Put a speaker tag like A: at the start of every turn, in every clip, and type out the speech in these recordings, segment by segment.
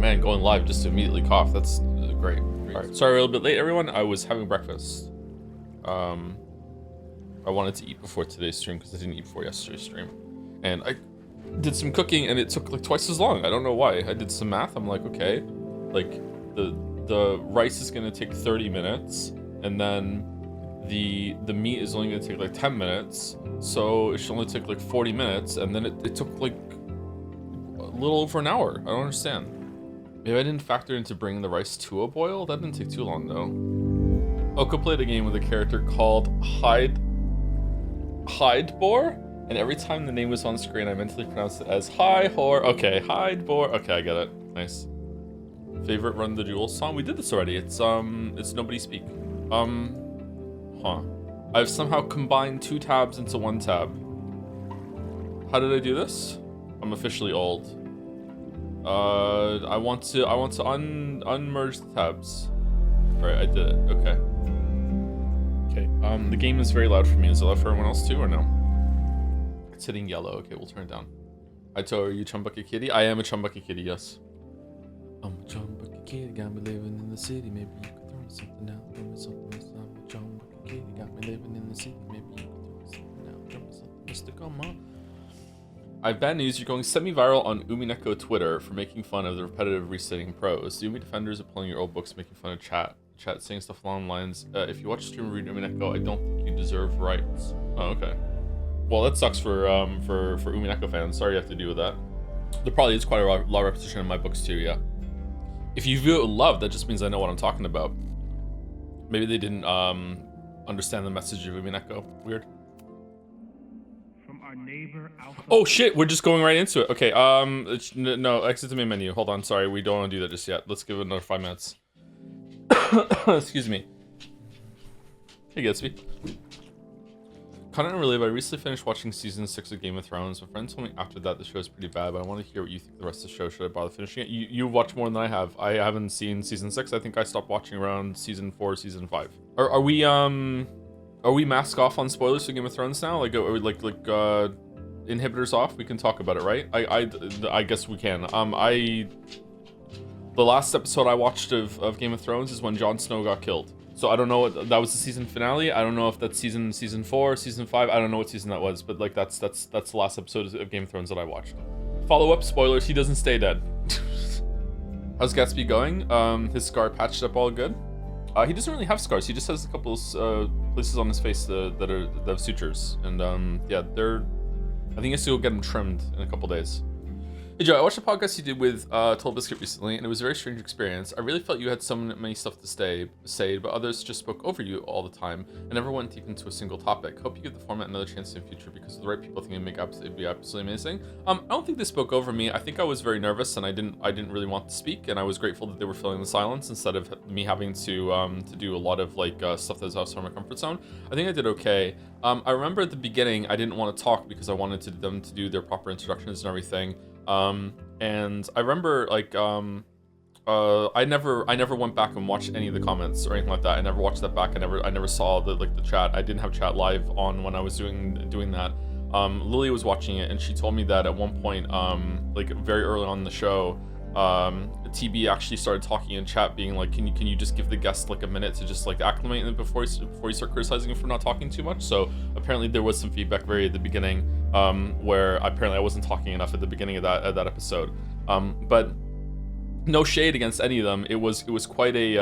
A: man, going live just to immediately cough. That's great. All right, sorry, a little bit late, everyone. I was having breakfast. I wanted to eat before today's stream because I didn't eat before yesterday's stream, and I did some cooking and it took like twice as long. I don't know why. I did some math. I'm like, okay, like the rice is gonna take 30 minutes, and then the meat is only gonna take like 10 minutes, so it should only take like 40 minutes, and then it took like a little over an hour. I don't understand. Maybe I didn't factor into bringing the rice to a boil. That didn't take too long though. Oko played a game with a character called Hydebor, and every time the name was on screen, I mentally pronounced it as Hi-Hor. Okay, Hydebor. Okay, I get it. Nice. Favorite Run the Jewels song? We did this already. It's Nobody Speak. I've somehow combined 2 tabs into 1 tab. How did I do this? I'm officially old. I want to unmerge the tabs. All right, I did it. Okay. The game is very loud for me. Is it loud for everyone else too, or no? It's hitting yellow. Okay, we'll turn it down. Ito, are you Chumbucket Kitty? I am a Chumbucket Kitty, yes. I'm a Chumbucket Kitty, got me living in the city. Maybe you could throw me something out. Throw me something else. I'm a Chumbucket Kitty, got me living in the city. Maybe you could throw me something out. Throw me something mystic on my... I have bad news. You're going semi-viral on Umineko Twitter for making fun of the repetitive restating prose. The Umi defenders are pulling your old books, making fun of chat saying stuff along the lines, if you watch stream and read Umineko, I don't think you deserve rights. Oh, okay. Well, that sucks for Umineko fans. Sorry you have to deal with that. There probably is quite a lot of repetition in my books too, yeah. If you view it with love, that just means I know what I'm talking about. Maybe they didn't understand the message of Umineko. Weird.
B: From our neighbor Alpha.
A: Oh shit, we're just going right into it. Okay, no, exit the main menu. Hold on, sorry, we don't want to do that just yet. Let's give it another 5 minutes. Excuse me. Hey Gatsby. Content unrelated, I recently finished watching season 6 of Game of Thrones. My friend told me after that the show is pretty bad, but I want to hear what you think of the rest of the show. Should I bother finishing it? You've watched more than I have. I haven't seen season 6. I think I stopped watching around season 4, season 5. Are we mask off on spoilers for Game of Thrones now? Like inhibitors off? We can talk about it, right? I guess we can. The last episode I watched of Game of Thrones is when Jon Snow got killed. So I don't know what that was, the season finale. I don't know if that's season 4, season 5. I don't know what season that was, but like that's the last episode of Game of Thrones that I watched. Follow up spoilers: he doesn't stay dead. How's Gatsby going? His scar patched up all good. He doesn't really have scars. He just has a couple places on his face that have sutures, and yeah, I think he has to go get them trimmed in a couple days. Hey Joe, I watched a podcast you did with Total Biscuit recently, and it was a very strange experience. I really felt you had so many stuff to say, but others just spoke over you all the time and never went deep into a single topic. Hope you give the format another chance in the future, because with the right people, I think it'd be absolutely amazing. I don't think they spoke over me. I think I was very nervous, and I didn't really want to speak, and I was grateful that they were filling the silence instead of me having to do a lot of like stuff that's outside my comfort zone. I think I did okay. I remember at the beginning I didn't want to talk because I wanted them to do their proper introductions and everything. And I remember like I never went back and watched any of the comments or anything like that. I never watched that back. I never saw the chat. I didn't have chat live on when I was doing that. Lily was watching it, and she told me that at one point, like very early on in the show, TB actually started talking in chat, being like, can you just give the guest like a minute to just like acclimate before you start criticizing him for not talking too much. So apparently there was some feedback very at the beginning, where apparently I wasn't talking enough at the beginning of that episode. But no shade against any of them. It was quite a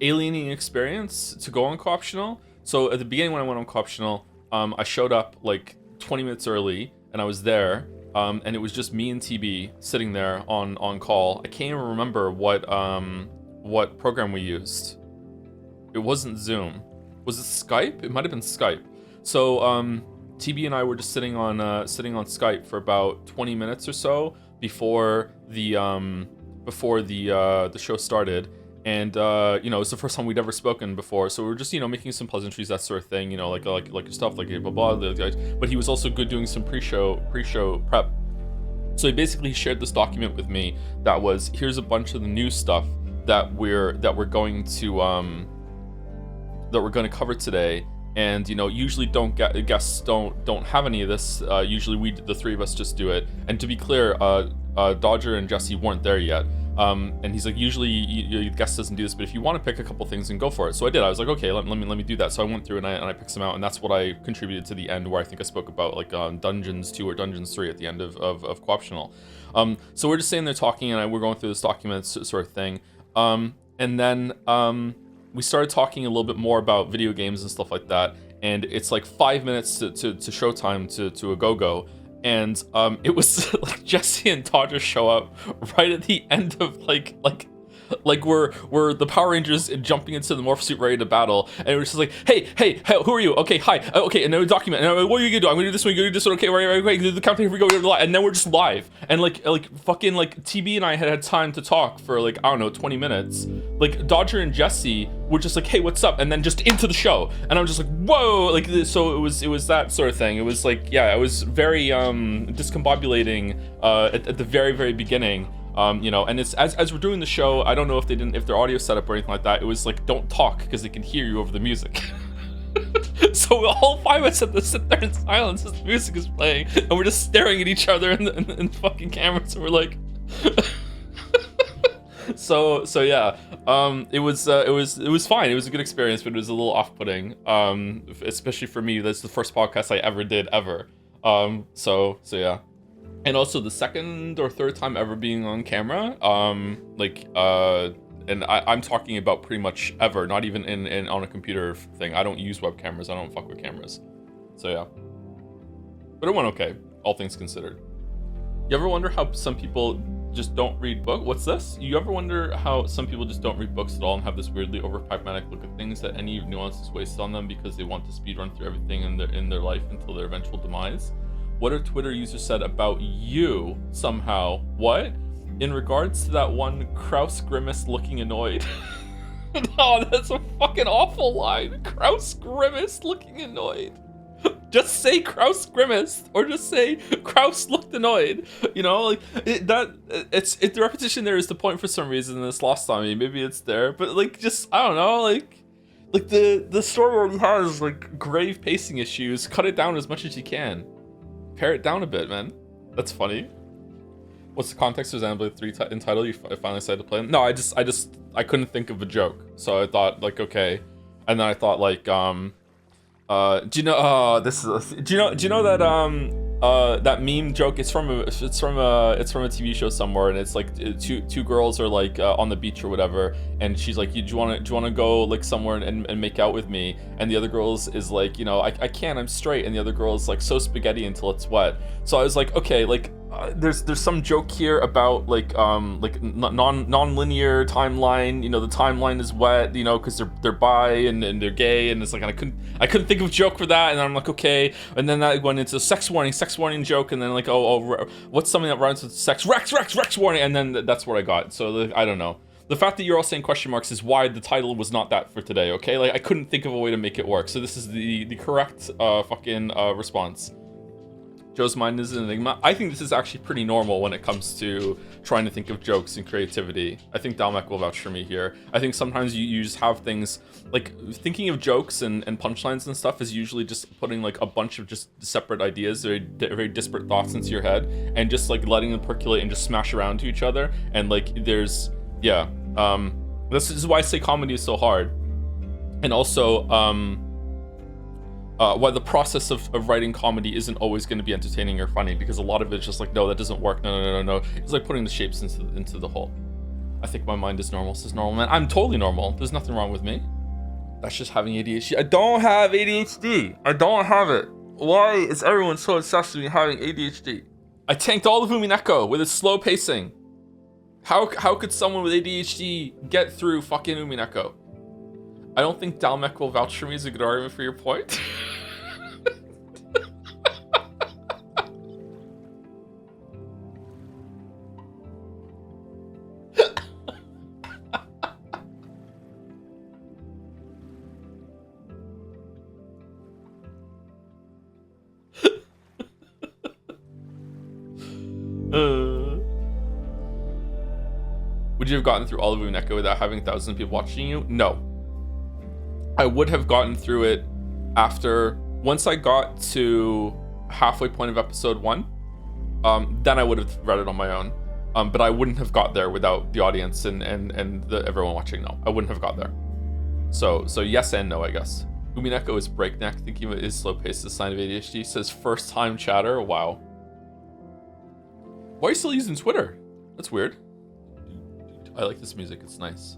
A: alienating experience to go on co-optional. So at the beginning when I went on co-optional, I showed up like 20 minutes early, and I was there. And it was just me and TB sitting there on call. I can't even remember what program we used. It wasn't Zoom. Was it Skype? It might have been Skype. So TB and I were just sitting on Skype for about 20 minutes or so before the show started. And it's the first time we'd ever spoken before, so we were just making some pleasantries, that sort of thing, like stuff like blah blah. But he was also good doing some pre-show prep. So he basically shared this document with me that was, here's a bunch of the new stuff that we're going to cover today. And usually guests don't have any of this. Usually the three of us just do it. And to be clear, Dodger and Jesse weren't there yet. And he's like, usually your guest doesn't do this, but if you want to pick a couple things and go for it. So I did. I was like, okay, let me do that. So I went through and I picked some out, and that's what I contributed to the end, where I think I spoke about like Dungeons 2 or Dungeons 3 at the end of Co-optional. So we're just sitting there talking, and we're going through this document sort of thing. And then we started talking a little bit more about video games and stuff like that. And it's like 5 minutes to showtime to a go-go. And it was like Jesse and Dodger show up right at the end of like we're the Power Rangers jumping into the morph suit ready to battle, and it was just like, hey, who are you? Okay, hi, okay, and then we document, and what are you gonna do? I'm gonna do this one, you're gonna do this one, okay, right, do the countdown, here we go, and then we're just live, and like fucking like TB and I had time to talk for like, I don't know, 20 minutes. Like Dodger and Jesse were just like, hey, what's up, and then just into the show, and I'm just like, whoa, like this. So it was that sort of thing. It was like, yeah, it was very discombobulating at the very beginning. You know, and it's as we're doing the show, I don't know if their audio setup or anything like that, it was like, don't talk because they can hear you over the music. So all 5 of us have to sit there in silence as the music is playing, and we're just staring at each other in the fucking cameras, and we're like so yeah, it was fine. It was a good experience, but it was a little off-putting, especially for me. That's the first podcast I ever did ever. So yeah. And also the second or third time ever being on camera, and I'm talking about pretty much ever, not even in on a computer thing. I don't use web cameras. I don't fuck with cameras. So yeah. But it went okay, all things considered. You ever wonder how some people just don't read books? What's this? You ever wonder how some people just don't read books at all and have this weirdly over-pragmatic look at things, that any nuance is wasted on them because they want to speedrun through everything in their life until their eventual demise? What a Twitter user said about you somehow. What? In regards to that one Kraus Grimace looking annoyed. Oh, that's a fucking awful line. Kraus Grimace looking annoyed. Just say Kraus Grimace, or just say Kraus looked annoyed. You know, like the repetition there is the point for some reason, and it's lost on me. Maybe it's there, but like, just, I don't know, like the story already has like grave pacing issues. Cut it down as much as you can. Pare it down a bit, man. That's funny. What's the context of Xenoblade 3 in title? You finally decided to play them? No, I couldn't think of a joke, so I thought like, okay, and then I thought like, do you know? Do you know that that meme joke? It's from a TV show somewhere, and it's like two girls are like on the beach or whatever, and she's like, do you want to go like somewhere and make out with me? And the other girls is like, you know, I can't, I'm straight. And the other girl is like, so spaghetti until it's wet. So I was like, okay, like there's some joke here about like non-linear timeline. You know, the timeline is wet, you know, because they're bi and they're gay, and it's like, I couldn't think of a joke for that, and I'm like, okay. And then that went into sex warning joke, and then like, oh, what's something that rhymes with sex? Rex warning, and then that's what I got. So I don't know. The fact that you're all saying question marks is why the title was not that for today, okay? Like, I couldn't think of a way to make it work. So this is the correct response. Joe's mind is an enigma. I think this is actually pretty normal when it comes to trying to think of jokes and creativity. I think Dalmec will vouch for me here. I think sometimes you just have things, like thinking of jokes and punchlines and stuff is usually just putting like a bunch of just separate ideas, very disparate thoughts into your head, and just like letting them percolate and just smash around to each other. And like there's, yeah, this is why I say comedy is so hard. And also, why the process of writing comedy isn't always going to be entertaining or funny, because a lot of it's just like, no, that doesn't work, no. It's like putting the shapes into the whole. I think my mind is normal, says Normal Man. I'm totally normal. There's nothing wrong with me. That's just having ADHD. I don't have ADHD. I don't have it. Why is everyone so obsessed with me having ADHD? I tanked all of Umineko with its slow pacing. How could someone with ADHD get through fucking Umineko? I don't think Dalmec will vouch for me as a good argument for your point. Would you have gotten through all of Umineko without having thousands of people watching you? No. I would have gotten through it once I got to halfway point of episode 1, then I would have read it on my own. But I wouldn't have got there without the audience and everyone watching. No, I wouldn't have got there. So yes and no, I guess. Umineko is breakneck, thinking it is slow paced, a sign of ADHD. Says first time chatter. Wow. Why are you still using Twitter? That's weird. I like this music. It's nice.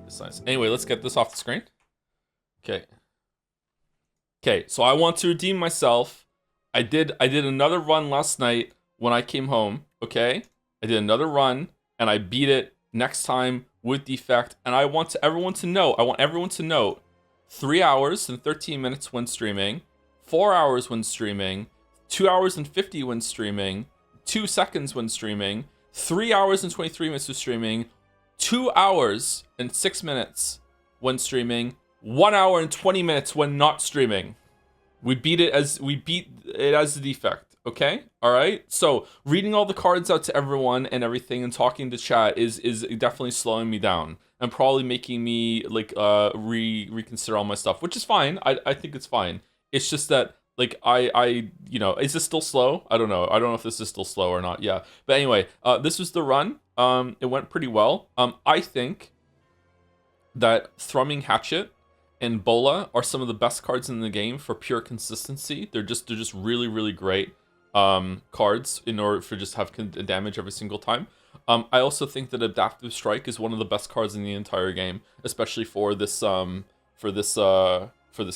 A: It's nice. Anyway, let's get this off the screen. Okay. Okay, so I want to redeem myself. I did another run last night when I came home. Okay, I did another run and I beat it next time with defect. And I want everyone to know 3 hours and 13 minutes when streaming, 4 hours when streaming, 2 hours and 50 when streaming, 2 seconds when streaming, 3 hours and 23 minutes when streaming, 2 hours and 6 minutes when streaming, 1 hour and 20 minutes when not streaming. We beat it as the defect. Okay, all right. So reading all the cards out to everyone and everything and talking to chat is definitely slowing me down and probably making me like reconsider all my stuff, which is fine. I think it's fine. It's just that like I is this still slow? I don't know if this is still slow or not. Yeah, but anyway, this was the run. It went pretty well. I think that Thrumming Hatchet and Bola are some of the best cards in the game for pure consistency. They're just really, really great cards in order for just have damage every single time. I also think that Adaptive Strike is one of the best cards in the entire game, especially for this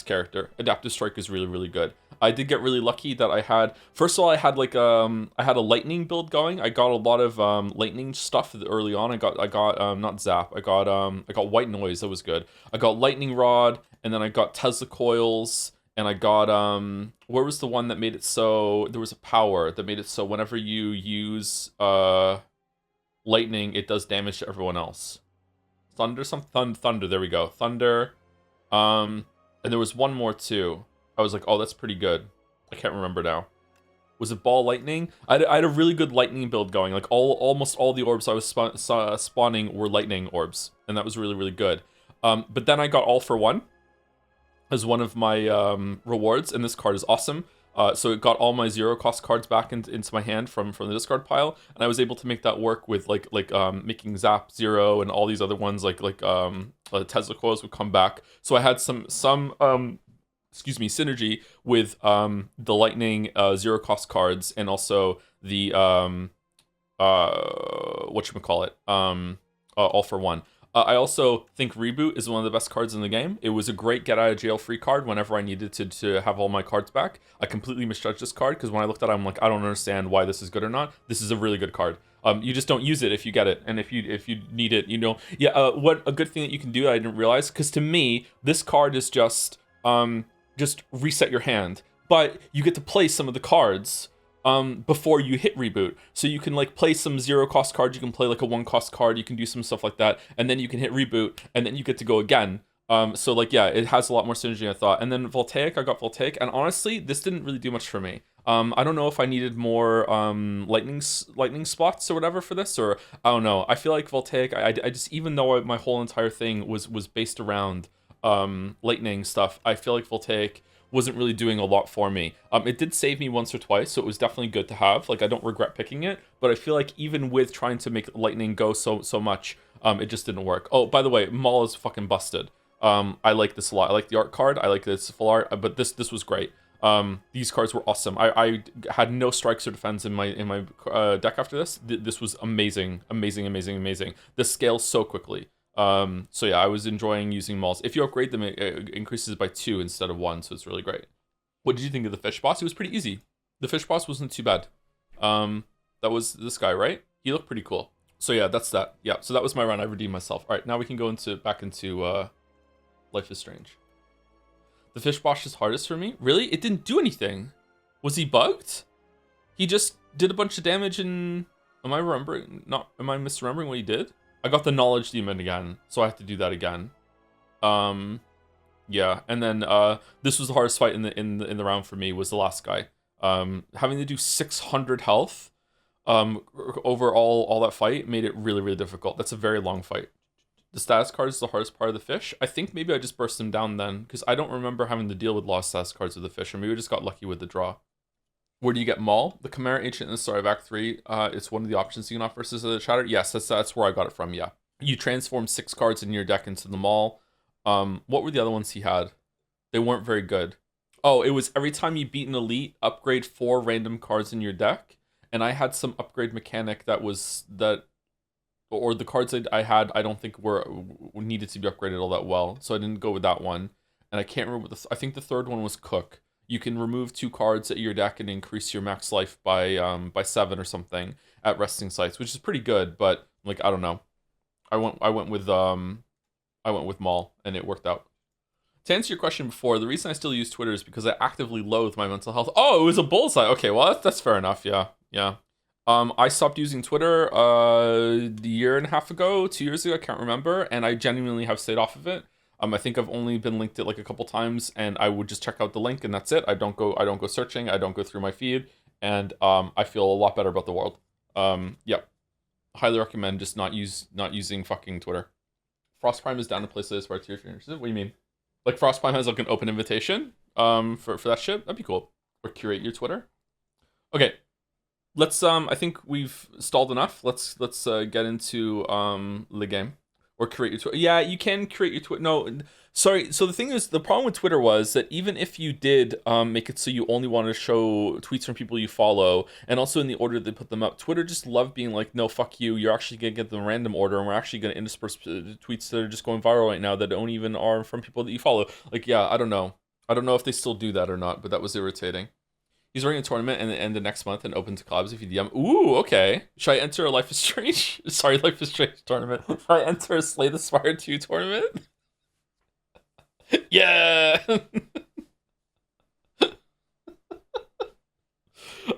A: character. Adaptive Strike is really, really good. I did get really lucky that I had like I had a lightning build going. I got a lot of lightning stuff early on. I got not Zap. I got White Noise. That was good. I got Lightning Rod, and then I got Tesla Coils, and I got where was the one that made it so there was a power that made it so whenever you use lightning, it does damage to everyone else. Thunder, thunder. There we go. Thunder. And there was one more too. I was like, oh, that's pretty good. I can't remember now. Was it Ball Lightning? I had a really good lightning build going. Like almost all the orbs I was spawning were lightning orbs, and that was really, really good. But then I got All for One as one of my rewards, and this card is awesome. So it got all my 0 cost cards back into my hand from the discard pile, and I was able to make that work with like making Zap 0 and all these other ones like Tesla Coils would come back. So I had some synergy with the lightning 0 cost cards and also the whatchamacallit, All for One. I also think Reboot is one of the best cards in the game. It was a great get out of jail free card whenever I needed to have all my cards back. I completely misjudged this card because when I looked at it, I'm like, I don't understand why this is good or not. This is a really good card. You just don't use it if you get it, and if you need it, what a good thing that you can do that I didn't realize, because to me this card is just reset your hand, but you get to play some of the cards before you hit Reboot. So you can like play some 0 cost cards, you can play like a 1 cost card, you can do some stuff like that, and then you can hit Reboot, and then you get to go again. So like, yeah, it has a lot more synergy than I thought. And then Voltaic, I got Voltaic, and honestly, this didn't really do much for me. I don't know if I needed more lightning spots or whatever for this, or I don't know. I feel like Voltaic, I just, even though my whole entire thing was based around lightning stuff, I feel like Voltaic wasn't really doing a lot for me. It did save me once or twice, so it was definitely good to have. Like, I don't regret picking it, but I feel like even with trying to make lightning go so much, it just didn't work. Oh, by the way, Maul is fucking busted. I like this a lot. I like the art card. I like this full art, but this was great. These cards were awesome. I had no strikes or defense in my deck after this. This was amazing. This scales so quickly. So yeah, I was enjoying using Mauls. If you upgrade them, it increases by 2 instead of 1, so it's really great. What did you think of the fish boss? It was pretty easy. The fish boss wasn't too bad. That was this guy, right? He looked pretty cool. So yeah, that's that. Yeah, so that was my run. I redeemed myself. All right, now we can go back into Life is Strange. The fish boss is hardest for me. Really? It didn't do anything. Was he bugged? He just did a bunch of damage and... Am I misremembering what he did? I got the Knowledge Demon again, so I have to do that again. Yeah, and then this was the hardest fight in the round for me, was the last guy. Having to do 600 health over all that fight made it really, really difficult. That's a very long fight. The status card is the hardest part of the fish. I think maybe I just burst him down then, because I don't remember having to deal with lost status cards with the fish, or maybe I just got lucky with the draw. Where do you get Maul? The Chimera Ancient in the Story of Act 3. It's one of the options you can offer versus the Chatter. Yes, that's where I got it from, yeah. You transform 6 cards in your deck into the Maul. What were the other ones he had? They weren't very good. Oh, it was every time you beat an elite, upgrade 4 random cards in your deck. And I had some upgrade mechanic or the cards I had, I don't think were needed to be upgraded all that well. So I didn't go with that one. And I can't remember I think the third one was Cook. You can remove 2 cards at your deck and increase your max life by 7 or something at resting sites, which is pretty good. But like, I don't know. I went with Maul and it worked out. To answer your question before, the reason I still use Twitter is because I actively loathe my mental health. Oh, it was a bullseye. Okay, well that's fair enough. Yeah. I stopped using Twitter a year and a half ago, 2 years ago, I can't remember, and I genuinely have stayed off of it. I think I've only been linked it like a couple times, and I would just check out the link, and that's it. I don't go searching. I don't go through my feed, and I feel a lot better about the world. Yep, highly recommend just not using fucking Twitter. Frost Prime is down to play Slay the Spire tier trainers. What do you mean? Like Frost Prime has like an open invitation for that shit? That'd be cool. Or curate your Twitter. Okay. Let's I think we've stalled enough. Let's get into the game. Or create your Twitter. Yeah, you can create your Twitter. No, sorry. So the thing is, the problem with Twitter was that even if you did make it so you only want to show tweets from people you follow, and also in the order they put them up, Twitter just loved being like, no, fuck you. You're actually going to get the random order, and we're actually going to intersperse tweets that are just going viral right now that don't even are from people that you follow. Like, yeah, I don't know. I don't know if they still do that or not, but that was irritating. He's running a tournament and the next month and open to collabs if you DM. Ooh, okay. Should I enter a Life is Strange? Sorry, Life is Strange tournament. Should I enter a Slay the Spire 2 tournament? Yeah!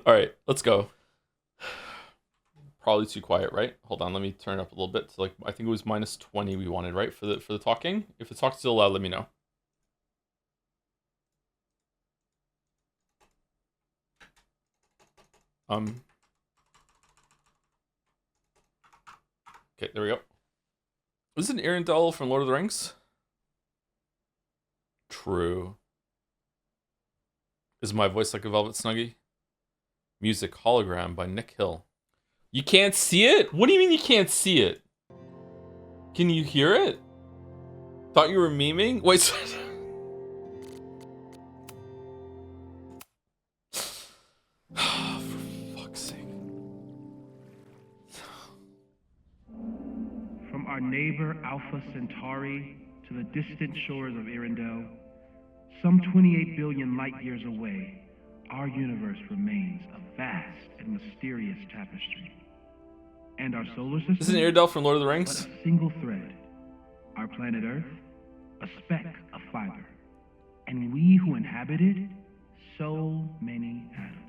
A: Alright, let's go. Probably too quiet, right? Hold on, let me turn it up a little bit. To like, I think it was minus 20 we wanted, right? For the talking. If the talk's still loud, let me know. Okay, there we go. Is it Arendelle from Lord of the Rings? True. Is my voice like a velvet snuggie? Music Hologram by Nick Hill. You can't see it? What do you mean you can't see it? Can you hear it? Thought you were memeing? Wait,
B: From our neighbor Alpha Centauri to the distant shores of Arendelle, some 28 billion light years away, our universe remains a vast and mysterious tapestry. And our solar system
A: is it Arendelle from Lord of the Rings?
B: but a single thread. Our planet Earth, a speck of fiber. And we who inhabit it, so many atoms.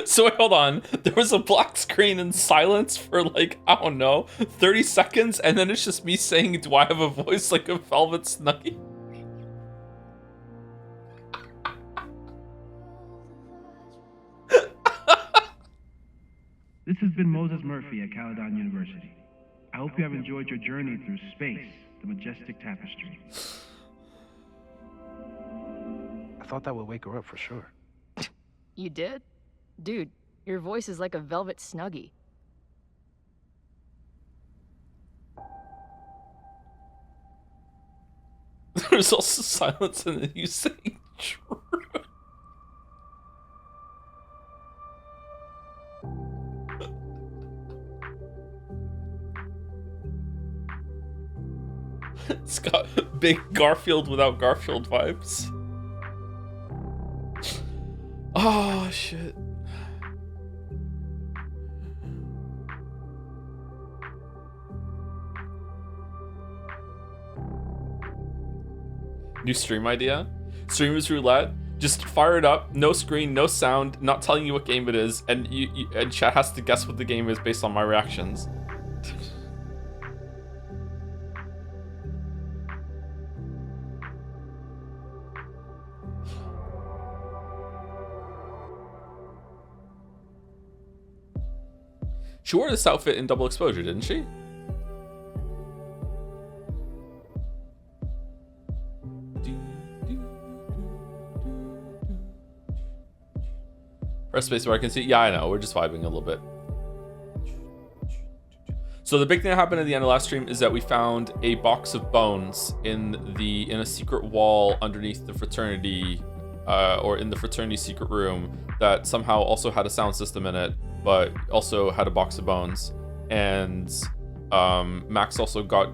A: So wait, hold on. There was a black screen and silence for like, I don't know, 30 seconds, and then it's just me saying, do I have a voice like a velvet snuggie?
B: This has been Moses Murphy at Caledon University. I hope you have enjoyed your journey through space, the majestic tapestry.
C: I thought that would wake her up for sure.
D: You did? Dude, your voice is like a velvet snuggie.
A: There's also silence and then you saying true. It's got big Garfield without Garfield vibes. Oh, shit. New stream idea? Streamers Roulette. Just fire it up, no screen, no sound, not telling you what game it is, and and chat has to guess what the game is based on my reactions. She wore this outfit in Double Exposure, didn't she? Press space bar, I can see. Yeah, I know. We're just vibing a little bit. So the big thing that happened at the end of last stream is that we found a box of bones in a secret wall underneath the fraternity, or in the fraternity secret room that somehow also had a sound system in it, but also had a box of bones. And Max also got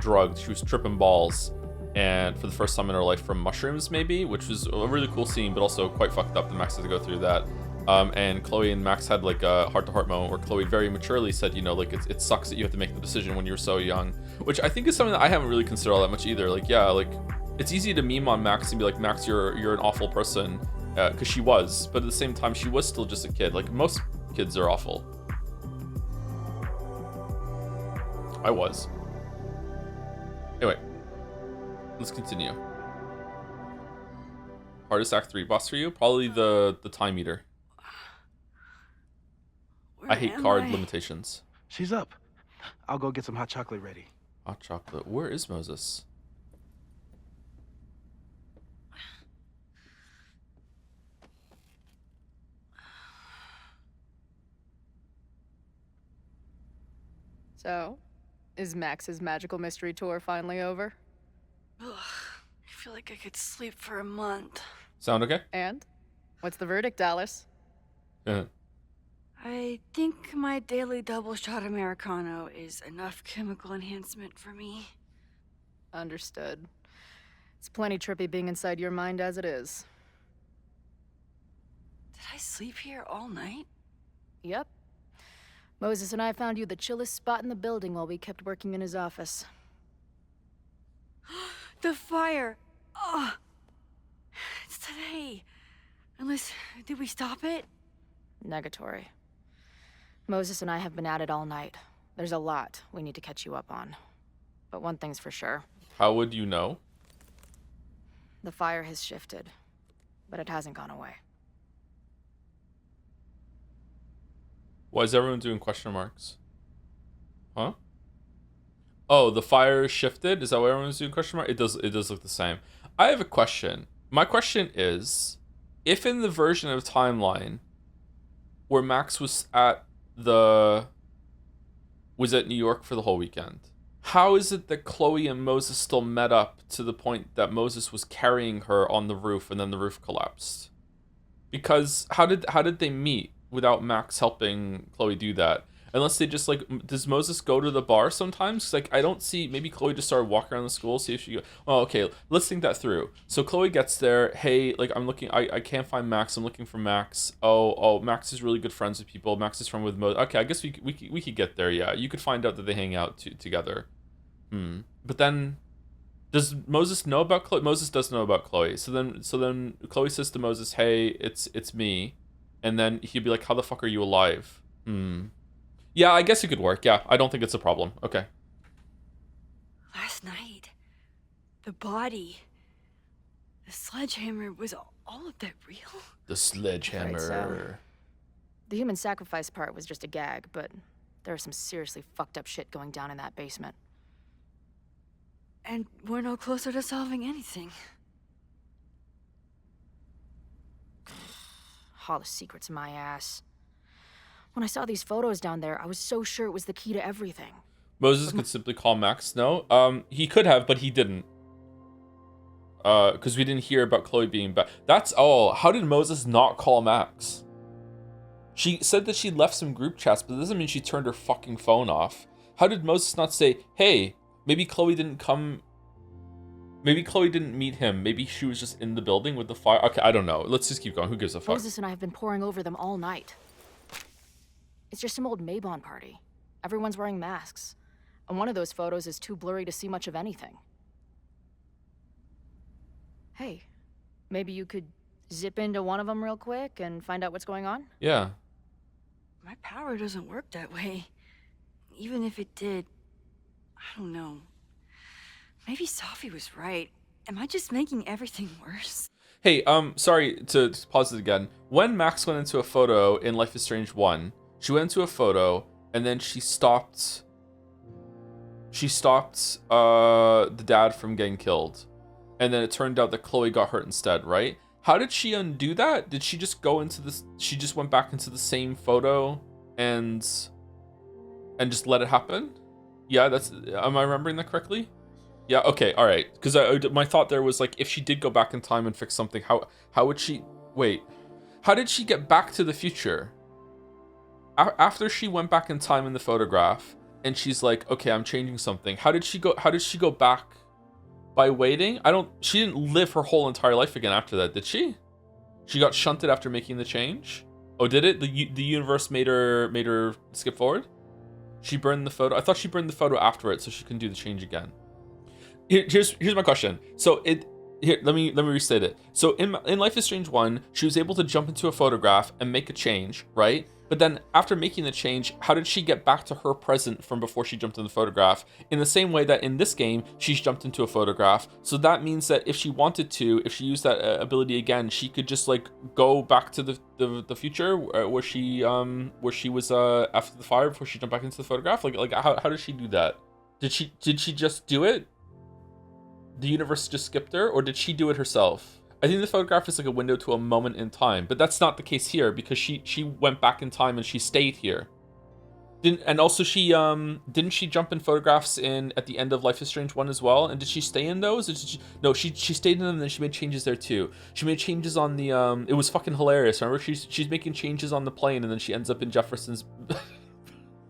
A: drugged. She was tripping balls, and for the first time in her life from mushrooms, maybe, which was a really cool scene, but also quite fucked up that Max had to go through that. And Chloe and Max had like a heart-to-heart moment where Chloe very maturely said, you know, like it sucks that you have to make the decision when you're so young, which I think is something that I haven't really considered all that much either. Like, yeah, like it's easy to meme on Max and be like, Max, you're an awful person, because she was, but at the same time, she was still just a kid. Like most kids are awful. I was. Anyway, let's continue. Hardest Act 3 boss for you? Probably the time eater. I hate card limitations.
C: She's up. I'll go get some hot chocolate ready.
A: Hot chocolate. Where is Moses?
E: So, is Max's magical mystery tour finally over?
F: Ugh, I feel like I could sleep for a month.
A: Sound okay?
E: And? What's the verdict, Dallas?
A: Yeah.
F: I think my daily double shot Americano is enough chemical enhancement for me.
E: Understood. It's plenty trippy being inside your mind as it is.
F: Did I sleep here all night?
E: Yep. Moses and I found you the chillest spot in the building while we kept working in his office.
F: The fire! Oh! It's today. Unless, did we stop it?
E: Negatory. Moses and I have been at it all night. There's a lot we need to catch you up on. But one thing's for sure.
A: How would you know?
E: The fire has shifted, but it hasn't gone away.
A: Why is everyone doing question marks? Huh? Oh, the fire shifted? Is that why everyone's doing question mark? It does look the same. I have a question. My question is, if in the version of timeline where Max was at New York for the whole weekend, how is it that Chloe and Moses still met up to the point that Moses was carrying her on the roof and then the roof collapsed? Because how did they meet without Max helping Chloe do that? Unless they just, like, does Moses go to the bar sometimes? 'Cause, like, I don't see, maybe Chloe just started walking around the school, see if she go, oh, okay, let's think that through. So Chloe gets there, hey, like, I'm looking, I can't find Max, I'm looking for Max. Oh, Max is really good friends with people, Max is friends with Moses. Okay, I guess we could get there, yeah. You could find out that they hang out together. But then, does Moses know about Chloe? Moses does know about Chloe. So then Chloe says to Moses, hey, it's me. And then he'd be like, how the fuck are you alive? Yeah, I guess it could work. Yeah, I don't think it's a problem. Okay.
F: Last night, the body, the sledgehammer, was all of that real?
A: The sledgehammer.
E: Right, so the human sacrifice part was just a gag, but there was some seriously fucked up shit going down in that basement.
F: And we're no closer to solving anything.
E: All the secrets, my ass. When I saw these photos down there, I was so sure it was the key to everything.
A: Moses could simply call Max. No, he could have, but he didn't. Because we didn't hear about Chloe being back. How did Moses not call Max? She said that she left some group chats, but that doesn't mean she turned her fucking phone off. How did Moses not say, hey, maybe Chloe didn't come... Maybe Chloe didn't meet him. Maybe she was just in the building with the fire. Okay, I don't know. Let's just keep going. Who gives a fuck?
E: Moses and I have been poring over them all night. It's just some old Maybon party. Everyone's wearing masks. And one of those photos is too blurry to see much of anything. Hey, maybe you could zip into one of them real quick and find out what's going on?
A: Yeah.
F: My power doesn't work that way. Even if it did, I don't know. Maybe Safi was right. Am I just making everything worse?
A: Hey, sorry to pause it again. When Max went into a photo in Life is Strange 1, she went into a photo and then she stopped the dad from getting killed. And then it turned out that Chloe got hurt instead, right? How did she undo that? Did she just go into this? She just went back into the same photo and just let it happen? Yeah, that's. Am I remembering that correctly? Yeah. Okay. All right. Because my thought there was like, if she did go back in time and fix something, how would she? Wait. How did she get back to the future? After she went back in time in the photograph, and she's like, okay, I'm changing something. How did she go back? By waiting? She didn't live her whole entire life again after that, did she? She got shunted after making the change? Oh, did it? The universe made her skip forward? She burned the photo. I thought she burned the photo after it so she can do the change again. Here's my question. So let me restate it. So in Life is Strange 1, she was able to jump into a photograph and make a change, right? But then after making the change, how did she get back to her present from before she jumped in the photograph? In the same way that in this game, she's jumped into a photograph. So that means that if she wanted to, if she used that ability again, she could just like go back to the future where she was after the fire before she jumped back into the photograph. Like how did she do that? Did she just do it? The universe just skipped her, or did she do it herself? I think the photograph is like a window to a moment in time, but that's not the case here because she went back in time and she stayed here. Didn't she jump in photographs at the end of Life is Strange 1 as well? And did she stay in those? She stayed in them and then she made changes there too. She made changes on the it was fucking hilarious. Remember she's making changes on the plane and then she ends up in Jefferson's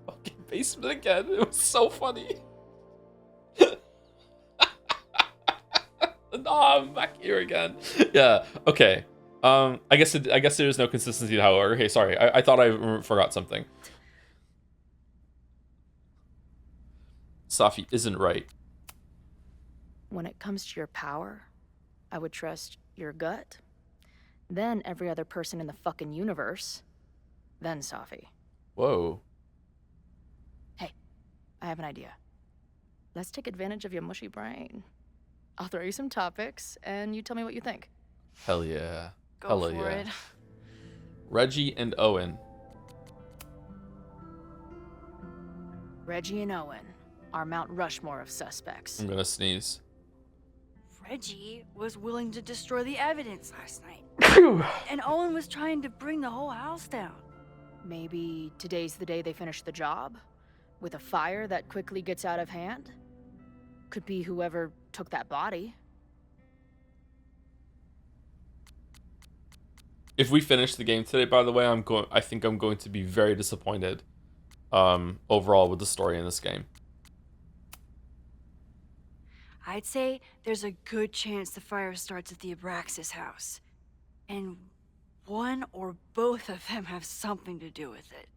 A: fucking basement again. It was so funny. I'm back here again. Yeah. Okay. I guess there's no consistency to how. Okay. Sorry. I thought I forgot something. Safi isn't right.
E: When it comes to your power, I would trust your gut, then every other person in the fucking universe, then Safi.
A: Whoa.
E: Hey, I have an idea. Let's take advantage of your mushy brain. I'll throw you some topics, and you tell me what you think.
A: Hell yeah.
F: Go
A: Hella
F: for
A: yeah.
F: it.
A: Reggie and Owen.
E: Reggie and Owen are Mount Rushmore of suspects.
A: I'm gonna sneeze.
F: Reggie was willing to destroy the evidence last night. And Owen was trying to bring the whole house down.
E: Maybe today's the day they finish the job? With a fire that quickly gets out of hand? Could be whoever took that body.
A: If we finish the game today, by the way, I think I'm going to be very disappointed overall with the story in this game.
F: I'd say there's a good chance the fire starts at the Abraxas house. And one or both of them have something to do with it.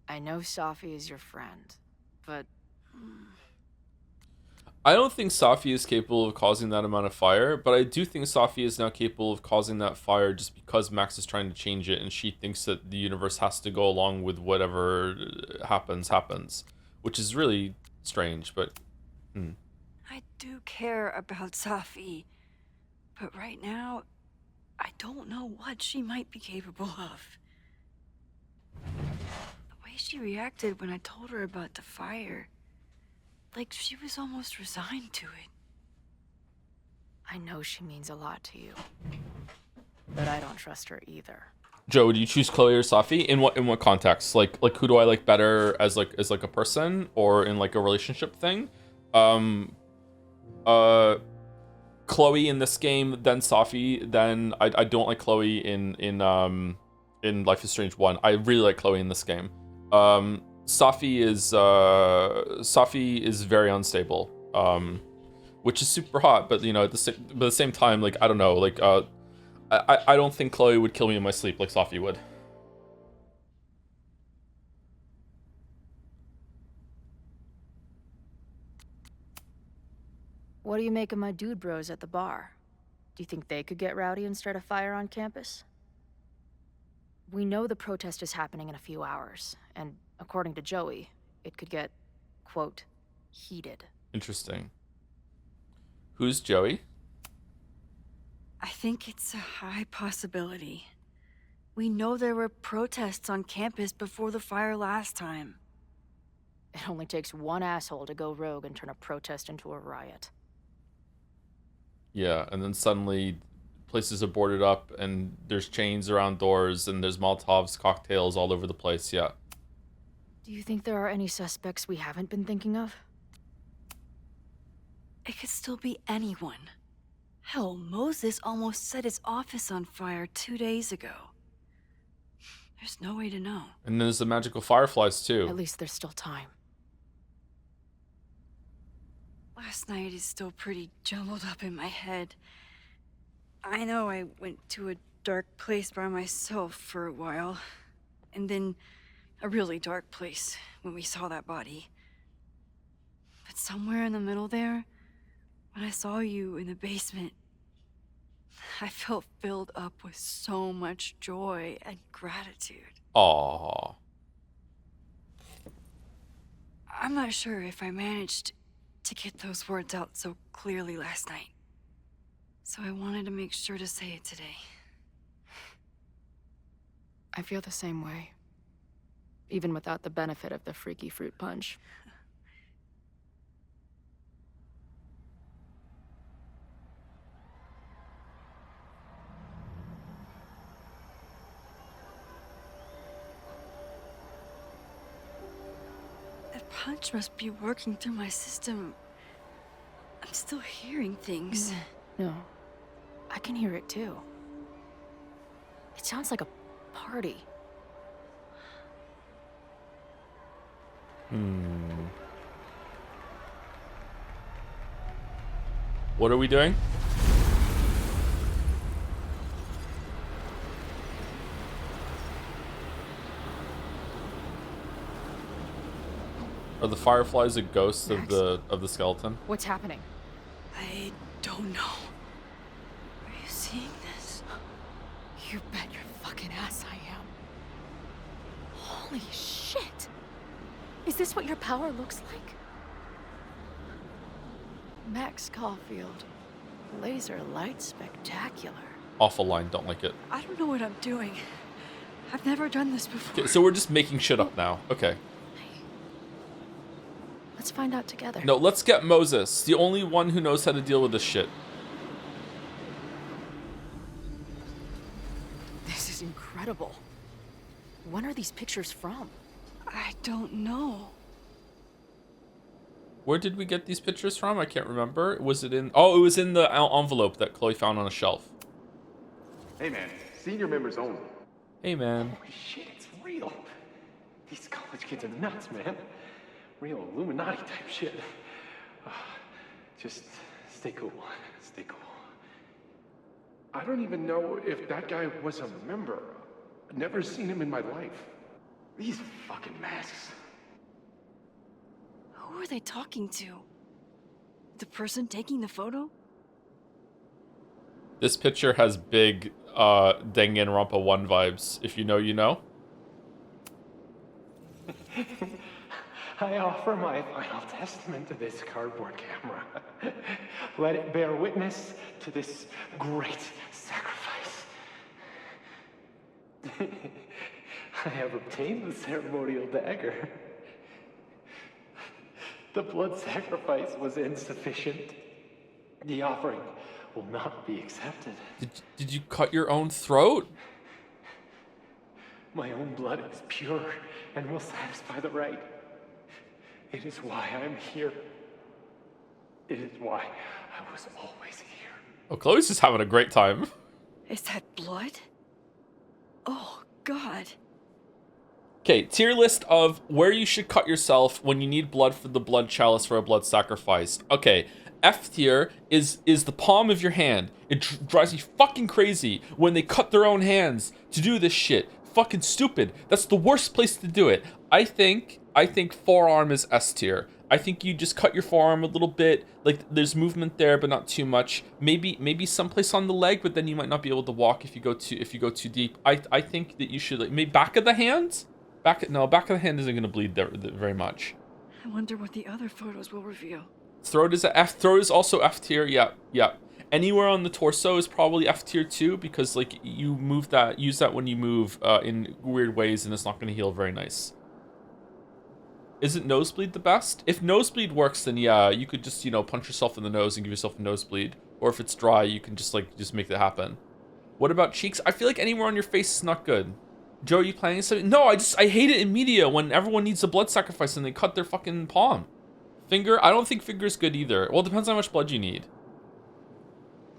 E: I know Safi is your friend, but...
A: I don't think Safi is capable of causing that amount of fire, but I do think Safi is now capable of causing that fire just because Max is trying to change it and she thinks that the universe has to go along with whatever happens, which is really strange, but...
F: I do care about Safi, but right now, I don't know what she might be capable of. The way she reacted when I told her about the fire, like she was almost resigned to it.
E: I know she means a lot to you, but I don't trust her either.
A: Joe, do you choose Chloe or Safi? In what context? Like who do I like better as a person or in like a relationship thing? Chloe in this game, then Safi, then I don't like Chloe in Life is Strange 1. I really like Chloe in this game. Safi is very unstable, which is super hot, but you know, at the same time, like I don't know, like I don't think Chloe would kill me in my sleep like Safi would.
E: What do you make of my dude bros at the bar? Do you think they could get rowdy and start a fire on campus? We know the protest is happening in a few hours, and according to Joey, it could get, quote, heated.
A: Interesting. Who's Joey?
F: I think it's a high possibility. We know there were protests on campus before the fire last time.
E: It only takes one asshole to go rogue and turn a protest into a riot.
A: Yeah, and then suddenly places are boarded up and there's chains around doors and there's Molotovs, cocktails all over the place, yeah.
E: Do you think there are any suspects we haven't been thinking of?
F: It could still be anyone. Hell, Moses almost set his office on fire 2 days ago. There's no way to know.
A: And there's the magical fireflies too.
E: At least there's still time.
F: Last night is still pretty jumbled up in my head. I know I went to a dark place by myself for a while, and then a really dark place when we saw that body. But somewhere in the middle there, when I saw you in the basement, I felt filled up with so much joy and gratitude.
A: Aww.
F: I'm not sure if I managed to get those words out so clearly last night. So I wanted to make sure to say it today.
E: I feel the same way. Even without the benefit of the freaky fruit punch.
F: That punch must be working through my system. I'm still hearing things.
E: No. I can hear it too. It sounds like a party.
A: What are we doing? Are the fireflies a ghost of the skeleton?
E: What's happening?
F: I don't know. Are you seeing this?
E: You bet your fucking ass I am. Holy shit! Is this what your power looks like? Max Caulfield. Laser light spectacular.
A: Awful line, don't like it.
F: I don't know what I'm doing. I've never done this before.
A: Okay, so we're just making shit up now. Okay.
E: Let's find out together.
A: No, let's get Moses, the only one who knows how to deal with this shit.
E: This is incredible. When are these pictures from?
F: I don't know.
A: Where did we get these pictures from? I can't remember. Was it in... Oh, it was in the envelope that Chloe found on a shelf.
G: Hey man, senior members only.
A: Hey, man.
G: Holy shit, it's real. These college kids are nuts, man. Real Illuminati type shit. Just stay cool. Stay cool. I don't even know if that guy was a member. Never seen him in my life. These fucking masks.
F: Who are they talking to? The person taking the photo?
A: This picture has big Danganronpa 1 vibes. If you know, you know.
G: I offer my final testament to this cardboard camera. Let it bear witness to this great sacrifice. I have obtained the ceremonial dagger. The blood sacrifice was insufficient. The offering will not be accepted.
A: Did you cut your own throat?
G: My own blood is pure and will satisfy the rite. It is why I'm here. It is why I was always here.
A: Oh, Chloe's just having a great time.
F: Is that blood? Oh, God.
A: Okay, tier list of where you should cut yourself when you need blood for the blood chalice for a blood sacrifice. Okay, F tier is the palm of your hand. It drives me fucking crazy when they cut their own hands to do this shit. Fucking stupid. That's the worst place to do it. I think forearm is S tier. I think you just cut your forearm a little bit. Like there's movement there, but not too much. Maybe someplace on the leg, but then you might not be able to walk if you go too deep. I think that you should like maybe back of the hand. Back of the hand isn't gonna bleed there very much.
F: I wonder what the other photos will reveal.
A: Throat is a F. Throat is also F tier. Yeah. Anywhere on the torso is probably F tier too, because like you use that when you move in weird ways, and it's not gonna heal very nice. Isn't nosebleed the best? If nosebleed works, then yeah, you could just, you know, punch yourself in the nose and give yourself a nosebleed. Or if it's dry, you can just make that happen. What about cheeks? I feel like anywhere on your face is not good. Joe, are you planning something? No, I hate it in media when everyone needs a blood sacrifice and they cut their fucking palm. Finger? I don't think finger's good either. Well, it depends on how much blood you need.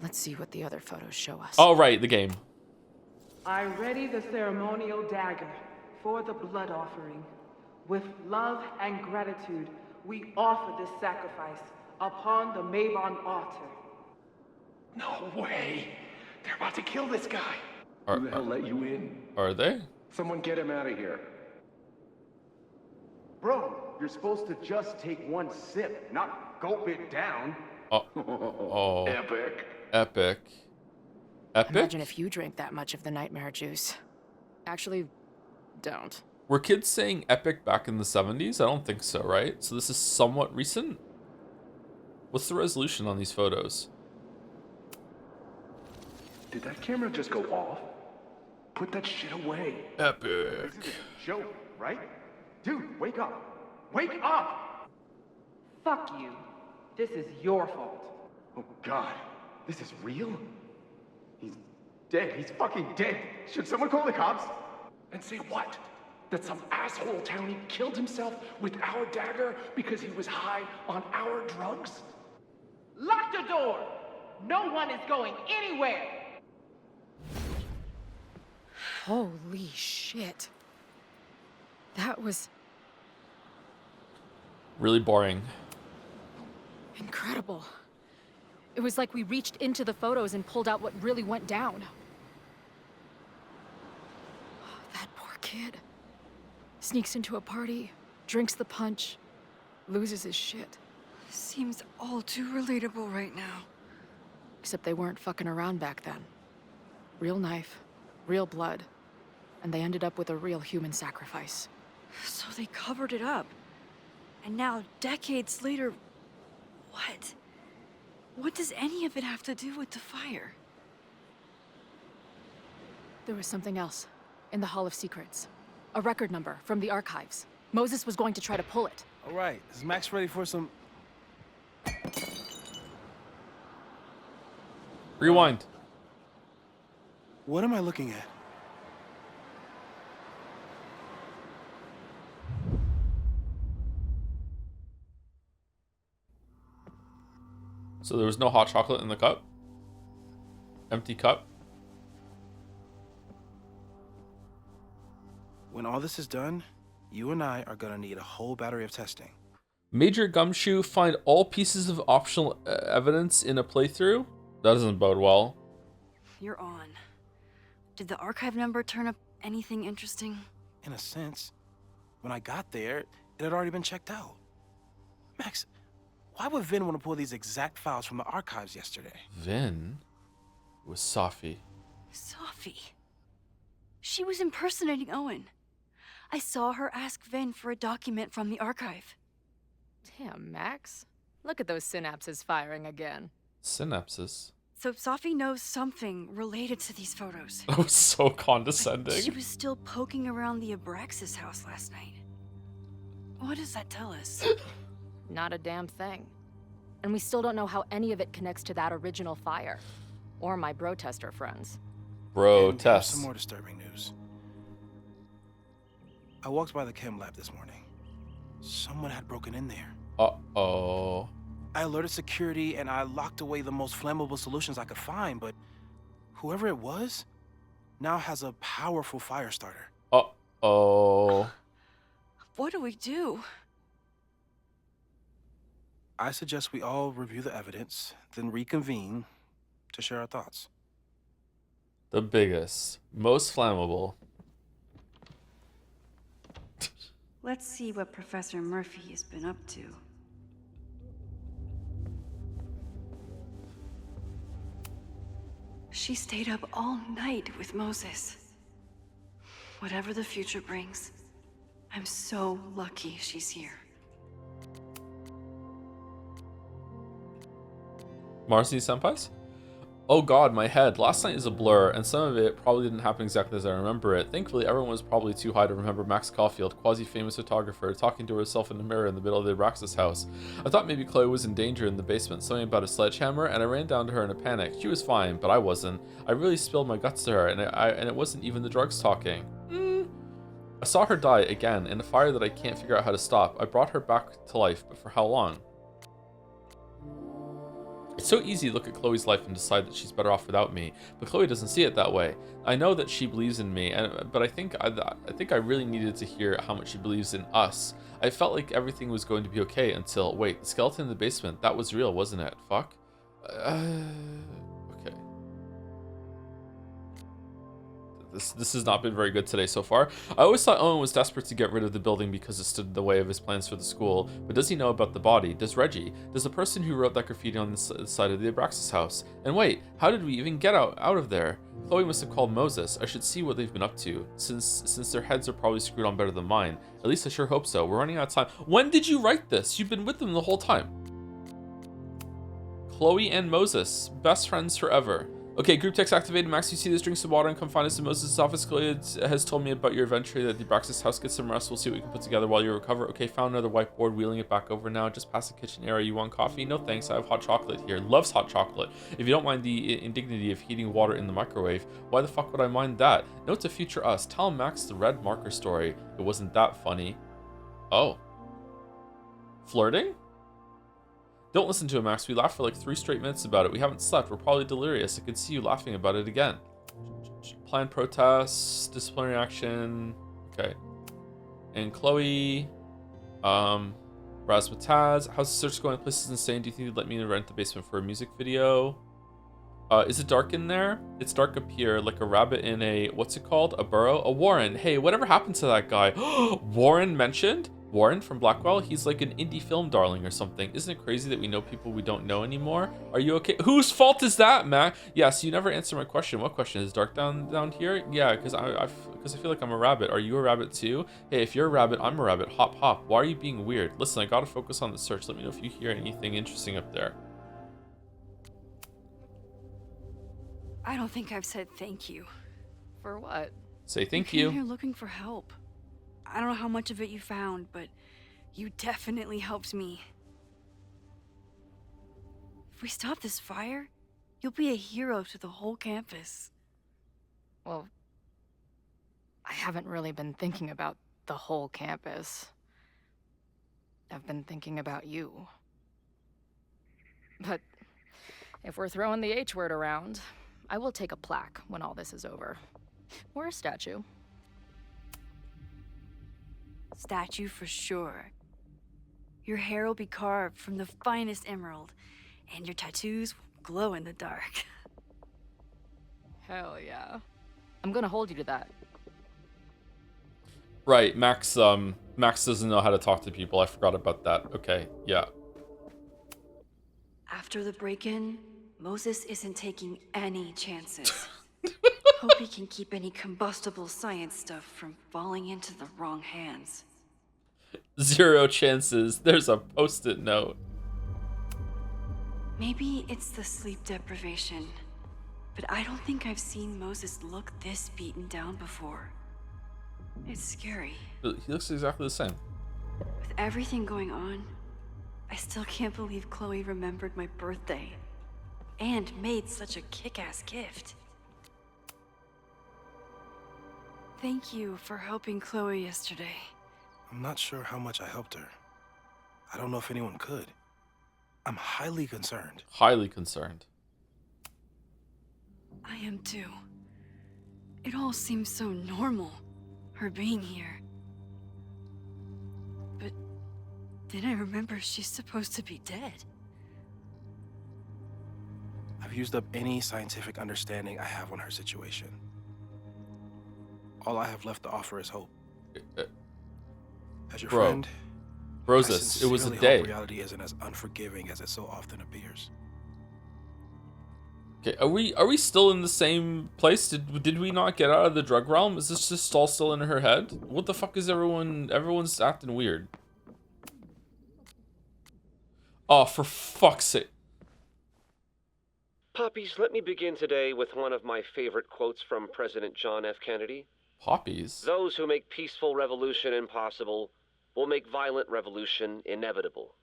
E: Let's see what the other photos show us.
A: Oh, right, the game.
H: I ready the ceremonial dagger for the blood offering. With love and gratitude, we offer this sacrifice upon the Mabon altar.
G: No way. They're about to kill this guy.
A: Who
G: the hell let you in?
A: Are they?
G: Someone get him out of here.
I: Bro, you're supposed to just take one sip, not gulp it down.
A: Oh.
G: Epic.
A: Epic. Epic?
E: Imagine if you drank that much of the nightmare juice. Actually, don't.
A: Were kids saying epic back in the 70s? I don't think so, right? So this is somewhat recent? What's the resolution on these photos?
G: Did that camera just go off? Put that shit away.
A: Epic.
I: This is a joke, right? Dude, wake up. Wake up!
H: Fuck you. This is your fault.
I: Oh god, this is real? He's dead. He's fucking dead. Should someone call the cops?
G: And say what? That some asshole townie killed himself with our dagger because he was high on our drugs?
H: Lock the door! No one is going anywhere!
E: Holy shit. That was
A: Really boring.
E: incredible. It was like we reached into the photos and pulled out what really went down. That poor kid. Sneaks into a party, drinks the punch, loses his shit.
F: Seems all too relatable right now.
E: Except they weren't fucking around back then. Real knife, real blood, and they ended up with a real human sacrifice.
F: So they covered it up. And now, decades later, what? What does any of it have to do with the fire?
E: There was something else in the Hall of Secrets. A record number from the archives. Moses was going to try to pull it.
C: All right, is Max ready for some...
A: Rewind.
C: What am I looking at?
A: So there was no hot chocolate in the cup? Empty cup?
C: When all this is done, you and I are gonna need a whole battery of testing.
A: Major Gumshoe find all pieces of optional evidence in a playthrough? That doesn't bode well.
F: You're on. Did the archive number turn up anything interesting?
C: In a sense, when I got there, it had already been checked out. Max, why would Vin want to pull these exact files from the archives yesterday?
A: Vin? It was Safi.
F: Sophie. She was impersonating Owen. I saw her ask Vin for a document from the archive.
E: Damn, Max. Look at those synapses firing again.
A: Synapses?
F: So Sophie knows something related to these photos.
A: That was so
F: But
A: condescending.
F: she was still poking around the Abraxas house last night. What does that tell us?
E: Not a damn thing. And we still don't know how any of it connects to that original fire. Or my bro-tester friends.
A: Bro,
C: And here's
A: test.
C: some more disturbing news. I walked by the chem lab this morning. Someone had broken in there.
A: Uh-oh.
C: I alerted security and I locked away the most flammable solutions I could find, but whoever it was now has a powerful fire starter.
A: Uh-oh.
F: What do we do?
C: I suggest we all review the evidence, then reconvene to share our thoughts.
A: The biggest, most flammable.
F: Let's see what Professor Murphy has been up to. She stayed up all night with Moses. Whatever the future brings, I'm so lucky she's here.
A: Marcy Senpais? Oh god, my head. Last night is a blur, and some of it probably didn't happen exactly as I remember it. Thankfully, everyone was probably too high to remember Max Caulfield, quasi-famous photographer, talking to herself in the mirror in the middle of the Abraxas house. I thought maybe Chloe was in danger in the basement, something about a sledgehammer, and I ran down to her in a panic. She was fine, but I wasn't. I really spilled my guts to her, and it wasn't even the drugs talking. I saw her die again in a fire that I can't figure out how to stop. I brought her back to life, but for how long? It's so easy to look at Chloe's life and decide that she's better off without me, but Chloe doesn't see it that way. I know that she believes in me, but I think I really needed to hear how much she believes in us. I felt like everything was going to be okay until, wait, the skeleton in the basement, that was real, wasn't it? Fuck. Okay. This has not been very good today so far. I always thought Owen was desperate to get rid of the building because it stood in the way of his plans for the school, but does he know about the body? Does Reggie? Does the person who wrote that graffiti on the side of the Abraxas house? And wait, how did we even get out of there? Chloe must have called Moses. I should see what they've been up to, since their heads are probably screwed on better than mine. At least I sure hope so. We're running out of time. When did you write this? You've been with them the whole time. Chloe and Moses, best friends forever. Okay, group text activated. Max, you see this, drink some water and come find us in Moses' office. Chloe has told me about your adventure that the Abraxas house. Get some rest. We'll see what we can put together while you recover. Okay, found another whiteboard, wheeling it back over now. Just past the kitchen area. You want coffee? No thanks, I have hot chocolate here. Loves hot chocolate. If you don't mind the indignity of heating water in the microwave, why the fuck would I mind that? Note to future us. Tell Max the red marker story. It wasn't that funny. Oh. Flirting? Don't listen to him, Max. We laughed for like 3 straight minutes about it. We haven't slept. We're probably delirious. I could see you laughing about it again. Planned protests, disciplinary action. Okay. And Chloe. Razzmatazz. How's the search going? The place is insane. Do you think you'd let me rent the basement for a music video? Is it dark in there? It's dark up here, like a rabbit in a, what's it called? A burrow? A warren. Hey, whatever happened to that guy? Warren mentioned? Warren from Blackwell? He's like an indie film darling or something. Isn't it crazy that we know people we don't know anymore? Are you okay? Whose fault is that, Matt? Yes, you never answer my question. What question? Is dark down here? Yeah, because I feel like I'm a rabbit. Are you a rabbit too? Hey, if you're a rabbit, I'm a rabbit. Hop, hop. Why are you being weird? Listen, I gotta focus on the search. Let me know if you hear anything interesting up there.
F: I don't think I've said thank you.
D: For what?
A: Say thank
F: you.
A: you.
F: Came here looking for help. I don't know how much of it you found, but you definitely helped me. If we stop this fire, you'll be a hero to the whole campus.
D: Well, I haven't really been thinking about the whole campus. I've been thinking about you. But if we're throwing the H word around, I will take a plaque when all this is over. Or a statue.
F: Statue for sure. Your hair will be carved from the finest emerald, and your tattoos will glow in the dark.
D: Hell yeah. I'm gonna hold you to that.
A: Right, Max doesn't know how to talk to people. I forgot about that. Okay, yeah.
F: After the break-in, Moses isn't taking any chances. Hope he can keep any combustible science stuff from falling into the wrong hands.
A: 0 chances. There's a post-it note.
F: Maybe it's the sleep deprivation, but I don't think I've seen Moses look this beaten down before. It's scary.
A: He looks exactly the same.
F: With everything going on, I still can't believe Chloe remembered my birthday and made such a kick-ass gift. Thank you for helping Chloe yesterday.
C: I'm not sure how much I helped her. I don't know if anyone could. I'm highly concerned.
A: Highly concerned.
F: I am too. It all seems so normal, her being here. But then I remember she's supposed to be dead.
C: I've used up any scientific understanding I have on her situation. All I have left to offer is hope. As your friend,
A: Brosis, it was a
C: I
A: day.
C: hope reality isn't as unforgiving as it so often appears.
A: Okay, are we still in the same place? Did we not get out of the drug realm? Is this just all still in her head? What the fuck is everyone's acting weird? Oh, for fuck's sake.
J: Poppies, let me begin today with one of my favorite quotes from President John F. Kennedy.
A: Poppies?
J: Those who make peaceful revolution impossible will make violent revolution inevitable.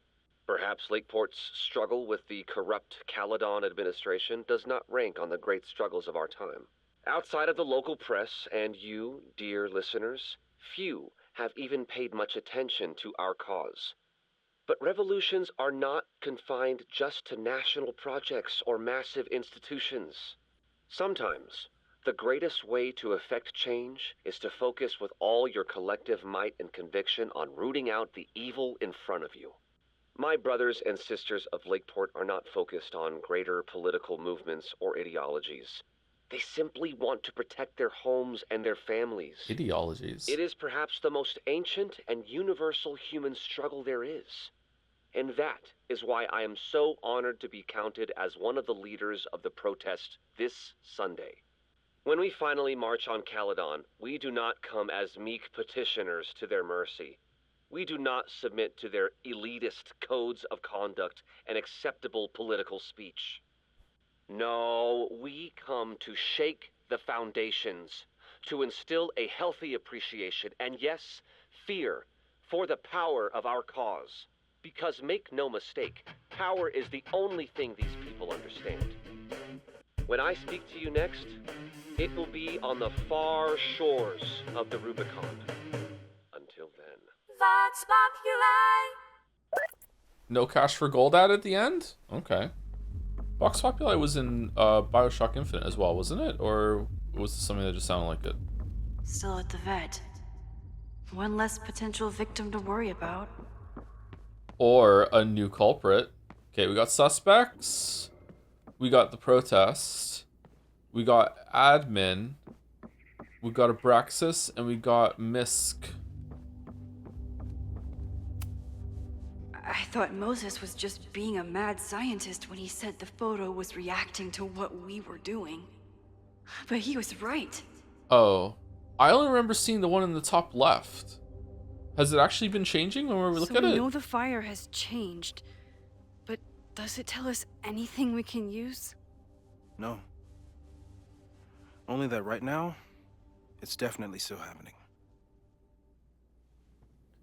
J: Perhaps Lakeport's struggle with the corrupt Caledon administration does not rank on the great struggles of our time. Outside of the local press and you, dear listeners, few have even paid much attention to our cause. But revolutions are not confined just to national projects or massive institutions. Sometimes, the greatest way to effect change is to focus with all your collective might and conviction on rooting out the evil in front of you. My brothers and sisters of Lakeport are not focused on greater political movements or ideologies. They simply want to protect their homes and their families.
A: Ideologies.
J: It is perhaps the most ancient and universal human struggle there is. And that is why I am so honored to be counted as one of the leaders of the protest this Sunday. When we finally march on Caledon, we do not come as meek petitioners to their mercy. We do not submit to their elitist codes of conduct and acceptable political speech. No, we come to shake the foundations, to instill a healthy appreciation and, yes, fear for the power of our cause. Because make no mistake, power is the only thing these people understand. When I speak to you next, it will be on the far shores of the Rubicon. Until then.
K: Vox Populi!
A: No cash for gold at the end? Okay. Vox Populi was in Bioshock Infinite as well, wasn't it? Or was this something that just sounded like it?
F: Still at the vet. One less potential victim to worry about.
A: Or a new culprit. Okay, we got suspects. We got the protest. We got admin. We got Abraxas, and we got Misk.
F: I thought Moses was just being a mad scientist when he said the photo was reacting to what we were doing. But he was right.
A: Oh. I only remember seeing the one in the top left. Has it actually been changing when we look at it?
F: So we know the fire has changed, but does it tell us anything we can use?
C: No. Only that right now, it's definitely still happening.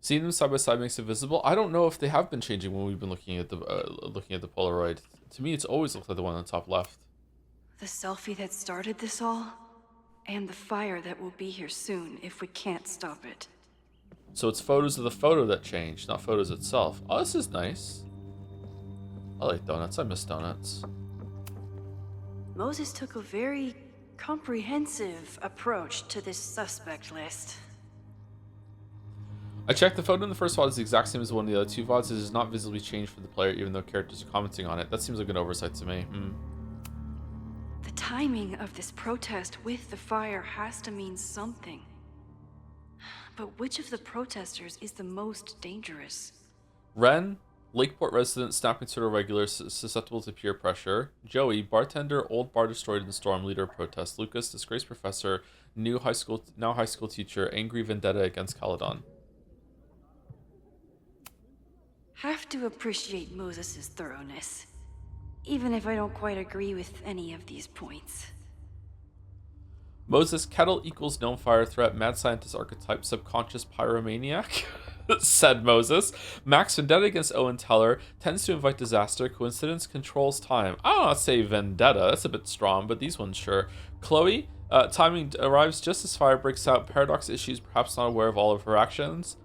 A: Seeing them side by side makes it visible. I don't know if they have been changing when we've been looking at the Polaroid. To me, it's always looked like the one on the top left.
F: The selfie that started this all, and the fire that will be here soon if we can't stop it.
A: So it's photos of the photo that changed, not photos itself. Oh, this is nice. I like donuts. I miss donuts.
F: Moses took a very comprehensive approach to this suspect list.
A: I checked the photo in the first VOD is the exact same as the one in the other two VODs. It is not visibly changed for the player, even though characters are commenting on it. That seems like an oversight to me.
F: The timing of this protest with the fire has to mean something. But which of the protesters is the most dangerous?
A: Ren, Lakeport resident, snapping soda regular, susceptible to peer pressure. Joey, bartender, old bar destroyed in the storm, leader of protest. Lucas, disgraced professor, now high school teacher, angry vendetta against Caledon.
F: Have to appreciate Moses' thoroughness, even if I don't quite agree with any of these points.
A: Moses, kettle equals known fire threat, mad scientist archetype, subconscious pyromaniac, said Moses. Max, vendetta against Owen Teller, tends to invite disaster, coincidence, controls time. I don't want to say vendetta, that's a bit strong, but these ones sure. Chloe, timing arrives just as fire breaks out, paradox issues, perhaps not aware of all of her actions.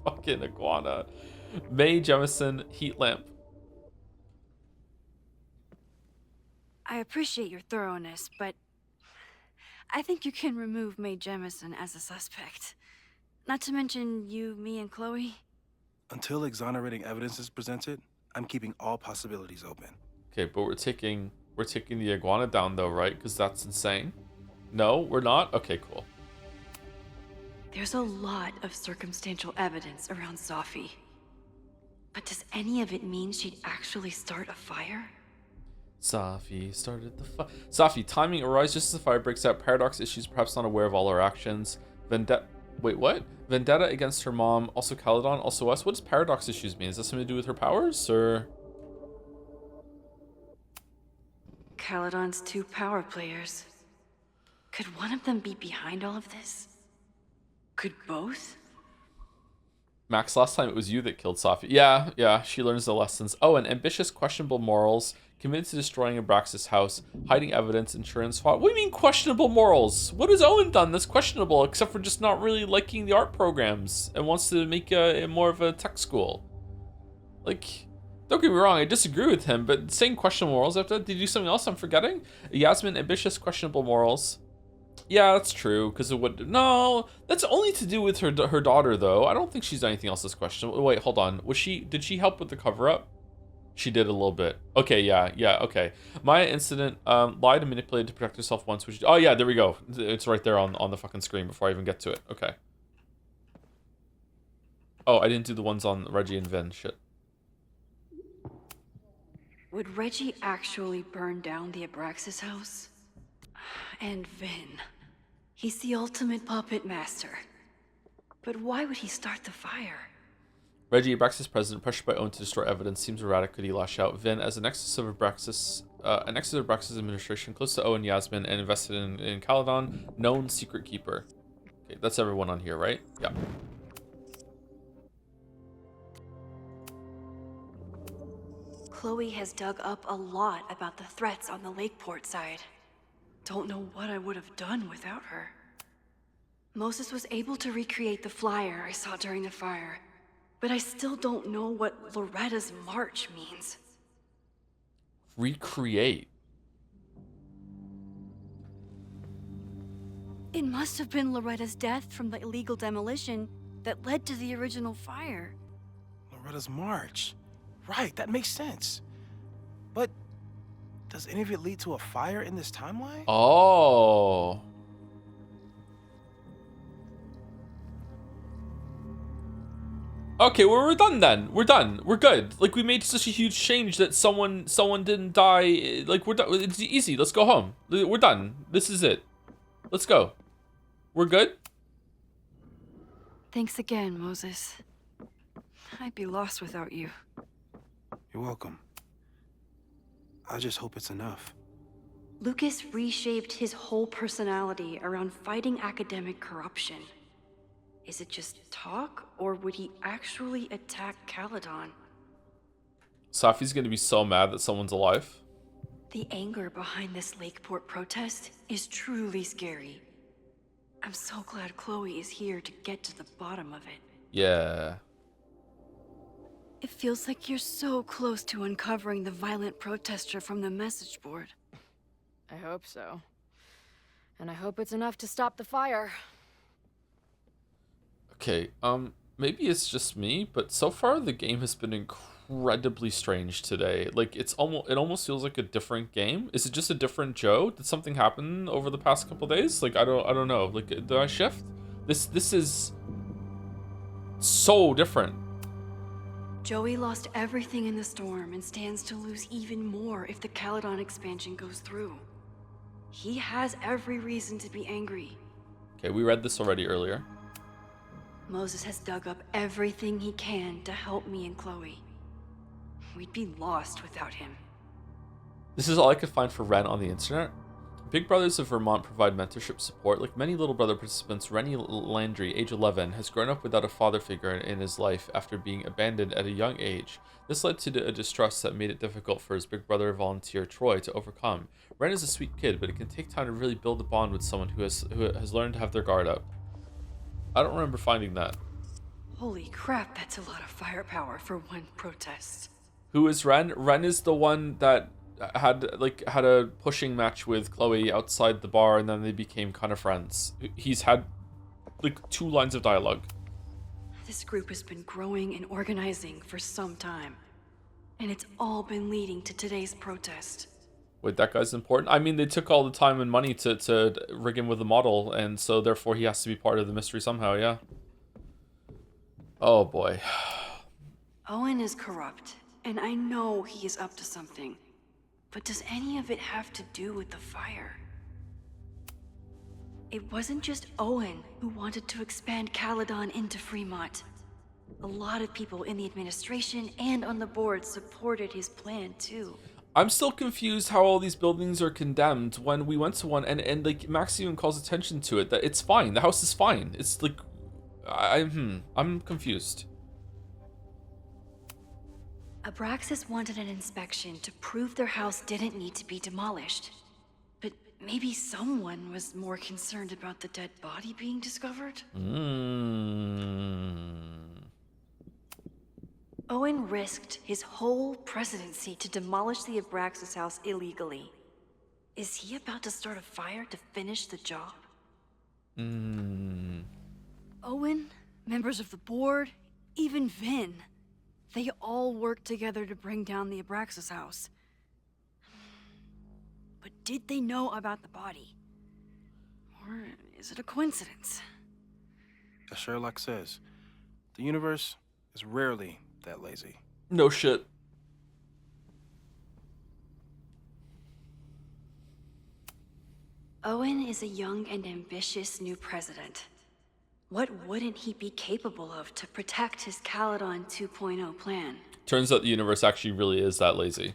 A: Fucking iguana. May Jemison, heat lamp.
F: I appreciate your thoroughness, but I think you can remove Mae Jemison as a suspect. Not to mention you, me, and Chloe.
C: Until exonerating evidence is presented, I'm keeping all possibilities open.
A: Okay, but we're taking the iguana down though, right? Because that's insane. No, we're not? Okay, cool.
F: There's a lot of circumstantial evidence around Safi. But does any of it mean she'd actually start a fire?
A: Safi started the fire. Safi, timing arrives just as the fire breaks out. Paradox issues, perhaps not aware of all her actions. Vendetta. Wait, what? Vendetta against her mom. Also Caledon. Also us. What does paradox issues mean? Is that something to do with her powers, or?
F: Caledon's 2 power players. Could one of them be behind all of this? Could both?
A: Max, last time it was you that killed Safi. Yeah, she learns the lessons. Oh, and ambitious, questionable morals, committed to destroying Abraxas' house, hiding evidence, insurance fraud. What do you mean questionable morals? What has Owen done that's questionable, except for just not really liking the art programs and wants to make it more of a tech school? Like, don't get me wrong, I disagree with him, but saying questionable morals after that, did you do something else I'm forgetting? Yasmin, ambitious, questionable morals. Yeah, that's true, because it would... No, that's only to do with her daughter, though. I don't think she's done anything else that's questionable. Wait, hold on. Did she help with the cover-up? She did a little bit. Okay, yeah, okay. Maya incident, lied and manipulated to protect herself once, which... Oh, yeah, there we go. It's right there on the fucking screen before I even get to it. Okay. Oh, I didn't do the ones on Reggie and Vin. Shit.
F: Would Reggie actually burn down the Abraxas house? And Vin. He's the ultimate puppet master. But why would he start the fire?
A: Reggie, Abraxas president, pressured by Owen to destroy evidence, seems erratic. Could he lash out? Vin, as an nexus of Abraxas administration, close to Owen, Yasmin, and invested in Caledon, known secret keeper. Okay, that's everyone on here, right? Yeah.
F: Chloe has dug up a lot about the threats on the Lakeport side. Don't know what I would have done without her. Moses was able to recreate the flyer I saw during the fire, but I still don't know what Loretta's march means.
A: Recreate?
F: It must have been Loretta's death from the illegal demolition that led to the original fire.
C: Loretta's march. Right, that makes sense. But does any of it lead to a fire in this timeline?
A: Oh. Okay, well, we're done then. We're done. We're good. Like, we made such a huge change that someone didn't die. Like, we're done. It's easy. Let's go home. We're done. This is it. Let's go. We're good?
F: Thanks again, Moses. I'd be lost without you.
C: You're welcome. I just hope it's enough.
F: Lucas reshaped his whole personality around fighting academic corruption. Is it just talk, or would he actually attack Caledon?
A: Safi's gonna be so mad that someone's alive.
F: The anger behind this Lakeport protest is truly scary. I'm so glad Chloe is here to get to the bottom of it.
A: Yeah.
F: It feels like you're so close to uncovering the violent protester from the message board.
E: I hope so. And I hope it's enough to stop the fire.
A: Okay, maybe it's just me, but so far the game has been incredibly strange today. Like, it almost feels like a different game. Is it just a different Joe? Did something happen over the past couple days? Like, I don't know. Like, did I shift? This is so different.
F: Joey lost everything in the storm and stands to lose even more if the Caledon expansion goes through. He has every reason to be angry.
A: Okay, we read this already earlier.
F: Moses has dug up everything he can to help me and Chloe. We'd be lost without him.
A: This is all I could find for Ren on the internet. Big Brothers of Vermont provide mentorship support. Like many Little Brother participants, Rennie Landry, age 11, has grown up without a father figure in his life after being abandoned at a young age. This led to a distrust that made it difficult for his big brother volunteer, Troy, to overcome. Ren is a sweet kid, but it can take time to really build a bond with someone who has learned to have their guard up. I don't remember finding that.
F: Holy crap, that's a lot of firepower for one protest.
A: Who is Ren? Ren is the one that had a pushing match with Chloe outside the bar, and then they became kind of friends. He's had like 2 lines of dialogue.
F: This group has been growing and organizing for some time, and it's all been leading to today's protest.
A: Wait, that guy's important? I mean, they took all the time and money to rig him with a model, and so therefore he has to be part of the mystery somehow, yeah? Oh boy.
F: Owen is corrupt, and I know he is up to something. But does any of it have to do with the fire? It wasn't just Owen who wanted to expand Caledon into Fremont. A lot of people in the administration and on the board supported his plan too.
A: I'm still confused how all these buildings are condemned when we went to one and like Max even calls attention to it that it's fine. The house is fine. It's like I'm confused.
L: Abraxas wanted an inspection to prove their house didn't need to be demolished. But maybe someone was more concerned about the dead body being discovered? Owen risked his whole presidency to demolish the Abraxas house illegally. Is he about to start a fire to finish the job? Owen, members of the board, even Vin. They all worked together to bring down the Abraxas house. But did they know about the body? Or is it a coincidence?
C: As Sherlock says, the universe is rarely that lazy.
A: No shit.
L: Owen is a young and ambitious new president. What wouldn't he be capable of to protect his Caledon 2.0 plan?
A: Turns out the universe actually really is that lazy.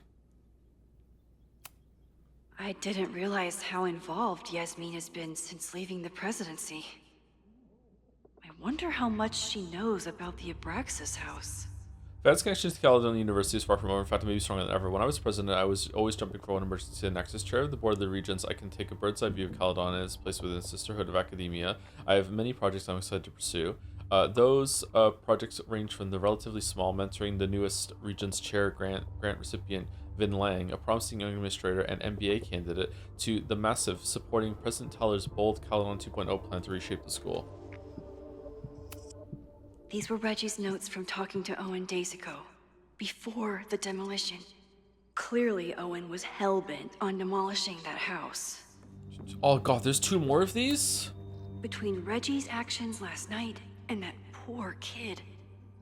L: I didn't realize how involved Yasmin has been since leaving the presidency. I wonder how much she knows about the Abraxas house.
A: Vad's connection to Caledon University is far from over. In fact, it may be stronger than ever. When I was president, I was always jumping for one emergency to Nexus Chair of the Board of the Regents. I can take a bird's eye view of Caledon and its place within the Sisterhood of Academia. I have many projects I'm excited to pursue. Those projects range from the relatively small mentoring the newest Regents Chair grant recipient Vin Lang, a promising young administrator and MBA candidate, to the massive supporting President Tyler's bold Caledon 2.0 plan to reshape the school.
L: These were Reggie's notes from talking to Owen days ago, before the demolition. Clearly, Owen was hell-bent on demolishing that house.
A: Oh god, there's 2 more of these?
L: Between Reggie's actions last night and that poor kid,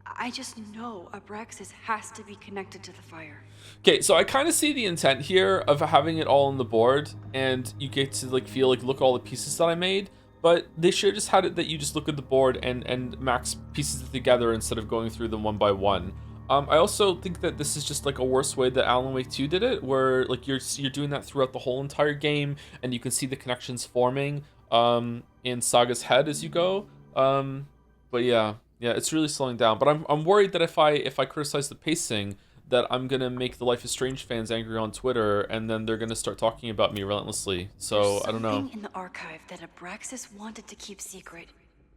L: I just know Abraxas has to be connected to the fire.
A: Okay, so I kind of see the intent here of having it all on the board, and you get to like feel like, look at all the pieces that I made. But they should have just had it that you just look at the board and Max pieces it together instead of going through them one by one. I also think that this is just like a worse way that Alan Wake 2 did it, where like you're doing that throughout the whole entire game, and you can see the connections forming in Saga's head as you go. But yeah, it's really slowing down. But I'm worried that if I criticize the pacing, that I'm gonna make the Life is Strange fans angry on Twitter, and then they're gonna start talking about me relentlessly. So I don't know.
L: Something in the archive that Abraxas wanted to keep secret,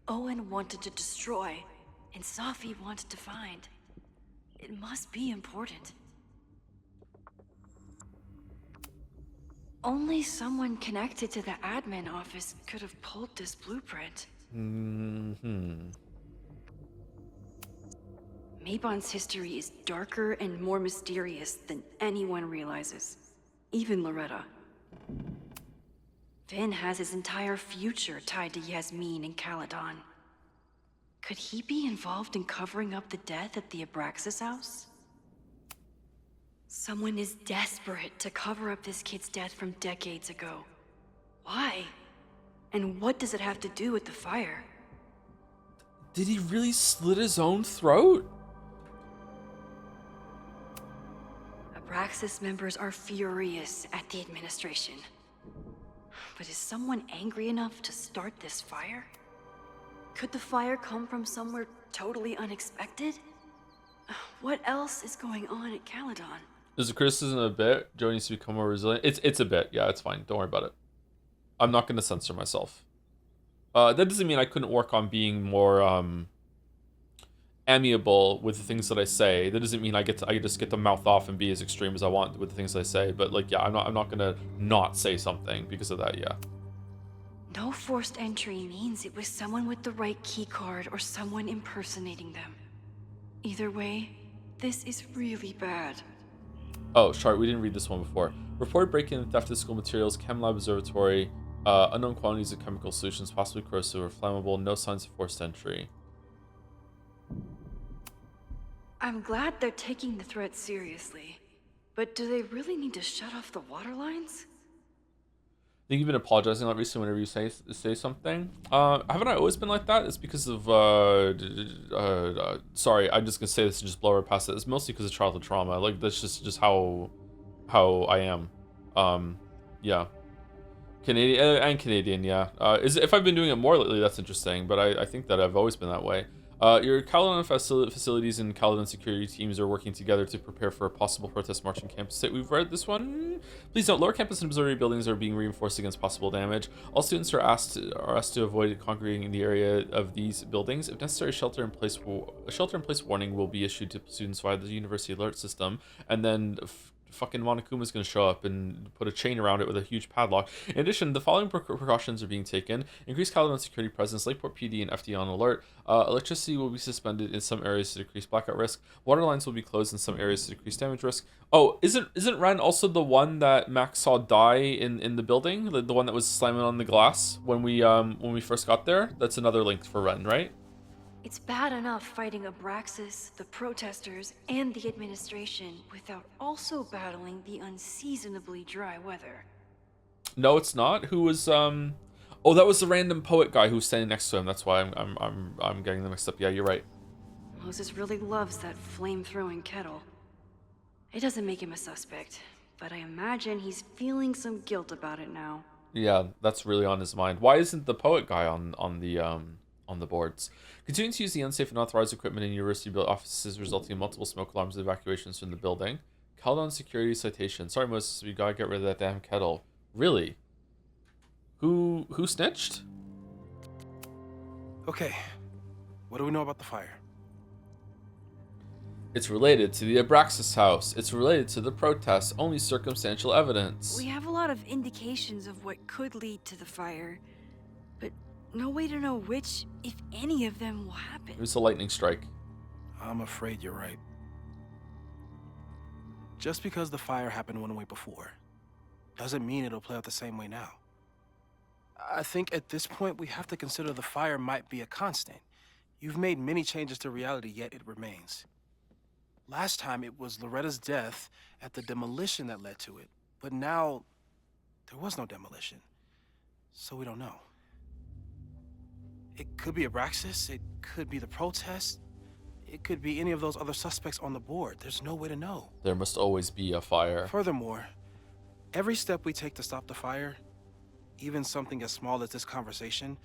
L: Owen wanted to destroy, and Safi wanted to find. It must be important. Only someone connected to the admin office could have pulled this blueprint. Mabon's history is darker and more mysterious than anyone realizes, even Loretta. Vin has his entire future tied to Yasmin and Caledon. Could he be involved in covering up the death at the Abraxas house? Someone is desperate to cover up this kid's death from decades ago. Why? And what does it have to do with the fire?
A: Did he really slit his own throat?
L: Abraxas members are furious at the administration. But is someone angry enough to start this fire? Could the fire come from somewhere totally unexpected? What else is going on at Caledon?
A: Is the criticism a bit? Joe needs to become more resilient. It's a bit. Yeah, it's fine. Don't worry about it. I'm not going to censor myself. That doesn't mean I couldn't work on being more amiable with the things that I say. That doesn't mean I just get to mouth off and be as extreme as I want with the things I say. But like, yeah, I'm not gonna not say something because of that. Yeah.
L: No forced entry means it was someone with the right keycard or someone impersonating them. Either way, this is really bad.
A: Oh, sorry, we didn't read this one before. Reported break-in and theft of school materials, Chem Lab Observatory, unknown quantities of chemical solutions, possibly corrosive or flammable, no signs of forced entry.
L: I'm glad they're taking the threat seriously, but do they really need to shut off the water lines?
A: I think you've been apologizing a lot recently whenever you say something. Haven't I always been like that? It's because of sorry, I'm just gonna say this and just blow right past it. It's mostly because of childhood trauma. Like that's just how how I am. Yeah. Canadian, yeah. If I've been doing it more lately, that's interesting, but I think that I've always been that way. Your Caledon facilities and Caledon security teams are working together to prepare for a possible protest march on campus. We've read this one. Please note, lower campus and observatory buildings are being reinforced against possible damage. All students are asked to avoid congregating the area of these buildings. If necessary, a shelter-in-place warning will be issued to students via the university alert system, and then fucking Monokuma's going to show up and put a chain around it with a huge padlock. In addition, the following precautions are being taken. Increased Caledon security presence, Lakeport PD and FD on alert. Electricity will be suspended in some areas to decrease blackout risk. Water lines will be closed in some areas to decrease damage risk. Oh, isn't Ren also the one that Max saw die in the building? The one that was slamming on the glass when we first got there? That's another link for Ren, right?
L: It's bad enough fighting Abraxas, the protesters, and the administration without also battling the unseasonably dry weather.
A: No, it's not. Who was Oh, that was the random poet guy who was standing next to him. That's why I'm getting them mixed up. Yeah, you're right.
L: Moses really loves that flame-throwing kettle. It doesn't make him a suspect, but I imagine he's feeling some guilt about it now.
A: Yeah, that's really on his mind. Why isn't the poet guy on the boards? Continuing to use the unsafe and unauthorized equipment in university built offices, resulting in multiple smoke alarms and evacuations from the building. Caledon security citation. Sorry, Moses, we gotta get rid of that damn kettle. Really? Who snitched?
C: Okay, what do we know about the fire?
A: It's related to the Abraxas house. It's related to the protests. Only circumstantial evidence.
F: We have a lot of indications of what could lead to the fire, but no way to know which, if any of them will happen.
A: It was a lightning strike.
C: I'm afraid you're right. Just because the fire happened one way before, doesn't mean it'll play out the same way now. I think at this point we have to consider the fire might be a constant. You've made many changes to reality, yet it remains. Last time it was Loretta's death at the demolition that led to it, but now there was no demolition, so we don't know. It could be Abraxas, it could be the protest, it could be any of those other suspects on the board. There's no way to know.
A: There must always be a fire.
C: Furthermore, every step we take to stop the fire, even something as small as this conversation,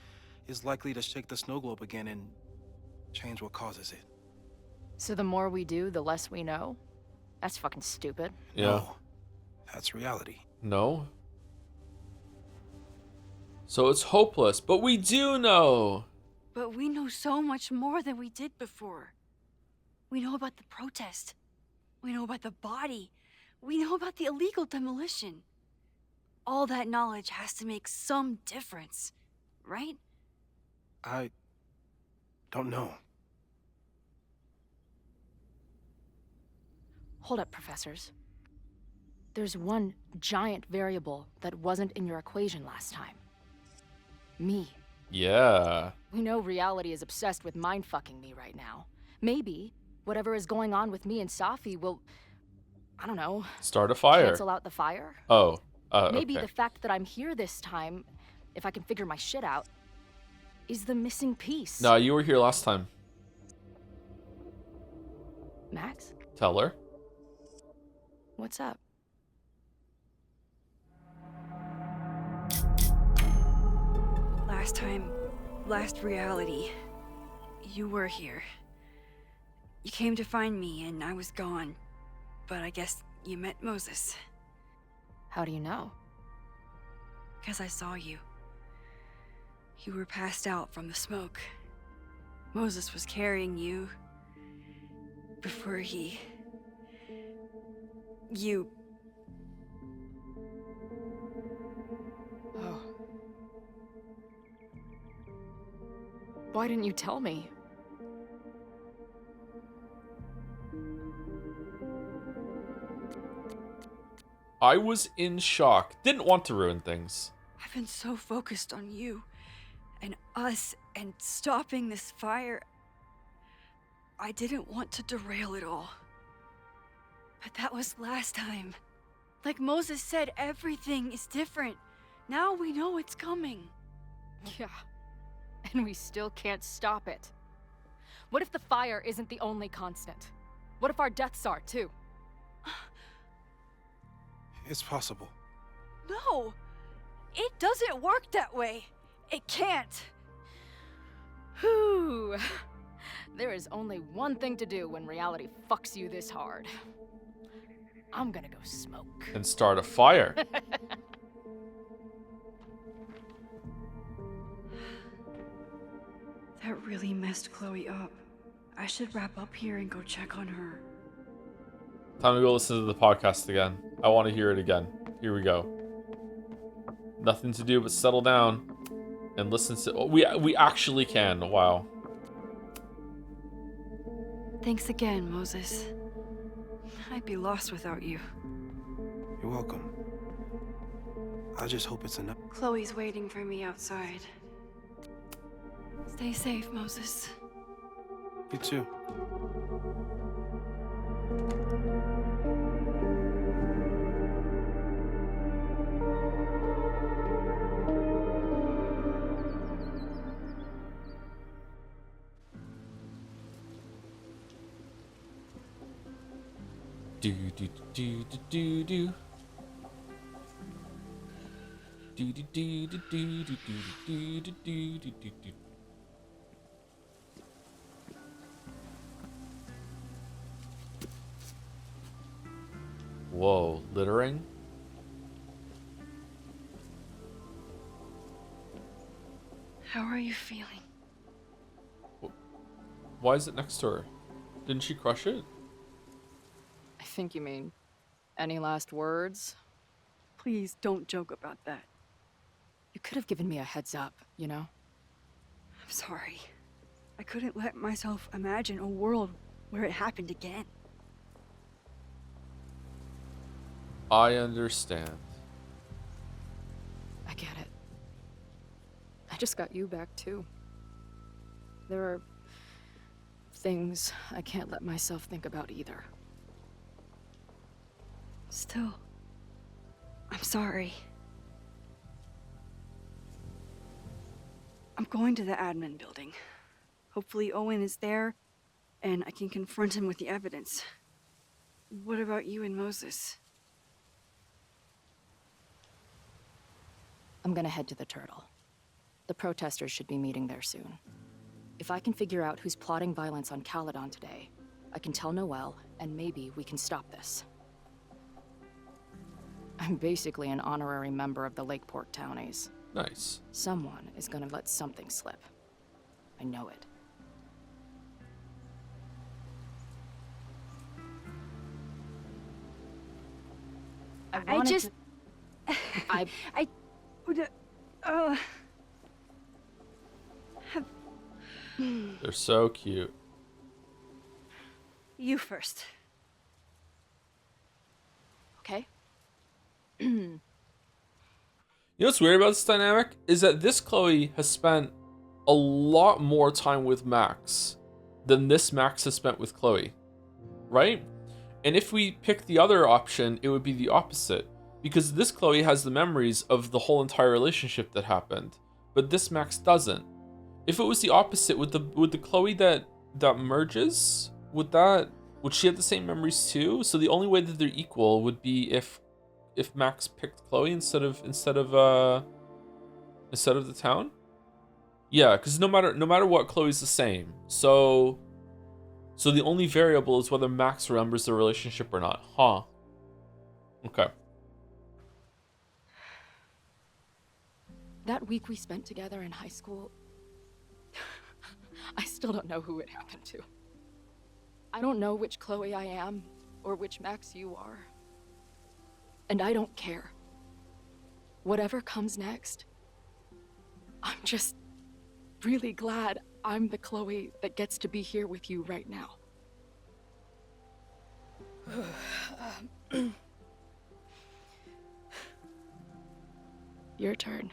C: is likely to shake the snow globe again and change what causes it.
D: So the more we do, the less we know? That's fucking stupid.
A: Yeah.
C: No, that's reality.
A: No? So it's hopeless, but we do know.
F: But we know so much more than we did before. We know about the protest. We know about the body. We know about the illegal demolition. All that knowledge has to make some difference, right?
C: I don't know.
E: Hold up, professors. There's one giant variable that wasn't in your equation last time. Me.
A: Yeah.
E: We know reality is obsessed with mind-fucking me right now. Maybe whatever is going on with me and Safi will, I don't know,
A: start a fire.
E: Cancel out the fire?
A: Oh,
E: Maybe
A: okay.
E: the fact that I'm here this time, if I can figure my shit out, is the missing piece.
A: No, you were here last time.
E: Max?
A: Tell her.
E: What's up?
F: Last time, last reality, you were here. You came to find me and I was gone, but I guess you met Moses.
E: How do you know?
F: 'Cause I saw you. You were passed out from the smoke. Moses was carrying you before you...
E: Oh. Why didn't you tell me?
A: I was in shock. Didn't want to ruin things.
F: I've been so focused on you and us and stopping this fire. I didn't want to derail it all. But that was last time. Like Moses said, everything is different. Now we know it's coming.
E: Yeah. And we still can't stop it. What if the fire isn't the only constant? What if our deaths are, too?
C: It's possible.
F: No! It doesn't work that way! It can't!
D: Whew. There is only one thing to do when reality fucks you this hard. I'm gonna go smoke.
A: And start a fire.
F: That really messed Chloe up. I should wrap up here and go check on her.
A: Time to go listen to the podcast again. I want to hear it again. Here we go. Nothing to do but settle down and listen to... Oh, we actually can. Wow.
F: Thanks again, Moses. I'd be lost without you.
C: You're welcome. I just hope it's enough.
F: Chloe's waiting for me outside. Stay safe, Moses.
C: You too.
A: Do do do do do do. Do do do do do do do do do do do do. Whoa, littering?
F: How are you feeling?
A: Why is it next to her? Didn't she crush it?
D: I think you mean, any last words?
F: Please don't joke about that.
D: You could have given me a heads up, you know?
F: I'm sorry. I couldn't let myself imagine a world where it happened again.
A: I understand.
D: I get it. I just got you back too. There are things I can't let myself think about either.
F: Still, I'm sorry. I'm going to the admin building. Hopefully Owen is there, and I can confront him with the evidence. What about you and Moses?
D: I'm gonna head to the Turtle. The protesters should be meeting there soon. If I can figure out who's plotting violence on Caledon today, I can tell Noelle, and maybe we can stop this. I'm basically an honorary member of the Lakeport Townies.
A: Nice.
D: Someone is gonna let something slip. I know it.
F: I just...
D: I
F: would...
A: They're so cute.
F: You first.
D: Okay.
A: You know what's weird about this dynamic? Is that this Chloe has spent a lot more time with Max than this Max has spent with Chloe. Right? And if we pick the other option, it would be the opposite. Because this Chloe has the memories of the whole entire relationship that happened. But this Max doesn't. If it was the opposite, would the Chloe that merges, would she have the same memories too? So the only way that they're equal would be if Max picked Chloe instead of the town. Yeah, because no matter what, Chloe's the same. So the only variable is whether Max remembers the relationship or not. Huh. Okay.
D: That week we spent together in high school, I still don't know who it happened to. I don't know which Chloe I am, or which Max you are. And I don't care. Whatever comes next, I'm just really glad I'm the Chloe that gets to be here with you right now. Your turn.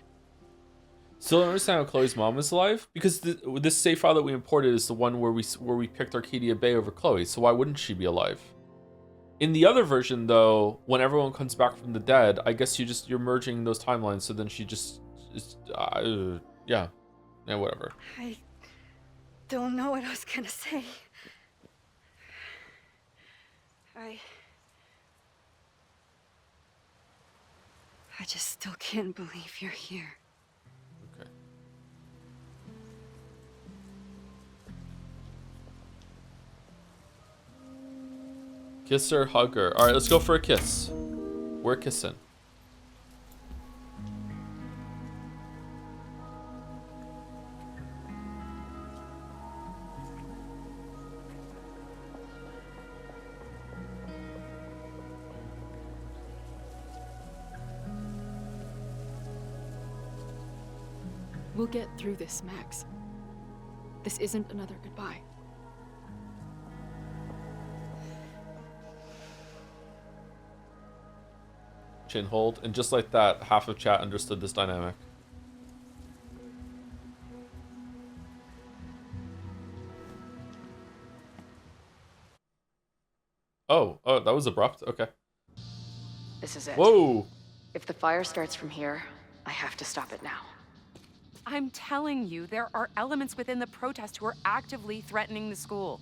A: Still don't understand how Chloe's mom is alive, because this save file that we imported is the one where we picked Arcadia Bay over Chloe. So why wouldn't she be alive? In the other version, though, when everyone comes back from the dead, I guess you're merging those timelines. So then she just yeah, whatever.
F: I don't know what I was gonna say. I just still can't believe you're here.
A: Okay. Kiss her, hug her. All right, let's go for a kiss. We're kissing.
D: We'll get through this, Max. This isn't another goodbye.
A: Chin hold, and just like that, half of chat understood this dynamic. Oh, that was abrupt. Okay.
E: This is it.
A: Whoa.
E: If the fire starts from here, I have to stop it now.
M: I'm telling you, there are elements within the protest who are actively threatening the school.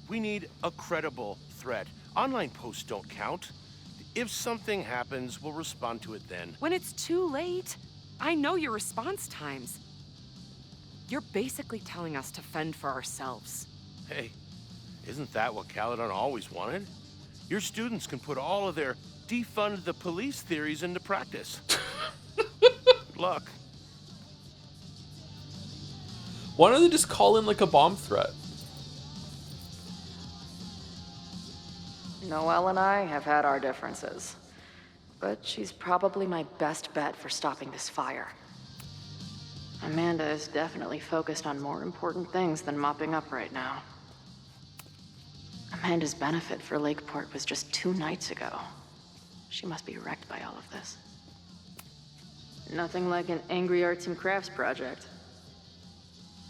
N: We need a credible threat. Online posts don't count. If something happens, we'll respond to it then.
M: When it's too late, I know your response times. You're basically telling us to fend for ourselves.
N: Hey, isn't that what Caledon always wanted? Your students can put all of their defund the police theories into practice. Good luck.
A: Why don't they just call in like a bomb threat?
E: Noelle and I have had our differences, but she's probably my best bet for stopping this fire. Amanda is definitely focused on more important things than mopping up right now. Amanda's benefit for Lakeport was just 2 nights ago. She must be wrecked by all of this. Nothing like an angry arts and crafts project.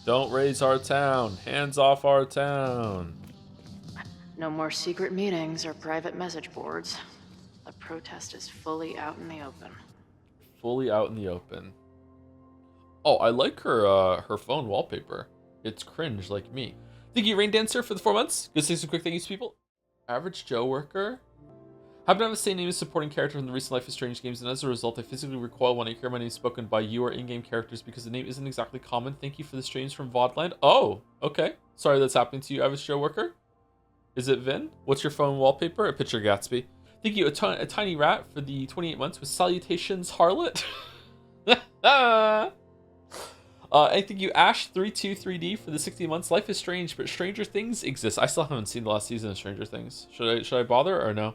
A: Don't raise our town. Hands off our town.
E: No more secret meetings or private message boards. The protest is fully out in the open.
A: Fully out in the open. Oh, I like her her phone wallpaper. It's cringe like me. Thank you, Rain Dancer, for the 4 months. Good to say some quick thank yous, people. Average Joe worker. Happen to have the same name as supporting character from the recent Life is Strange games, and as a result, I physically recoil when I hear my name spoken by you or in-game characters because the name isn't exactly common. Thank you for the streams from Vodland. Oh, okay. Sorry that's happening to you, Average Joe worker. Is it Vin? What's your phone wallpaper? A picture Gatsby. Thank you, a tiny rat, for the 28 months with salutations, Harlot. And thank you, Ash323D, for the 60 months. Life is strange, but Stranger Things exists. I still haven't seen the last season of Stranger Things. Should I bother or no?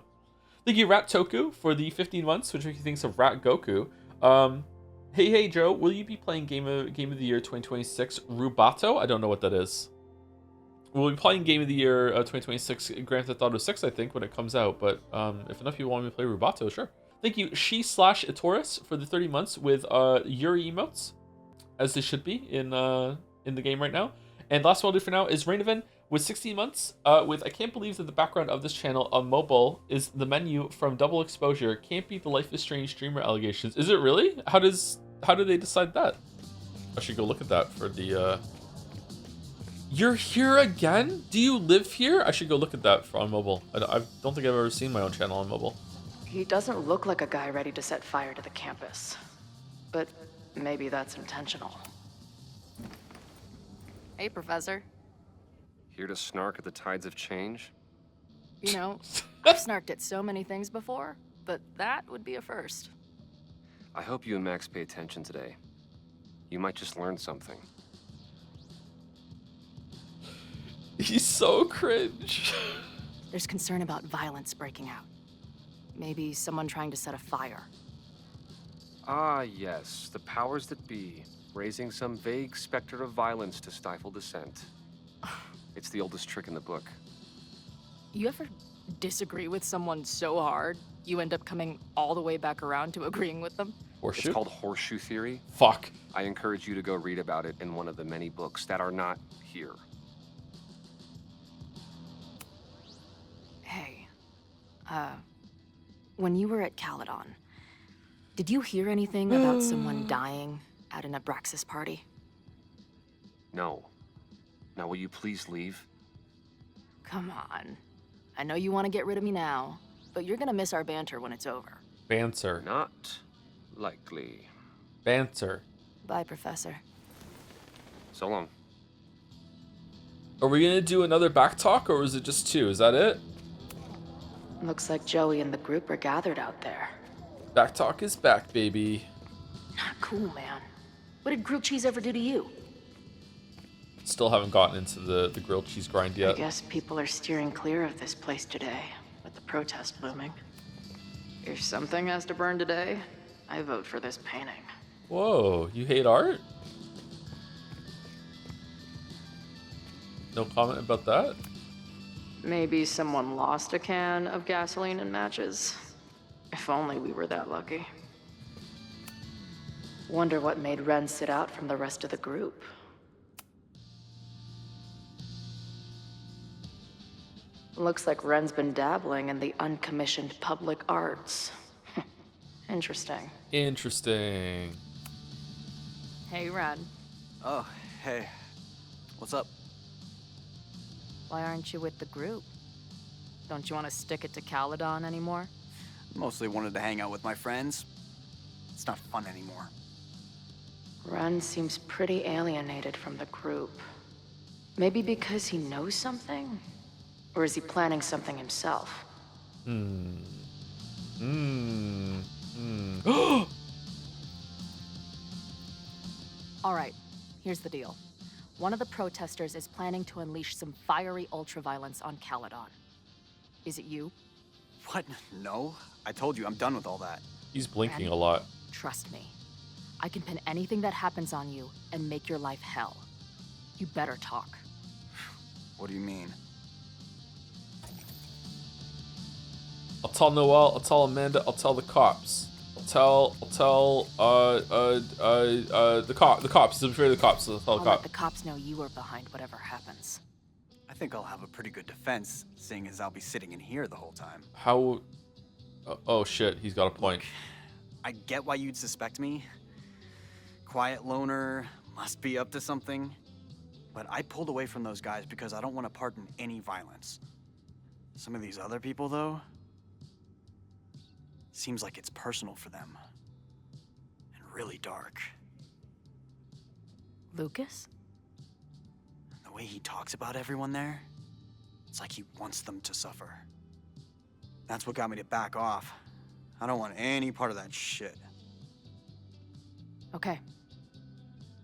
A: Thank you, Rat Toku, for the 15 months, which makes you think of Rat Goku. Hey Joe, will you be playing Game of the Year 2026 Rubato? I don't know what that is. We'll be playing Game of the Year 2026 Grand Theft Auto 6, I think, when it comes out. But if enough people want me to play Rubato, sure. Thank you, She/Itoris, for the 30 months with Yuri emotes, as they should be in the game right now. And last one I'll do for now is Rainovan with 16 months with I can't believe that the background of this channel on mobile is the menu from Double Exposure. Can't beat the Life is Strange streamer allegations. Is it really? How do they decide that? I should go look at that for the You're here again? Do you live here? I should go look at that on mobile. I don't think I've ever seen my own channel on mobile.
E: He doesn't look like a guy ready to set fire to the campus. But maybe that's intentional. Hey, Professor.
O: Here to snark at the tides of change?
E: You know, I've snarked at so many things before, but that would be a first.
O: I hope you and Max pay attention today. You might just learn something.
A: He's so cringe.
E: There's concern about violence breaking out. Maybe someone trying to set a fire.
O: Ah, yes, the powers that be, raising some vague specter of violence to stifle dissent. It's the oldest trick in the book.
E: You ever disagree with someone so hard, you end up coming all the way back around to agreeing with them?
O: Horseshoe? It's called horseshoe theory.
A: Fuck.
O: I encourage you to go read about it in one of the many books that are not here.
E: Hey, when you were at Caledon, did you hear anything about someone dying at an Abraxas party?
O: No. Now will you please leave?
E: Come on. I know you want to get rid of me now, but you're gonna miss our banter when it's over.
A: Banter.
O: Not Likely.
A: Banter.
E: Bye, Professor.
O: So long.
A: Are we gonna do another back talk, or is it just 2? Is that it?
E: Looks like Joey and the group are gathered out there.
A: Back talk is back, baby.
E: Not cool, man. What did grilled cheese ever do to you?
A: Still haven't gotten into the grilled cheese grind yet.
E: I guess people are steering clear of this place today, with the protest looming. If something has to burn today, I vote for this painting.
A: Whoa, you hate art? No comment about that?
E: Maybe someone lost a can of gasoline and matches. If only we were that lucky. Wonder what made Ren sit out from the rest of the group. Looks like Ren's been dabbling in the uncommissioned public arts. Interesting.
A: Interesting.
E: Hey, Ren.
P: Oh, hey. What's up?
E: Why aren't you with the group? Don't you want to stick it to Caledon anymore?
P: Mostly wanted to hang out with my friends. It's not fun anymore.
E: Ren seems pretty alienated from the group. Maybe because he knows something? Or is he planning something himself? All right, here's the deal. One of the protesters is planning to unleash some fiery ultraviolence on Caledon. Is it you?
P: What? No. I told you, I'm done with all that.
A: He's blinking a lot.
E: Trust me. I can pin anything that happens on you and make your life hell. You better talk.
P: What do you mean?
A: I'll tell Noelle, I'll tell Amanda, I'll tell the cops. I'll tell the cops. He's afraid of the cops, so I'll tell
E: I'll
A: the
E: let
A: cops.
E: the cops know you are behind whatever happens.
P: I think I'll have a pretty good defense, seeing as I'll be sitting in here the whole time.
A: How? Oh shit, he's got a point.
P: I get why you'd suspect me. Quiet loner, must be up to something. But I pulled away from those guys because I don't want to part in any violence. Some of these other people, though, seems like it's personal for them. And really dark.
E: Lucas?
P: The way he talks about everyone there, it's like he wants them to suffer. That's what got me to back off. I don't want any part of that shit.
E: Okay.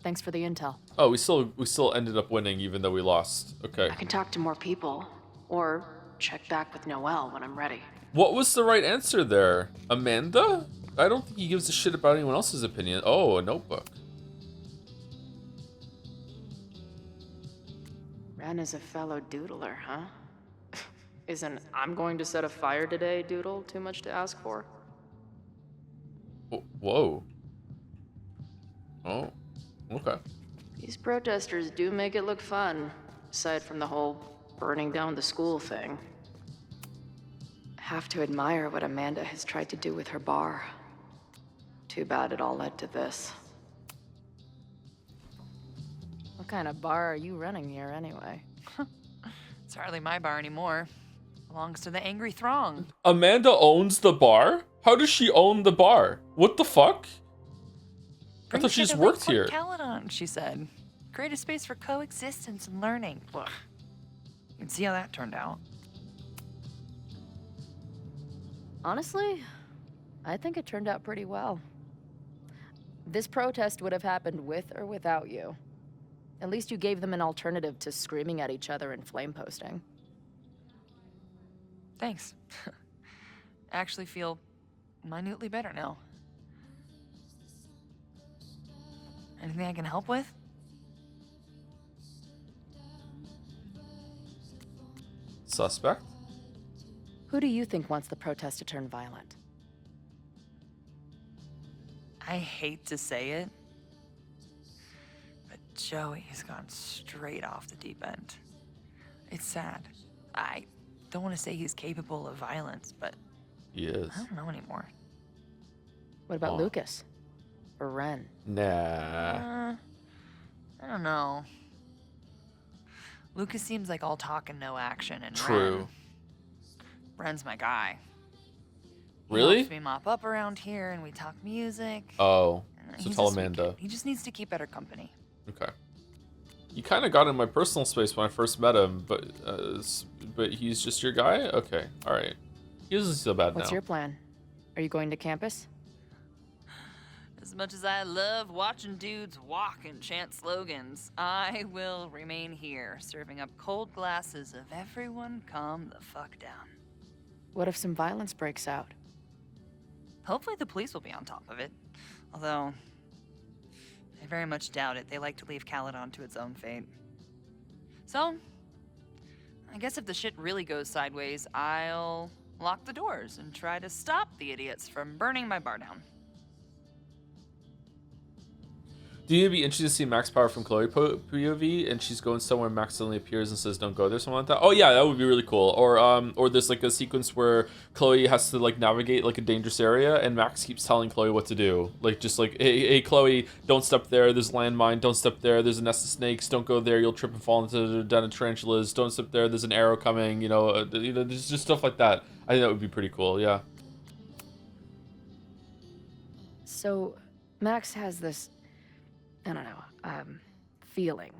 E: Thanks for the intel.
A: Oh, we still ended up winning even though we lost. Okay.
E: I can talk to more people, or check back with Noelle when I'm ready.
A: What was the right answer there? Amanda? I don't think he gives a shit about anyone else's opinion. Oh, a notebook.
E: Ren is a fellow doodler, huh? Isn't "I'm going to set a fire today" doodle too much to ask for?
A: Whoa. Oh, okay.
E: These protesters do make it look fun, aside from the whole burning down the school thing. Have to admire what Amanda has tried to do with her bar. Too bad it all led to this. What kind of bar are you running here anyway?
Q: It's hardly my bar anymore. Belongs to the Angry Throng.
A: Amanda owns the bar? How does she own the bar? What the fuck? I thought she just worked here.
Q: Caledon, she said. Create a space for coexistence and learning. Ugh. You can see how that turned out.
E: Honestly, I think it turned out pretty well. This protest would have happened with or without you. At least you gave them an alternative to screaming at each other and flame posting.
Q: Thanks. I actually feel minutely better now. Anything I can help with?
A: Suspect?
E: Who do you think wants the protest to turn violent?
Q: I hate to say it, but Joey has gone straight off the deep end. It's sad. I don't want to say he's capable of violence, but
A: He is.
Q: I don't know anymore.
E: What about Lucas? Or Ren?
A: Nah.
Q: I don't know. Lucas seems like all talk and no action, and
A: True.
Q: Ren's my guy.
A: Really?
Q: He helps me mop up around here, and we talk music.
A: Oh, so
Q: He's
A: tell
Q: a sweet
A: Amanda.
Q: kid. He just needs to keep better company.
A: Okay. You kind of got in my personal space when I first met him, but he's just your guy? Okay, all right. He doesn't feel bad
E: What's
A: now.
E: your plan? Are you going to campus?
Q: As much as I love watching dudes walk and chant slogans, I will remain here, serving up cold glasses of everyone calm the fuck down.
E: What if some violence breaks out?
Q: Hopefully the police will be on top of it. Although, I very much doubt it. They like to leave Caledon to its own fate. So, I guess if the shit really goes sideways, I'll lock the doors and try to stop the idiots from burning my bar down.
A: Do you be interested to see Max Power from Chloe POV, and she's going somewhere, Max suddenly appears and says, "Don't go there," something like that? Oh yeah, that would be really cool. Or there's like a sequence where Chloe has to like navigate like a dangerous area, and Max keeps telling Chloe what to do. Like just like, hey Chloe, don't step there. There's a landmine. Don't step there. There's a nest of snakes. Don't go there. You'll trip and fall into the den of tarantulas. Don't step there. There's an arrow coming. There's just stuff like that. I think that would be pretty cool. Yeah.
E: So, Max has this, I don't know, feeling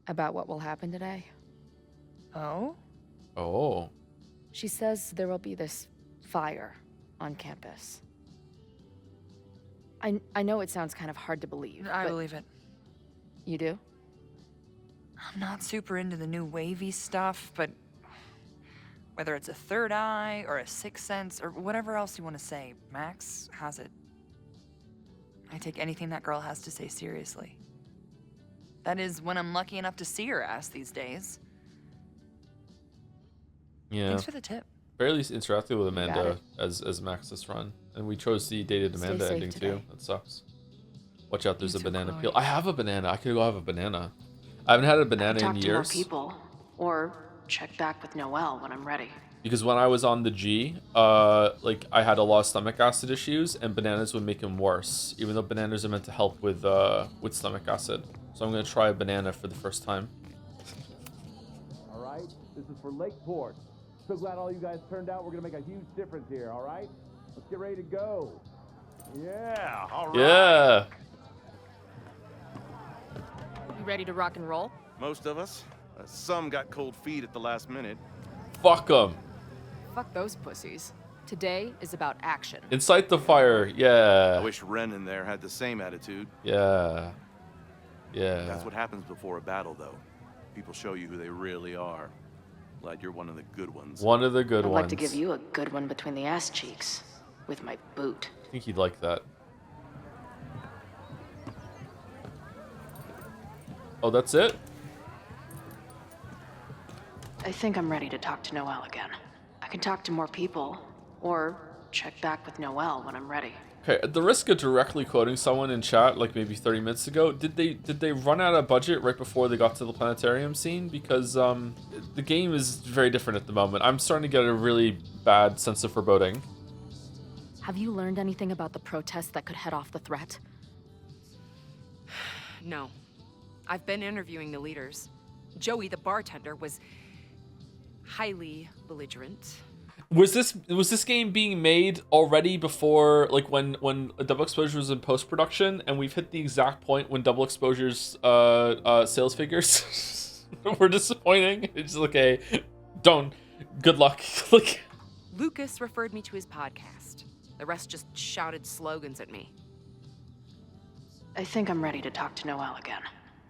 E: about what will happen today.
Q: Oh?
A: Oh.
E: She says there will be this fire on campus. I know it sounds kind of hard to believe.
Q: I
E: but
Q: believe it.
E: You do?
Q: I'm not super into the new wavy stuff, but whether it's a third eye or a sixth sense or whatever else you want to say, Max has it. I take anything that girl has to say seriously. That is when I'm lucky enough to see her ass these days.
A: Yeah.
Q: Thanks for the tip.
A: Barely interacted with
E: got
A: Amanda
E: it.
A: as Max this run, and we chose the dated
E: Stay
A: Amanda
E: safe
A: ending
E: today.
A: too. That sucks. Watch out, there's
E: You
A: a
E: too,
A: banana
E: Chloe.
A: peel. I have a banana. I could go have a banana. I haven't had a banana
E: Talk
A: in
E: to more
A: years.
E: people, or check back with Noelle when I'm ready.
A: Because when I was on the G, like I had a lot of stomach acid issues, and bananas would make them worse. Even though bananas are meant to help with stomach acid, so I'm gonna try a banana for the first time.
R: All right, this is for Lakeport. So glad all you guys turned out. We're gonna make a huge difference here. All right, let's get ready to go. Yeah, all right.
A: Yeah.
E: You ready to rock and roll?
N: Most of us. Some got cold feet at the last minute.
A: Fuck them.
S: Fuck those pussies. Today is about action.
A: Incite the fire. Yeah.
N: I wish Ren in there had the same attitude.
A: Yeah. Yeah.
N: That's what happens before a battle, though. People show you who they really are. Glad you're one of the good ones.
A: One of the good
E: I'd
A: ones.
E: like to give you a good one between the ass cheeks with my boot.
A: I think he'd like that. Oh, that's it?
E: I think I'm ready to talk to Noelle again. I can talk to more people, or check back with Noelle when I'm ready.
A: Okay, at the risk of directly quoting someone in chat, like maybe 30 minutes ago, did they run out of budget right before they got to the planetarium scene? Because the game is very different at the moment. I'm starting to get a really bad sense of foreboding.
E: Have you learned anything about the protest that could head off the threat?
S: No. I've been interviewing the leaders. Joey, the bartender, was highly belligerent.
A: Was this game being made already before, like when Double Exposure was in post-production, and we've hit the exact point when Double Exposure's sales figures were disappointing? It's like, okay, don't. Good luck. Like,
S: Lucas referred me to his podcast. The rest just shouted slogans at me.
E: I think I'm ready to talk to Noelle again.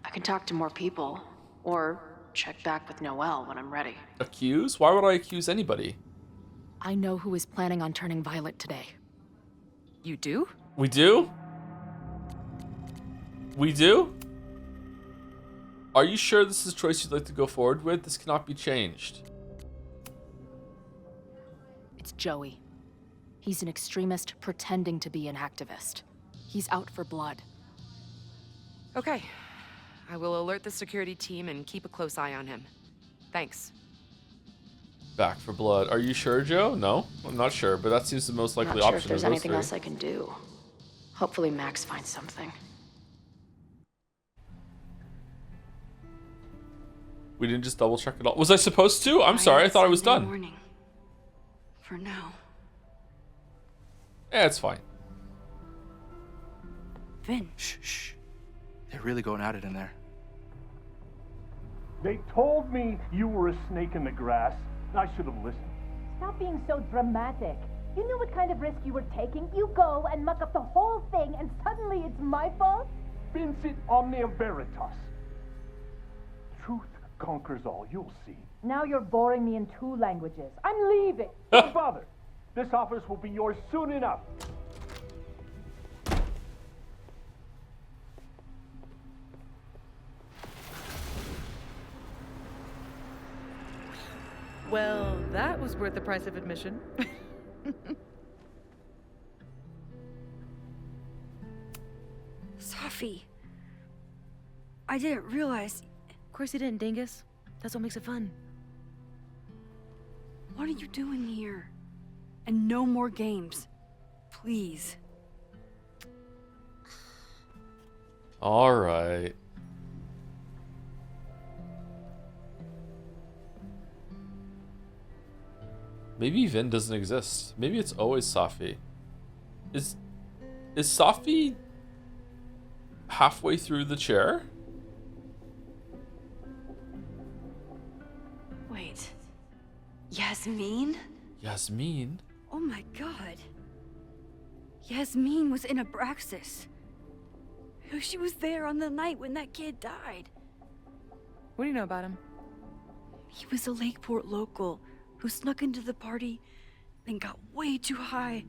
E: I can talk to more people, or check back with Noelle when I'm ready.
A: accuse? Why would I accuse anybody?
E: I know who is planning on turning violent today.
S: You do?
A: We do? We do? Are you sure this is a choice you'd like to go forward with? This cannot be changed.
E: It's Joey. He's an extremist pretending to be an activist. He's out for blood.
S: Okay. I will alert the security team and keep a close eye on him. Thanks.
A: Back for blood. Are you sure, Joe? No? I'm not sure, but that seems the most likely
E: Not sure
A: option
E: if there's
A: of those
E: anything
A: three.
E: else I can do. Hopefully Max finds something.
A: We didn't just double check it all. Was I supposed to? I'm sorry, I thought I was done.
F: Morning. For now.
A: Yeah, it's fine.
F: Vin.
T: Shh. They're really going at it in there.
R: They told me you were a snake in the grass. I should have listened.
U: Stop being so dramatic. You knew what kind of risk you were taking. You go and muck up the whole thing, and suddenly it's my fault?
R: Vincit omnia veritas. Truth conquers all, you'll see.
U: Now you're boring me in 2 languages. I'm leaving.
R: Don't bother. This office will be yours soon enough.
V: Well, that was worth the price of admission.
F: Safi. I didn't realize.
E: Of course you didn't, Dingus. That's what makes it fun.
F: What are you doing here? And no more games. Please.
A: All right. Maybe Vin doesn't exist. Maybe it's always Safi. Is Safi halfway through the chair?
F: Wait. Yasmin?
A: Yasmin?
F: Oh my god. Yasmin was in Abraxas. She was there on the night when that kid died.
V: What do you know about him?
F: He was a Lakeport local who snuck into the party, then got way too high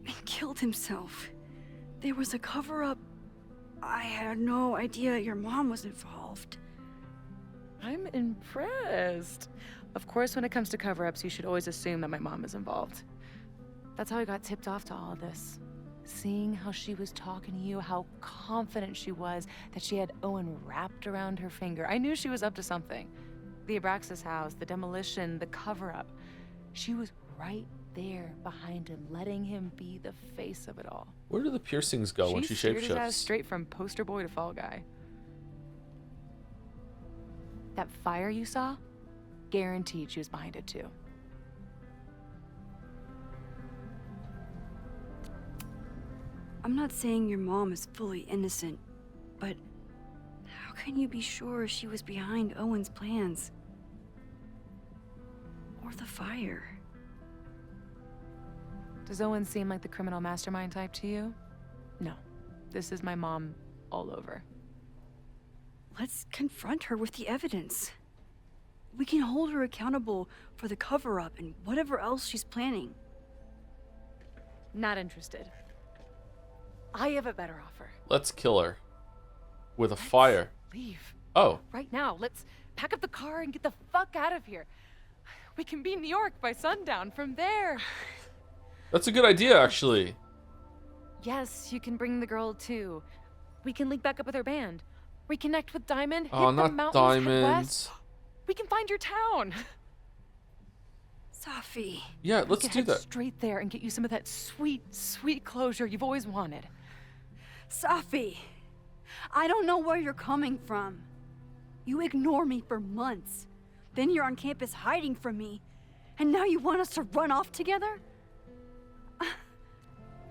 F: and killed himself. There was a cover-up. I had no idea your mom was involved.
V: I'm impressed. Of course, when it comes to cover-ups, you should always assume that my mom is involved. That's how I got tipped off to all of this. Seeing how she was talking to you, how confident she was that she had Owen wrapped around her finger. I knew she was up to something. The Abraxas house, the demolition, the cover-up. She was right there behind him, letting him be the face of it all.
A: Where do the piercings go when she
V: steered his ass
A: shapeshifts?
V: straight from poster boy to fall guy. That fire you saw? Guaranteed she was behind it too.
F: I'm not saying your mom is fully innocent, but how can you be sure she was behind Owen's plans? Or the fire?
V: Does Owen seem like the criminal mastermind type to you? No. This is my mom all over.
F: Let's confront her with the evidence. We can hold her accountable for the cover-up and whatever else she's planning.
V: Not interested. I have a better offer.
A: Let's kill her. With a fire.
V: Leave.
A: Oh.
V: Right now. Let's pack up the car and get the fuck out of here. We can be in New York by sundown. From there.
A: That's a good idea, actually.
V: Yes, you can bring the girl too. We can link back up with her band. Reconnect with Diamond.
A: Oh,
V: hit the
A: not
V: mountains, head
A: Diamond.
V: west. We can find your town.
F: Safi.
A: Yeah,
V: We
A: let's
V: can
A: do
V: head
A: that.
V: straight there and get you some of that sweet, sweet closure you've always wanted.
F: Safi, I don't know where you're coming from. You ignore me for months. Then you're on campus hiding from me. And now you want us to run off together?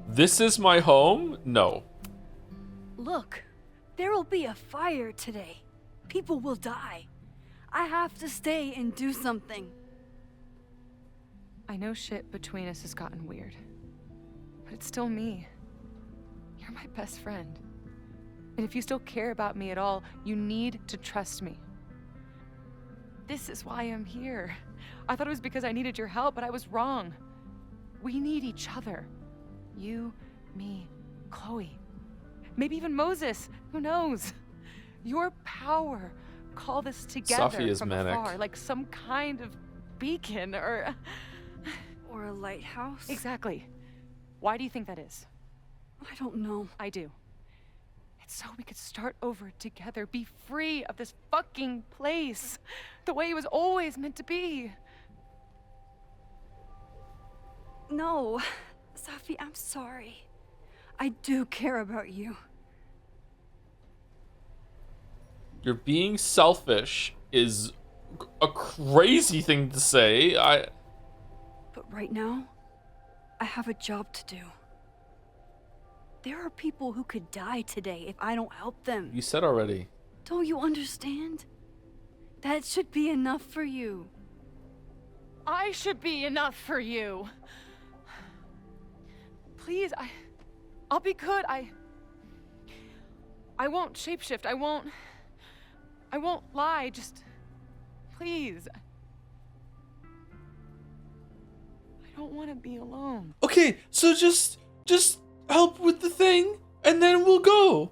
A: This is my home? No.
F: Look, there will be a fire today. People will die. I have to stay and do something.
V: I know shit between us has gotten weird. But it's still me. You're my best friend. And if you still care about me at all, you need to trust me. This is why I'm here. I thought it was because I needed your help, but I was wrong. We need each other. You, me, Chloe. Maybe even Moses. Who knows? Your power. Call this together
A: Safi is
V: from
A: manic.
V: afar, like some kind of beacon or
F: a lighthouse?
V: Exactly. Why do you think that is?
F: I don't know.
V: I do. It's so we could start over together, be free of this fucking place, the way it was always meant to be.
F: No, Safi, I'm sorry. I do care about you.
A: You're being selfish is a crazy thing to say.
F: But right now, I have a job to do. There are people who could die today if I don't help them.
A: You said already.
F: Don't you understand? That should be enough for you.
V: I should be enough for you. Please, I'll be good. I won't shapeshift. I won't lie. Just please. I don't want to be alone.
A: Okay, so just help with the thing, and then we'll go.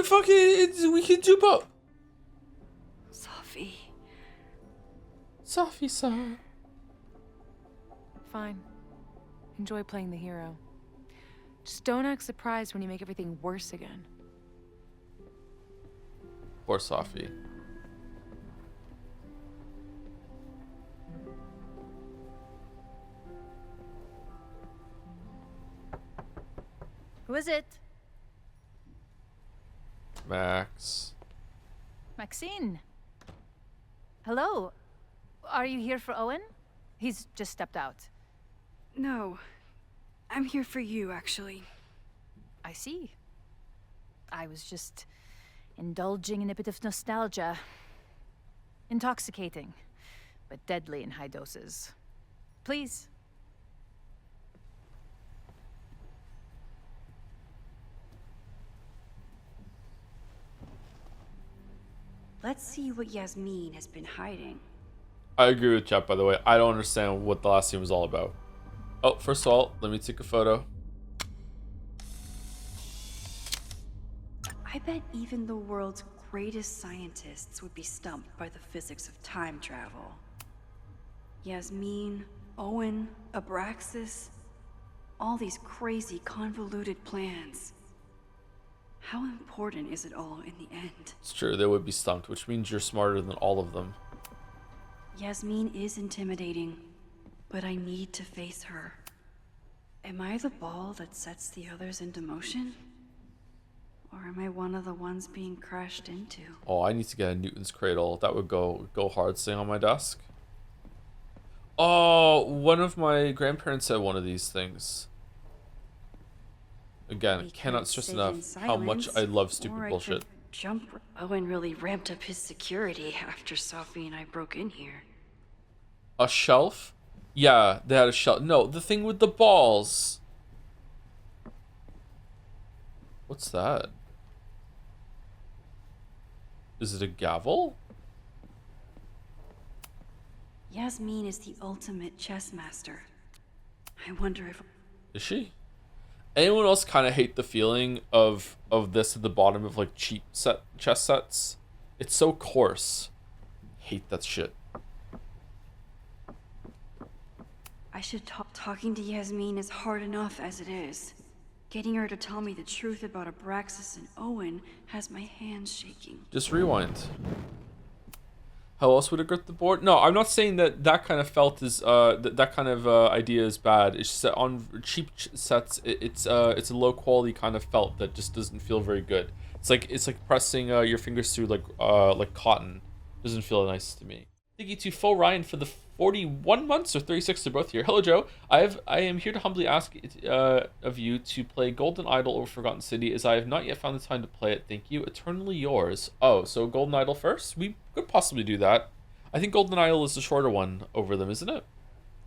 A: Fuck it, we can do both.
F: Sophie.
A: Sophie-san.
V: Fine. Enjoy playing the hero. Just don't act surprised when you make everything worse again.
A: Poor Sophie.
U: Who is it?
A: Max.
U: Maxine. Hello. Are you here for Owen? He's just stepped out.
F: No. I'm here for you, actually.
U: I see. I was just indulging in a bit of nostalgia. Intoxicating, but deadly in high doses. Please.
L: Let's see what Yasmin has been hiding.
A: I agree with Jeff, by the way. I don't understand what the last scene was all about. Oh, first of all, let me take a photo.
L: I bet even the world's greatest scientists would be stumped by the physics of time travel. Yasmin, Owen, Abraxas, all these crazy, convoluted plans. How important is it all in the end?
A: It's true, they would be stumped, which means you're smarter than all of them.
L: Yasmin is intimidating, but I need to face her. Am I the ball that sets the others into motion? Or am I one of the ones being crashed into?
A: Oh, I need to get a Newton's cradle. That would go hard sitting on my desk. Oh, one of my grandparents had one of these things. Again, I cannot stress enough how much I love stupid bullshit.
L: Jump. Owen really ramped up his security after Sophie and I broke in here.
A: A shelf? Yeah, they had a shelf. No, the thing with the balls. What's that? Is it a gavel?
L: Yasmin is the ultimate chess master. I wonder if...
A: Is she? Anyone else kind of hate the feeling of this at the bottom of like cheap chess sets? It's so coarse. Hate that shit.
L: I should talking to Yasmin is hard enough as it is. Getting her to tell me the truth about Abraxas and Owen has my hands shaking.
A: Just rewind. How else would it grip the board? No, I'm not saying that kind of felt is that kind of idea is bad. It's just that on cheap sets, it's a low quality kind of felt that just doesn't feel very good. It's like pressing your fingers through like cotton. Doesn't feel nice to me. Thank you to Faux Ryan for the 41 months or 36 to both here. Hello, Joe. I am here to humbly ask of you to play Golden Idol over Forgotten City, as I have not yet found the time to play it. Thank you. Eternally yours. Oh, so Golden Idol first? We could possibly do that. I think Golden Idol is the shorter one over them, isn't it?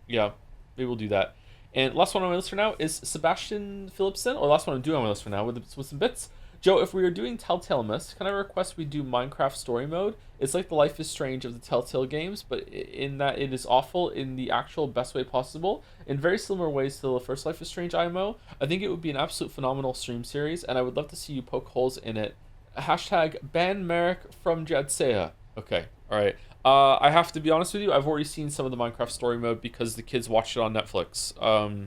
A: Yeah, maybe we'll do that. And last one on my list for now is Sebastian Philipson, or last one I'm doing on my list for now with some bits. Joe, if we are doing Telltale Mist, can I request we do Minecraft Story Mode? It's like the Life is Strange of the Telltale games, but in that it is awful in the actual best way possible, in very similar ways to the first Life is Strange IMO. I think it would be an absolute phenomenal stream series, and I would love to see you poke holes in it. Hashtag ban Merrick from Jadseya. Okay, alright. I have to be honest with you, I've already seen some of the Minecraft Story Mode because the kids watched it on Netflix.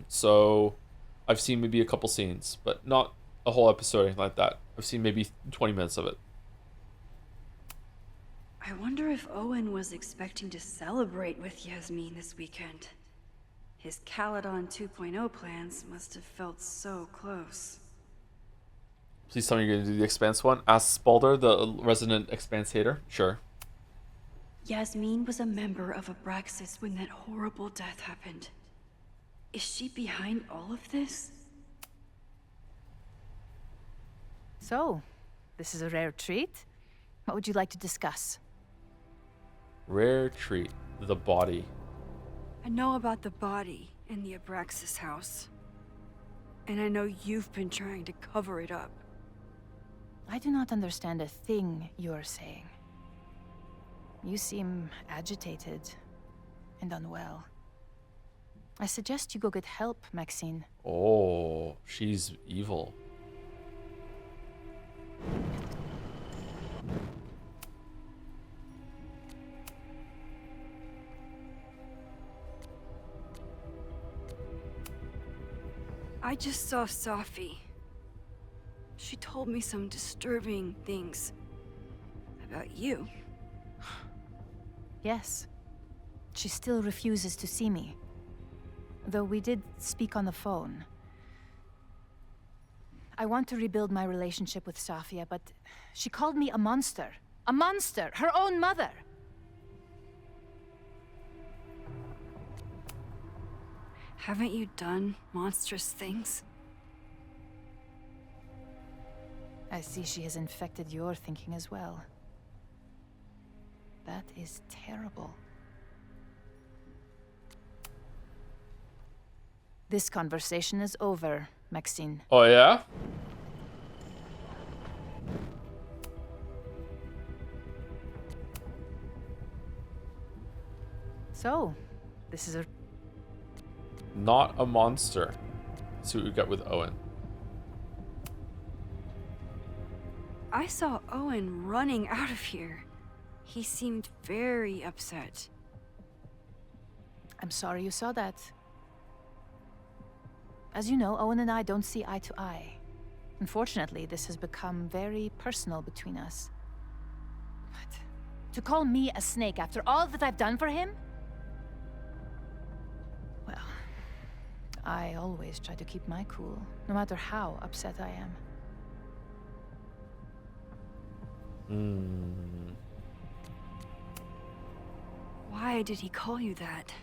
A: So I've seen maybe a couple scenes, but not a whole episode or anything like that. I've seen maybe 20 minutes of it.
L: I wonder if Owen was expecting to celebrate with Yasmin this weekend. His Caledon 2.0 plans must have felt so close.
A: Please tell me you're going to do the Expanse one. Ask Spalder, the resident Expanse hater. Sure.
L: Yasmin was a member of Abraxas when that horrible death happened. Is she behind all of this?
U: So, this is a rare treat. What would you like to discuss?
A: Rare treat. The body.
F: I know about the body in the Abraxas house. And I know you've been trying to cover it up.
U: I do not understand a thing you're saying. You seem agitated and unwell. I suggest you go get help, Maxine.
A: Oh, she's evil.
F: I just saw Safi. She told me some disturbing things about you.
U: Yes. She still refuses to see me. Though we did speak on the phone. I want to rebuild my relationship with Safia, but she called me a monster. A monster! Her own mother!
F: Haven't you done monstrous things?
U: I see she has infected your thinking as well. That is terrible. This conversation is over, Maxine.
A: Oh, yeah?
U: So, this is a...
A: Not a monster. Let's see what we got with Owen.
F: I saw Owen running out of here. He seemed very upset.
U: I'm sorry you saw that. As you know, Owen and I don't see eye to eye. Unfortunately, this has become very personal between us. But to call me a snake after all that I've done for him? Well, I always try to keep my cool, no matter how upset I am.
F: Why did he call you that?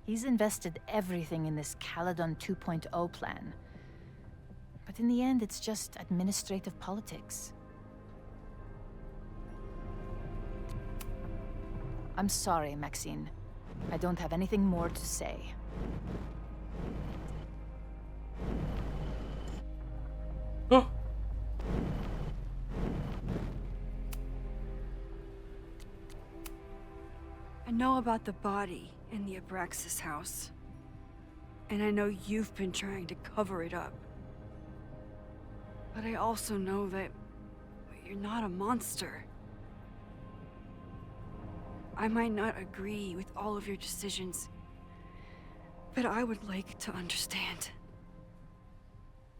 U: He's invested everything in this Caledon 2.0 plan. But in the end, it's just administrative politics. I'm sorry, Maxine. I don't have anything more to say.
F: I know about the body in the Abraxas house. And I know you've been trying to cover it up. But I also know that you're not a monster. I might not agree with all of your decisions, but I would like to understand.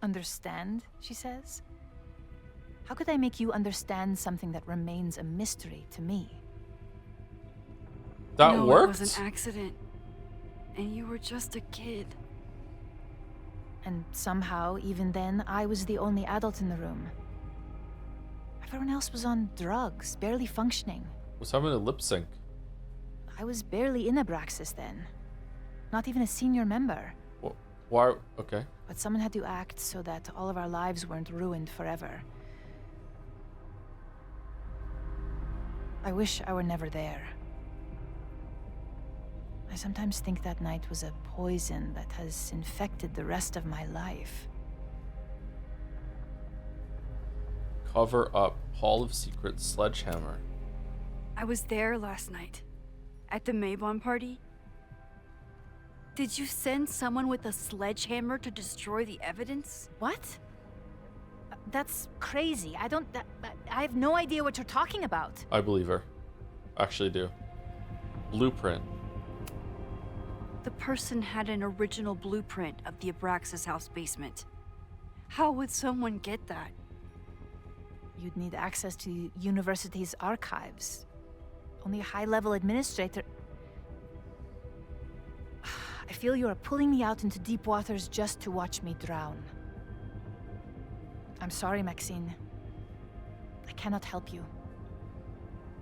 U: Understand, she says? How could I make you understand something that remains a mystery to me?
A: That
F: no,
A: worked?
F: It was an accident. And you were just a kid.
U: And somehow, even then, I was the only adult in the room. Everyone else was on drugs, barely functioning.
A: Was having a lip sync.
U: I was barely in Abraxas then. Not even a senior member.
A: Why? Okay.
U: But someone had to act so that all of our lives weren't ruined forever. I wish I were never there. I sometimes think that night was a poison that has infected the rest of my life.
A: Cover up. Hall of Secrets sledgehammer.
F: I was there last night. At the Mabon party. Did you send someone with a sledgehammer to destroy the evidence?
U: What? That's crazy. I have no idea what you're talking about.
A: I believe her. Actually do. Blueprint.
F: The person had an original blueprint of the Abraxas house basement. How would someone get that?
U: You'd need access to the university's archives. Only a high-level administrator... I feel you are pulling me out into deep waters just to watch me drown. I'm sorry, Maxine. I cannot help you.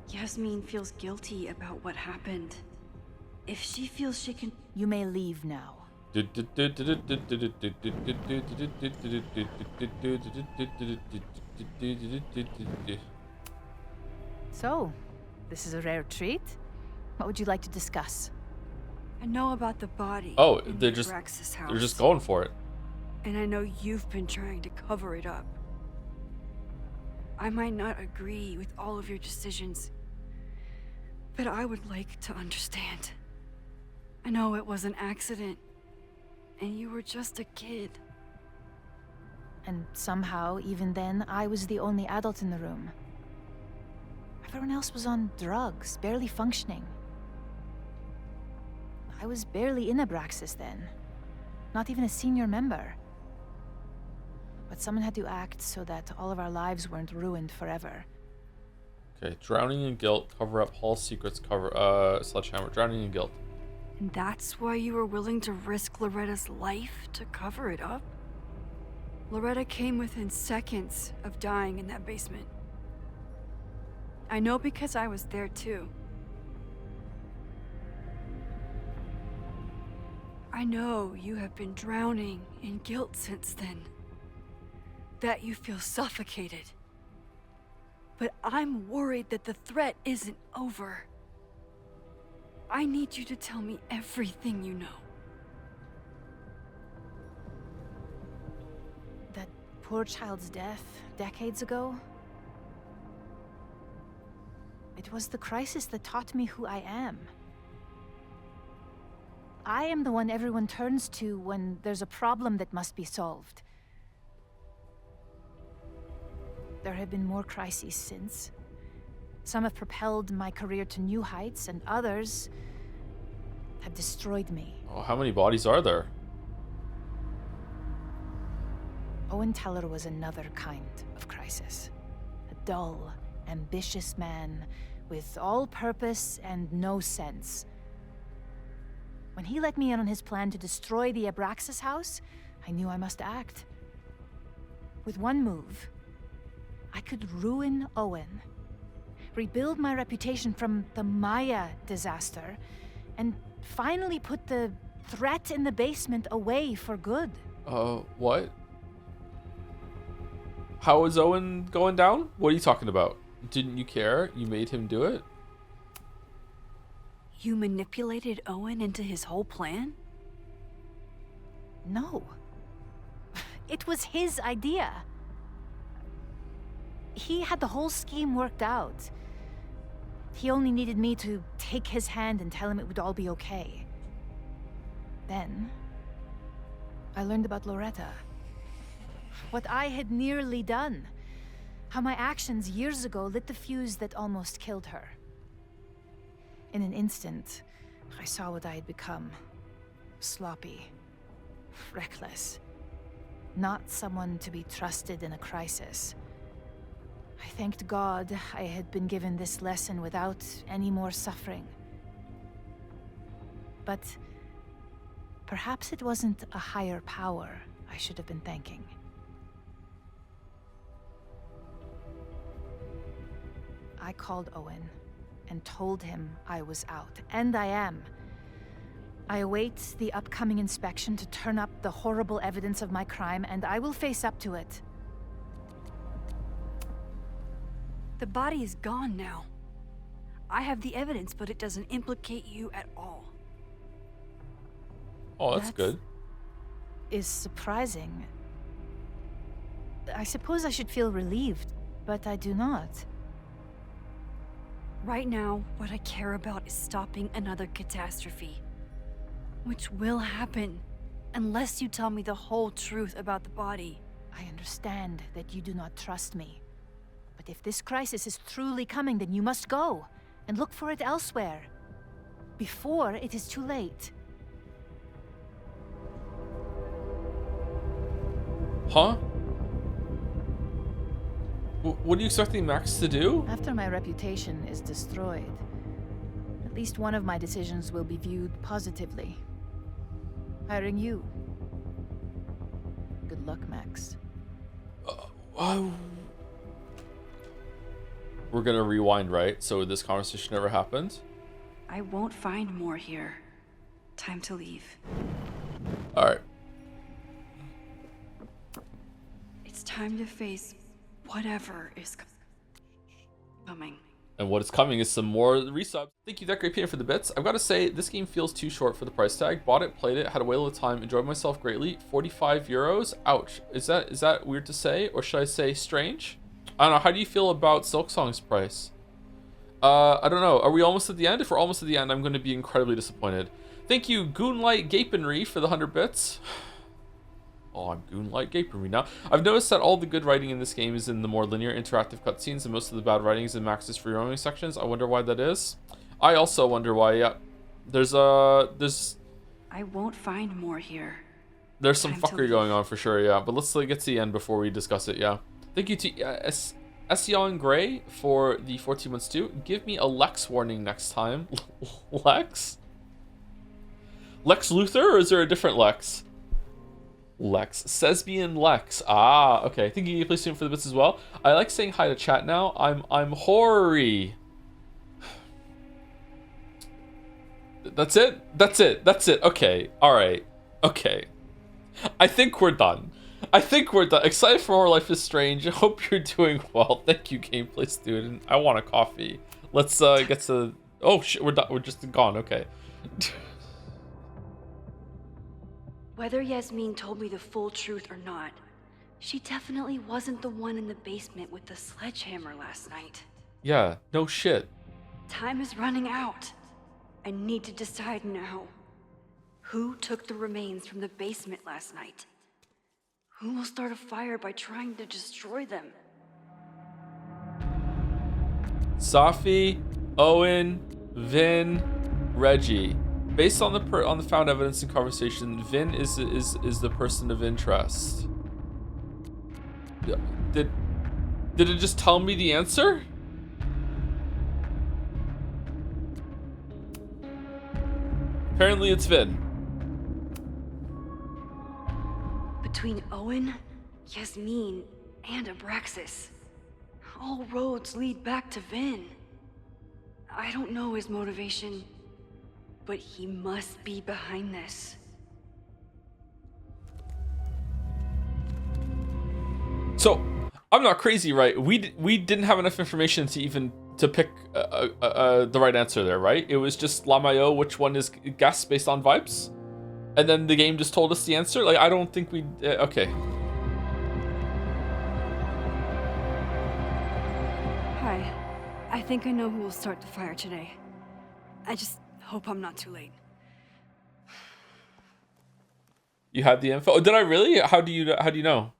F: Yasmin feels guilty about what happened. If she feels she can...
U: You may leave now. So, this is a rare treat. What would you like to discuss?
F: I know about the body.
A: Oh,
F: in
A: they're
F: the
A: just
F: Abraxas
A: they're just
F: house.
A: going for it.
F: And I know you've been trying to cover it up. I might not agree with all of your decisions, but I would like to understand. I know it was an accident, and you were just a kid.
U: And somehow, even then, I was the only adult in the room. Everyone else was on drugs, barely functioning. I was barely in Abraxas then. Not even a senior member. But someone had to act so that all of our lives weren't ruined forever.
A: Okay, drowning in guilt, cover up Hall's secrets, sledgehammer, drowning in guilt.
F: And that's why you were willing to risk Loretta's life to cover it up? Loretta came within seconds of dying in that basement. I know because I was there too. I know you have been drowning in guilt since then. That you feel suffocated. But I'm worried that the threat isn't over. I need you to tell me everything you know.
U: That poor child's death decades ago? It was the crisis that taught me who I am. I am the one everyone turns to when there's a problem that must be solved. There have been more crises since. Some have propelled my career to new heights, and others have destroyed me.
A: Oh, how many bodies are there?
U: Owen Teller was another kind of crisis. A dull, ambitious man with all purpose and no sense. When he let me in on his plan to destroy the Abraxas house, I knew I must act. With one move, I could ruin Owen, rebuild my reputation from the Maya disaster, and finally put the threat in the basement away for good.
A: What? How is Owen going down? What are you talking about? Didn't you care? You made him do it?
F: You manipulated Owen into his whole plan?
U: No. It was his idea. He had the whole scheme worked out. He only needed me to take his hand and tell him it would all be okay. Then, I learned about Loretta. What I had nearly done. How my actions years ago lit the fuse that almost killed her. In an instant, I saw what I had become. Sloppy. Reckless. Not someone to be trusted in a crisis. I thanked God I had been given this lesson without any more suffering. But perhaps it wasn't a higher power I should have been thanking. I called Owen and told him I was out, and I am. I await the upcoming inspection to turn up the horrible evidence of my crime, and I will face up to it.
F: The body is gone now. I have the evidence, but it doesn't implicate you at all.
A: Oh, that's good.
U: Is surprising. I suppose I should feel relieved, but I do not.
F: Right now, what I care about is stopping another catastrophe. Which will happen, unless you tell me the whole truth about the body.
U: I understand that you do not trust me. But if this crisis is truly coming, then you must go, and look for it elsewhere. Before it is too late.
A: Huh? What are you expecting Max to do?
U: After my reputation is destroyed, at least one of my decisions will be viewed positively. Hiring you. Good luck, Max.
A: We're gonna rewind, right? So this conversation never happened?
L: I won't find more here. Time to leave.
A: All right.
L: It's time to face whatever is coming.
A: And what is coming is some more resubs. Thank you, that great Peter, for the bits. I've got to say, this game feels too short for the price tag. Bought it, played it, had a whale of time, enjoyed myself greatly. 45 euros? Ouch. Is that weird to say? Or should I say strange? I don't know. How do you feel about Silksong's price? I don't know. Are we almost at the end? If we're almost at the end, I'm going to be incredibly disappointed. Thank you, Goonlight Gapenry, for the 100 bits. Oh, I'm Goonlight Gapenry now. I've noticed that all the good writing in this game is in the more linear interactive cutscenes, and most of the bad writing is in Max's free roaming sections. I wonder why that is. I also wonder why. Yeah, there's
L: I won't find more here.
A: There's some fuckery going on for sure. Yeah, but let's get to the end before we discuss it. Yeah. Thank you to Ession Gray for the 14 months too. Give me a Lex warning next time. Lex Luthor, or is there a different Lex? Lex. Sesbian Lex. Ah, okay. Thank you, please tune for the bits as well. I like saying hi to chat now. I'm Hori. That's it? That's it. Okay. Alright. Okay. I think we're done. Excited for more Life is Strange. I hope you're doing well. Thank you, gameplay student. I want a coffee. Let's get to... Oh shit, we're done. We're just gone. Okay.
L: Whether Yasmin told me the full truth or not, she definitely wasn't the one in the basement with the sledgehammer last night.
A: Yeah, no shit.
L: Time is running out. I need to decide now. Who took the remains from the basement last night? Who will start a fire by trying to destroy them?
A: Safi, Owen, Vin, Reggie. Based on the found evidence and conversation, Vin is the person of interest. Did it just tell me the answer? Apparently it's Vin.
L: Between Owen, Yasmin, and Abraxas, all roads lead back to Vin. I don't know his motivation, but he must be behind this.
A: So, I'm not crazy, right? We didn't have enough information to pick the right answer there, right? It was just Lamayo, which one is guess based on vibes? And then the game just told us the answer? Like, I don't think we... okay.
L: Hi. I think I know who will start the fire today. I just hope I'm not too late.
A: You had the info? Oh, did I really? How do you know?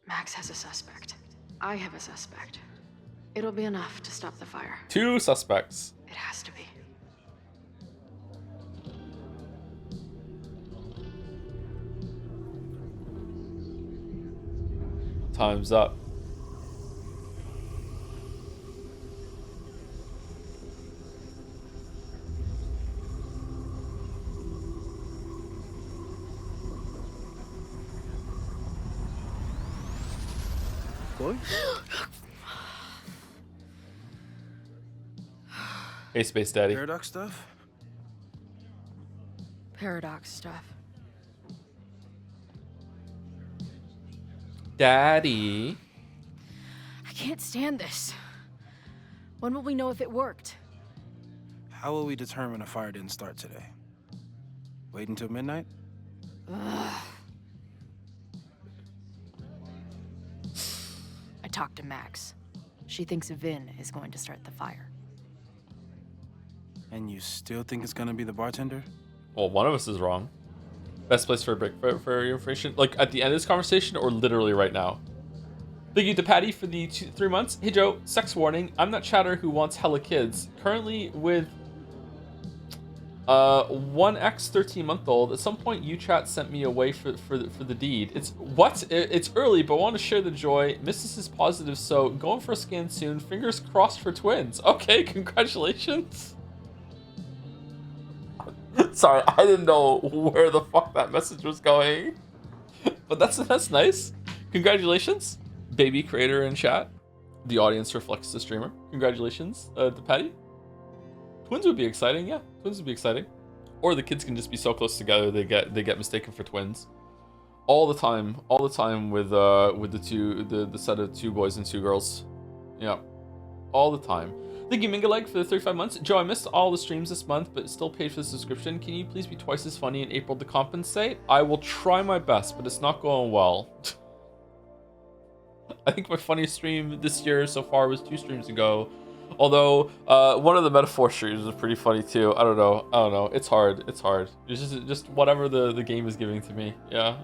E: Max has a suspect. I have a suspect. It'll be enough to stop the fire.
A: 2 suspects.
E: It has to be.
A: Time's up.
C: Boy?
A: Hey, Space Daddy.
C: Paradox stuff?
E: Paradox stuff.
A: Daddy.
E: I can't stand this. When will we know if it worked?
C: How will we determine a fire didn't start today? Wait until midnight?
E: Ugh. I talked to Max. She thinks Vin is going to start the fire.
C: And you still think it's gonna be the bartender?
A: Well, one of us is wrong. Best place for a break for your information, like at the end of this conversation or literally right now. Thank you to Patty for the 3 months. Hey Joe, sex warning. I'm that chatter who wants hella kids. Currently with one ex 13-month-old. At some point, UChat sent me away for the deed. It's what? It's early, but I want to share the joy. Mrs. is positive, so going for a scan soon. Fingers crossed for twins. Okay, congratulations. Sorry, I didn't know where the fuck that message was going. But that's nice. Congratulations, baby creator in chat. The audience reflects the streamer. Congratulations to Patty. Twins would be exciting, yeah. Twins would be exciting. Or the kids can just be so close together they get mistaken for twins. All the time with the set of 2 boys and 2 girls. Yeah, all the time. Thank you, Mingaleg, for the 35 months. Joe, I missed all the streams this month, but still paid for the subscription. Can you please be twice as funny in April to compensate? I will try my best, but it's not going well. I think my funniest stream this year so far was 2 streams ago. Although, one of the metaphor streams was pretty funny too. I don't know. It's hard. It's just whatever the game is giving to me. Yeah.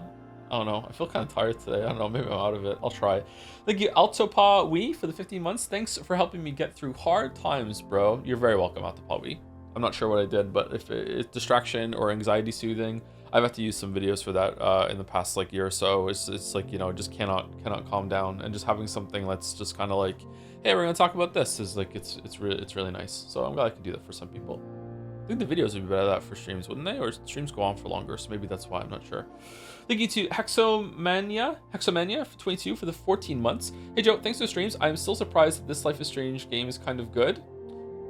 A: I don't know. I feel kind of tired today. I don't know. Maybe I'm out of it. I'll try. Thank you, Altopa Wee, for the 15 months. Thanks for helping me get through hard times, bro. You're very welcome, Altopa Wee. I'm not sure what I did, but if it's distraction or anxiety soothing, I've had to use some videos for that in the past like year or so. It's like, you know, just cannot calm down, and just having something that's just kind of like, hey, we're gonna talk about this is like it's really nice. So I'm glad I can do that for some people. I think the videos would be better at that for streams, wouldn't they? Or streams go on for longer, so maybe that's why. I'm not sure. Thank you to Hexomania for 22 for the 14 months. Hey Joe, thanks for the streams. I'm still surprised that this Life is Strange game is kind of good.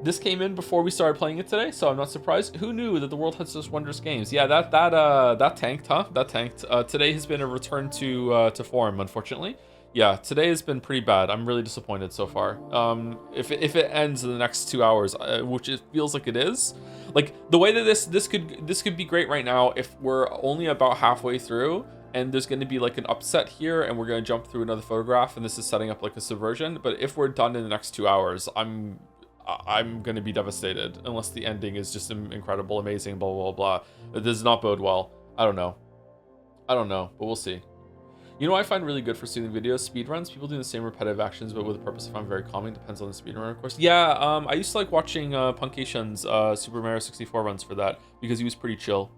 A: This came in before we started playing it today, so I'm not surprised. Who knew that the world had such wondrous games? Yeah, that tanked, huh? That tanked. Today has been a return to form, unfortunately. Yeah, today has been pretty bad. I'm really disappointed so far. If it ends in the next 2 hours, which it feels like it is, like the way that this could be great right now if we're only about halfway through and there's going to be like an upset here and we're going to jump through another photograph and this is setting up like a subversion. But if we're done in the next 2 hours, I'm going to be devastated unless the ending is just incredible, amazing, blah, blah, blah. It does not bode well. I don't know, but we'll see. You know what I find really good for soothing videos? Speedruns. People doing the same repetitive actions, but with a purpose I find very calming. Depends on the speedrunner, of course. Yeah, I used to like watching Punkation's Super Mario 64 runs for that, because he was pretty chill.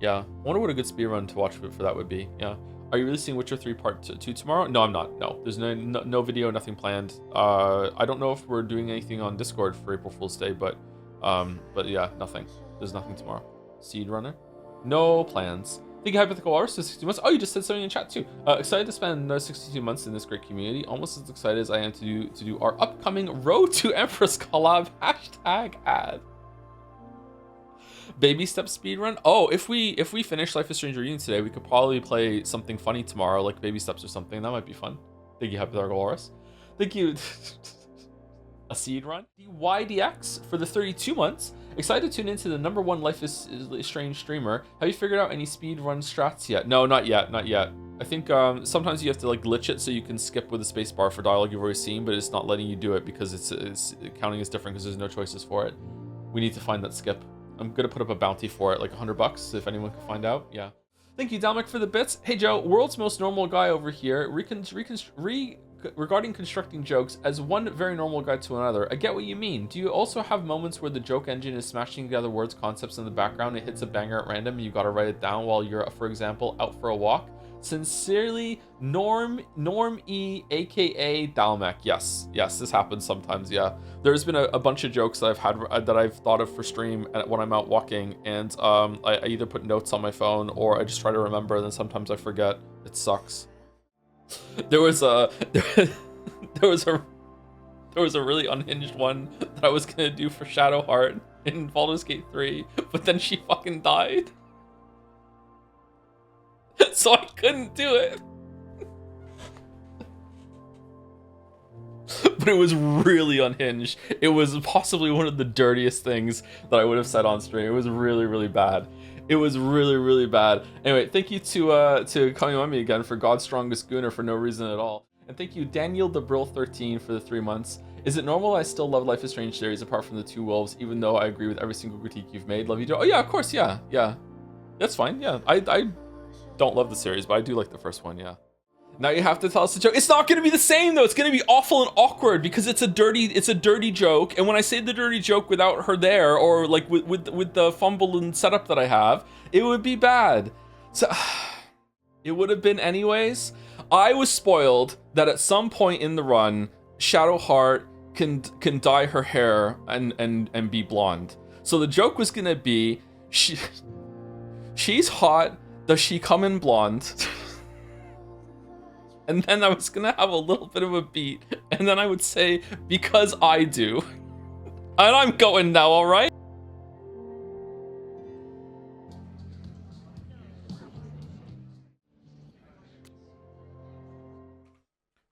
A: Yeah, I wonder what a good speedrun to watch for that would be. Yeah. Are you releasing Witcher 3 Part 2 tomorrow? No, I'm not. No, there's no video, nothing planned. I don't know if we're doing anything on Discord for April Fool's Day, but yeah, nothing. There's nothing tomorrow. Seed Runner? No plans. Thank you, Hypothetical Hours, for 62 months. Oh, you just said something in chat too. Excited to spend another 62 months in this great community. Almost as excited as I am to do our upcoming Road to Empress collab #ad. Baby step speedrun. Oh, if we finish Life is Strange Reunion today, we could probably play something funny tomorrow, like Baby Steps or something. That might be fun. Thank you, Hypothetical Hours. Thank you. A seed run. The YDX for the 32 months. Excited to tune into the #1 Life is Strange streamer. Have you figured out any speed run strats yet? No, not yet. I think sometimes you have to like glitch it so you can skip with the space bar for dialogue you've already seen, but it's not letting you do it because it's counting is different because there's no choices for it. We need to find that skip. I'm gonna put up a bounty for it, like $100 if anyone can find out. Yeah. Thank you, Dalmic, for the bits. Hey Joe, world's most normal guy over here. Regarding constructing jokes as one very normal guy to another, I get what you mean. Do you also have moments where the joke engine is smashing together words, concepts in the background, it hits a banger at random, and you gotta write it down while you're, for example, out for a walk? Sincerely, Norm E, aka Dalmec. Yes, this happens sometimes. Yeah, there's been a bunch of jokes that I've thought of for stream when I'm out walking, and I either put notes on my phone or I just try to remember, and then sometimes I forget. It sucks. There was a really unhinged one that I was gonna do for Shadowheart in Baldur's Gate 3, but then she fucking died. So I couldn't do it. But it was really unhinged. It was possibly one of the dirtiest things that I would have said on stream. It was really, really bad. It was really, really bad. Anyway, thank you to Kamiwami again for God's Strongest Gooner for no reason at all. And thank you, Daniel the Brill 13 for the 3 months. Is it normal I still love Life is Strange series apart from the 2 wolves, even though I agree with every single critique you've made? Love you, Joe. Oh yeah, of course, yeah. That's fine, yeah. I don't love the series, but I do like the first one, yeah. Now you have to tell us the joke. It's not going to be the same though. It's going to be awful and awkward because it's a dirty joke. And when I say the dirty joke without her there, or like with the fumble and setup that I have, it would be bad. So it would have been anyways. I was spoiled that at some point in the run, Shadowheart can dye her hair and be blonde. So the joke was going to be she's hot. Does she come in blonde? And then I was gonna have a little bit of a beat, and then I would say, because I do. And I'm going now, alright?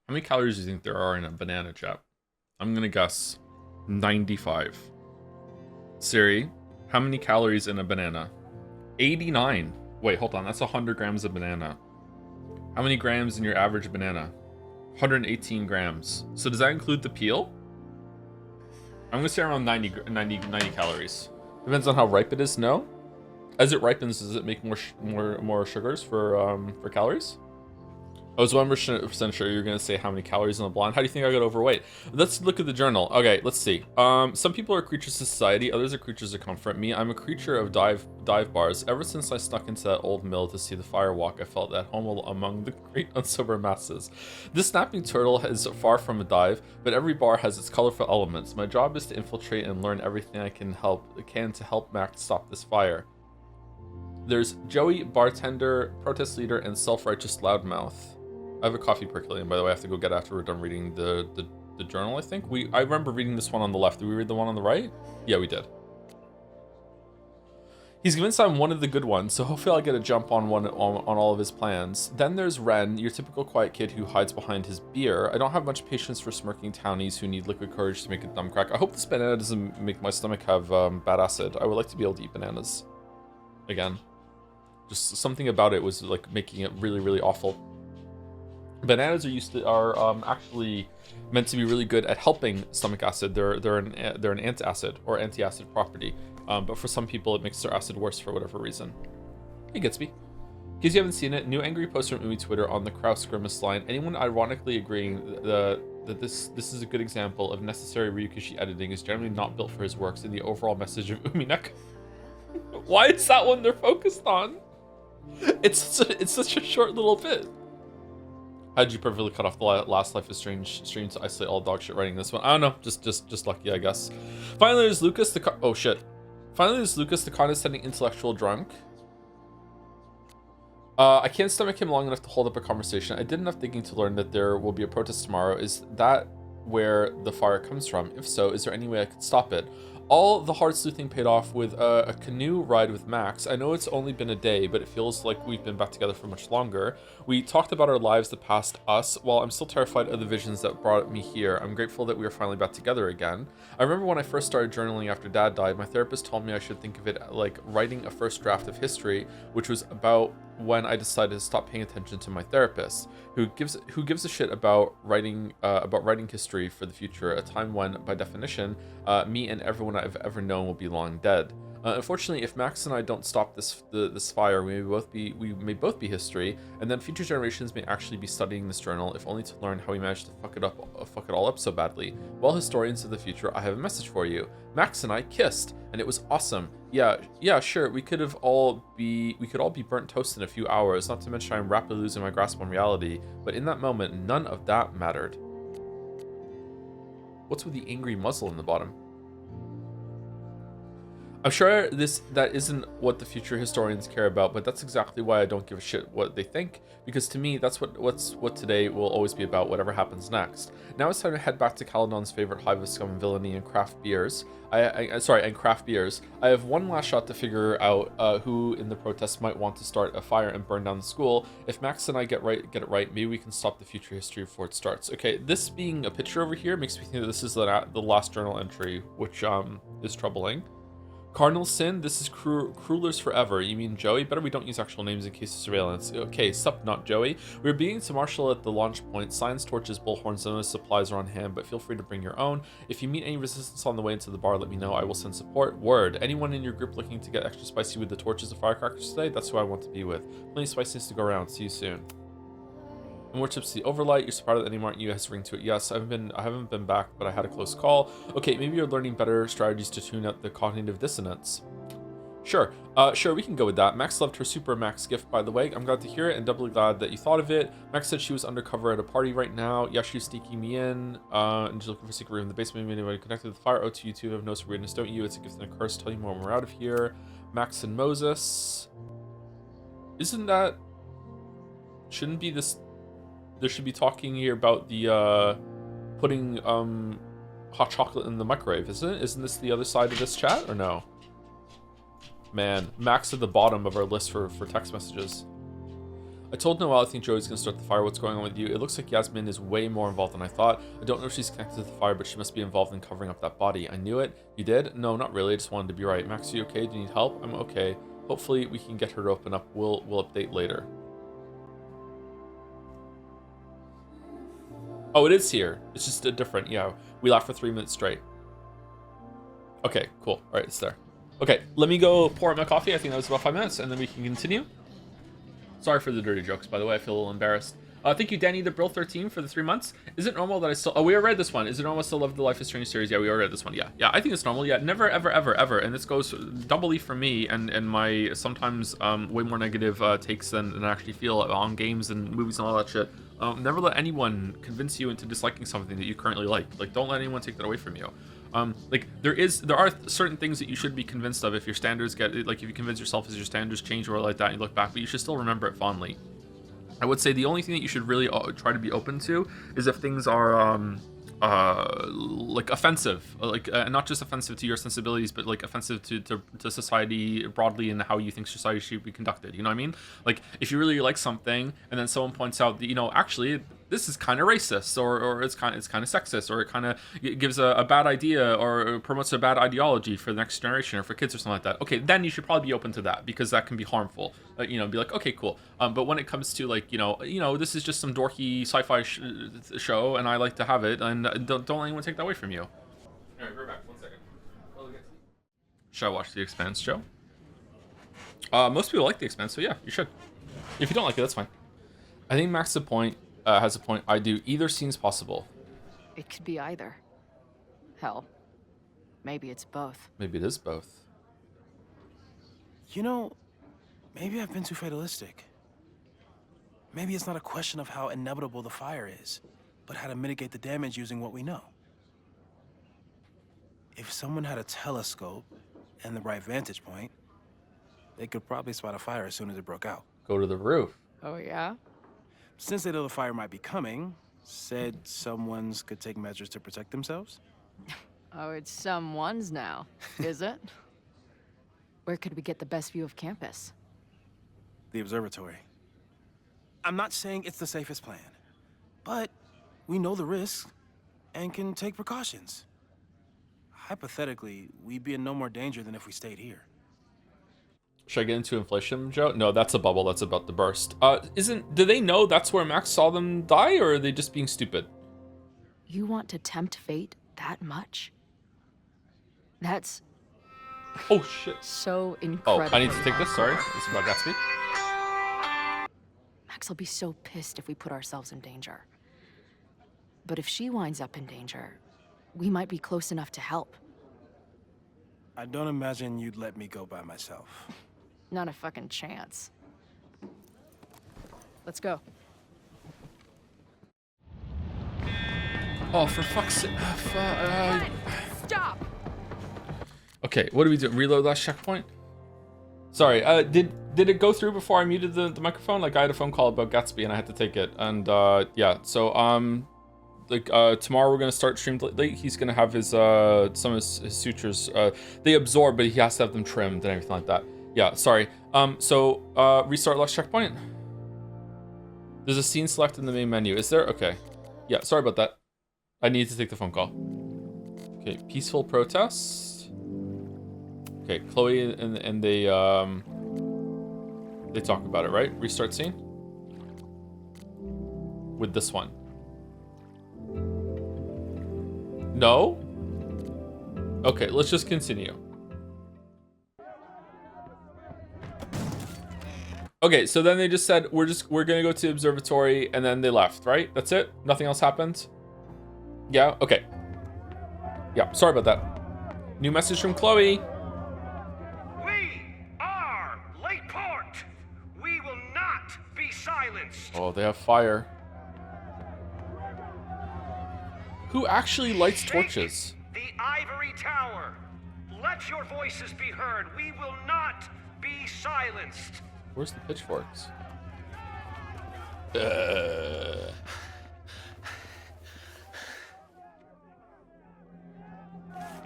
A: How many calories do you think there are in a banana, chap? I'm gonna guess 95. Siri, how many calories in a banana? 89. Wait, hold on. That's 100 grams of banana. How many grams in your average banana? 118 grams. So does that include the peel? I'm gonna say around 90 calories. Depends on how ripe it is. No. As it ripens, does it make more sugars for calories? I was 1% sure you're going to say how many calories in the blonde. How do you think I got overweight? Let's look at the journal. Okay, let's see. Some people are creatures of society, others are creatures of comfort. Me, I'm a creature of dive bars. Ever since I snuck into that old mill to see the fire walk, I felt at home among the great unsober masses. This snapping turtle is far from a dive, but every bar has its colorful elements. My job is to infiltrate and learn everything I can to help Max stop this fire. There's Joey, bartender, protest leader, and self-righteous loudmouth. I have a coffee percolating, by the way. I have to go get after we're done reading the journal, I think. I remember reading this one on the left. Did we read the one on the right? Yeah, we did. He's convinced I'm one of the good ones, so hopefully I'll get a jump on all of his plans. Then there's Ren, your typical quiet kid who hides behind his beer. I don't have much patience for smirking townies who need liquid courage to make a dumb crack. I hope this banana doesn't make my stomach have bad acid. I would like to be able to eat bananas again. Just something about it was like making it really, really awful. Bananas are actually meant to be really good at helping stomach acid. They're an antacid or anti-acid property. But for some people, it makes their acid worse for whatever reason. It gets me. In case you haven't seen it, new angry poster on Umi Twitter on the Kraus Grimace line. Anyone ironically agreeing that this is a good example of necessary Ryukishi editing is generally not built for his works in the overall message of Uminek. Why is that one they're focused on? It's such a short little bit. How'd you perfectly cut off the last Life is Strange stream to isolate all dog shit writing this one? I don't know, just lucky, I guess. Finally, there's Lucas the oh shit. Finally, there's Lucas the condescending intellectual drunk. I can't stomach him long enough to hold up a conversation. I did enough thinking to learn that there will be a protest tomorrow. Is that where the fire comes from? If so, is there any way I could stop it? All the hard sleuthing paid off with a canoe ride with Max. I know it's only been a day, but it feels like we've been back together for much longer. We talked about our lives that passed us. While I'm still terrified of the visions that brought me here, I'm grateful that we are finally back together again. I remember when I first started journaling after Dad died, my therapist told me I should think of it like writing a first draft of history, which was about when I decided to stop paying attention to my therapist, who gives a shit about writing history for the future, a time when, by definition, me and everyone I've ever known will be long dead. Unfortunately, if Max and I don't stop this fire, we may both be history, and then future generations may actually be studying this journal, if only to learn how we managed to fuck it all up so badly. Well, historians of the future, I have a message for you. Max and I kissed, and it was awesome. Yeah, sure. We could all be burnt toast in a few hours. Not to mention I'm rapidly losing my grasp on reality. But in that moment, none of that mattered. What's with the angry muzzle in the bottom? I'm sure that isn't what the future historians care about, but that's exactly why I don't give a shit what they think, because to me, that's what today will always be about, whatever happens next. Now it's time to head back to Caledon's favorite hive of scum and villainy and craft beers. And craft beers. I have one last shot to figure out who in the protest might want to start a fire and burn down the school. If Max and I get it right, maybe we can stop the future history before it starts. Okay, this being a picture over here makes me think that this is the last journal entry, which is troubling. Cardinal Sin, this is Cruelers Forever. You mean Joey? Better we don't use actual names in case of surveillance. Okay, sup, not Joey. We're beginning to marshal at the launch point. Signs, torches, bullhorns, and other supplies are on hand, but feel free to bring your own. If you meet any resistance on the way into the bar, let me know. I will send support. Word. Anyone in your group looking to get extra spicy with the torches and firecrackers today? That's who I want to be with. Plenty of spiciness to go around. See you soon. More tips to the Overlight. You're surprised that any Martin U has a ring to it. Yes, I haven't been back, but I had a close call. Okay, maybe you're learning better strategies to tune out the cognitive dissonance. Sure, we can go with that. Max loved her Super Max gift, by the way. I'm glad to hear it and doubly glad that you thought of it. Max said she was undercover at a party right now. Yeah, she was sneaking me in and just looking for a secret room in the basement. Maybe anybody connected to the fire. Oh, to you two have no weirdness, don't you? It's a gift and a curse. Tell you more when we're out of here. Max and Moses. Isn't that... Shouldn't be this... There should be talking here about the putting hot chocolate in the microwave, isn't it? Isn't this the other side of this chat, or no? Man, Max at the bottom of our list for text messages. I told Noelle I think Joey's gonna start the fire. What's going on with you? It looks like Yasmin is way more involved than I thought. I don't know if she's connected to the fire, but she must be involved in covering up that body. I knew it. You did? No, not really. I just wanted to be right. Max, are you okay? Do you need help? I'm okay. Hopefully we can get her to open up. We'll update later. Oh, it is here. It's just a different, yeah. We laughed for 3 minutes straight. Okay, cool. All right, it's there. Okay, let me go pour out my coffee. I think that was about 5 minutes, and then we can continue. Sorry for the dirty jokes, by the way. I feel a little embarrassed. Thank you, Danny the Brill 13 for the 3 months. Is it normal that I still... Oh, we already read this one. Is it normal to still love the Life is Strange series? Yeah, we already read this one. Yeah, I think it's normal. Yeah, never, ever, ever, ever. And this goes doubly for me and my sometimes way more negative takes than I actually feel on games and movies and all that shit. Never let anyone convince you into disliking something that you currently like. Like, don't let anyone take that away from you. Like, there are certain things that you should be convinced of if your standards get... Like, if you convince yourself as your standards change or like that, and you look back, but you should still remember it fondly. I would say the only thing that you should really try to be open to is if things are like offensive, like not just offensive to your sensibilities, but like offensive to society broadly and how you think society should be conducted. You know what I mean? Like, if you really like something and then someone points out that, you know, actually this is kind of racist, or it's kind of sexist, or it kind of gives a bad idea or promotes a bad ideology for the next generation or for kids or something like that. Okay, then you should probably be open to that, because that can be harmful. You know, be like, okay, cool. But when it comes to like, you know, this is just some dorky sci-fi show, and I like to have it, and don't let anyone take that away from you. All right, we're back. 1 second. Should I watch The Expanse, Joe? Most people like The Expanse, so yeah, you should. If you don't like it, that's fine. I think Max has a point. I do. Either seems possible.
E: It could be either. Hell, maybe it's both.
A: Maybe it is both.
C: You know, maybe I've been too fatalistic. Maybe it's not a question of how inevitable the fire is, but how to mitigate the damage using what we know. If someone had a telescope and the right vantage point, they could probably spot a fire as soon as it broke out.
A: Go to the roof.
E: Oh, yeah?
C: Since they know the fire might be coming, said someone's could take measures to protect themselves?
E: Oh, it's someone's now, is it? Where could we get the best view of campus?
C: The observatory. I'm not saying it's the safest plan, but we know the risks and can take precautions. Hypothetically, we'd be in no more danger than if we stayed here.
A: Should I get into inflation, Joe? No, that's a bubble that's about to burst. Do they know that's where Max saw them die, or are they just being stupid?
E: You want to tempt fate that much? That's...
A: Oh, shit.
E: So incredible.
A: Oh, I need to take this, sorry. This is about Gatsby.
E: Max will be so pissed if we put ourselves in danger. But if she winds up in danger, we might be close enough to help.
C: I don't imagine you'd let me go by myself.
E: Not a fucking chance. Let's go.
A: Oh, for fuck's sake.
S: Stop!
A: Okay, what do we do? Reload last checkpoint? Sorry, did it go through before I muted the microphone? Like, I had a phone call about Gatsby and I had to take it. And yeah, so tomorrow we're gonna start stream late. He's gonna have his some of his sutures. They absorb, but he has to have them trimmed and everything like that. Yeah, sorry. So restart last checkpoint. There's a scene select in the main menu. Is there? Okay. Yeah, sorry about that. I need to take the phone call. Okay, peaceful protest. Okay, Chloe and they talk about it, right? Restart scene with this one. No? Okay, let's just continue. Okay, so then they just said we're gonna go to the observatory, and then they left, right? That's it? Nothing else happened? Yeah, okay. Yeah, sorry about that. New message from Chloe.
B: We are Lakeport. We will not be silenced.
A: Oh, they have fire. Who actually lights torches?
B: The Ivory Tower. Let your voices be heard. We will not be silenced.
A: Where's the pitchforks?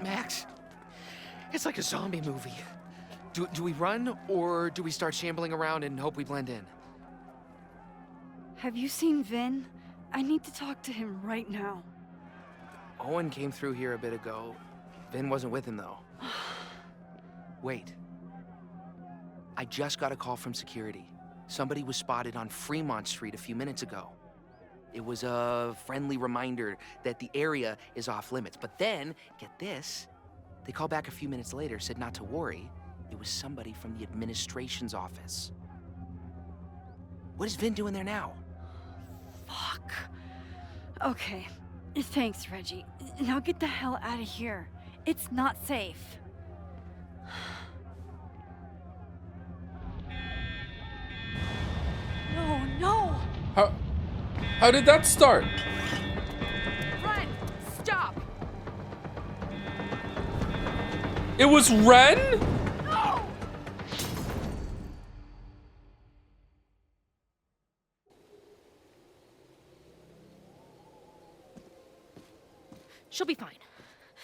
T: Max, it's like a zombie movie. Do we run, or do we start shambling around and hope we blend in?
F: Have you seen Vin? I need to talk to him right now.
G: Owen came through here a bit ago. Vin wasn't with him, though. Wait. I just got a call from security. Somebody was spotted on Fremont Street a few minutes ago. It was a friendly reminder that the area is off limits. But then, get this, they called back a few minutes later, said not to worry. It was somebody from the administration's office. What is Vin doing there now?
F: Fuck. Okay. Thanks, Reggie. Now get the hell out of here. It's not safe. No, no!
A: How did that start?
S: Ren, stop!
A: It was Ren?
S: No!
E: She'll be fine.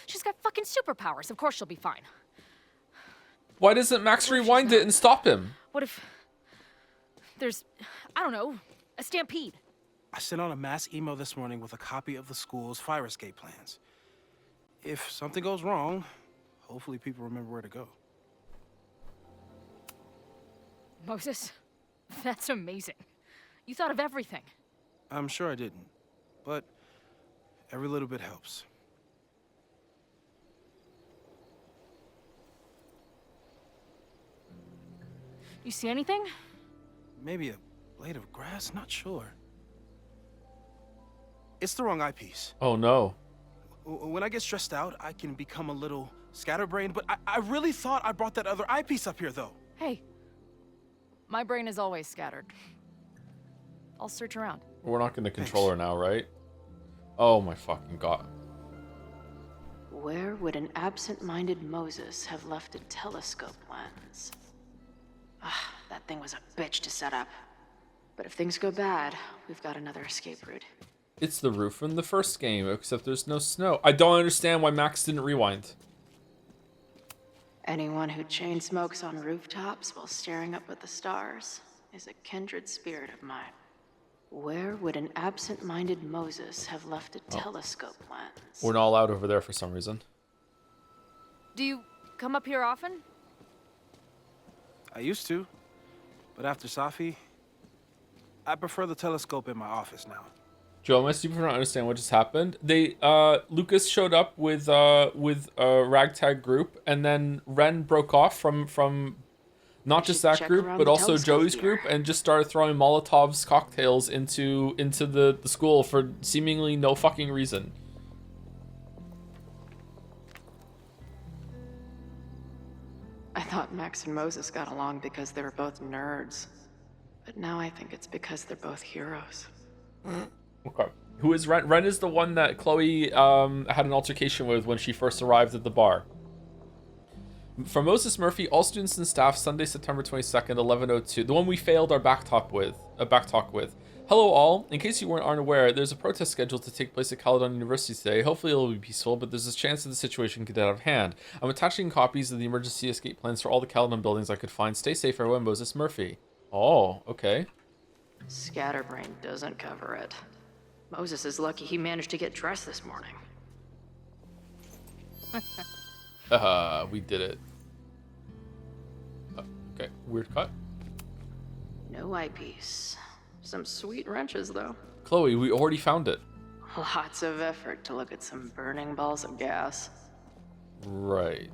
E: She's got fucking superpowers. Of course she'll be fine.
A: Why doesn't Max rewind it and stop him?
E: What if there's, I don't know, a stampede?
C: I sent out a mass email this morning with a copy of the school's fire escape plans. If something goes wrong, hopefully people remember where to go.
E: Moses, that's amazing. You thought of everything.
C: I'm sure I didn't, but every little bit helps.
E: You see anything?
C: Maybe a blade of grass, not sure. It's the wrong eyepiece.
A: Oh no.
C: When I get stressed out, I can become a little scatterbrained, but I really thought I brought that other eyepiece up here, though.
E: Hey, my brain is always scattered. I'll search around.
A: We're not gonna control her now, right? Oh my fucking god.
E: Where would an absent-minded Moses have left a telescope lens? Ah, that thing was a bitch to set up. But if things go bad, we've got another escape route.
A: It's the roof from the first game, except there's no snow. I don't understand why Max didn't rewind.
E: Anyone who chain smokes on rooftops while staring up at the stars is a kindred spirit of mine. Where would an absent-minded Moses have left a telescope lens?
A: We're not allowed over there for some reason.
E: Do you come up here often?
C: I used to, but after Safi, I prefer the telescope in my office now.
A: Joe, am I stupid for not understand what just happened? They, Lucas showed up with a ragtag group, and then Ren broke off from not just that group, but also Joey's group, and just started throwing Molotov's cocktails into the school for seemingly no fucking reason.
E: I thought Max and Moses got along because they were both nerds. But now I think it's because they're both heroes.
A: Okay. Who is Ren? Ren is the one that Chloe had an altercation with when she first arrived at the bar. From Moses Murphy, all students and staff, Sunday, September 22nd, 11:02. The one we failed our back talk with. Hello all. In case you aren't aware, there's a protest scheduled to take place at Caledon University today. Hopefully it'll be peaceful, but there's a chance that the situation could get out of hand. I'm attaching copies of the emergency escape plans for all the Caledon buildings I could find. Stay safe, everyone. Moses Murphy. Oh, okay.
E: Scatterbrain doesn't cover it. Moses is lucky he managed to get dressed this morning.
A: We did it. Okay, weird cut.
E: No eyepiece. Some sweet wrenches, though.
A: Chloe, we already found it.
E: Lots of effort to look at some burning balls of gas.
A: Right.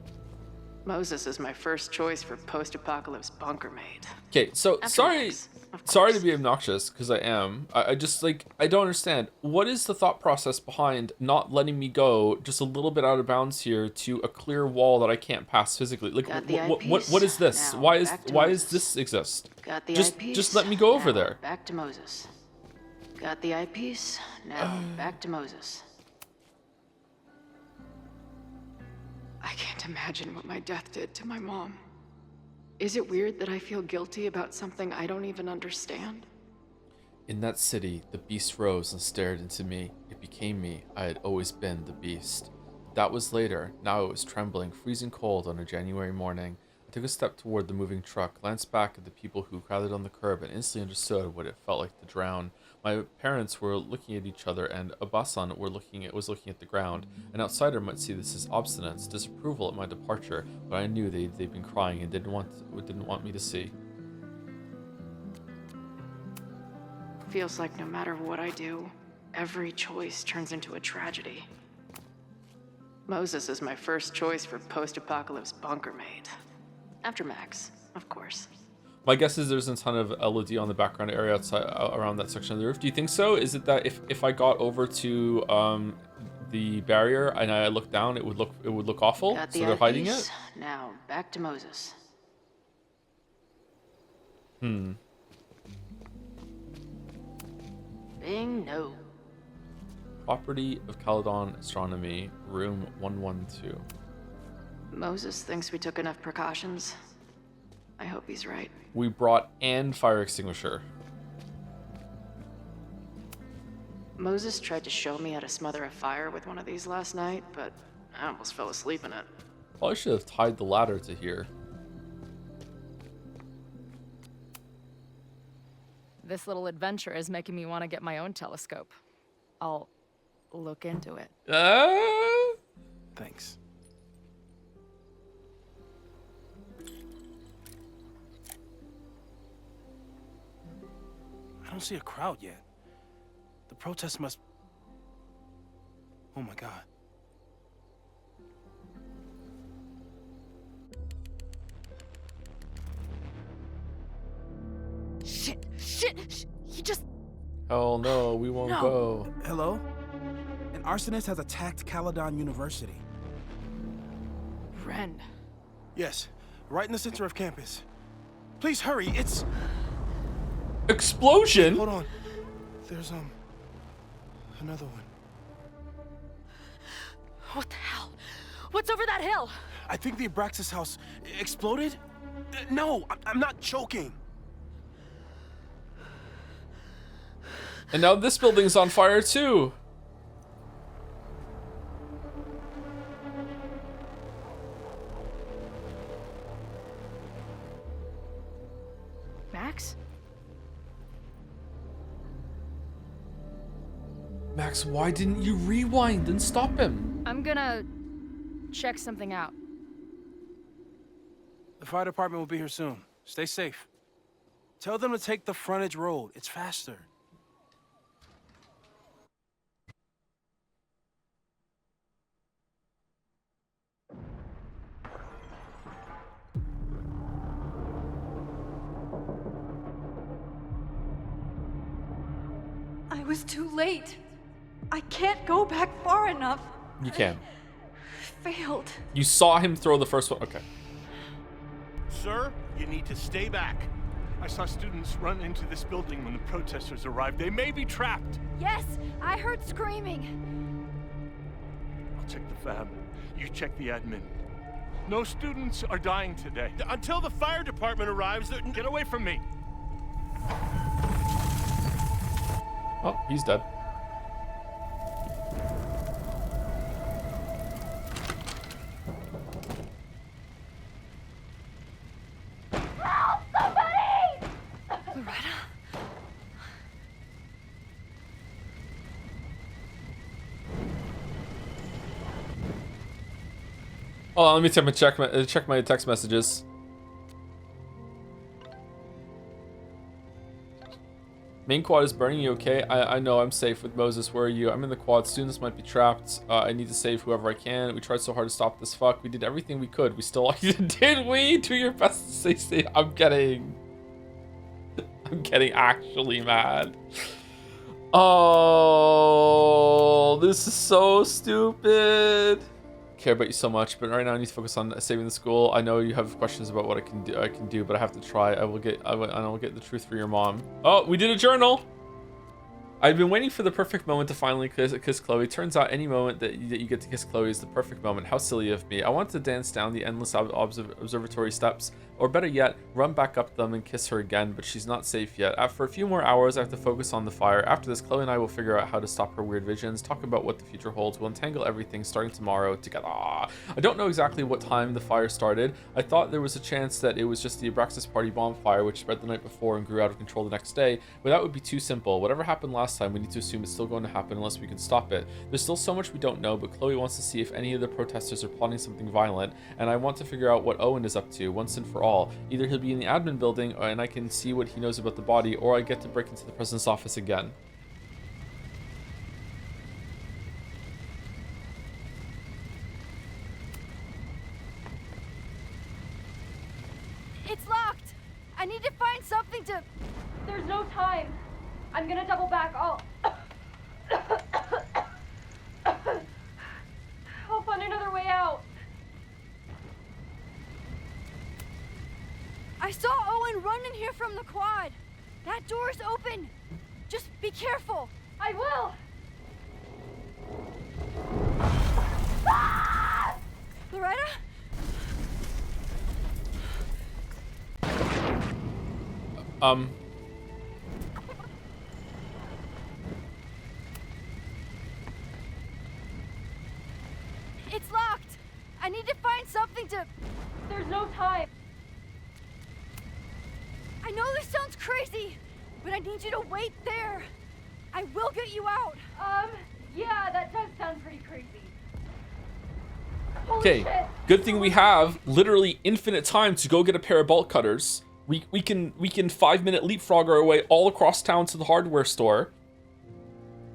E: Moses is my first choice for post-apocalypse bunker mate.
A: Okay, so
E: After
A: sorry to be obnoxious, because I am. I just, like, I don't understand. What is the thought process behind not letting me go just a little bit out of bounds here to a clear wall that I can't pass physically? Like, what is this?
E: Now,
A: why is this exist?
E: Got the
A: Just
E: eyepiece.
A: let me go over
E: Now,
A: there.
E: Back to Moses. Got the eyepiece. Now back to Moses. I can't imagine what my death did to my mom. Is it weird that I feel guilty about something I don't even understand?
A: In that city, the beast rose and stared into me. It became me. I had always been the beast. That was later. Now it was trembling, freezing cold on a January morning. A took a step toward the moving truck, glanced back at the people who crowded on the curb, and instantly understood what it felt like to drown. My parents were looking at each other, and Abasan was looking at the ground. An outsider might see this as obstinance, disapproval at my departure, but I knew they'd been crying and didn't want me to see.
E: Feels like no matter what I do, every choice turns into a tragedy. Moses is my first choice for post-apocalypse bunker maid. After Max, of course.
A: My guess is there's a ton of LED on the background area outside around that section of the roof. Do you think so? Is it that if I got over to the barrier and I looked down, it would look awful?
E: Got the
A: So they're hiding
E: eyepiece.
A: it?
E: Now back to Moses.
A: Hmm.
E: Bing no.
A: Property of Caledon Astronomy, room 112.
E: Moses thinks we took enough precautions. I hope he's right.
A: We brought an fire extinguisher.
E: Moses tried to show me how to smother a fire with one of these last night, but I almost fell asleep in it.
A: Probably should have tied the ladder to here.
D: This little adventure is making me want to get my own telescope. I'll look into it.
C: Thanks. I don't see a crowd yet. The protest must... Oh my god.
D: Shit! He just...
A: Oh no, we won't go.
C: Hello? An arsonist has attacked Caledon University.
D: Ren.
C: Yes, right in the center of campus. Please hurry, it's...
A: Explosion?
C: Hold on. There's, another one.
D: What the hell? What's over that hill?
C: I think the Abraxas house exploded? No, I'm not joking.
A: And now this building's on fire too.
E: Max?
A: Max, why didn't you rewind and stop him?
E: I'm gonna check something out.
C: The fire department will be here soon. Stay safe. Tell them to take the frontage road. It's faster.
F: I was too late. I can't go back far enough.
A: You can.
F: Failed.
A: You saw him throw the first one. Okay.
N: Sir, you need to stay back.
R: I saw students run into this building when the protesters arrived. They may be trapped.
L: Yes, I heard screaming.
R: I'll check the fab. You check the admin. No students are dying today.
N: Until the fire department arrives,
R: Get away from me.
A: Oh, he's dead.
L: Help! Somebody!
F: Loretta?
A: Oh, let me check my text messages. Main quad is burning. You okay? I know. I'm safe with Moses. Where are you? I'm in the quad. Students might be trapped. I need to save whoever I can. We tried so hard to stop this fuck. We did everything we could. We still did we? Do your best to stay safe. I'm getting actually mad. Oh, this is so stupid. Care about you so much, but right now I need to focus on saving the school. I know you have questions about what I can do, but I have to try. I will get the truth for your mom. Oh, we did a journal. I've been waiting for the perfect moment to finally kiss Chloe. Turns out any moment that you get to kiss Chloe is the perfect moment. How silly of me. I want to dance down the endless observatory steps. or better yet, run back up them and kiss her again, but she's not safe yet. After a few more hours, I have to focus on the fire. After this, Chloe and I will figure out how to stop her weird visions, talk about what the future holds. We'll untangle everything starting tomorrow together. I don't know exactly what time the fire started. I thought there was a chance that it was just the Abraxas party bonfire, which spread the night before and grew out of control the next day, but that would be too simple. Whatever happened last time, we need to assume it's still going to happen unless we can stop it. There's still so much we don't know, but Chloe wants to see if any of the protesters are plotting something violent, and I want to figure out what Owen is up to once and for all. Either he'll be in the admin building and I can see what he knows about the body, or I get to break into the president's office again.
L: It's locked! I need to find something to... There's no time. I'm gonna double back. I'll find another way out. I saw Owen run in here from the quad. That door's open. Just be careful. I will. Ah! Loretta? It's locked. I need to find something to... There's no time. I know this sounds crazy, but I need you to wait there. I will get you out. Yeah, that does sound pretty crazy.
A: Okay, good thing we have literally infinite time to go get a pair of bolt cutters. We can 5-minute leapfrog our way all across town to the hardware store.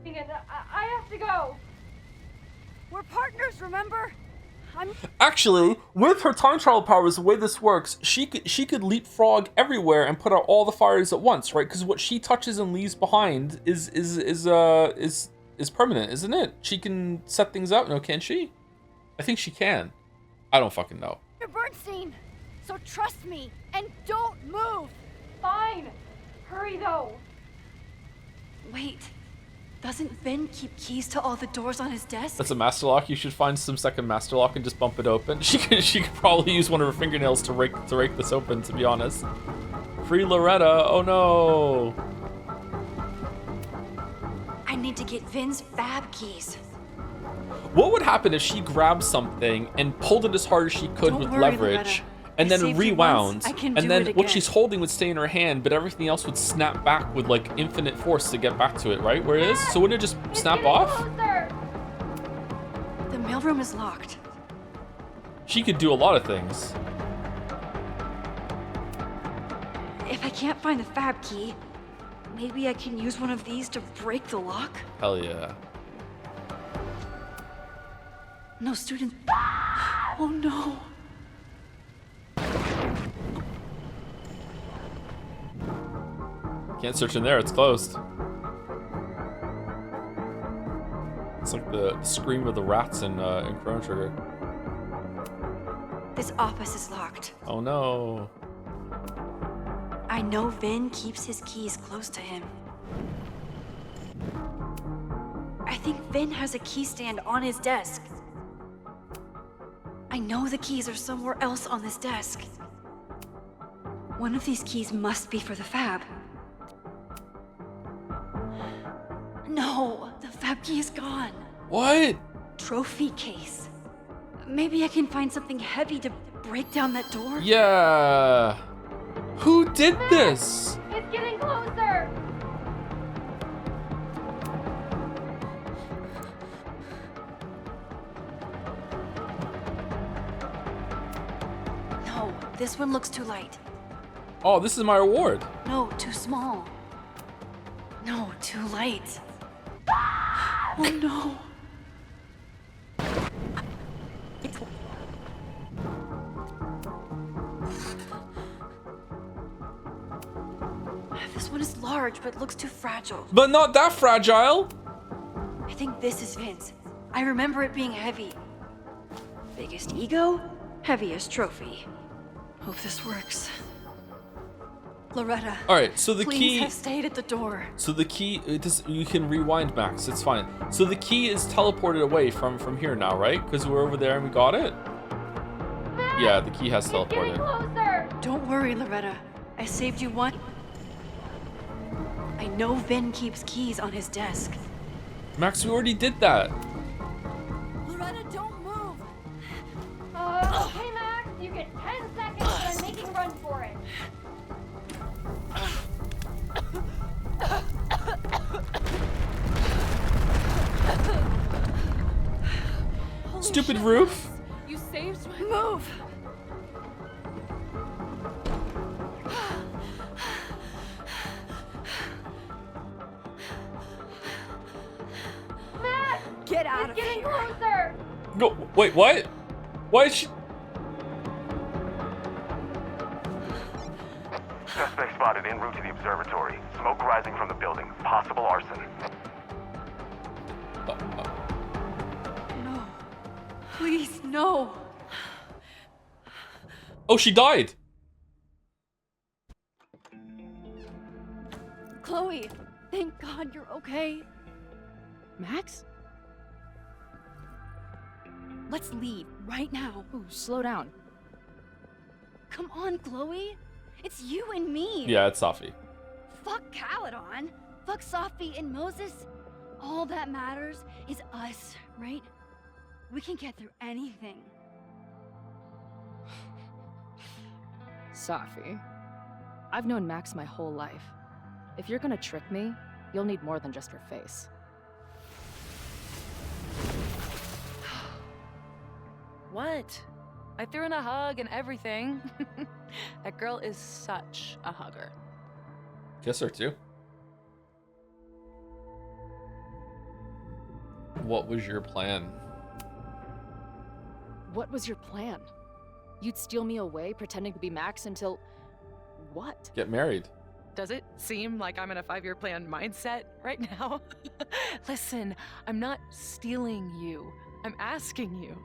L: I have to go. We're partners, remember?
A: Actually, with her time travel powers, the way this works, she could leapfrog everywhere and put out all the fires at once, right? Because what she touches and leaves behind is permanent, isn't it? She can set things up, no, can't she? I think she can. I don't fucking know.
L: You're Bernstein, so trust me and don't move. Fine. Hurry though. Wait. Doesn't Vin keep keys to all the doors on his desk?
A: That's a master lock. You should find some second master lock and just bump it open. She could probably use one of her fingernails to rake this open, to be honest. Free Loretta. Oh no.
L: I need to get Vin's fab keys.
A: What would happen if she grabbed something and pulled it as hard as she could with leverage, and then rewound, and then what she's holding would stay in her hand, but everything else would snap back with like infinite force to get back to it, right? Where it is? So wouldn't it just snap off?
L: The mailroom is locked.
A: She could do a lot of things.
L: If I can't find the fab key, maybe I can use one of these to break the lock?
A: Hell yeah.
L: No students. Oh no.
A: Can't search in there, it's closed. It's like the scream of the rats in Chrono Trigger.
L: This office is locked.
A: Oh no.
L: I know Vin keeps his keys close to him. I think Vin has a key stand on his desk. I know the keys are somewhere else on this desk. One of these keys must be for the fab. No, the fab key is gone.
A: What?
L: Trophy case. Maybe I can find something heavy to break down that door?
A: Yeah. Who did this?
L: It's getting closer! No, this one looks too light.
A: Oh, this is my reward.
L: No, too small. No, too light. Oh no. This one is large, but looks too fragile.
A: But not that fragile.
L: I think this is Vince. I remember it being heavy. Biggest ego, heaviest trophy. Hope this works. Loretta.
A: All right, so the
L: please
A: key
L: have stayed at the door.
A: So the key, you can rewind, Max. It's fine. So the key is teleported away from here now, right? Because we're over there and we got it. Yeah, the key has teleported.
L: Don't worry, Loretta. I saved you one. I know Vin keeps keys on his desk.
A: Max, we already did that.
K: Loretta, don't move!
H: Okay, Max, you get 10 seconds and I'm making a run for it.
A: Stupid roof.
V: You saved my
L: move.
H: Max!
L: Get out
H: It's getting closer!
A: No, wait, what? Why is she?
I: Suspect spotted en route to the observatory. Smoke rising from the building. Possible arson.
L: No. Please, no.
A: Oh, she died.
L: Chloe, thank God you're okay.
D: Max?
L: Let's leave right now.
D: Ooh, slow down.
L: Come on, Chloe. It's you and me.
A: Yeah, it's Safi.
L: Fuck Caledon. Fuck Safi and Moses. All that matters is us, right? We can get through anything.
D: Safi, I've known Max my whole life. If you're gonna trick me, you'll need more than just her face.
V: What? I threw in a hug and everything. That girl is such a hugger.
A: Kiss her too. What was your plan?
D: What was your plan? You'd steal me away pretending to be Max until... what?
A: Get married.
V: Does it seem like I'm in a 5-year plan mindset right now? Listen, I'm not stealing you. I'm asking you.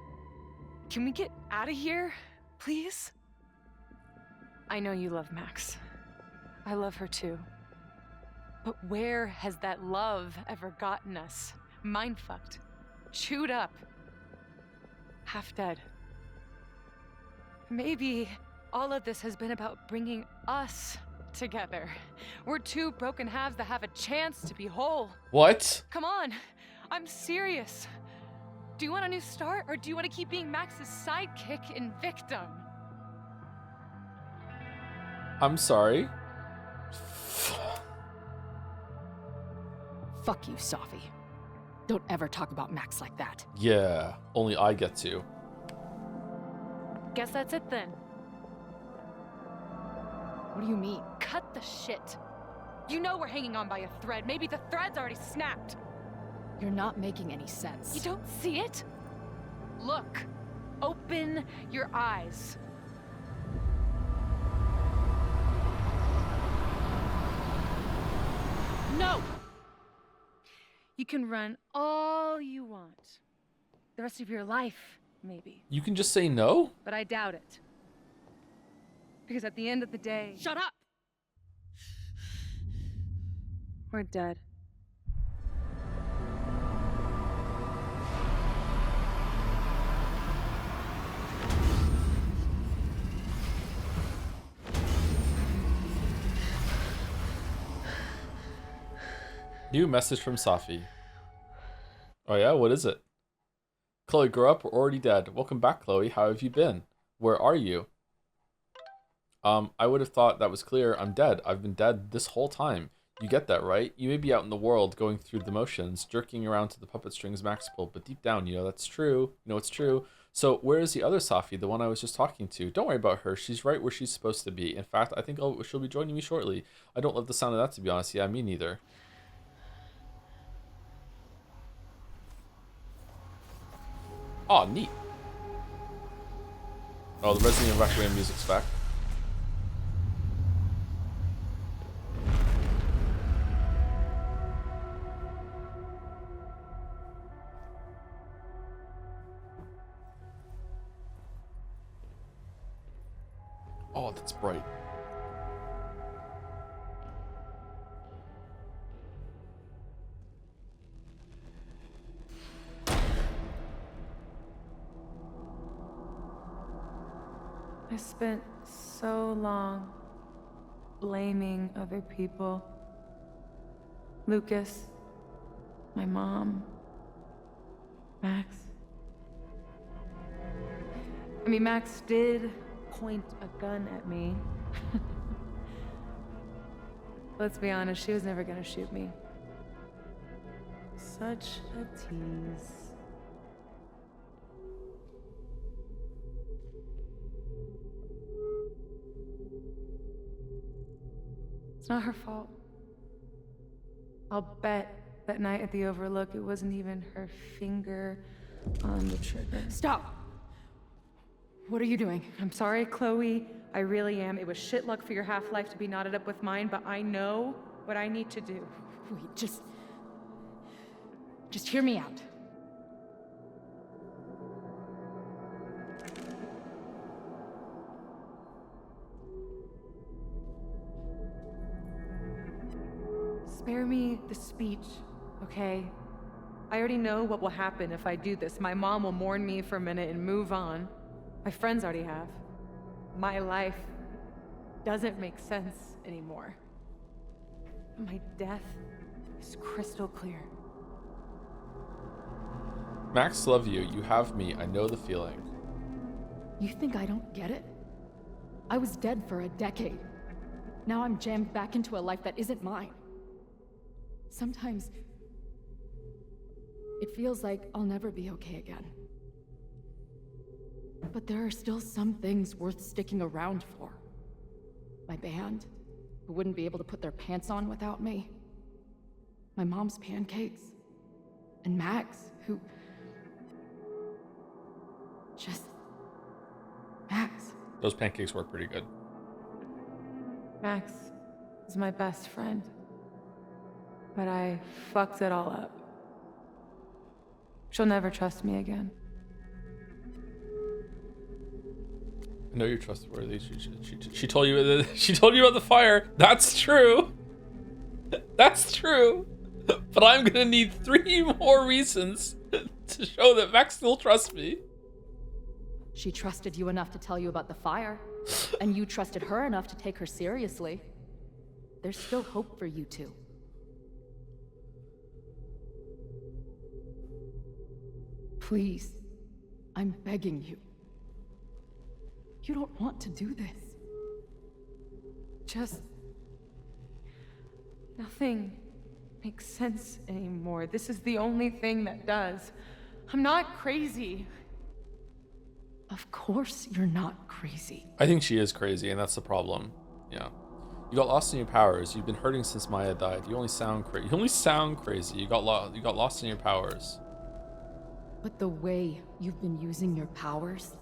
V: Can we get out of here, please? I know you love Max. I love her too. But where has that love ever gotten us? Mind-fucked. Chewed up. Half dead. Maybe all of this has been about bringing us together. We're two broken halves that have a chance to be whole.
A: What?
V: Come on, I'm serious. Do you want a new start, or do you want to keep being Max's sidekick and victim?
A: I'm sorry.
D: Fuck you, Safi. Don't ever talk about Max like that.
A: Yeah, only I get to.
V: Guess that's it then.
D: What do you mean?
V: Cut the shit. You know we're hanging on by a thread. Maybe the thread's already snapped.
D: You're not making any sense.
V: You don't see it? Look. Open your eyes. No! You can run all you want. The rest of your life, maybe.
A: You can just say no?
V: But I doubt it. Because at the end of the day... Shut up! We're dead.
A: New message from Safi. Oh yeah, what is it? Chloe, grow up, we're already dead. Welcome back, Chloe. How have you been? Where are you? I would have thought that was clear. I'm dead. I've been dead this whole time. You get that, right? You may be out in the world going through the motions, jerking around to the puppet strings Max pulled, but deep down, you know that's true. You know it's true. So where is the other Safi, the one I was just talking to? Don't worry about her. She's right where she's supposed to be. In fact, I think she'll be joining me shortly. I don't love the sound of that, to be honest. Yeah, me neither. Oh, neat. Oh, the Resident Evil Requiem music's back. Oh, that's bright.
V: I spent so long blaming other people. Lucas, my mom, Max. I mean, Max did point a gun at me. Let's be honest, she was never gonna shoot me. Such a tease. It's not her fault. I'll bet that night at the Overlook it wasn't even her finger on the trigger.
D: Stop! What are you doing?
V: I'm sorry, Chloe. I really am. It was shit luck for your half-life to be knotted up with mine, but I know what I need to do.
D: Wait, just hear me out.
V: Spare me the speech, okay? I already know what will happen if I do this. My mom will mourn me for a minute and move on. My friends already have. My life doesn't make sense anymore. My death is crystal clear.
A: Max, love you. You have me. I know the feeling.
D: You think I don't get it? I was dead for a decade. Now I'm jammed back into a life that isn't mine. Sometimes it feels like I'll never be okay again. But there are still some things worth sticking around for. My band, who wouldn't be able to put their pants on without me. My mom's pancakes. And Max, who... just... Max.
A: Those pancakes work pretty good.
V: Max is my best friend. But I fucked it all up. She'll never trust me again.
A: I know you're trustworthy. She told you she told you about the fire. That's true. That's true. But I'm gonna need 3 more reasons to show that Max still trusts me.
D: She trusted you enough to tell you about the fire, and you trusted her enough to take her seriously. There's still hope for you two. Please, I'm begging you. You don't want to do this.
V: Just... nothing makes sense anymore. This is the only thing that does. I'm not crazy.
D: Of course you're not crazy.
A: I think she is crazy, and that's the problem. Yeah. You got lost in your powers. You've been hurting since Maya died. You only sound crazy. You only sound crazy. You got lost in your powers.
D: But the way you've been using your powers,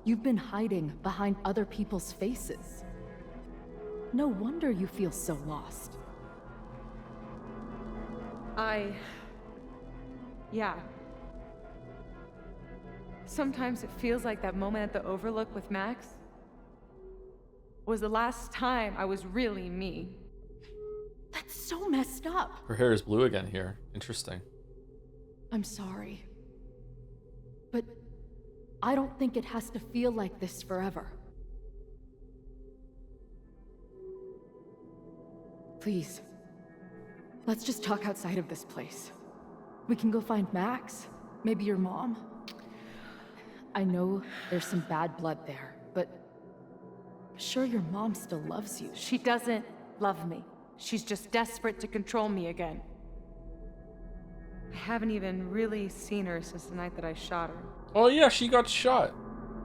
D: you've been hiding behind other people's faces. No wonder you feel so lost.
V: Yeah. Sometimes it feels like that moment at the Overlook with Max was the last time I was really me.
D: That's so messed up.
A: Her hair is blue again here. Interesting.
D: I'm sorry. But I don't think it has to feel like this forever. Please, let's just talk outside of this place. We can go find Max, maybe your mom. I know there's some bad blood there, but I'm sure your mom still loves you.
V: She doesn't love me. She's just desperate to control me again. I haven't even really seen her since the night that I shot her.
A: Oh yeah, she got shot.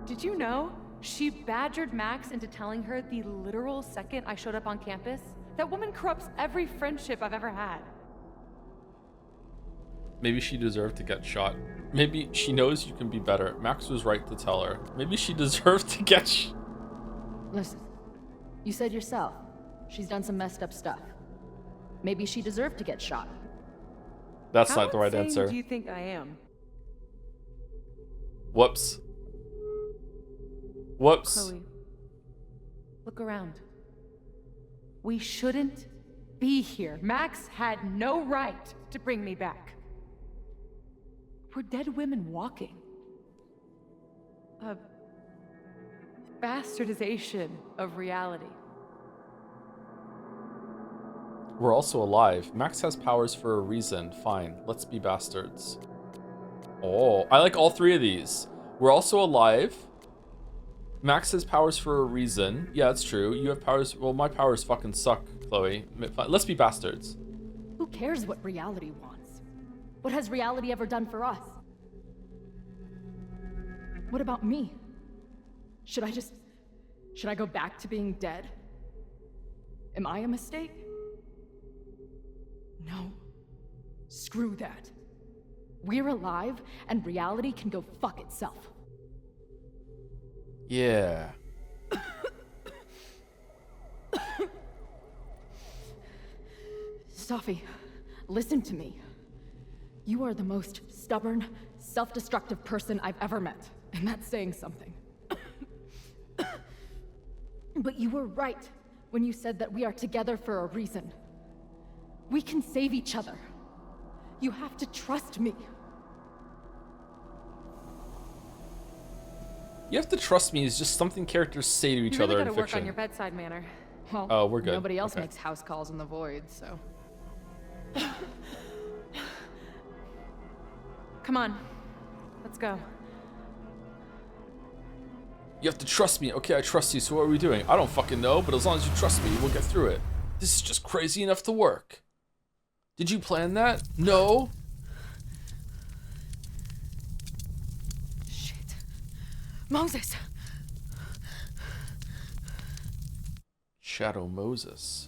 V: Did you know? She badgered Max into telling her the literal second I showed up on campus. That woman corrupts every friendship I've ever had.
A: Maybe she deserved to get shot. Maybe she knows you can be better. Max was right to tell her. Maybe she deserved to get
D: Listen, you said yourself, she's done some messed up stuff. Maybe she deserved to get shot.
A: That's not the right answer.
V: How insane do you think I am?
A: Whoops. Whoops.
V: Chloe, look around. We shouldn't be here. Max had no right to bring me back. We're dead women walking. bastardization of reality.
A: We're also alive. Max has powers for a reason. Fine, let's be bastards. Oh, I like all three of these. We're also alive. Max has powers for a reason. Yeah, that's true. You have powers. Well, my powers fucking suck, Chloe. Let's be bastards.
D: Who cares what reality wants? What has reality ever done for us? What about me? Should I go back to being dead? Am I a mistake? No. Screw that. We're alive, and reality can go fuck itself.
A: Yeah.
D: Safi, listen to me. You are the most stubborn, self-destructive person I've ever met, and that's saying something. But you were right when you said that we are together for a reason. We can save each other. You have to trust me.
A: You have to trust me is just something characters say to each
V: You really
A: other in
V: gotta work
A: fiction.
V: on your bedside manner.
D: Well,
A: Oh, we're good.
D: Nobody else
A: Okay.
D: makes house calls in the void, so.
V: Come on, let's go.
A: You have to trust me. Okay, I trust you. So what are we doing? I don't fucking know, but as long as you trust me, we'll get through it. This is just crazy enough to work. Did you plan that? No.
D: Shit. Moses!
A: Shadow Moses.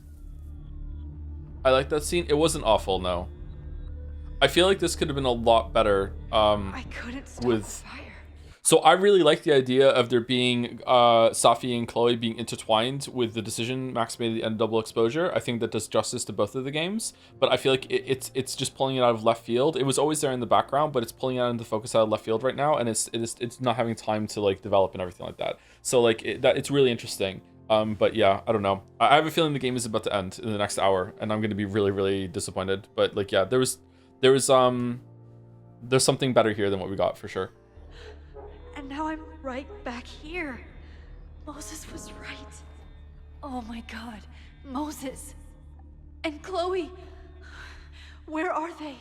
A: I like that scene. It wasn't awful, no. I feel like this could have been a lot better.
F: I couldn't stop
A: with
F: the fire.
A: So I really like the idea of there being Safi and Chloe being intertwined with the decision Max made at the end of Double Exposure. I think that does justice to both of the games, but I feel like it's just pulling it out of left field. It was always there in the background, but it's pulling it out into focus out of left field right now, and it's not having time to like develop and everything like that. So like it's really interesting. But yeah, I don't know. I have a feeling the game is about to end in the next hour, and I'm gonna be really, really disappointed. But like, yeah, there's something better here than what we got for sure.
L: And now I'm right back here. Moses was right. Oh my god. Moses. And Chloe. Where are they?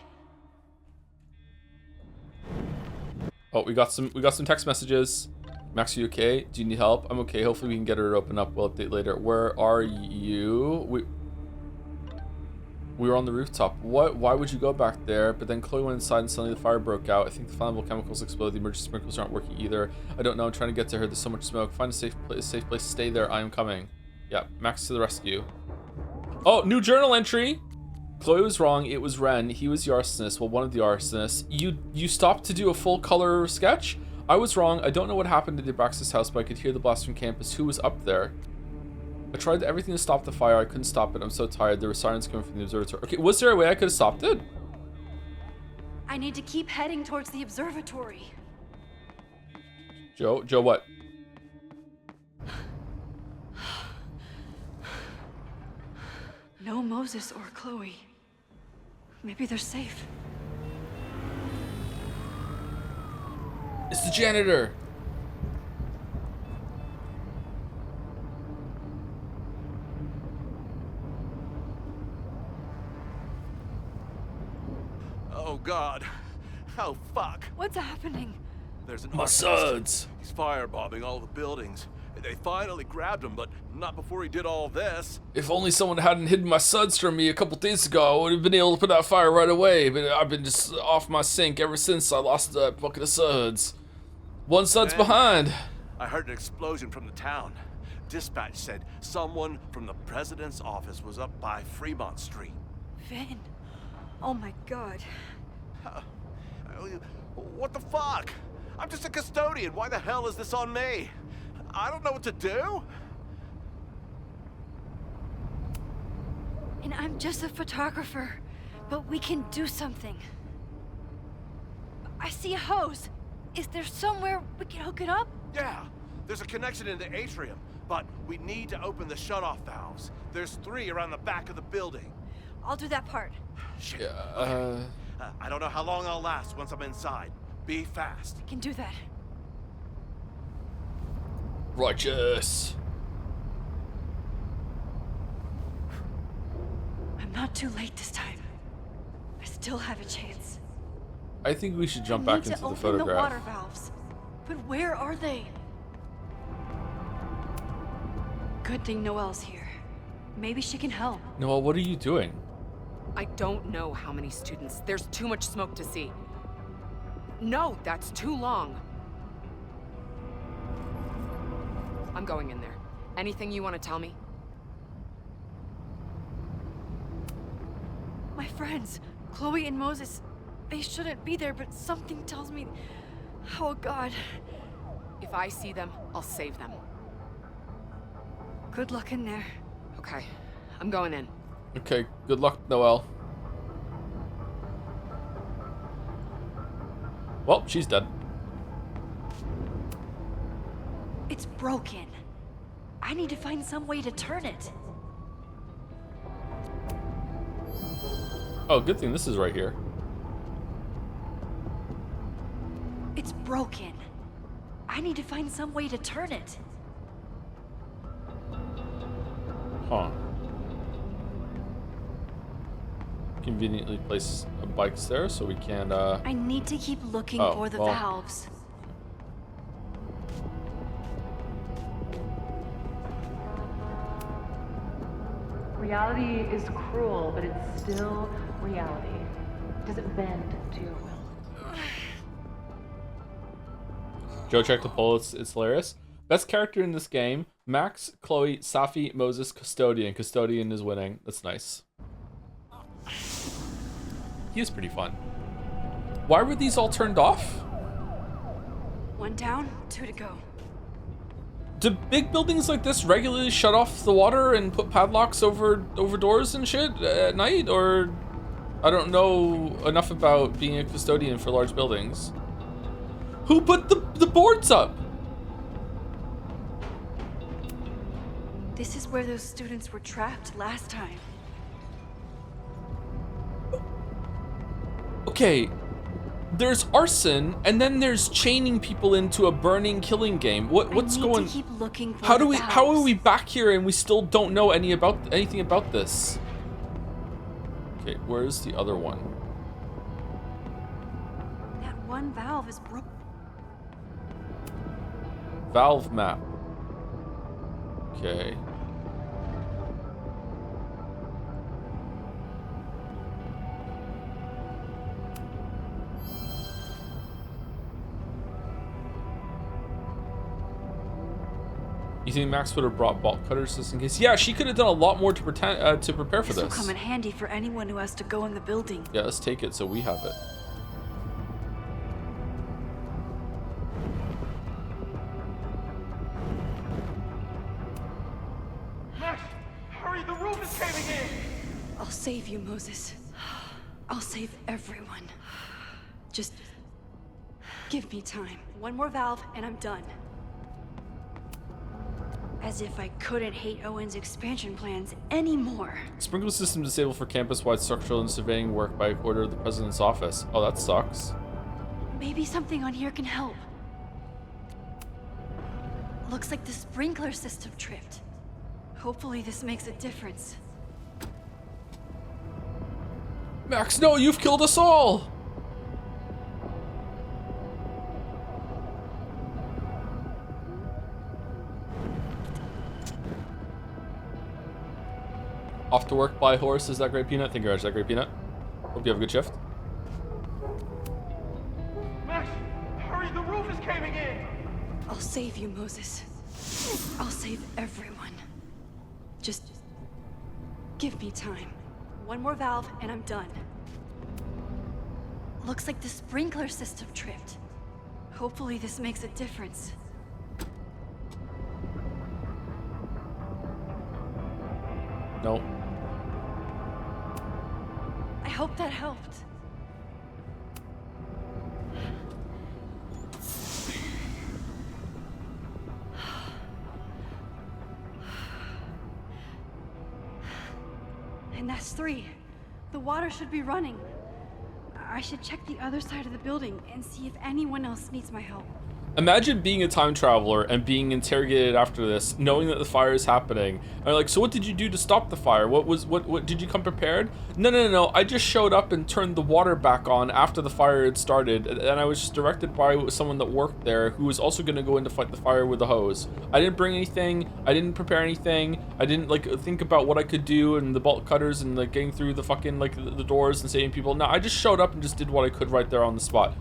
A: Oh, we got some text messages. Max, are you okay? Do you need help? I'm okay. Hopefully we can get her to open up. We'll update later. Where are you? We were on the rooftop. What? Why would you go back there? But then Chloe went inside and suddenly the fire broke out. I think the flammable chemicals exploded. The emergency sprinklers aren't working either. I don't know. I'm trying to get to her. There's so much smoke. Find a safe place. Stay there. I am coming. Yeah, Max to the rescue. Oh, new journal entry. Chloe was wrong. It was Ren. He was the arsonist. Well, one of the arsonists. You stopped to do a full color sketch? I was wrong. I don't know what happened to the Abraxas house, but I could hear the blast from campus. Who was up there? I tried everything to stop the fire. I couldn't stop it. I'm so tired. There were sirens coming from the observatory. Okay, was there a way I could have stopped it?
L: I need to keep heading towards the observatory.
A: Joe, what?
L: No Moses or Chloe. Maybe they're safe.
A: It's the janitor.
N: Oh God. Oh fuck.
L: What's happening?
N: There's an
A: My
N: arsonist.
A: suds.
N: He's firebombing all the buildings. They finally grabbed him, but not before he did all this.
A: If only someone hadn't hidden my suds from me a couple days ago, I would have been able to put out fire right away. But I've been just off my sync ever since I lost that bucket of suds. One sud's
N: Then
A: behind.
N: I heard an explosion from the town. Dispatch said someone from the president's office was up by Fremont Street.
L: Vin. Oh my god.
N: What the fuck? I'm just a custodian. Why the hell is this on me? I don't know what to do.
L: And I'm just a photographer, but we can do something. I see a hose. Is there somewhere we can hook it up?
N: Yeah, there's a connection in the atrium, but we need to open the shutoff valves. There's 3 around the back of the building.
L: I'll do that part.
N: Shit.
A: Yeah,
N: I don't know how long I'll last once I'm inside. Be fast.
L: I can do that.
A: Righteous.
L: I'm not too late this time. I still have a chance.
A: I think we should jump
L: I
A: back
L: need
A: into
L: to
A: the
L: open
A: photograph.
L: the water valves. But where are they? Good thing Noelle's here. Maybe she can help.
A: Noelle, what are you doing?
S: I don't know how many students. There's too much smoke to see. No, that's too long. I'm going in there. Anything you want to tell me?
L: My friends, Chloe and Moses, they shouldn't be there, but something tells me... Oh, God.
S: If I see them, I'll save them.
L: Good luck in there.
S: Okay, I'm going in.
A: Okay, good luck, Noelle. Well, she's dead.
L: It's broken. I need to find some way to turn it.
A: Oh, good thing this is right here.
L: It's broken. I need to find some way to turn it.
A: Huh. Conveniently place bikes there so we can,
L: I need to keep looking for the valves.
J: Reality is cruel, but it's still reality. It doesn't bend to your will.
A: Joe checked the poll. It's hilarious. Best character in this game: Max, Chloe, Safi, Moses, Custodian. Custodian is winning. That's nice. He is pretty fun. Why were these all turned off?
L: One down, two to go.
A: Do big buildings like this regularly shut off the water and put padlocks over doors and shit at night? Or I don't know enough about being a custodian for large buildings. Who put the boards up?
L: This is where those students were trapped last time.
A: Okay, there's arson, and then there's chaining people into a burning, killing game. What's going?
L: To keep looking for
A: How
L: the
A: are we back here and we still don't know anything about this? Okay, where's the other one?
L: That one valve is broken.
A: Valve map. Okay. You think Max would have brought bolt cutters just in case? Yeah, she could have done a lot more to prepare for
L: This will
A: this.
L: come in handy for anyone who has to go in the building.
A: Yeah, let's take it so we have it.
B: Max, hurry, the roof is caving in!
L: I'll save you, Moses. I'll save everyone. Just give me time. One more valve and I'm done. As if I couldn't hate Owen's expansion plans anymore.
A: Sprinkler system disabled for campus-wide structural and surveying work by order of the president's office. Oh, that sucks.
L: Maybe something on here can help. Looks like the sprinkler system tripped. Hopefully this makes a difference.
A: Max, no, you've killed us all! Off to work, buy horse. Is that great, Peanut? Thank you very much. Is that great, Peanut? Hope you have a good shift.
B: Max, hurry, the roof is caving in!
L: I'll save you, Moses. I'll save everyone. Just give me time. One more valve and I'm done. Looks like the sprinkler system tripped. Hopefully this makes a difference.
A: No.
L: I hope that helped. And that's 3. The water should be running. I should check the other side of the building and see if anyone else needs my help.
A: Imagine being a time traveler and being interrogated after this, knowing that the fire is happening. And like, so what did you do to stop the fire? What did you come prepared? No. I just showed up and turned the water back on after the fire had started, and I was just directed by someone that worked there who was also going to go in to fight the fire with a hose. I didn't bring anything. I didn't prepare anything. I didn't like think about what I could do and the bolt cutters and like getting through the fucking like the doors and saving people. No, I just showed up and just did what I could right there on the spot.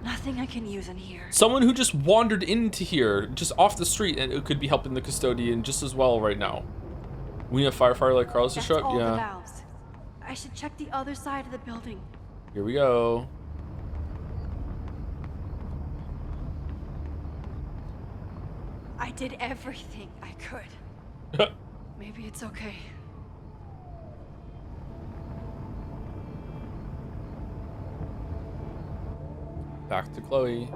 L: Nothing I can use in here.
A: Someone who just wandered into here, just off the street, and it could be helping the custodian just as well right now. We need a firefighter like Carlos to show up?
L: All the
A: Yeah.
L: valves. I should check the other side of the building.
A: Here we go.
L: I did everything I could. Maybe it's okay.
A: Back to Chloe.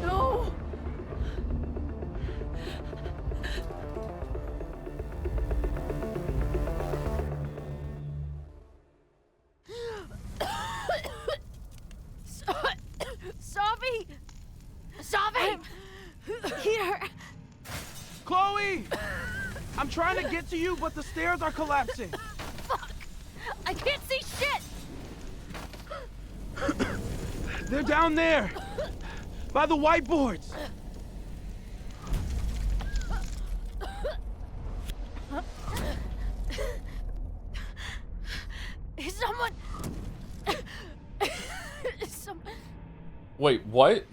L: No!
K: Savi! Savi! Here!
C: Chloe! I'm trying to get to you, but the stairs are collapsing.
K: Fuck! I can't see shit!
C: They're down there! By the whiteboards!
K: Is someone... Someone...
A: Wait, what?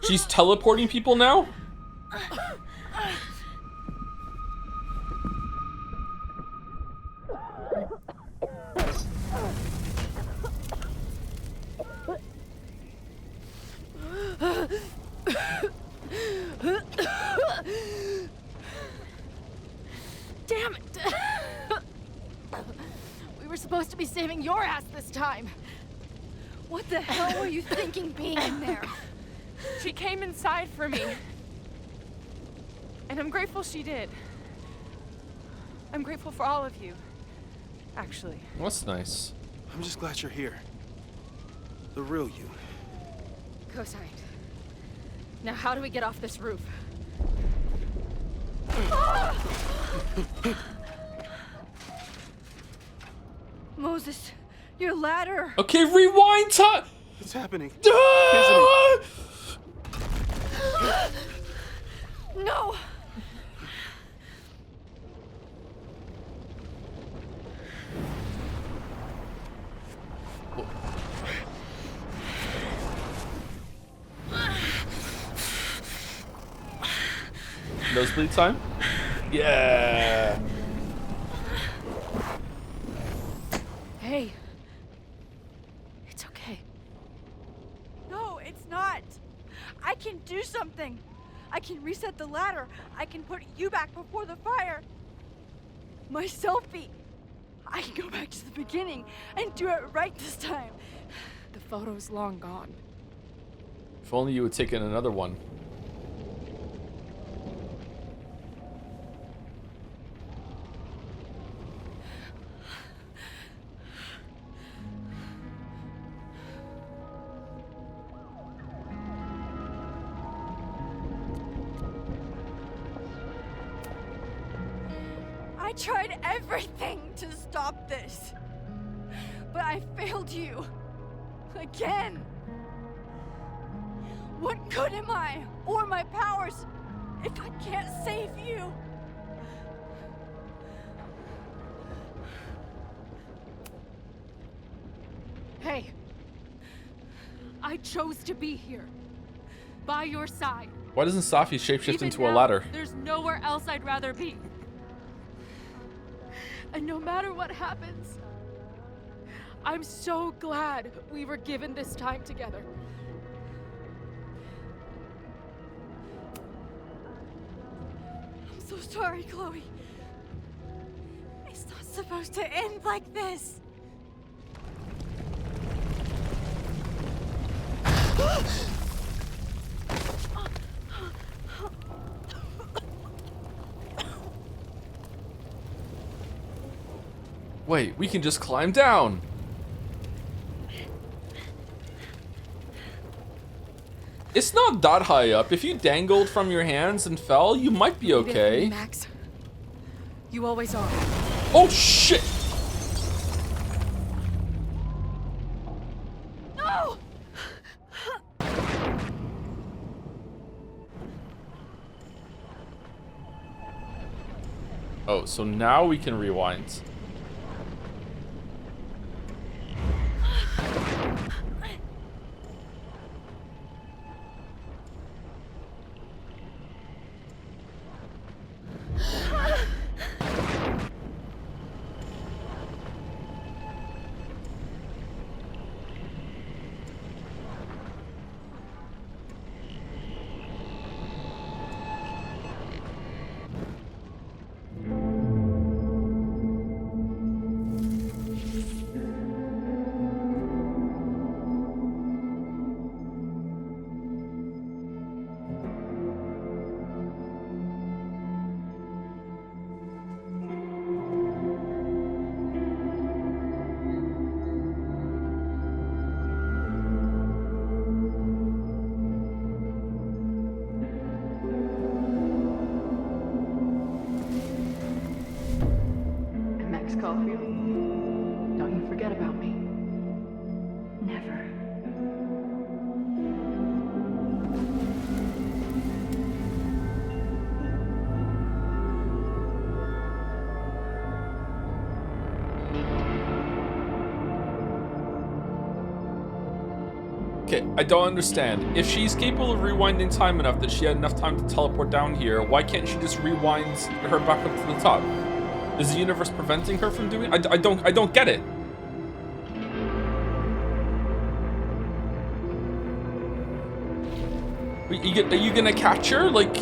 A: She's teleporting people now?
K: Damn it! We were supposed to be saving your ass this time. What the hell were you thinking being in there?
V: She came inside for me. And I'm grateful she did. I'm grateful for all of you, actually.
A: That's nice.
C: I'm just glad you're here. The real you.
K: Co-signed. Now how do we get off this roof?
L: Moses, your ladder.
A: Okay, rewind time.
C: It's happening.
L: No!
A: Nosebleed time? Yeah.
K: Hey. It's okay.
F: No, it's not. I can do something. I can reset the ladder. I can put you back before the fire. My selfie. I can go back to the beginning and do it right this time.
K: The photo's long gone.
A: If only you had taken another one.
F: I tried everything to stop this. But I failed you. Again. What good am I, or my powers, if I can't save you?
K: Hey. I chose to be here. By your side.
A: Why doesn't Safi shapeshift
K: Even
A: into a
K: now,
A: ladder?
K: There's nowhere else I'd rather be. And no matter what happens, I'm so glad we were given this time together.
F: I'm so sorry, Chloe. It's not supposed to end like this.
A: Wait, we can just climb down. It's not that high up. If you dangled from your hands and fell, you might be okay.
K: Max. You always are.
A: Oh shit!
K: No!
A: Oh, so now we can rewind.
J: Max Caulfield, don't you forget about me. Never.
A: Okay, I don't understand. If she's capable of rewinding time enough that she had enough time to teleport down here, why can't she just rewind her back up to the top? Is the universe preventing her from doing it? I don't get it. Are you gonna catch her? Like...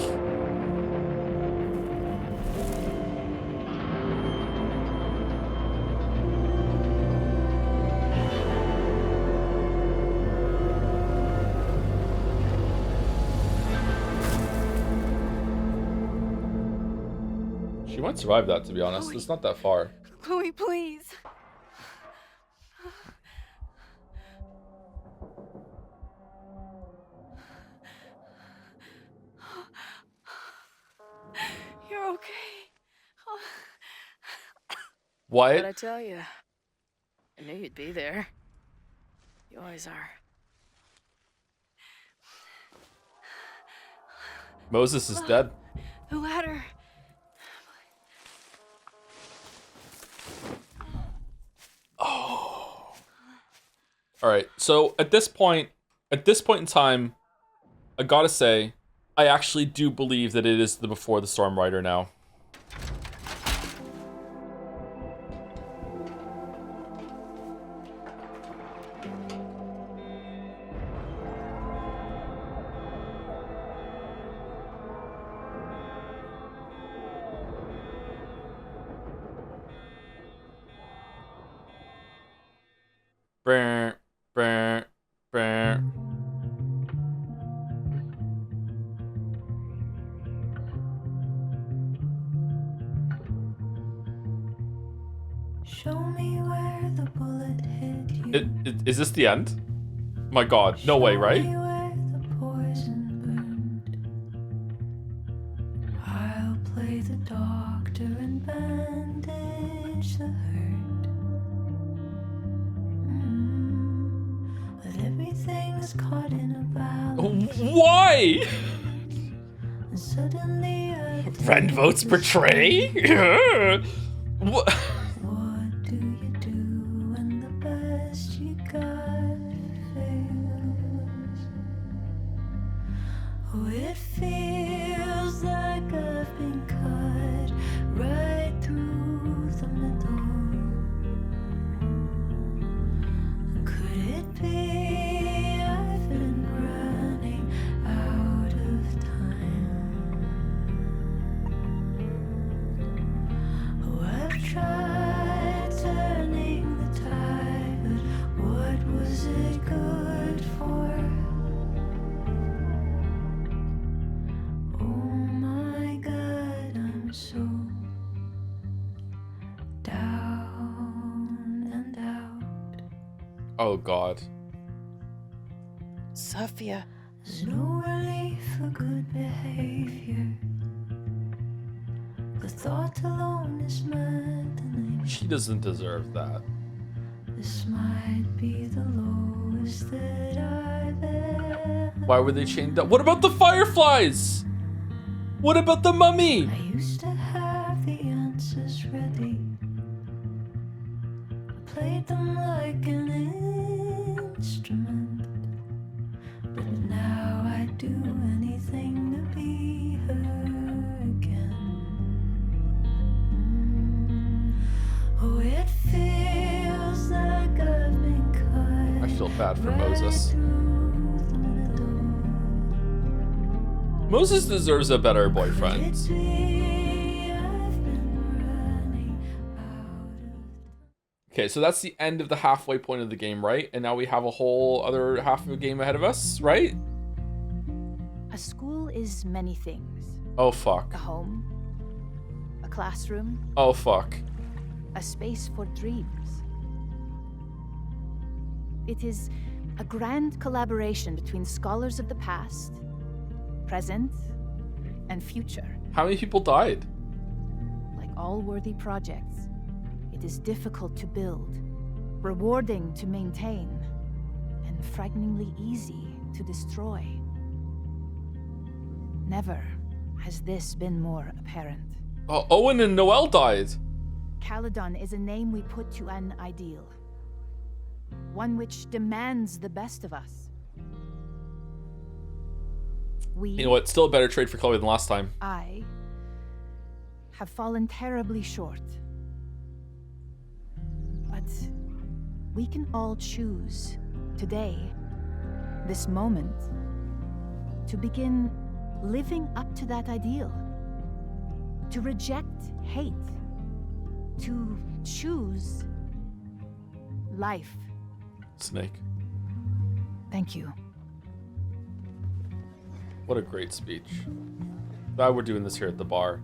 A: She might survive that, to be honest.
F: Chloe.
A: It's not that far.
F: Chloe, please. You're okay.
E: What'd I
A: What?
E: tell you? I knew you'd be there. You always are.
A: Moses is dead.
F: The ladder.
A: Alright, so at this point in time, I gotta say, I actually do believe that it is the Before the Storm Rider now. Brr, brr, brr.
M: Show me where the bullet hit you.
A: Is this the end? My god, no way, right?
M: Where the poison burned. I'll play the doctor and bandage the hurt. But everything's caught in a balance.
A: Why?
M: And suddenly
A: Ren votes betray? What?
M: what do you do when the best you got fails? Oh, it feels like I've been cut right through the middle. Could it be I've been running out of time? Oh, I've tried turning the tide, but what was it good for? Oh my God, I'm so down.
A: Oh god.
M: Sophia. There's no relief for good behavior. The thought alone is maddening.
A: She doesn't deserve that.
M: This might be the lowest that I've ever.
A: Why were they chained up? What about the fireflies? What about the mummy?
M: I used to have the answers ready. I played them like an instrument. But now I do anything to be her again. Oh, it feels like I've been cut.
A: I feel bad for Moses. Moses deserves a better boyfriend. Okay, so that's the end of the halfway point of the game, right? And now we have a whole other half of the game ahead of us, right?
E: A school is many things.
A: Oh, fuck.
E: A home, a classroom,
A: Oh, fuck.
E: a space for dreams. It is a grand collaboration between scholars of the past, present, and future.
A: How many people died?
E: Like all worthy projects, it is difficult to build, rewarding to maintain, and frighteningly easy to destroy. Never has this been more apparent.
A: Oh, Owen and Noel died.
E: Caledon is a name we put to an ideal. One which demands the best of us.
A: You know what? Still a better trade for Chloe than last time.
E: I have fallen terribly short. But we can all choose today, this moment, to begin living up to that ideal. To reject hate. To choose life.
A: Snake.
E: Thank you.
A: What a great speech. Glad we're doing this here at the bar.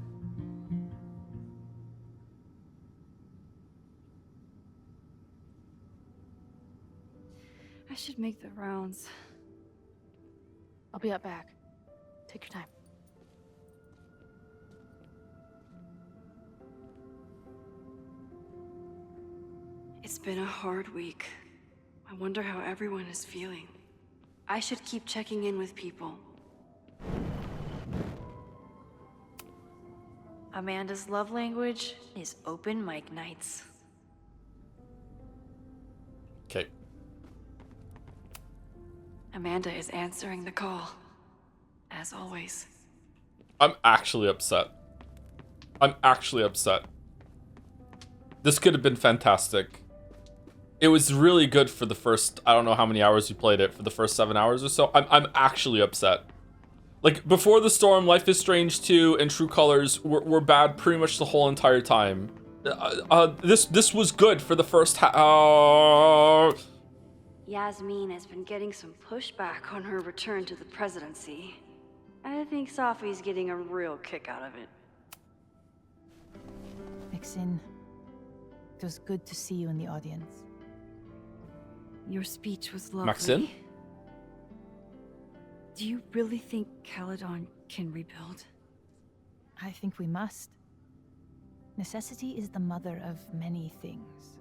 F: I should make the rounds.
K: I'll be up back. Take your time.
F: It's been a hard week. I wonder how everyone is feeling. I should keep checking in with people.
L: Amanda's love language is open mic nights.
A: Okay.
F: Amanda is answering the call, as always.
A: I'm actually upset. I'm actually upset. This could have been fantastic. It was really good for the first, I don't know how many hours you played it, for the first 7 hours or so. I'm actually upset. Like, Before the Storm, Life is Strange 2, and True Colors were bad pretty much the whole entire time. This was good for the first
F: Yasmin has been getting some pushback on her return to the presidency. I think Safi's getting a real kick out of it.
E: Maxine, it was good to see you in the audience.
F: Your speech was lovely.
A: Maxine?
F: Do you really think Caledon can rebuild?
E: I think we must. Necessity is the mother of many things.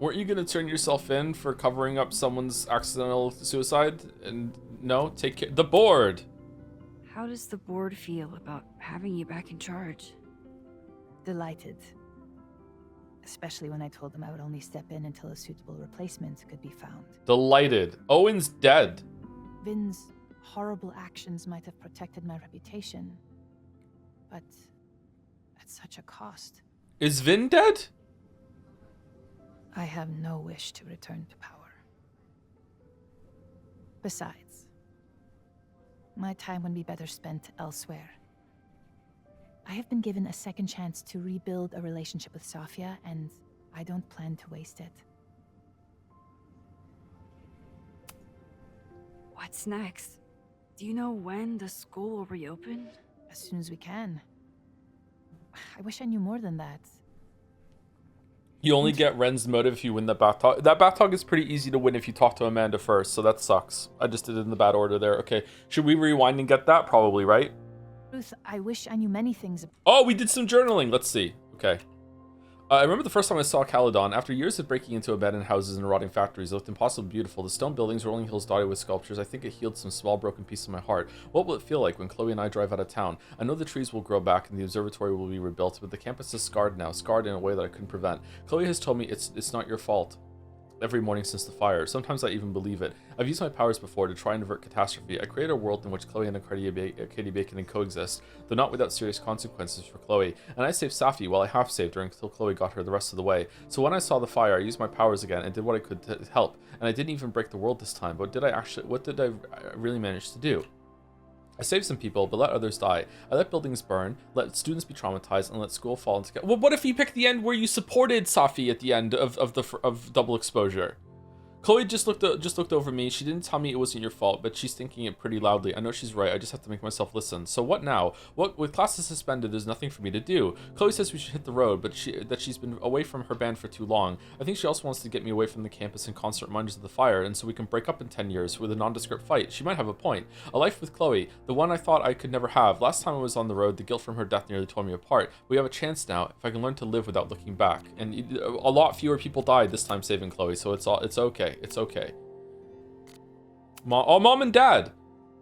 A: Weren't you gonna turn yourself in for covering up someone's accidental suicide? And no, take care. The board!
F: How does the board feel about having you back in charge?
E: Delighted. Especially when I told them I would only step in until a suitable replacement could be found.
A: Delighted. Owen's dead.
E: Vin's horrible actions might have protected my reputation, but at such a cost.
A: Is Vin dead?
E: I have no wish to return to power. Besides, my time would be better spent elsewhere. I have been given a second chance to rebuild a relationship with Safia, and I don't plan to waste it.
F: What's next? Do you know when the school will reopen?
E: As soon as we can. I wish I knew more than that.
A: You only get Ren's motive if you win the bath talk. That bath talk is pretty easy to win if you talk to Amanda first, so that sucks. I just did it in the bad order there. Okay, should we rewind and get that? Probably, right?
U: Ruth, I wish I knew many things.
A: Oh, we did some journaling. Let's see. Okay. I remember the first time I saw Caledon. After years of breaking into abandoned houses and rotting factories, it looked impossibly beautiful. The stone buildings, rolling hills dotted with sculptures. I think it healed some small broken pieces of my heart. What will it feel like when Chloe and I drive out of town? I know the trees will grow back and the observatory will be rebuilt, but the campus is scarred now, scarred in a way that I couldn't prevent. Chloe has told me it's not your fault. Every morning since the fire. Sometimes I even believe it. I've used my powers before to try and avert catastrophe. I create a world in which Chloe and Katie Bacon can coexist, though not without serious consequences for Chloe. And I saved Safi, while I half saved her until Chloe got her the rest of the way. So when I saw the fire, I used my powers again and did what I could to help. And I didn't even break the world this time, but what did I really manage to do? I saved some people, but let others die. I let buildings burn, let students be traumatized, and let school fall into chaos. Well, what if you picked the end where you supported Safi at the end of Double Exposure? Chloe just looked over me. She didn't tell me it wasn't your fault, but she's thinking it pretty loudly. I know she's right. I just have to make myself listen. So what now? With classes suspended, there's nothing for me to do. Chloe says we should hit the road, but she's been away from her band for too long. I think she also wants to get me away from the campus and constant reminders of the fire, and so we can break up in 10 years with a nondescript fight. She might have a point. A life with Chloe, the one I thought I could never have. Last time I was on the road, the guilt from her death nearly tore me apart. We have a chance now, if I can learn to live without looking back. And a lot fewer people died this time saving Chloe, so it's okay. It's okay. Mom and Dad.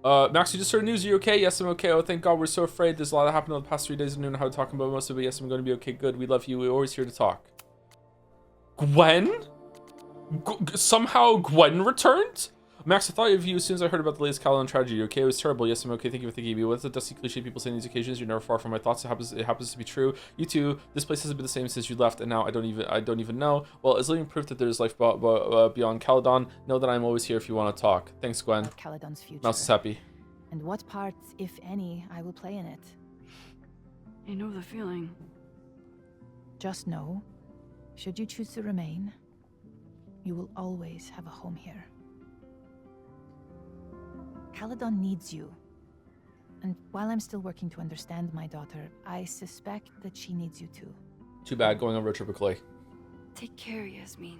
A: Max, you just heard news. Are you okay? Yes, I'm okay. Oh, thank God. We're so afraid. There's a lot that happened over the past 3 days. I don't know how to talk about most of it. Yes, I'm going to be okay. Good. We love you. We're always here to talk. Gwen? Somehow Gwen returned? Max, I thought of you as soon as I heard about the latest Caledon tragedy. Okay, it was terrible. Yes, I'm okay. Thank you for thinking of me. What's the dusty cliche people say on these occasions? You're never far from my thoughts. It happens to be true. You too. This place hasn't been the same since you left, and now I don't even know. Well, as living proof that there's life beyond Caledon, know that I'm always here if you want to talk. Thanks, Gwen.
U: Caledon's future.
A: Mouse is happy.
U: And what part, if any, I will play in it.
F: I know the feeling.
U: Just know, should you choose to remain, you will always have a home here. Caledon needs you. And while I'm still working to understand my daughter, I suspect that she needs you too.
A: Too bad going on road trip with Chloe.
L: Take care, Yasmin.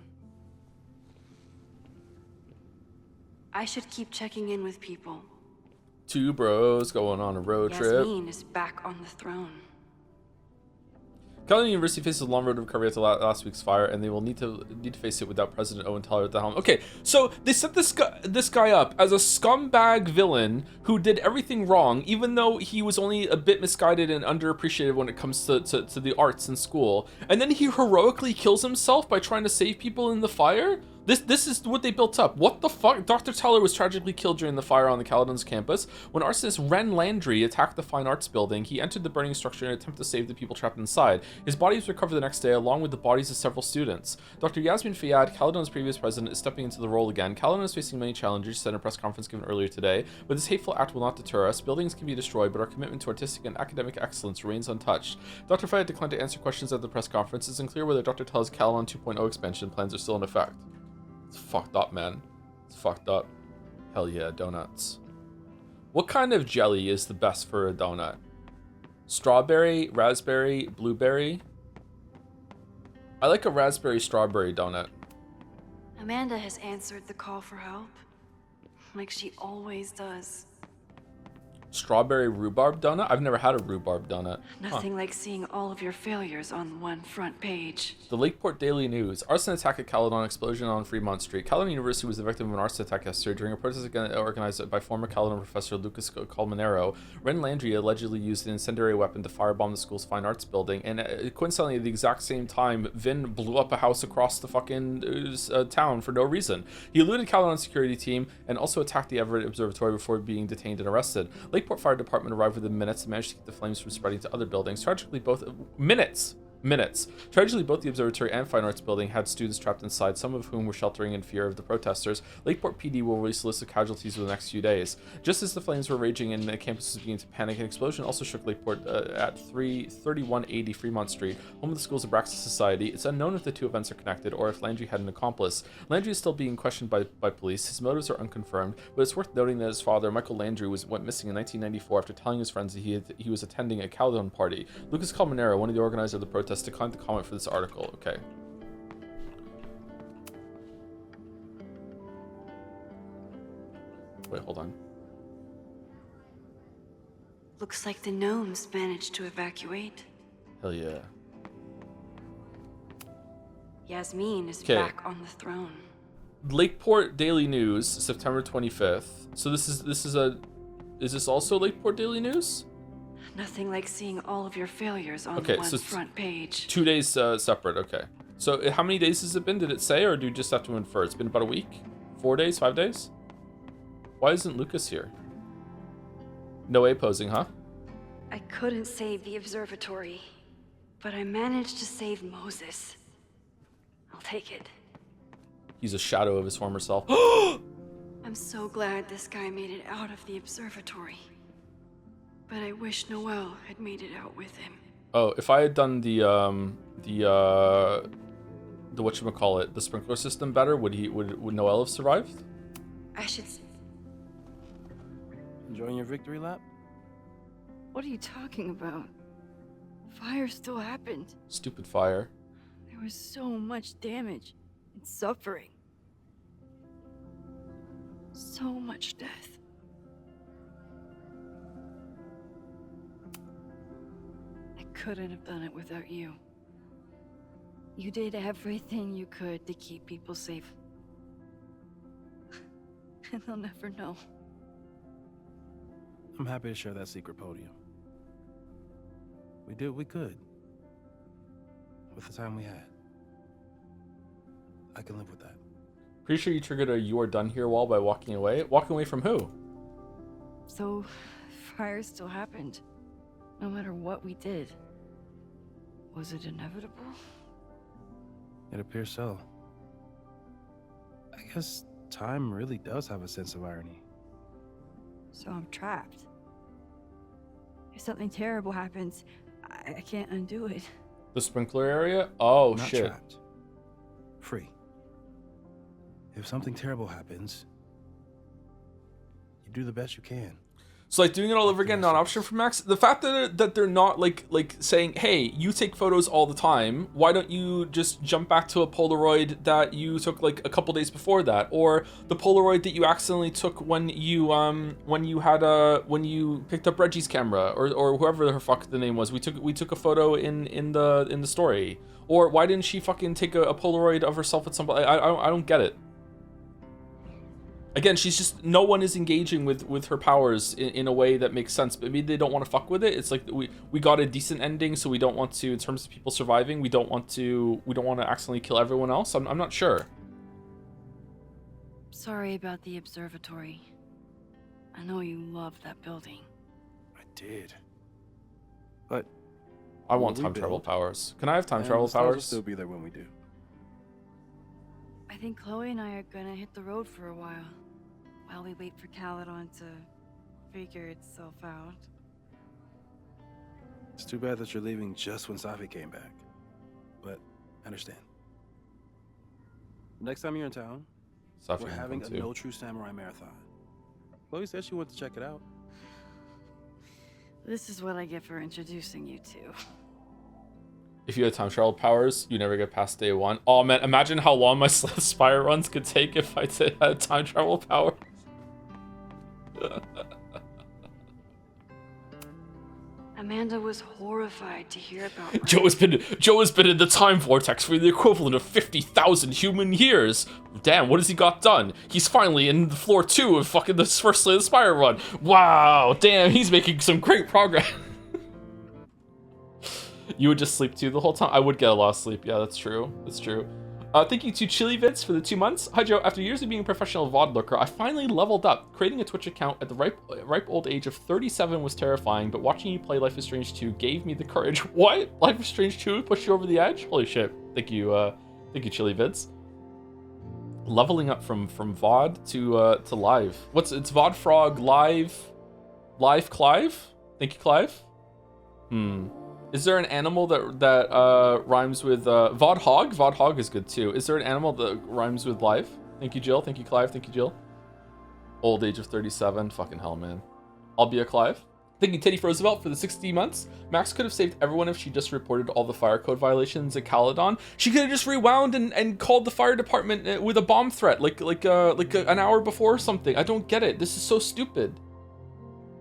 L: I should keep checking in with people.
A: Two bros going on a road trip.
L: Yasmin is back on the throne.
A: Caledon University faces a long road to recovery after last week's fire, and they will need to face it without President Owen Teller at the helm. Okay, so they set this guy up as a scumbag villain who did everything wrong, even though he was only a bit misguided and underappreciated when it comes to the arts in school. And then he heroically kills himself by trying to save people in the fire? This is what they built up. What the fuck? Dr. Teller was tragically killed during the fire on the Caledon's campus. When arsonist Ren Landry attacked the Fine Arts building, he entered the burning structure in an attempt to save the people trapped inside. His body was recovered the next day, along with the bodies of several students. Dr. Yasmin Fayyad, Caledon's previous president, is stepping into the role again. Caledon is facing many challenges, she said in a press conference given earlier today, but this hateful act will not deter us. Buildings can be destroyed, but our commitment to artistic and academic excellence remains untouched. Dr. Fayyad declined to answer questions at the press conference. It's unclear whether Dr. Teller's Caledon 2.0 expansion plans are still in effect. It's fucked up, man. It's fucked up. Hell yeah, donuts. What kind of jelly is the best for a donut? Strawberry, raspberry, blueberry? I like a raspberry strawberry donut.
L: Amanda has answered the call for help, like she always does.
A: Strawberry rhubarb donut? I've never had a rhubarb donut.
L: Nothing like seeing all of your failures on one front page.
A: The Lakeport Daily News. Arson attack at Caledon, explosion on Fremont Street. Caledon University was the victim of an arson attack yesterday during a protest organized by former Caledon professor Lucas Colmenero. Ren Landry allegedly used an incendiary weapon to firebomb the school's fine arts building, and coincidentally at the exact same time, Vin blew up a house across the fucking town for no reason. He eluded Caledon's security team and also attacked the Everett Observatory before being detained and arrested. Lakeport Fire Department arrived within minutes and managed to keep the flames from spreading to other buildings. Tragically, both Tragically, both the observatory and fine arts building had students trapped inside, some of whom were sheltering in fear of the protesters. Lakeport PD will release a list of casualties in the next few days. Just as the flames were raging and the campus was beginning to panic, an explosion also shook Lakeport at 3180 Fremont Street, home of the school's Abraxas Society. It's unknown if the two events are connected or if Landry had an accomplice. Landry is still being questioned by police. His motives are unconfirmed, but it's worth noting that his father, Michael Landry, went missing in 1994 after telling his friends that he was attending a Caledon party. Lucas Colmenero, one of the organizers of the protest, declined to comment for this article. Okay. Wait, hold on.
L: Looks like the gnomes managed to evacuate.
A: Hell yeah.
L: Yasmin is
A: 'Kay.
L: back on the throne.
A: Lakeport Daily News, September 25th. So is this also Lakeport Daily News?
L: Nothing like seeing all of your failures on
A: Okay,
L: one
A: so it's
L: front page.
A: 2 days separate. Okay. So how many days has it been? Did it say, or do you just have to infer? It's been about a week? 4 days? 5 days? Why isn't Lucas here? No A posing, huh?
L: I couldn't save the observatory, but I managed to save Moses. I'll take it.
A: He's a shadow of his former self.
L: I'm so glad this guy made it out of the observatory. But I wish Noel had made it out with him.
A: Oh, if I had done the whatchamacallit, the sprinkler system better, would Noel have survived?
L: I should...
C: Enjoying your victory lap?
L: What are you talking about? Fire still happened.
A: Stupid fire.
L: There was so much damage and suffering. So much death. I couldn't have done it without you. You did everything you could to keep people safe. And they'll never know.
C: I'm happy to share that secret podium. We did what we could. With the time we had. I can live with that.
A: Pretty sure you triggered a "you are done here" wall by walking away. Walking away from who?
L: So, fire still happened. No matter what we did. Was it inevitable?
C: It appears so. I guess time really does have a sense of irony.
L: So I'm trapped. If something terrible happens, I can't undo it.
A: The sprinkler area? Oh,
C: Not
A: shit.
C: trapped. Free. If something terrible happens, you do the best you can.
A: So like doing it all over again, not an option for Max. The fact that they're not like saying, hey, you take photos all the time. Why don't you just jump back to a Polaroid that you took like a couple days before that, or the Polaroid that you accidentally took when you picked up Reggie's camera, or whoever the fuck the name was. We took a photo in the story. Or why didn't she fucking take a Polaroid of herself with somebody? I don't get it. Again, she's just, no one is engaging with her powers in a way that makes sense. But maybe they don't want to fuck with it. It's like we got a decent ending, so we don't want to, in terms of people surviving, we don't want to accidentally kill everyone else. I'm not sure.
L: Sorry about the observatory. I know you loved that building.
C: I did. But
A: I want time travel powers. Can I have time travel powers?
C: Will still be there when we do.
L: I think Chloe and I are gonna hit the road for a while we wait for Caledon to figure itself out.
C: It's too bad that you're leaving just when Safi came back. But I understand. Next time you're in town,
A: Safi
C: we're
A: can
C: having a
A: come too.
C: No True Samurai marathon. Chloe said she wanted to check it out.
L: This is what I get for introducing you to.
A: If you had time travel powers, you never get past day one. Oh man, imagine how long my Spire runs could take if I had time travel power.
L: Amanda was horrified to hear about
A: Joe has been in the time vortex for the equivalent of 50,000 human years. Damn, what has he got done? He's finally in floor 2 of fucking the first Slay the Spire run. Wow, damn, he's making some great progress. You would just sleep too the whole time? I would get a lot of sleep. Yeah, that's true. That's true. Thank you to Chili Vids for the 2 months. Hi Joe, after years of being a professional VOD looker, I finally leveled up. Creating a Twitch account at the ripe old age of 37 was terrifying, but watching you play Life is Strange 2 gave me the courage. What? Life is Strange 2 pushed you over the edge? Holy shit. Thank you Chili Vids. Leveling up from VOD to live. It's VOD Frog live Clive? Thank you, Clive. Is there an animal that rhymes with VOD Hog? VOD Hog is good too. Is there an animal that rhymes with live? Thank you, Jill. Thank you, Clive. Thank you, Jill. Old age of 37. Fucking hell, man. I'll be a Clive. Thank you, Teddy Roosevelt, for the 60 months. Max could have saved everyone if she just reported all the fire code violations at Caledon. She could have just rewound and called the fire department with a bomb threat, like an hour before or something. I don't get it. This is so stupid.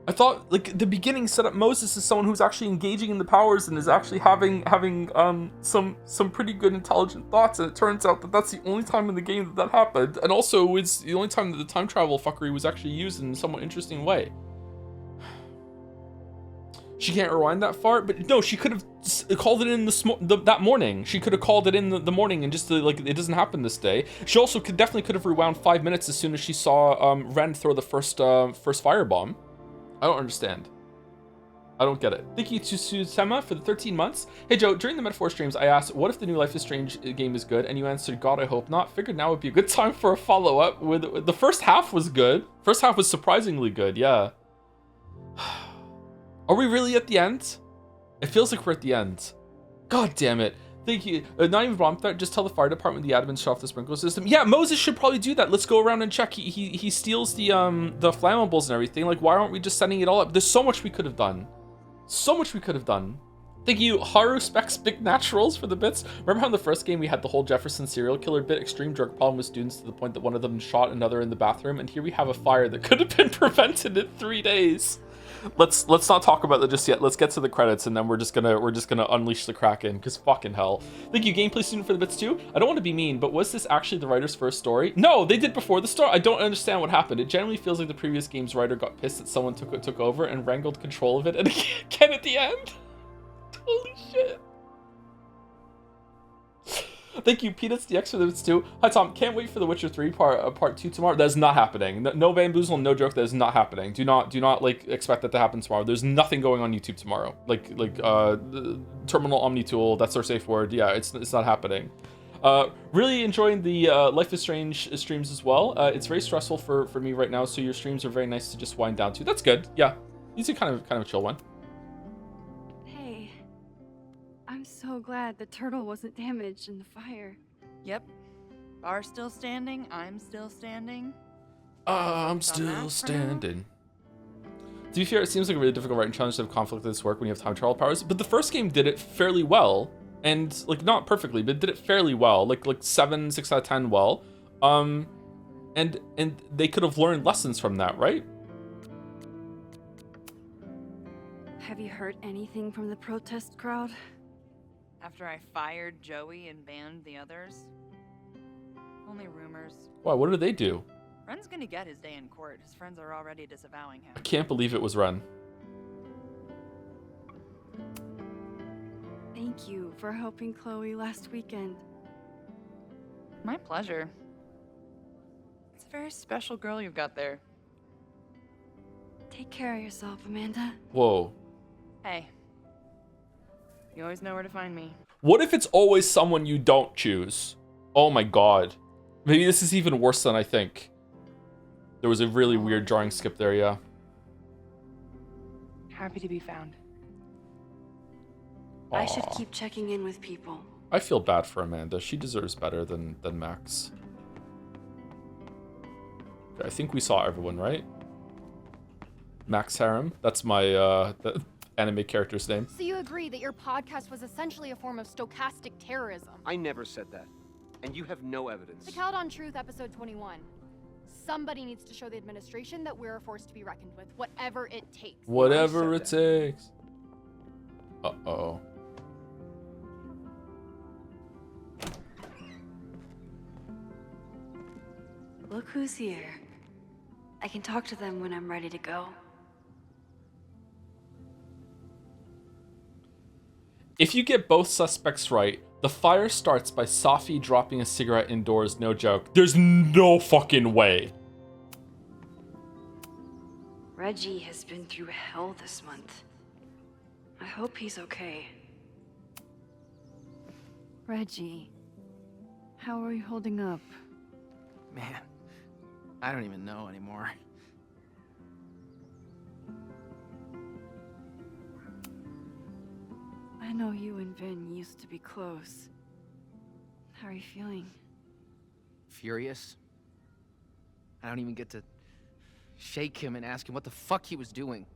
A: I thought, like, the beginning set up Moses as someone who's actually engaging in the powers and is actually having some pretty good intelligent thoughts, and it turns out that that's the only time in the game that happened, and also it's the only time that the time travel fuckery was actually used in a somewhat interesting way. She can't rewind that far, but no, she could have called it in that morning. She could have called it in the morning and just like, it doesn't happen this day. She also definitely could have rewound 5 minutes as soon as she saw Ren throw the first firebomb. I don't understand. I don't get it. Thank you to Susema for the 13 months. Hey Joe, during the Metaphor streams, I asked, what if the new Life is Strange game is good? And you answered, God, I hope not. Figured now would be a good time for a follow-up. With the first half was good. First half was surprisingly good, yeah. Are we really at the end? It feels like we're at the end. God damn it. Thank you. Not even bomb threat, just tell the fire department the admins shut off the sprinkler system. Yeah, Moses should probably do that. Let's go around and check. He steals the flammables and everything. Like, why aren't we just sending it all up? There's so much we could have done. So much we could have done. Thank you, Haru Specs Big Naturals, for the bits. Remember how in the first game we had the whole Jefferson serial killer bit, extreme drug problem with students to the point that one of them shot another in the bathroom, and here we have a fire that could have been prevented in 3 days. Let's not talk about that just yet. Let's get to the credits, and then we're just gonna unleash the Kraken, because fucking hell. Thank you, Gameplay Student, for the bits too. I don't want to be mean, but was this actually the writer's first story? No, they did before the story. I don't understand what happened. It generally feels like the previous game's writer got pissed that someone took over and wrangled control of it, and again at the end. Holy shit. Thank you, Peanuts DX, for the bits too. Hi Tom, can't wait for The Witcher 3 part 2 tomorrow. That is not happening. No bamboozle, no joke. That is not happening. Do not like expect that to happen tomorrow. There's nothing going on YouTube tomorrow. Like Terminal Omni Tool. That's our safe word. Yeah, it's not happening. Really enjoying the Life is Strange streams as well. It's very stressful for me right now, so your streams are very nice to just wind down to. That's good. Yeah, these are kind of a chill one.
F: Hey, I'm so glad the turtle wasn't damaged in the fire.
Q: Yep. Bar's still standing. I'm still standing.
A: I'm still standing. To be fair, it seems like a really difficult writing challenge to have conflict at this work when you have time travel powers, but the first game did it fairly well, and like not perfectly, but did it fairly well, like 6 out of 10 well. And they could have learned lessons from that, right?
F: Have you heard anything from the protest crowd?
Q: After I fired Joey and banned the others? Only rumors.
A: Why, what did they do?
Q: Ren's gonna get his day in court. His friends are already disavowing him.
A: I can't believe it was Ren.
F: Thank you for helping Chloe last weekend.
Q: My pleasure. It's a very special girl you've got there.
F: Take care of yourself, Amanda.
A: Whoa.
Q: Hey. You always know where to find me.
A: What if it's always someone you don't choose? Oh my god. Maybe this is even worse than I think. There was a really weird drawing skip there, yeah.
V: Happy to be found.
F: I should keep checking in with people.
A: I feel bad for Amanda. She deserves better than Max. Okay, I think we saw everyone, right? Max Harem. That's my the anime character's name.
H: So you agree that your podcast was essentially a form of stochastic terrorism?
O: I never said that. And you have no evidence.
H: The Caledon Truth, episode 21. Somebody needs to show the administration that we're a force to be reckoned with, whatever it takes.
A: Whatever it takes. Uh-oh.
F: Look who's here. I can talk to them when I'm ready to go.
A: If you get both suspects right, the fire starts by Safi dropping a cigarette indoors, no joke. There's no fucking way.
F: Reggie has been through hell this month. I hope he's okay. Reggie, how are you holding up?
G: Man, I don't even know anymore.
F: I know you and Vin used to be close. How are you feeling?
G: Furious. I don't even get to shake him and ask him what the fuck he was doing.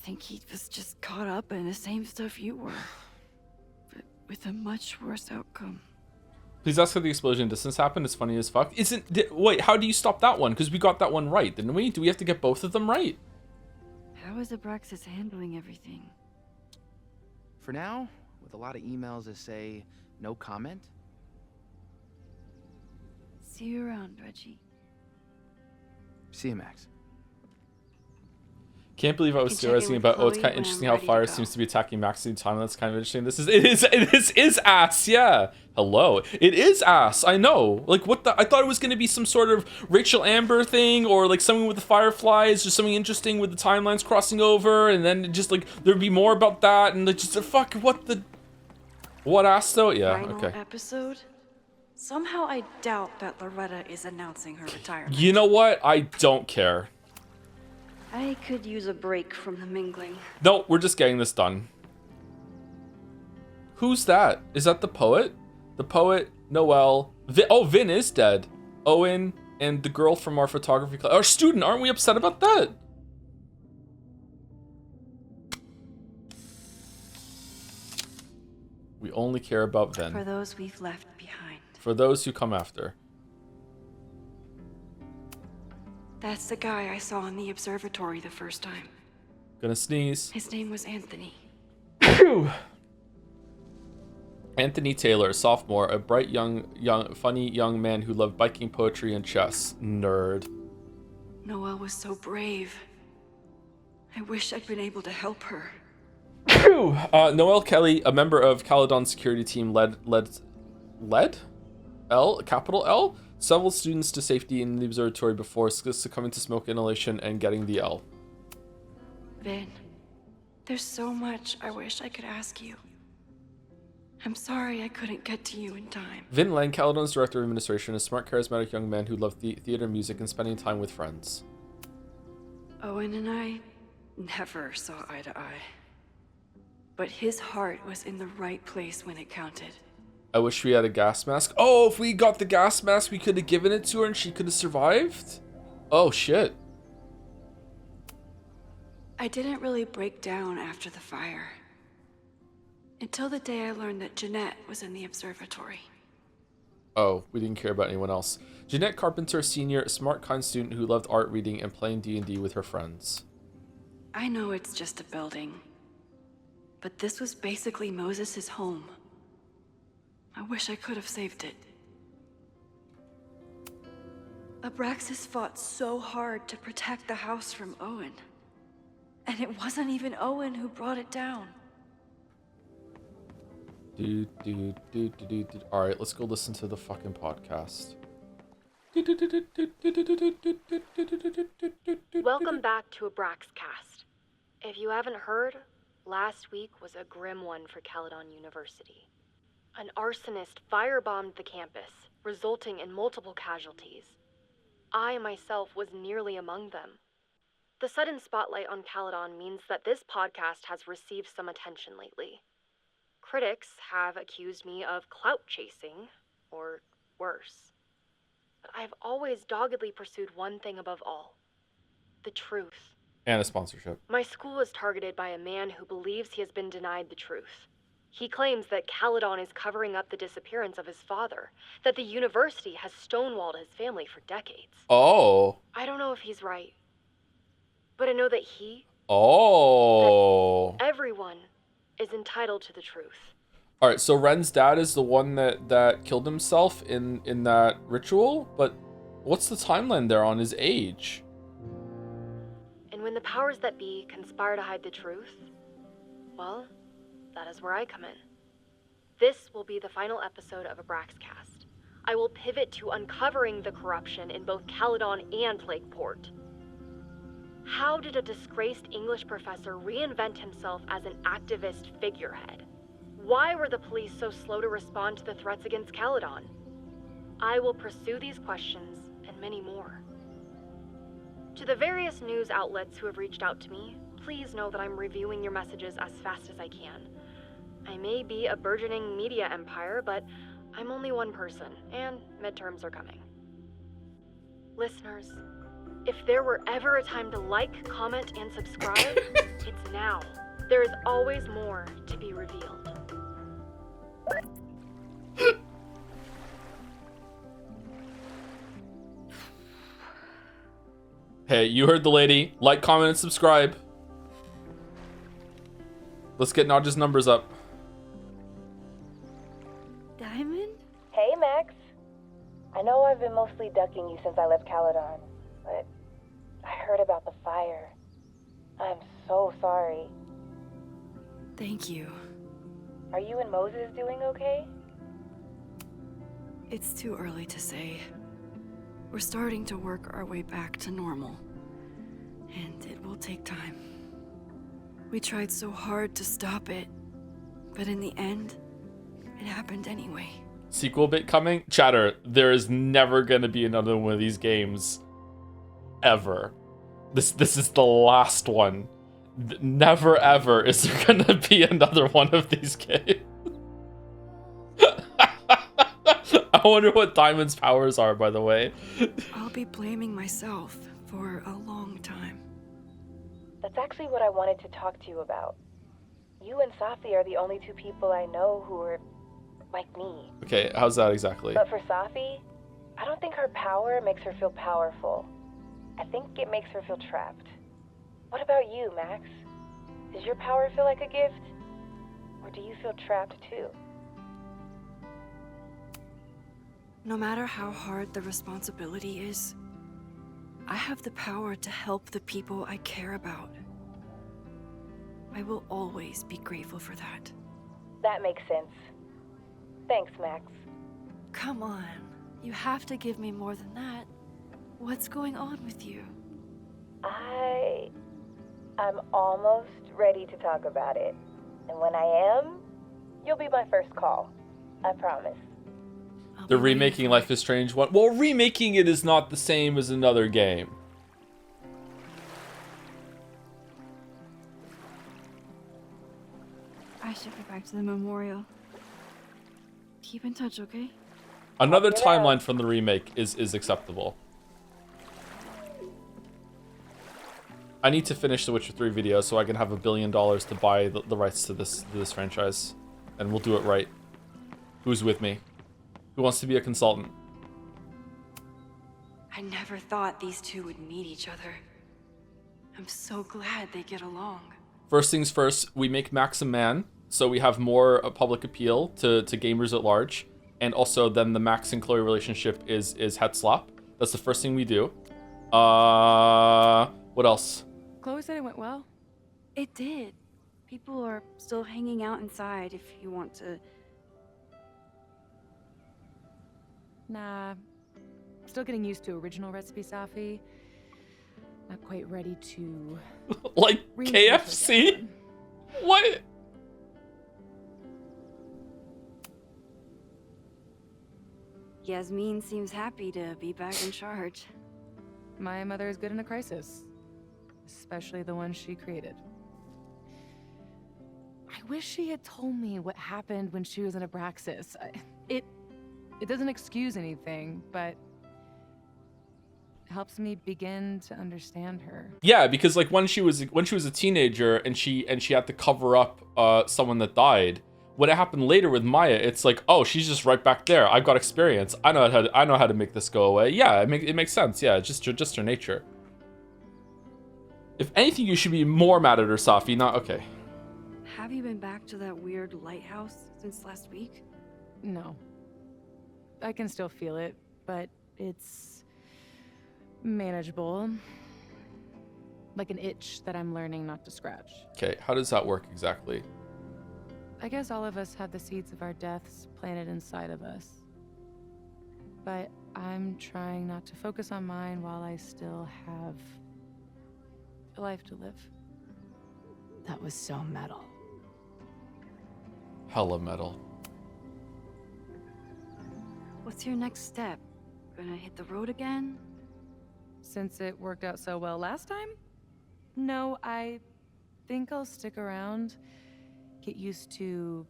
F: think he was just caught up in the same stuff you were, but with a much worse outcome.
A: Please ask how the explosion distance happened. It's funny as fuck. Wait, how do you stop that one? Because we got that one right, didn't we? Do we have to get both of them right?
F: How is Abraxas handling everything?
G: For now, with a lot of emails that say no comment.
F: See you around, Reggie.
G: See you, Max.
A: Can't believe I was theorizing about. It's kind of interesting how fire seems to be attacking Max in time. That's kind of interesting. This is ass. Yeah. Hello. It is ass. I know. Like what the? I thought it was gonna be some sort of Rachel Amber thing, or like something with the Fireflies, just something interesting with the timelines crossing over, and then just like there'd be more about that, and like just fuck what ass though? Yeah.
L: Final
A: Okay.
L: episode. Somehow I doubt that Loretta is announcing her retirement.
A: You know what? I don't care.
L: I could use a break from the mingling.
A: No, we're just getting this done. Who's that? Is that the poet? The poet, Noel. Vin is dead. Owen and the girl from our photography class. Our student, aren't we upset about that? We only care about Vin.
L: For those we've left behind.
A: For those who come after.
L: That's the guy I saw in the observatory the first time.
A: Gonna sneeze.
L: His name was Anthony.
A: Anthony Taylor, sophomore, a bright funny young man who loved biking, poetry, and chess. Nerd.
L: Noelle was so brave. I wish I'd been able to help her.
A: Noel Kelly, a member of Caledon's security team, led capital L, several students to safety in the observatory before succumbing to smoke inhalation and getting the L.
L: Vin, there's so much I wish I could ask you. I'm sorry I couldn't get to you in time.
A: Vin Lang, Caledon's director of administration, a smart, charismatic young man who loved theater, music, and spending time with friends.
L: Owen and I never saw eye to eye. But his heart was in the right place when it counted.
A: I wish we had a gas mask. Oh, if we got the gas mask, we could have given it to her and she could have survived? Oh, shit.
L: I didn't really break down after the fire. Until the day I learned that Jeanette was in the observatory.
A: Oh, we didn't care about anyone else. Jeanette Carpenter, senior, a smart, kind student who loved art, reading, and playing D&D with her friends.
L: I know it's just a building. But this was basically Moses' home. I wish I could have saved it. Abraxas fought so hard to protect the house from Owen. And it wasn't even Owen who brought it down.
A: Alright, let's go listen to the fucking podcast.
P: Welcome back to Abraxcast. If you haven't heard, last week was a grim one for Caledon University. An arsonist firebombed the campus, resulting in multiple casualties. I myself was nearly among them. The sudden spotlight on Caledon means that this podcast has received some attention lately. Critics have accused me of clout chasing, or worse. But I've always doggedly pursued one thing above all: the truth.
A: And a sponsorship.
P: My school is targeted by a man who believes he has been denied the truth. He claims that Caledon is covering up the disappearance of his father, that the university has stonewalled his family for decades.
A: Oh.
P: I don't know if he's right, but I know that
A: Oh.
P: that everyone is entitled to the truth.
A: Alright, so Ren's dad is the one that killed himself in that ritual, but what's the timeline there on his age?
P: And when the powers that be conspire to hide the truth, well, that is where I come in. This will be the final episode of Abraxcast. I will pivot to uncovering the corruption in both Caledon and Lakeport. How did a disgraced English professor reinvent himself as an activist figurehead? Why were the police so slow to respond to the threats against Caledon? I will pursue these questions and many more. To the various news outlets who have reached out to me, please know that I'm reviewing your messages as fast as I can. I may be a burgeoning media empire, but I'm only one person, and midterms are coming. Listeners, if there were ever a time to like, comment, and subscribe, it's now. There is always more to be revealed.
A: Hey, you heard the lady. Like, comment, and subscribe. Let's get Nodge's numbers up.
F: Diamond?
R: Hey, Max. I know I've been mostly ducking you since I left Caledon, but I heard about the fire. I'm so sorry.
F: Thank you.
R: Are you and Moses doing okay?
F: It's too early to say. We're starting to work our way back to normal, and it will take time. We tried so hard to stop it, but in the end, it happened anyway.
A: Sequel bit coming? Chatter, there is never gonna be another one of these games. Ever. This is the last one. Never ever is there gonna be another one of these games. I wonder what Diamond's powers are, by the way.
F: I'll be blaming myself for a long time.
R: That's actually what I wanted to talk to you about. You and Safi are the only two people I know who are like me.
A: Okay, how's that exactly?
R: But for Safi, I don't think her power makes her feel powerful. I think it makes her feel trapped. What about you, Max? Does your power feel like a gift? Or do you feel trapped too?
F: No matter how hard the responsibility is, I have the power to help the people I care about. I will always be grateful for that.
R: That makes sense. Thanks, Max.
F: Come on, you have to give me more than that. What's going on with you?
R: I'm almost ready to talk about it. And when I am, you'll be my first call. I promise.
A: The remaking Life is Strange one. Well, remaking it is not the same as another game.
F: I should go back to the memorial. Keep in touch, okay?
A: Another timeline from the remake is acceptable. I need to finish the Witcher 3 video so I can have $1 billion to buy the rights to this franchise, and we'll do it right. Who's with me? Who wants to be a consultant?
F: I never thought these two would meet each other. I'm so glad they get along.
A: First things first, we make Max a man, so we have more public appeal to gamers at large, and also then the Max and Chloe relationship is head slap. That's the first thing we do. What else?
V: Chloe said it went well.
F: It did. People are still hanging out inside if you want to.
V: Nah. Still getting used to original recipe, Safi. Not quite ready to...
A: Like KFC? What?
F: Yasmin seems happy to be back in charge.
V: My mother is good in a crisis. Especially the one she created. I wish she had told me what happened when she was in Abraxas. It doesn't excuse anything, but helps me begin to understand her.
A: Yeah, because like when she was a teenager and she had to cover up someone that died. When it happened later with Maya, it's like, oh, she's just right back there. I've got experience. I know how to make this go away. Yeah, it makes sense. Yeah, just her nature. If anything, you should be more mad at her, Safi. Not okay.
F: Have you been back to that weird lighthouse since last week?
V: No. I can still feel it, but it's manageable. Like an itch that I'm learning not to scratch.
A: Okay, how does that work exactly?
V: I guess all of us have the seeds of our deaths planted inside of us. But I'm trying not to focus on mine while I still have a life to live.
E: That was so metal.
A: Hella metal.
F: What's your next step? Gonna hit the road again?
V: Since it worked out so well last time? No, I think I'll stick around. Get used to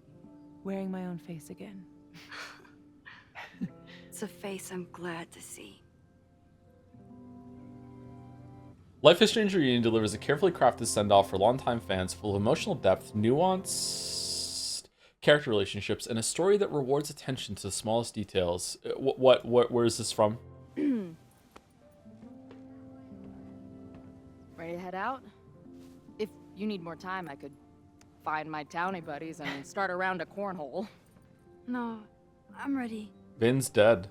V: wearing my own face again.
F: It's a face I'm glad to see.
A: Life is Strange Reunion delivers a carefully crafted send-off for longtime fans, full of emotional depth, nuanced character relationships, and a story that rewards attention to the smallest details. Where is this from?
D: Ready to head out? If you need more time, I could find my townie buddies and start a round of cornhole.
F: No, I'm ready.
A: Vin's dead.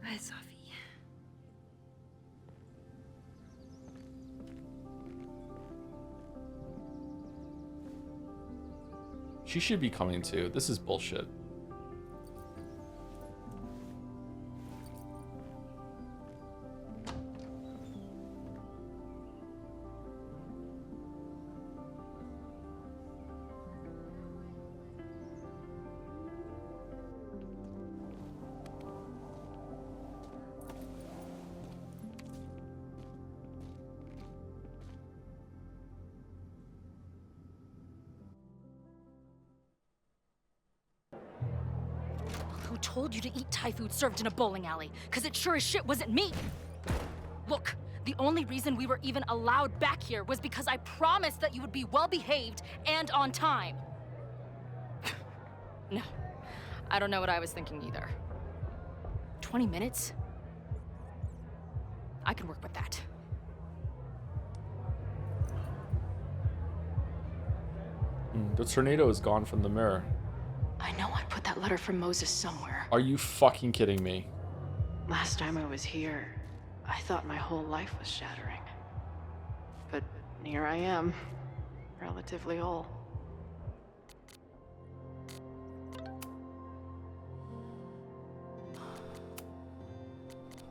F: Hi, Sophie.
A: She should be coming too. This is bullshit.
E: Who told you to eat Thai food served in a bowling alley? Because it sure as shit wasn't me! Look, the only reason we were even allowed back here was because I promised that you would be well-behaved and on time. No, I don't know what I was thinking either. 20 minutes? I can work with that.
A: The tornado is gone from the mirror.
D: I know I put that letter from Moses somewhere.
A: Are you fucking kidding me?
J: Last time I was here, I thought my whole life was shattering. But here I am, relatively whole.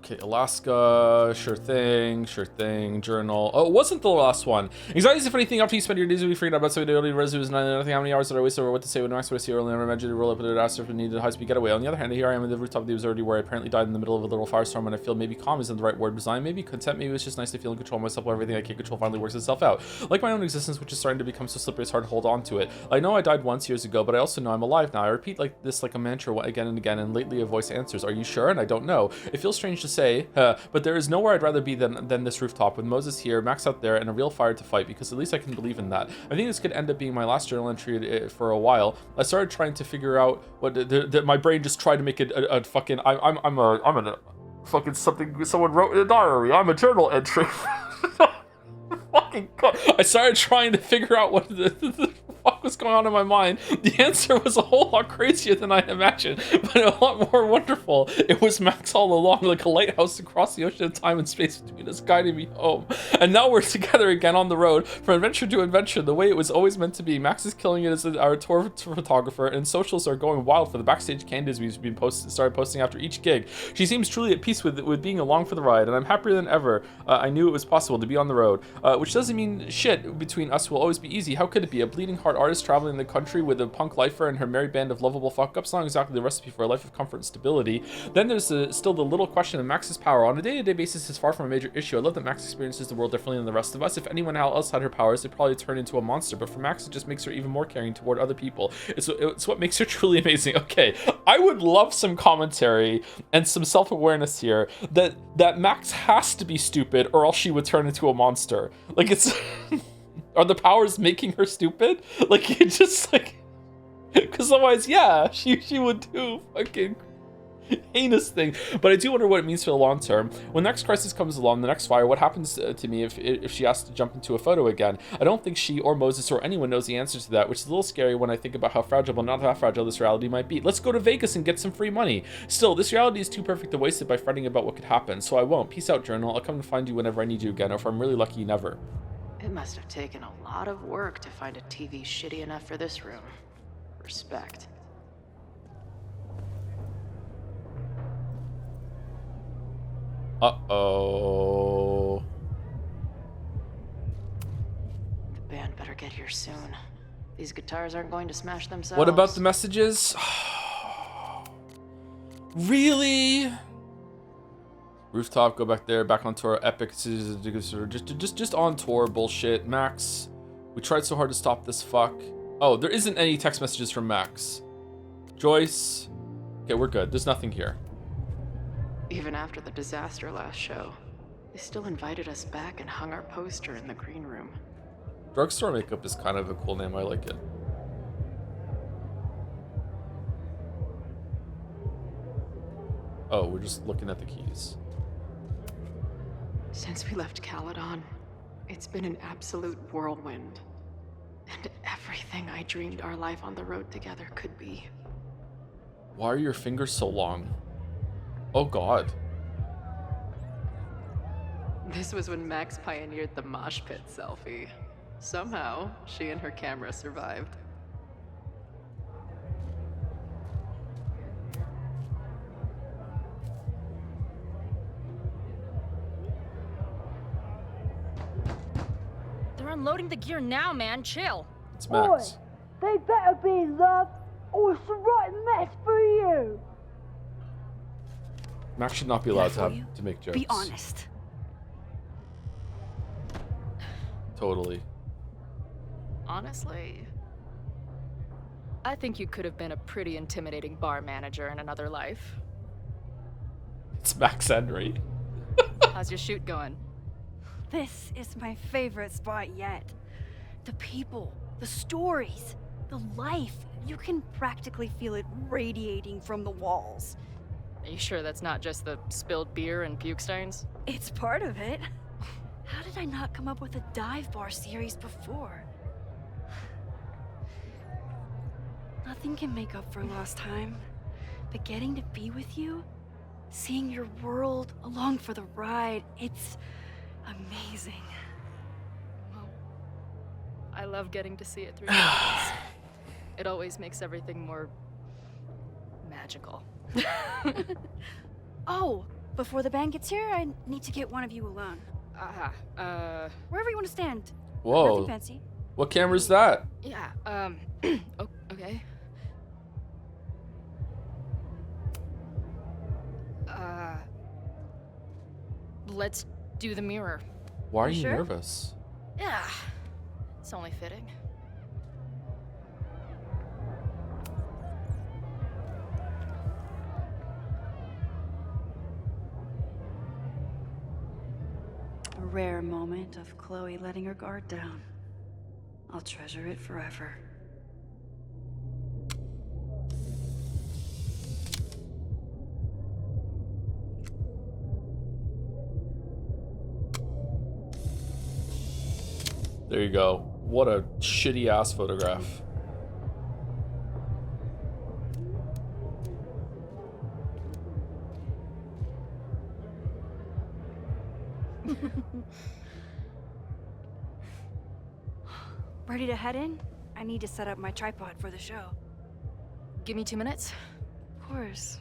A: Okay, Alaska, sure thing, journal. Oh, it wasn't the last one. Anxiety is a funny thing. After you spend your days with freaking out about something early resumes, nothing. How many hours did I waste over what to say when next I see early? I never imagined to roll up with it after if it needed a high-speed getaway. On the other hand, here I am at the rooftop of the observatory where I apparently died in the middle of a little firestorm, and I feel maybe calm isn't the right word. Design, maybe content, maybe it's just nice to feel in control of myself while everything I can't control finally works itself out. Like my own existence, which is starting to become so slippery, it's hard to hold on to it. I know I died once years ago, but I also know I'm alive now. I repeat like this like a mantra again and again, and lately a voice answers, "Are you sure?" And I don't know. It feels strange to say, but there is nowhere I'd rather be than this rooftop with Moses here, Max out there, and a real fire to fight, because at least I can believe in that. I think this could end up being my last journal entry for a while. I started trying to figure out what my brain just tried to make it a fucking I'm a fucking something someone wrote in a diary. I'm a journal entry. Fucking God. I started trying to figure out what the fuck was going on in my mind. The answer was a whole lot crazier than I imagined, but a lot more wonderful. It was Max all along, like a lighthouse across the ocean of time and space between us, guiding me home. And now we're together again on the road, from adventure to adventure, the way it was always meant to be. Max is killing it as our tour photographer, and socials are going wild for the backstage candies we've been started posting after each gig. She seems truly at peace with being along for the ride, and I'm happier than ever. I knew it was possible to be on the road, which doesn't mean shit between us will always be easy. How could it be? A bleeding heart artist traveling the country with a punk lifer and her merry band of lovable fuck-ups, not exactly the recipe for a life of comfort and stability. Then there's still the little question of Max's power. On a day-to-day basis is far from a major issue. I love that Max experiences the world differently than the rest of us. If anyone else had her powers, they'd probably turn into a monster, but for Max, it just makes her even more caring toward other people. It's what makes her truly amazing. Okay, I would love some commentary and some self-awareness here that Max has to be stupid or else she would turn into a monster. Like, it's... Are the powers making her stupid? Like, it's just like... Because otherwise, yeah, she would do fucking heinous thing. But I do wonder what it means for the long term. When the next crisis comes along, the next fire, what happens to me if she has to jump into a photo again? I don't think she or Moses or anyone knows the answer to that, which is a little scary when I think about how fragile, but not how fragile this reality might be. Let's go to Vegas and get some free money. Still, this reality is too perfect to waste it by fretting about what could happen, so I won't. Peace out, journal. I'll come to find you whenever I need you again, or if I'm really lucky, never.
J: It must have taken a lot of work to find a TV shitty enough for this room. Respect.
A: Uh-oh.
J: The band better get here soon. These guitars aren't going to smash themselves.
A: What about the messages? Really? Rooftop, go back there, back on tour, epic, just on tour bullshit. Max, we tried so hard to stop this fuck. Oh, there isn't any text messages from Max. Joyce, okay, we're good. There's nothing here.
J: Even after the disaster last show,
U: They still invited us back and hung our poster in the green room.
A: Drugstore makeup is kind of a cool name. I like it. Oh, we're just looking at the keys.
U: Since we left Caledon, it's been an absolute whirlwind. And everything I dreamed our life on the road together could be.
A: Why are your fingers so long? Oh god.
U: This was when Max pioneered the mosh pit selfie. Somehow, she and her camera survived.
E: They're unloading the gear now, man. Chill.
A: It's Max.
M: They better be in love, or it's a right mess for you.
A: Max should not be allowed to make jokes.
L: Be honest.
A: Totally.
D: Honestly, I think you could have been a pretty intimidating bar manager in another life.
A: It's Max Henry.
D: How's your shoot going?
L: This is my favorite spot yet. The people, the stories, the life. You can practically feel it radiating from the walls.
D: Are you sure that's not just the spilled beer and puke stains?
L: It's part of it. How did I not come up with a dive bar series before? Nothing can make up for lost time, but getting to be with you, seeing your world along for the ride, it's amazing.
D: Well, I love getting to see it through your eyes. It always makes everything more magical.
L: Oh, before the band gets here, I need to get one of you alone. Wherever you want to stand.
A: Whoa.
L: Nothing fancy.
A: What camera's that?
D: Yeah, okay. Let's do the mirror.
A: Why are you
D: sure?
A: nervous?
D: Yeah, it's only fitting.
L: A rare moment of Chloe letting her guard down. I'll treasure it forever.
A: There you go. What a shitty ass photograph.
L: Ready to head in? I need to set up my tripod for the show.
D: Give me 2 minutes.
L: Of course.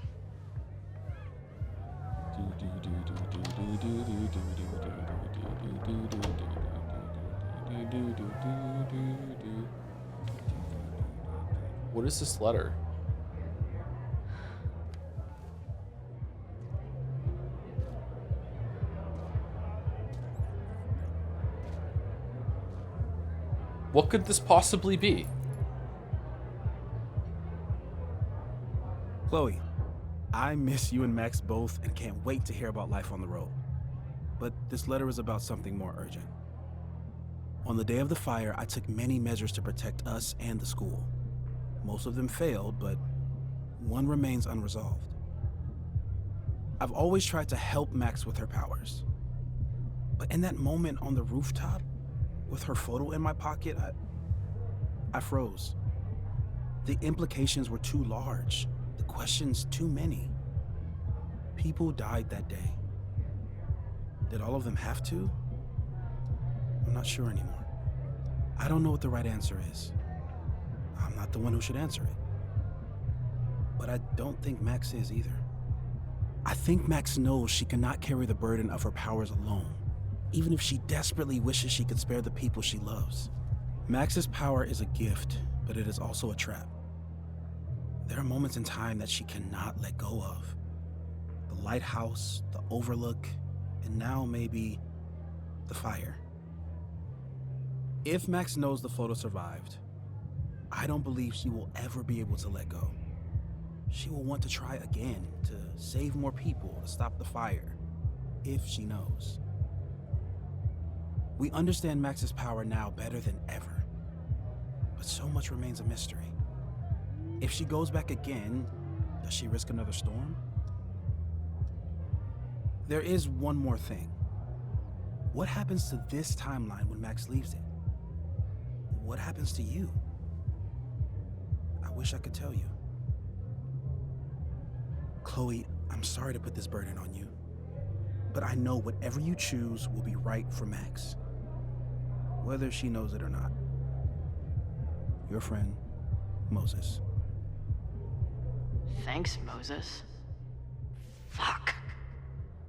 A: What is this letter? What could this possibly be?
C: Chloe, I miss you and Max both and can't wait to hear about life on the road. But this letter is about something more urgent. On the day of the fire, I took many measures to protect us and the school. Most of them failed, but one remains unresolved. I've always tried to help Max with her powers. But in that moment on the rooftop, with her photo in my pocket, I froze. The implications were too large, the questions too many. People died that day. Did all of them have to? I'm not sure anymore. I don't know what the right answer is. I'm not the one who should answer it. But I don't think Max is either. I think Max knows she cannot carry the burden of her powers alone, even if she desperately wishes she could spare the people she loves. Max's power is a gift, but it is also a trap. There are moments in time that she cannot let go of. The lighthouse, the overlook, and now maybe the fire. If Max knows the photo survived, I don't believe she will ever be able to let go. She will want to try again, to save more people, to stop the fire, if she knows. We understand Max's power now better than ever. But so much remains a mystery. If she goes back again, does she risk another storm? There is one more thing. What happens to this timeline when Max leaves it? What happens to you? I wish I could tell you. Chloe, I'm sorry to put this burden on you, but I know whatever you choose will be right for Max, whether she knows it or not. Your friend, Moses.
U: Thanks, Moses. Fuck.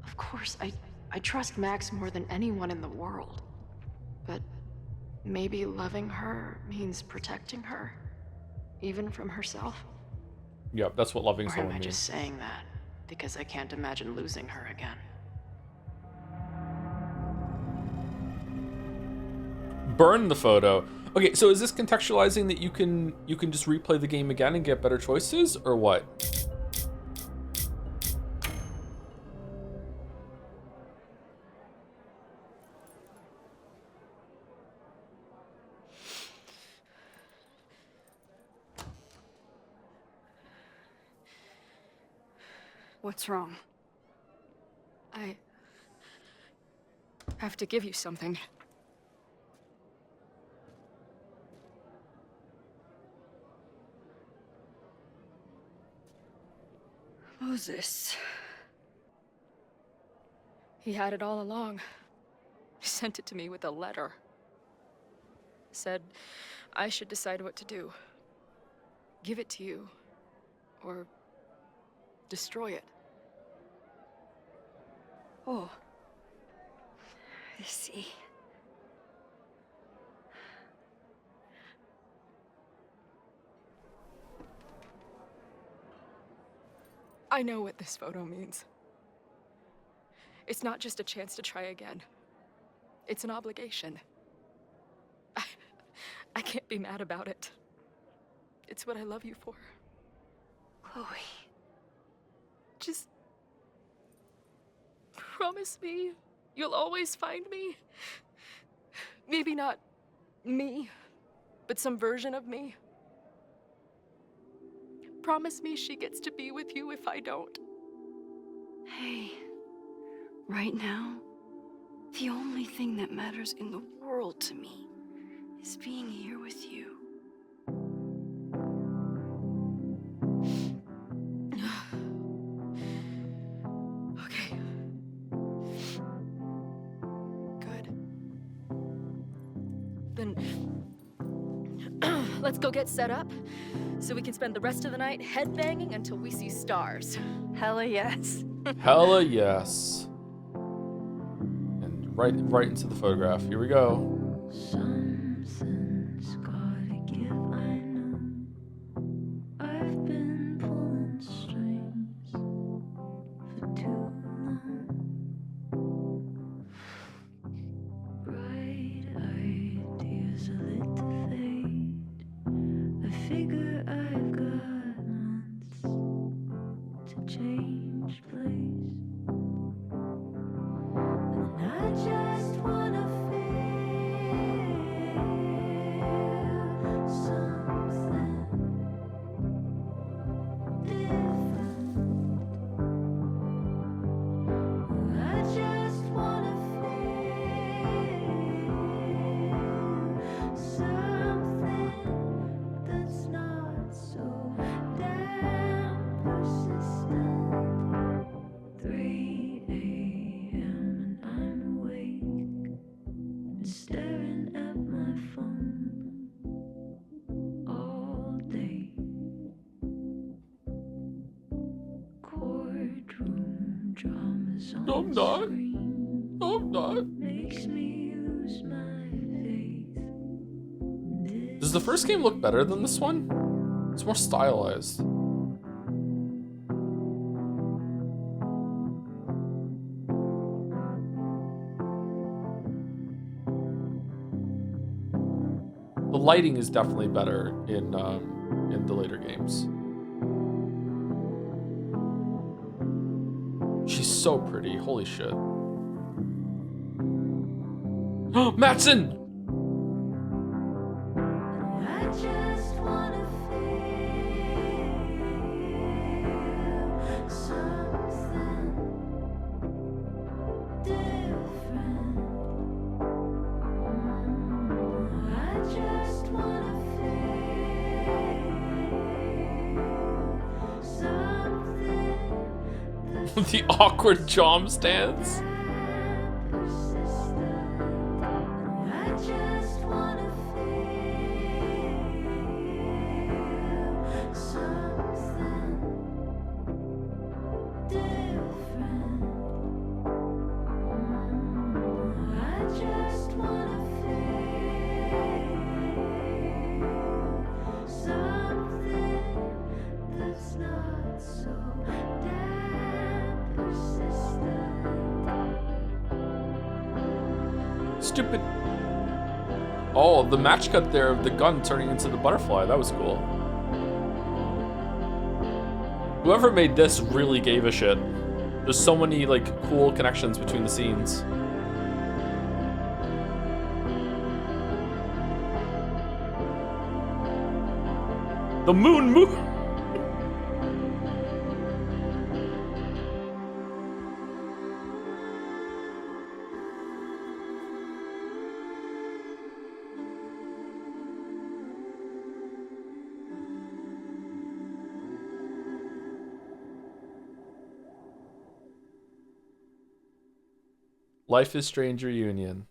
U: Of course, I trust Max more than anyone in the world. But maybe loving her means protecting her, even from herself?
A: Yep, that's what loving
U: Or am
A: someone
U: I
A: means.
U: just saying that because I can't imagine losing her again?
A: Burn the photo. Okay, so is this contextualizing that you can just replay the game again and get better choices, or what?
F: What's wrong?
D: I have to give you something.
F: Moses.
D: He had it all along. He sent it to me with a letter. Said I should decide what to do. Give it to you, or destroy it.
F: Oh. I see.
D: I know what this photo means. It's not just a chance to try again. It's an obligation. I can't be mad about it. It's what I love you for.
F: Chloe.
D: Just promise me you'll always find me. Maybe not me, but some version of me. Promise me she gets to be with you if I don't.
F: Hey, right now, the only thing that matters in the world to me is being here with you.
D: Okay. Good. Then let's go get set up so we can spend the rest of the night headbanging until we see stars.
F: Hella yes.
A: Hella yes. And right into the photograph. Here we go.
M: Something's gotta give, I know. I've been pulling strings for too long. Bright ideas are lit to fade. I figure I've got months to change place. And I just wanna feel something different. I just wanna feel something that's not so damn persistent. 3 a.m. and I'm awake and staring at my phone all day. Courtroom dramas on
A: I'm not.
M: screen
A: I'm not.
M: makes me lose my faith.
A: Does the first game look better than this one? It's more stylized. The lighting is definitely better in the later games. She's so pretty. Holy shit. Matson! The awkward Jom stance. Stupid. Oh, the match cut there of the gun turning into the butterfly. That was cool. Whoever made this really gave a shit. There's so many, like, cool connections between the scenes. The moon. Life is Strange reunion.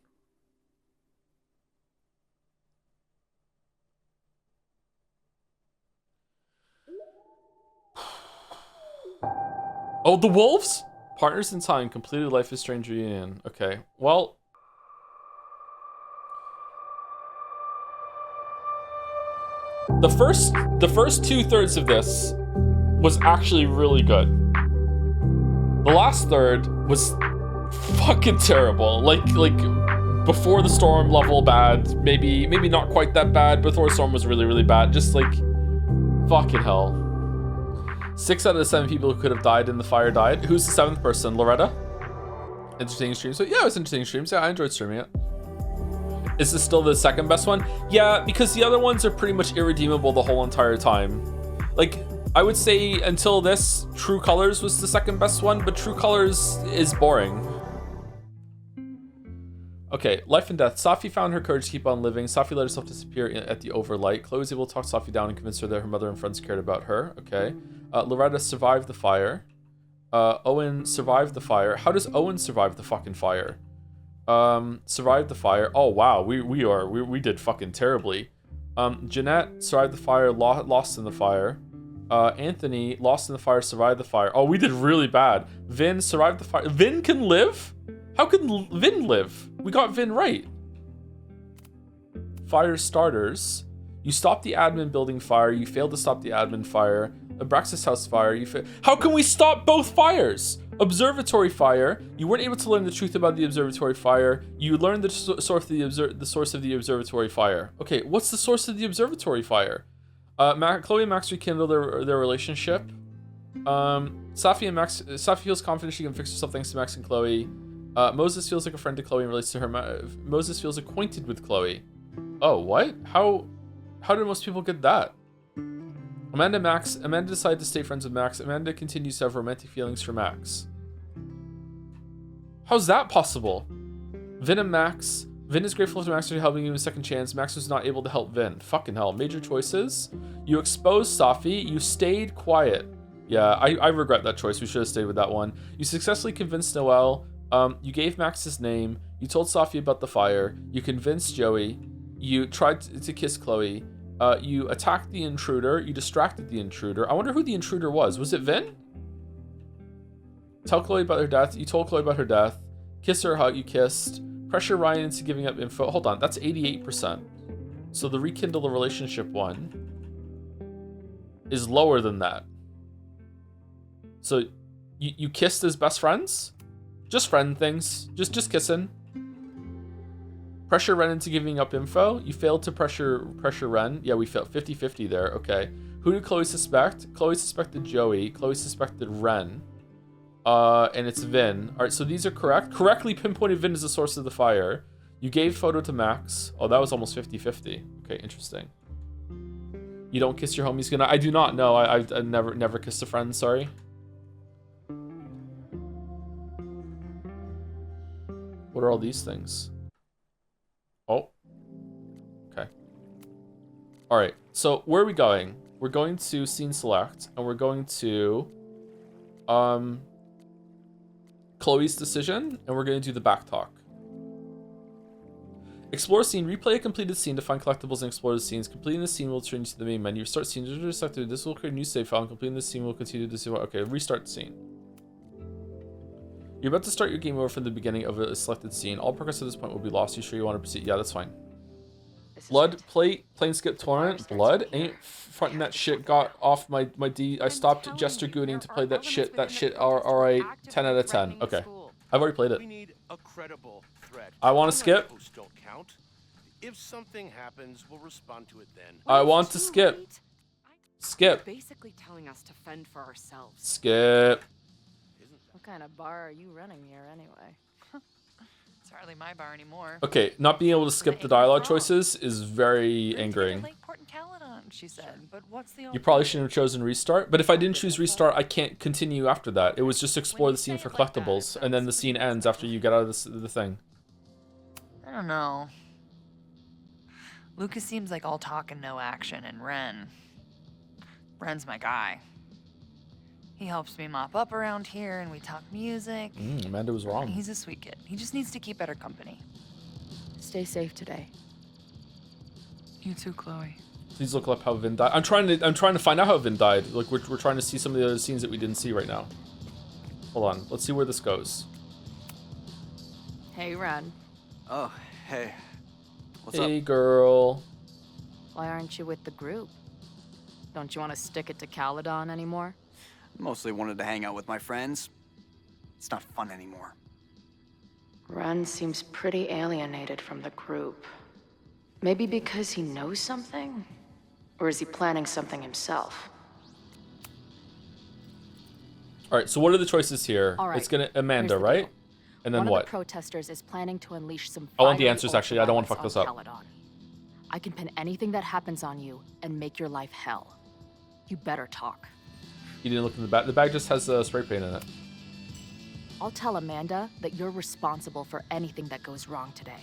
A: Oh, the wolves? Partners in time completed Life is Strange reunion. Okay, well. The first 2/3 of this was actually really good. The last third was fucking terrible. Like before the storm level bad, maybe not quite that bad. Before the storm was really bad. Just like fucking hell. 6 out of the 7 people who could have died in the fire died. Who's the 7th person? Loretta? Interesting stream. So yeah, it was interesting streams. Yeah, I enjoyed streaming it. Is this still the second best one? Yeah, because the other ones are pretty much irredeemable the whole entire time. Like, I would say until this, True Colors was the second best one, but True Colors is boring. Okay, life and death. Safi found her courage to keep on living. Safi let herself disappear at the overlight. Chloe was able to talk Safi down and convince her that her mother and friends cared about her. Okay. Loretta survived the fire. Owen survived the fire. How does Owen survive the fucking fire? Survived the fire. Oh wow, we did fucking terribly. Jeanette survived the fire, lost in the fire. Anthony lost in the fire, survived the fire. Oh, we did really bad. Vin survived the fire. Vin can live? How can Vin live? We got Vin right. Fire starters. You stopped the admin building fire. You failed to stop the admin fire. Abraxas house fire. How can we stop both fires? Observatory fire. You weren't able to learn the truth about the observatory fire. You learned the source of the observatory fire. Okay, what's the source of the observatory fire? Chloe and Max rekindle their relationship. Safi feels confident she can fix herself thanks to Max and Chloe. Moses feels like a friend to Chloe and relates to her. Moses feels acquainted with Chloe. Oh, what? How did most people get that? Amanda decided to stay friends with Max. Amanda continues to have romantic feelings for Max. How's that possible? Vin and Max. Vin is grateful to Max for helping him a second chance. Max was not able to help Vin. Fucking hell. Major choices. You exposed Safi. You stayed quiet. Yeah, I regret that choice. We should have stayed with that one. You successfully convinced Noelle. You gave Max his name. You told Safi about the fire. You convinced Joey. You tried to kiss Chloe. You attacked the intruder. You distracted the intruder. I wonder who the intruder was. Was it Vin? Tell Chloe about her death. You told Chloe about her death. Kiss her, hug. You kissed. Pressure Ryan into giving up info. Hold on, that's 88%. So the rekindle the relationship one is lower than that. So you kissed as best friends? Just friend things. Just kissing. Pressure Ren into giving up info. You failed to pressure Ren. Yeah, we failed 50-50 there. Okay. Who did Chloe suspect? Chloe suspected Joey. Chloe suspected Ren. And it's Vin. All right, so these are correct. Correctly pinpointed Vin as the source of the fire. You gave photo to Max. Oh, that was almost 50-50. Okay, interesting. You don't kiss your homies goodnight. I do not know. I've never kissed a friend. Sorry. What are all these things? Oh. Okay. All right. So where are we going? We're going to scene select, and we're going to Chloe's decision, and we're going to do the back talk. Explore scene. Replay a completed scene to find collectibles and explore the scenes. Completing the scene will turn you to the main menu. Restart scene. This will create a new save file. And completing the scene will continue to see what. Okay, restart the scene. You're about to start your game over from the beginning of a selected scene. All progress at this point will be lost. You sure you want to proceed? Yeah, that's fine. Blood, Planescape Torrent. Blood ain't fronting that shit. Got off my D. I stopped Jester Gooning to play that shit. All right. 10 out of 10. Okay, I've already played it.
N: We need a credible threat.
A: I want to skip.
N: Don't count. If something happens, we'll respond to it then.
A: I want to skip. Skip.
S: Basically telling us to fend for ourselves.
A: Skip.
E: What kind of bar are you running here anyway?
Q: It's hardly my bar anymore.
A: Okay, not being able to skip the dialogue choices is very angering.
Q: Port and Caledon, she said. But what's the
A: You probably shouldn't have chosen restart, but if I didn't choose restart, I can't continue after that. It was just explore the scene for collectibles, and then the scene ends after you get out of the thing.
Q: I don't know. Lucas seems like all talk and no action, and Ren's my guy. He helps me mop up around here, and we talk music.
A: Amanda was wrong.
Q: He's a sweet kid. He just needs to keep better company.
E: Stay safe today.
Q: You too, Chloe.
A: Please look up how Vin died. I'm trying to find out how Vin died. Like we're trying to see some of the other scenes that we didn't see right now. Hold on. Let's see where this goes.
E: Hey, Ren.
I: Oh, hey. What's
A: Hey,
I: up?
A: girl.
E: Why aren't you with the group? Don't you want to stick it to Caledon anymore?
I: Mostly wanted to hang out with my friends. It's not fun anymore.
E: Ren seems pretty alienated from the group. Maybe because he knows something? Or is he planning something himself?
A: All right. So what are the choices here?
E: All right,
A: It's gonna Amanda,
E: here's the
A: right?
E: deal.
A: And then
E: One
A: what?
E: of the protesters is planning to unleash some
A: I want the
E: fiery
A: answers, actually. I don't want to fuck
E: ultraviolence
A: this up.
E: on Caledon. I can pin anything that happens on you and make your life hell. You better talk.
A: You didn't look in the bag. The bag just has spray paint in it.
E: I'll tell Amanda that you're responsible for anything that goes wrong today.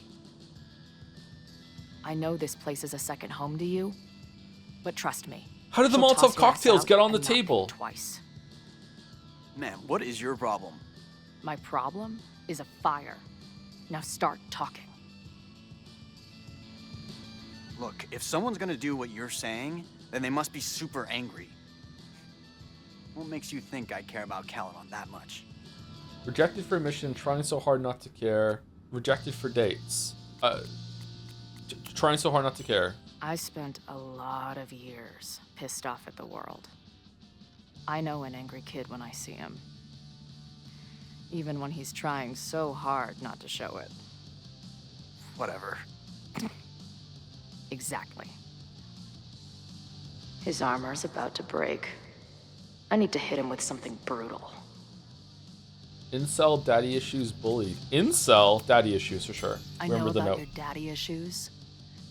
E: I know this place is a second home to you, but trust me.
A: How did the
E: she'll
A: Molotov
E: toss your ass
A: cocktails
E: out
A: get on the
E: and not think
A: table?
E: Twice.
I: Man, what is your problem?
E: My problem is a fire. Now start talking.
I: Look, if someone's gonna do what you're saying, then they must be super angry. What makes you think I care about Caledon that much?
A: Rejected for a mission, trying so hard not to care. Rejected for dates. Trying so hard not to care.
E: I spent a lot of years pissed off at the world. I know an angry kid when I see him. Even when he's trying so hard not to show it.
I: Whatever.
E: Exactly. His armor's about to break. I need to hit him with something brutal.
A: Incel, daddy issues, bullied. Incel, daddy issues for sure.
E: I
A: Remember
E: know
A: the
E: about
A: note.
E: your daddy issues,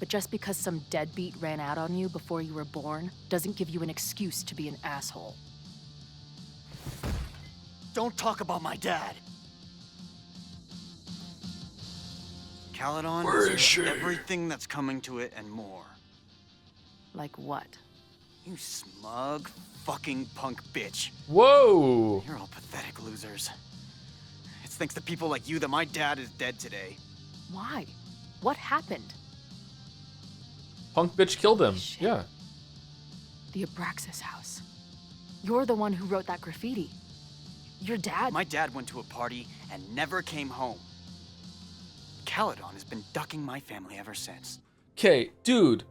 E: but just because some deadbeat ran out on you before you were born doesn't give you an excuse to be an asshole.
I: Don't talk about my dad! Caledon
A: Where is
I: deserves
A: she?
I: everything that's coming to it and more.
E: Like what?
I: You smug, fucking punk bitch.
A: Whoa!
I: You're all pathetic losers. It's thanks to people like you that my dad is dead today.
E: Why? What happened?
A: Punk bitch killed him. Yeah.
E: The Abraxas house. You're the one who wrote that graffiti. Your dad...
I: My dad went to a party and never came home. Caledon has been ducking my family ever since.
A: Okay, dude.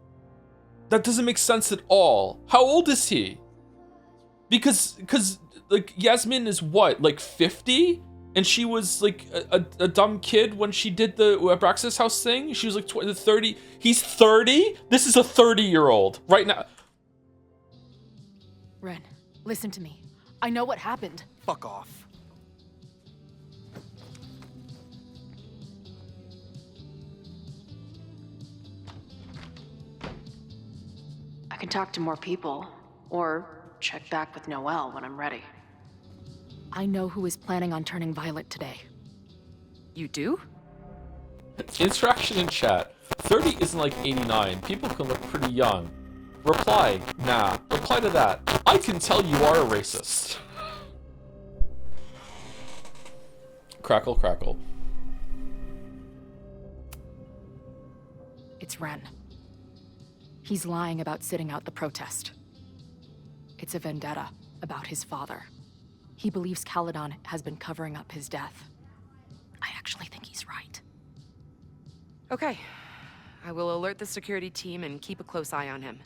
A: That doesn't make sense at all. How old is he? Because like Yasmin is what, like 50? And she was like a dumb kid when she did the Abraxas house thing? She was like 30. He's 30? This is a 30-year-old right now.
E: Ren, listen to me. I know what happened.
I: Fuck off.
J: can talk to more people, or check back with Noelle when I'm ready.
D: I know who is planning on turning Violet today.
S: You do?
A: Interaction in chat. 30 isn't like 89. People can look pretty young. Reply. Nah. Reply to that. I can tell you are a racist. Crackle, crackle.
D: It's Ren. He's lying about sitting out the protest. It's a vendetta about his father. He believes Caledon has been covering up his death. I actually think he's right.
S: Okay. I will alert the security team and keep a close eye on him.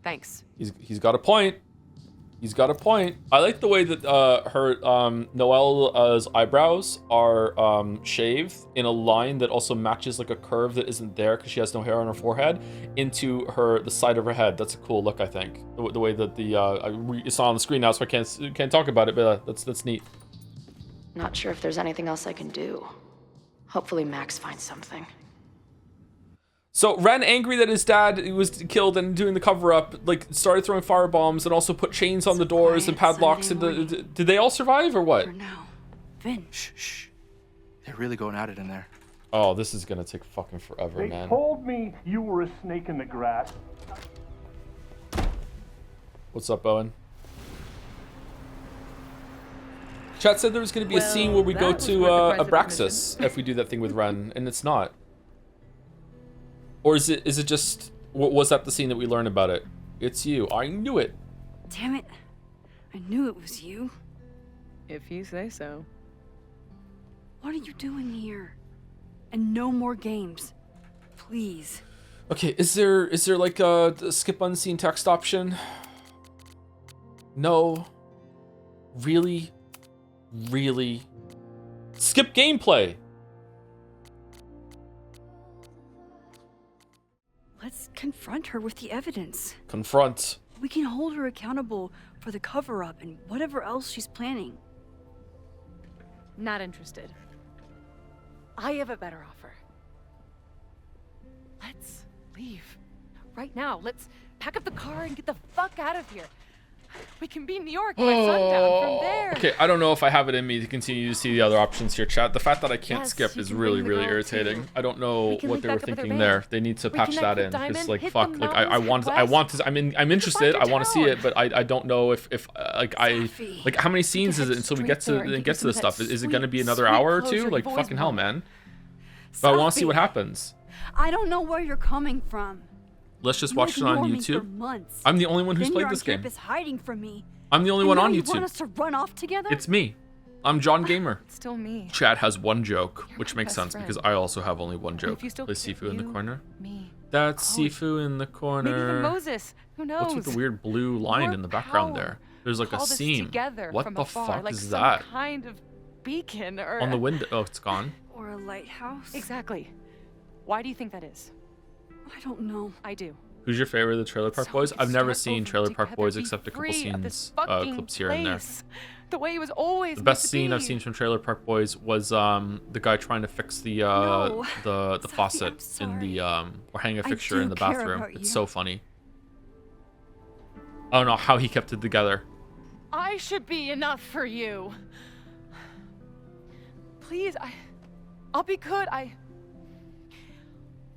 S: Thanks.
A: He's got a point. He's got a point. I like the way that Noelle's eyebrows are shaved in a line that also matches like a curve that isn't there because she has no hair on her forehead into the side of her head. That's a cool look, I think. The way that it's not on the screen now, so I can't talk about it, but that's neat.
J: Not sure if there's anything else I can do. Hopefully Max finds something.
A: So Ren, angry that his dad was killed and doing the cover-up, like started throwing firebombs and also put chains on the doors and padlocks. Did they all survive or what?
F: Vin.
C: Shh. They're really going at it in there.
A: Oh, this is gonna take fucking forever,
B: They
A: man.
B: told me you were a snake in the grass.
A: What's up, Owen? Chat said there was gonna be a scene where we go to Abraxas if we do that thing with Ren, and it's not. Or is it just, was that the scene that we learned about it? It's you. I knew it.
F: Damn it. I knew it was you.
V: If you say so.
F: What are you doing here? And no more games. Please.
A: Okay, is there like a skip unseen text option? No. Really? Really? Skip gameplay!
F: Let's confront her with the evidence.
A: Confront.
F: We can hold her accountable for the cover-up and whatever else she's planning.
V: Not interested. I have a better offer. Let's leave. Right now. Let's pack up the car and get the fuck out of here. We can be in New York by sundown from there.
A: Okay, I don't know if I have it in me to continue to see the other options here, chat. The fact that I can't
V: Yes,
A: skip
V: you
A: is
V: can
A: really,
V: bring the
A: really
V: girl
A: irritating.
V: too.
A: I don't know
V: We can
A: what
V: link
A: they were
V: back up with our
A: thinking
V: band.
A: there. They need to patch
V: Reconnect
A: that
V: with
A: in.
V: Diamond,
A: Because like
V: hit
A: fuck,
V: the
A: like I
V: mountains,
A: want to. I'm interested. I want to see it, but I don't know if like how many scenes is it until we get to the stuff? Is it going to be another hour or two? Like fucking hell, man. But I want to see what happens.
F: I don't know where you're coming from.
A: Let's just
F: You
A: watch it on
F: ignored me for
A: YouTube.
F: months.
A: I'm the only one who's
F: Then
A: played
F: you're
A: this
F: on
A: game.
F: campus hiding from me.
A: I'm the only
F: And
A: one
F: now
A: on
F: you
A: YouTube.
F: want us to run off together?
A: It's me. I'm John Gamer.
V: Still me.
A: Chat has one joke, which makes
V: best
A: sense
V: friend.
A: because I also have only one joke.
V: if you still
A: There's Sifu in the
V: you,
A: corner.
V: me,
A: That's
V: Chloe.
A: Sifu in the
V: Maybe
A: corner.
V: even Moses. Who knows?
A: What's with the weird blue line
V: More
A: in the background
V: power.
A: there? There's like
V: Call
A: a
V: this
A: seam.
V: together
A: What
V: from
A: the
V: afar,
A: fuck
V: like
A: is
V: some
A: that?
V: kind of beacon or
A: On the window. Oh, it's gone.
F: Or a lighthouse?
V: Exactly. Why do you think that is?
F: I don't know.
V: I do.
A: Who's your favorite of the Trailer Park
V: So
A: Boys?
V: we
A: I've
V: can
A: never
V: start
A: seen
V: over
A: Trailer Park
V: together,
A: Boys
V: be
A: except a couple
V: free of this
A: scenes,
V: fucking
A: clips here and there.
V: place. The way it was always
A: The
V: meant
A: best
V: to
A: scene I've
V: be.
A: seen from Trailer Park Boys was the guy trying to fix the
F: No.
A: the faucet in the or hang a
F: I
A: fixture
F: do
A: in the
F: care
A: bathroom.
F: about you.
A: It's so funny. I don't know how he kept it together.
V: I should be enough for you. Please, I'll be good.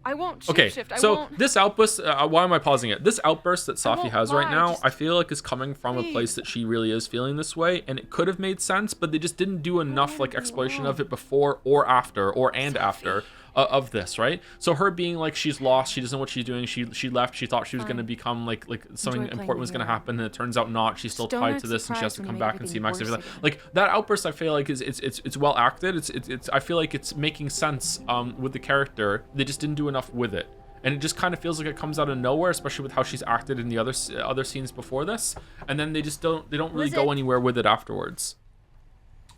V: I won't
A: Okay,
V: shapeshift. I
A: so
V: won't.
A: this outburst, why am I pausing it? This outburst that Safi
V: won't
A: has right
V: lie,
A: now,
V: just
A: I feel like is coming from a
V: please.
A: place that she really is feeling this way, and it could have made sense, but they just didn't do enough like exploration of it before or after or after of this, right? So her being like she's lost, she doesn't know what she's doing. She left. She thought she was
V: Fine.
A: gonna become like something
V: playing
A: important was gonna
V: the hero.
A: happen, and it turns out not. She's still
V: Just don't
A: tied
V: act
A: to this, and she has
V: surprised
A: to
V: when
A: come
V: you make
A: back and see
V: everything
A: Max and
V: worse
A: everything.
V: again.
A: Like that outburst, I feel like it's well acted. It's I feel like it's making sense with the character. They just didn't do enough with it. And it just kind of feels like it comes out of nowhere, especially with how she's acted in the other scenes before this. And then they just don't really go anywhere with it afterwards.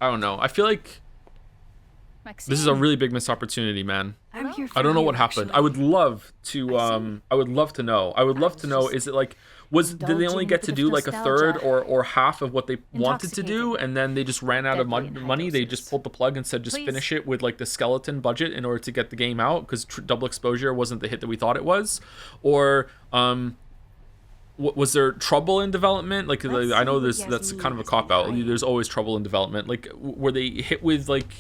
A: I don't know. I feel like this is a really big missed opportunity, man.
F: I'm here for
A: I don't know
F: you,
A: what happened.
F: actually.
A: I would love to I would love to know. I would love to know, is it like did they only
E: indulging
A: get
E: with
A: to
E: a
A: do
E: bit
A: like a
E: of
A: third
E: nostalgia.
A: or half of what they wanted to do, and then they just ran out of
E: Deadly in
A: money?
E: high
A: They just pulled the plug and said just
V: Please.
A: finish it with like the skeleton budget in order to get the game out because double exposure wasn't the hit that we thought it was, or was there trouble in development? Like, I know that's
L: Yasmin
A: kind of a
L: has
A: cop
L: been
A: out.
L: hiding.
A: There's always trouble in development. Like, were they hit with like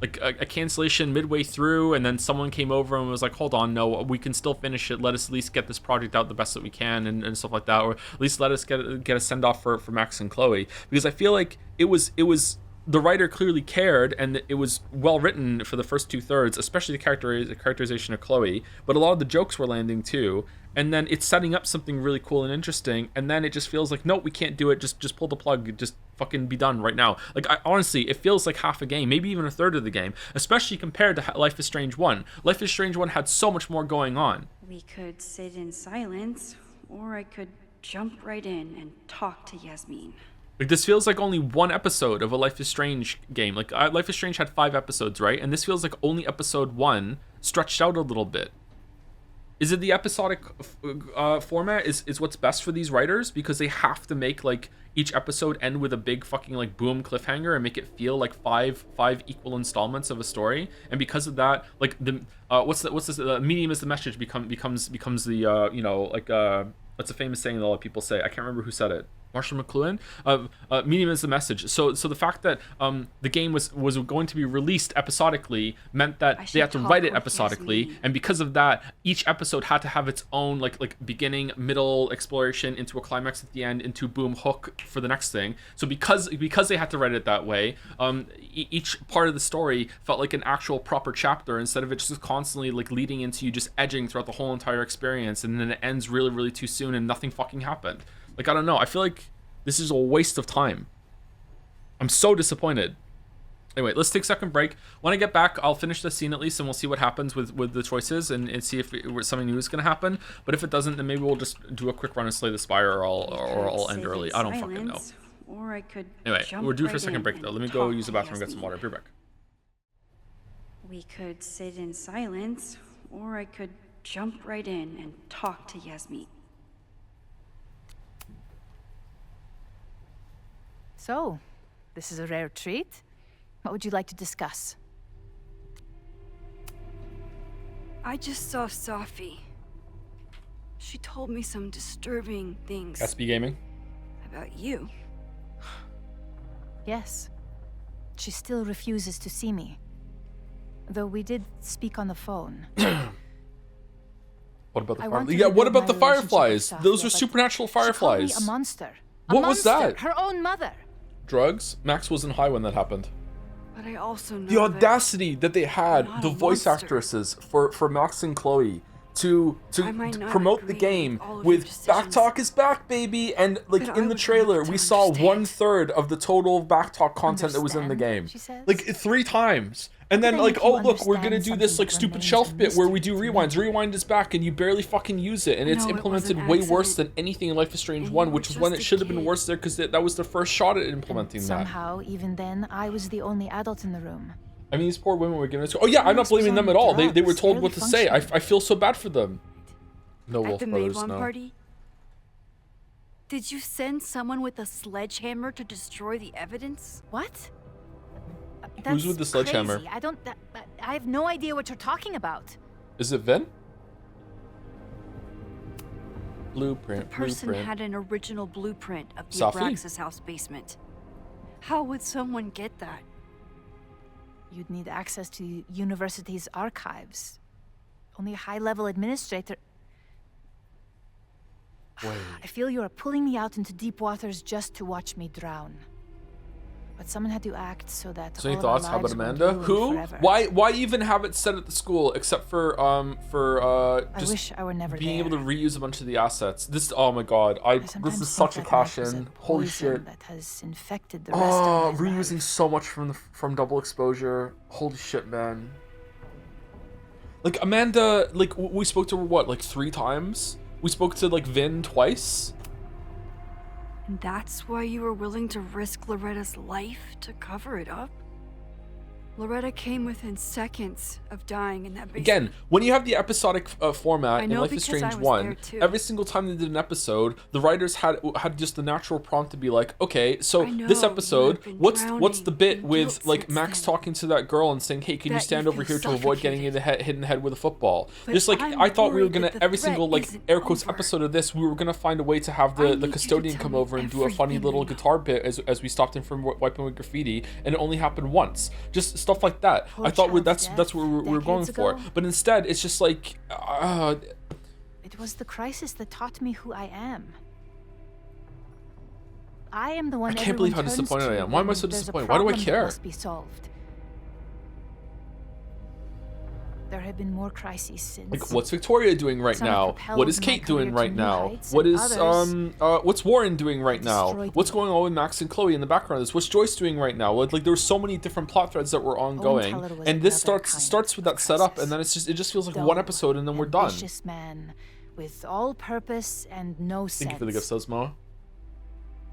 A: a cancellation midway through, and then someone came over and was like, hold on, no, we can still finish it. Let us at least get this project out the best that we can, and stuff like that, or at least let us get a send off for Max and Chloe, because I feel like it was the writer clearly cared, and it was well written for the first 2/3, especially the characterization of Chloe, but a lot of the jokes were landing too, and then it's setting up something really cool and interesting, and then it just feels like, no, we can't do it, just pull the plug, just fucking be done right now. Like, honestly, it feels like half a game, maybe even a third of the game, especially compared to Life is Strange 1. Life is Strange 1 had so much more going on.
L: We could sit in silence, or I could jump right in and talk to Yasmin.
A: Like, this feels like only one episode of a Life is Strange game. Like, Life is Strange had 5 episodes, right? And this feels like only episode 1 stretched out a little bit. Is it the episodic format is what's best for these writers? Because they have to make, like, each episode end with a big fucking, like, boom cliffhanger and make it feel like five equal installments of a story. And because of that, like, the what's this? Medium is the message becomes the you know, like, what's a famous saying that a lot of people say? I can't remember who said it. Marshall McLuhan. Medium is the message. So the fact that the game was going to be released episodically meant that they had to write it episodically, and because of that, each episode had to have its own like beginning, middle, exploration into a climax at the end, into boom, hook for the next thing. So because they had to write it that way, each part of the story felt like an actual proper chapter, instead of it just constantly like leading into you just edging throughout the whole entire experience, and then it ends really, really too soon and nothing fucking happened. Like, I don't know. I feel like this is a waste of time. I'm so disappointed. Anyway, let's take a second break. When I get back, I'll finish the scene at least, and we'll see what happens with the choices, and see if something new is going to happen. But if it doesn't, then maybe we'll just do a quick run and Slay the Spire, or I'll end early. I don't fucking know.
L: Or I could
A: Anyway, we're due for a
L: right
A: second
L: in
A: break, though.
L: and
A: Let me go
L: talk
A: use the
L: to
A: bathroom and get some
L: Yasmin.
A: water. Be right back.
L: We could sit in silence, or I could jump right in and talk to Yasmin.
U: So, this is a rare treat. What would you like to discuss?
L: I just saw Safi. She told me some disturbing things
A: SB Gaming.
L: about you.
U: Yes. She still refuses to see me. Though we did speak on the phone.
A: What about the
U: I want
A: fireflies?
U: to
A: Yeah, what
U: rebuild
A: about the
U: my relationship with
A: fireflies? Those
U: Safia,
A: are
U: but
A: supernatural
U: she called me
A: fireflies.
U: a monster.
A: What was that?
U: Her own mother.
A: Drugs? Max wasn't high when that happened.
L: But I also know
A: The audacity that they had,
L: not
A: the
L: a
A: voice
L: monster.
A: actresses for Max and Chloe, to
L: I might not
A: promote the
L: agree
A: game
L: with all of
A: with
L: your
A: Backtalk is back, baby, and like
L: But
A: in
L: I
A: the
L: would
A: trailer
L: like to
A: we saw
L: understand.
A: 1/3 of the total Backtalk content that was in the game,
U: she says.
A: like 3 times. And
U: How
A: then
U: did I
A: like,
U: make you
A: oh look, we're gonna
U: understand
A: do this like
U: something
A: stupid
U: that
A: shelf
U: remains
A: bit where we do
U: mystery to
A: rewinds. Rewind is back, and you barely fucking use it, and it's
L: No, it was
A: implemented
L: an
A: way worse
L: accident.
A: than anything in Life is Strange
L: And
A: 1,
L: you
A: which
L: were
A: is when
L: just
A: it
L: a
A: should have been
L: kid.
A: worse there, because that was their first shot at implementing that.
U: Somehow, even then, I was the only adult in the room.
A: I mean, these poor women were given it. Oh yeah, I'm not
U: Max was
A: blaming them
U: on
A: at all. They were
U: drugs,
A: told
U: barely
A: what to say. I
U: functioning.
A: feel so bad for them. No
L: At
A: Wolf
L: the
A: Brothers,
L: Mayvon
A: no.
L: party? Did you send someone with a sledgehammer to destroy the evidence?
U: What?
A: Who's with the sledgehammer?
U: Crazy. I have no idea what you're talking about.
A: Is it Vin? Blueprint.
L: The person
A: Blueprint.
L: had an original blueprint of the
A: Safi?
L: Abraxas house basement. How would someone get that?
U: You'd need access to university's archives. Only a high-level administrator.
A: Wait.
U: I feel you are pulling me out into deep waters just to watch me drown. But someone had to act so that
A: So any
U: all of our
A: thoughts? How about
U: lives won't
A: Amanda?
U: ruin
A: Who?
U: forever.
A: Why even have it set at the school except for
U: I
A: just
U: wish I were never
A: being
U: there.
A: able to reuse a bunch of the assets. This, oh my god, this
U: Sometimes
A: is
U: think
A: such a
U: that
A: cash
U: Max was
A: in.
U: a
A: Holy
U: poison
A: shit.
U: that has infected the rest
A: Oh,
U: of my
A: reusing
U: life.
A: so much from double exposure. Holy shit, man. Like Amanda, like we spoke to her what, like 3 times? We spoke to like Vin twice.
L: And that's why you were willing to risk Loretta's life to cover it up?
F: Loretta came within seconds of dying in that basement.
A: Again, when you have the episodic format
F: I
A: in
F: know
A: Life is
F: because I
A: Strange
F: was
A: 1,
F: there too.
A: every single time they did an episode, the writers had just the natural prompt to be like, okay, so
F: I know
A: this
F: you
A: episode,
F: have been
A: what's the bit
F: drowning
A: with
F: in
A: like
F: guilt
A: Max
F: since
A: talking to that girl and saying, hey, can you
F: That
A: stand
F: you
A: over
F: feel
A: here to avoid getting hit in the head with a football?
F: But
A: Just like
F: I'm
A: I thought we were
F: worried
A: gonna
F: that the
A: every
F: threat
A: single like
F: isn't
A: air quotes
F: over.
A: episode of this, we were gonna find a way to have
F: I
A: the
F: need you to
A: custodian
F: tell
A: come
F: me
A: over and do a funny
F: everything
A: little
F: you know.
A: guitar bit as we stopped him from wiping with graffiti, and it only happened once. Just stuff like that.
U: Poor
A: I thought
U: child's
A: that's what we were going
U: decades
A: for.
U: ago.
A: But instead, it's just like,
U: It was the crisis that taught me who I am. I am the one.
A: I can't believe how
U: everyone turns
A: disappointed I
U: to
A: am. Why am I
U: when
A: so
U: there's a
A: disappointed? Why do I
U: problem that
A: care?
U: Must be solved. There have been more crises since.
A: Like, what's Victoria doing right
U: Some have
A: now?
U: propelled
A: What is
U: my
A: Kate
U: career
A: doing
U: to
A: right
U: new
A: now?
U: heights,
A: What
U: and
A: is
U: others
A: what's Warren doing right now?
U: destroyed
A: What's going on with Max and Chloe in the background? What's Joyce doing right now? Like there were so many different plot threads that were ongoing,
U: Teller was
A: and this
U: another
A: starts with that setup, and then it just feels like
U: Dull,
A: one episode, and then we're done.
U: ambitious man with all purpose and no sense.
A: Thank you for the gifts, Moa.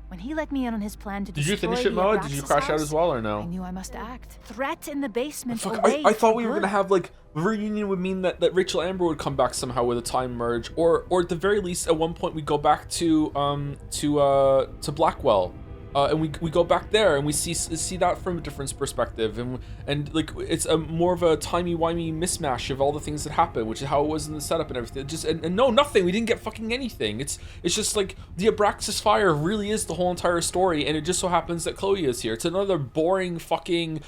U: When he let me in on his plan to
A: Did you
U: destroy
A: finish it,
U: the
A: Moa? Did you
U: Abraxas
A: crash out
U: house,
A: as well, or
U: I
A: no?
U: knew I must act. Threat in the basement.
A: Fuck,
U: away
A: I thought
U: for
A: we were
U: good.
A: gonna have like the reunion would mean that Rachel Amber would come back somehow with a time merge, or at the very least at one point we go back to Blackwell, and we go back there and we see that from a different perspective, and like it's a more of a timey-wimey mismatch of all the things that happen, which is how it was in the setup and everything. Just and no, nothing. We didn't get fucking anything. It's just like the Abraxas fire really is the whole entire story, and it just so happens that Chloe is here. It's another boring fucking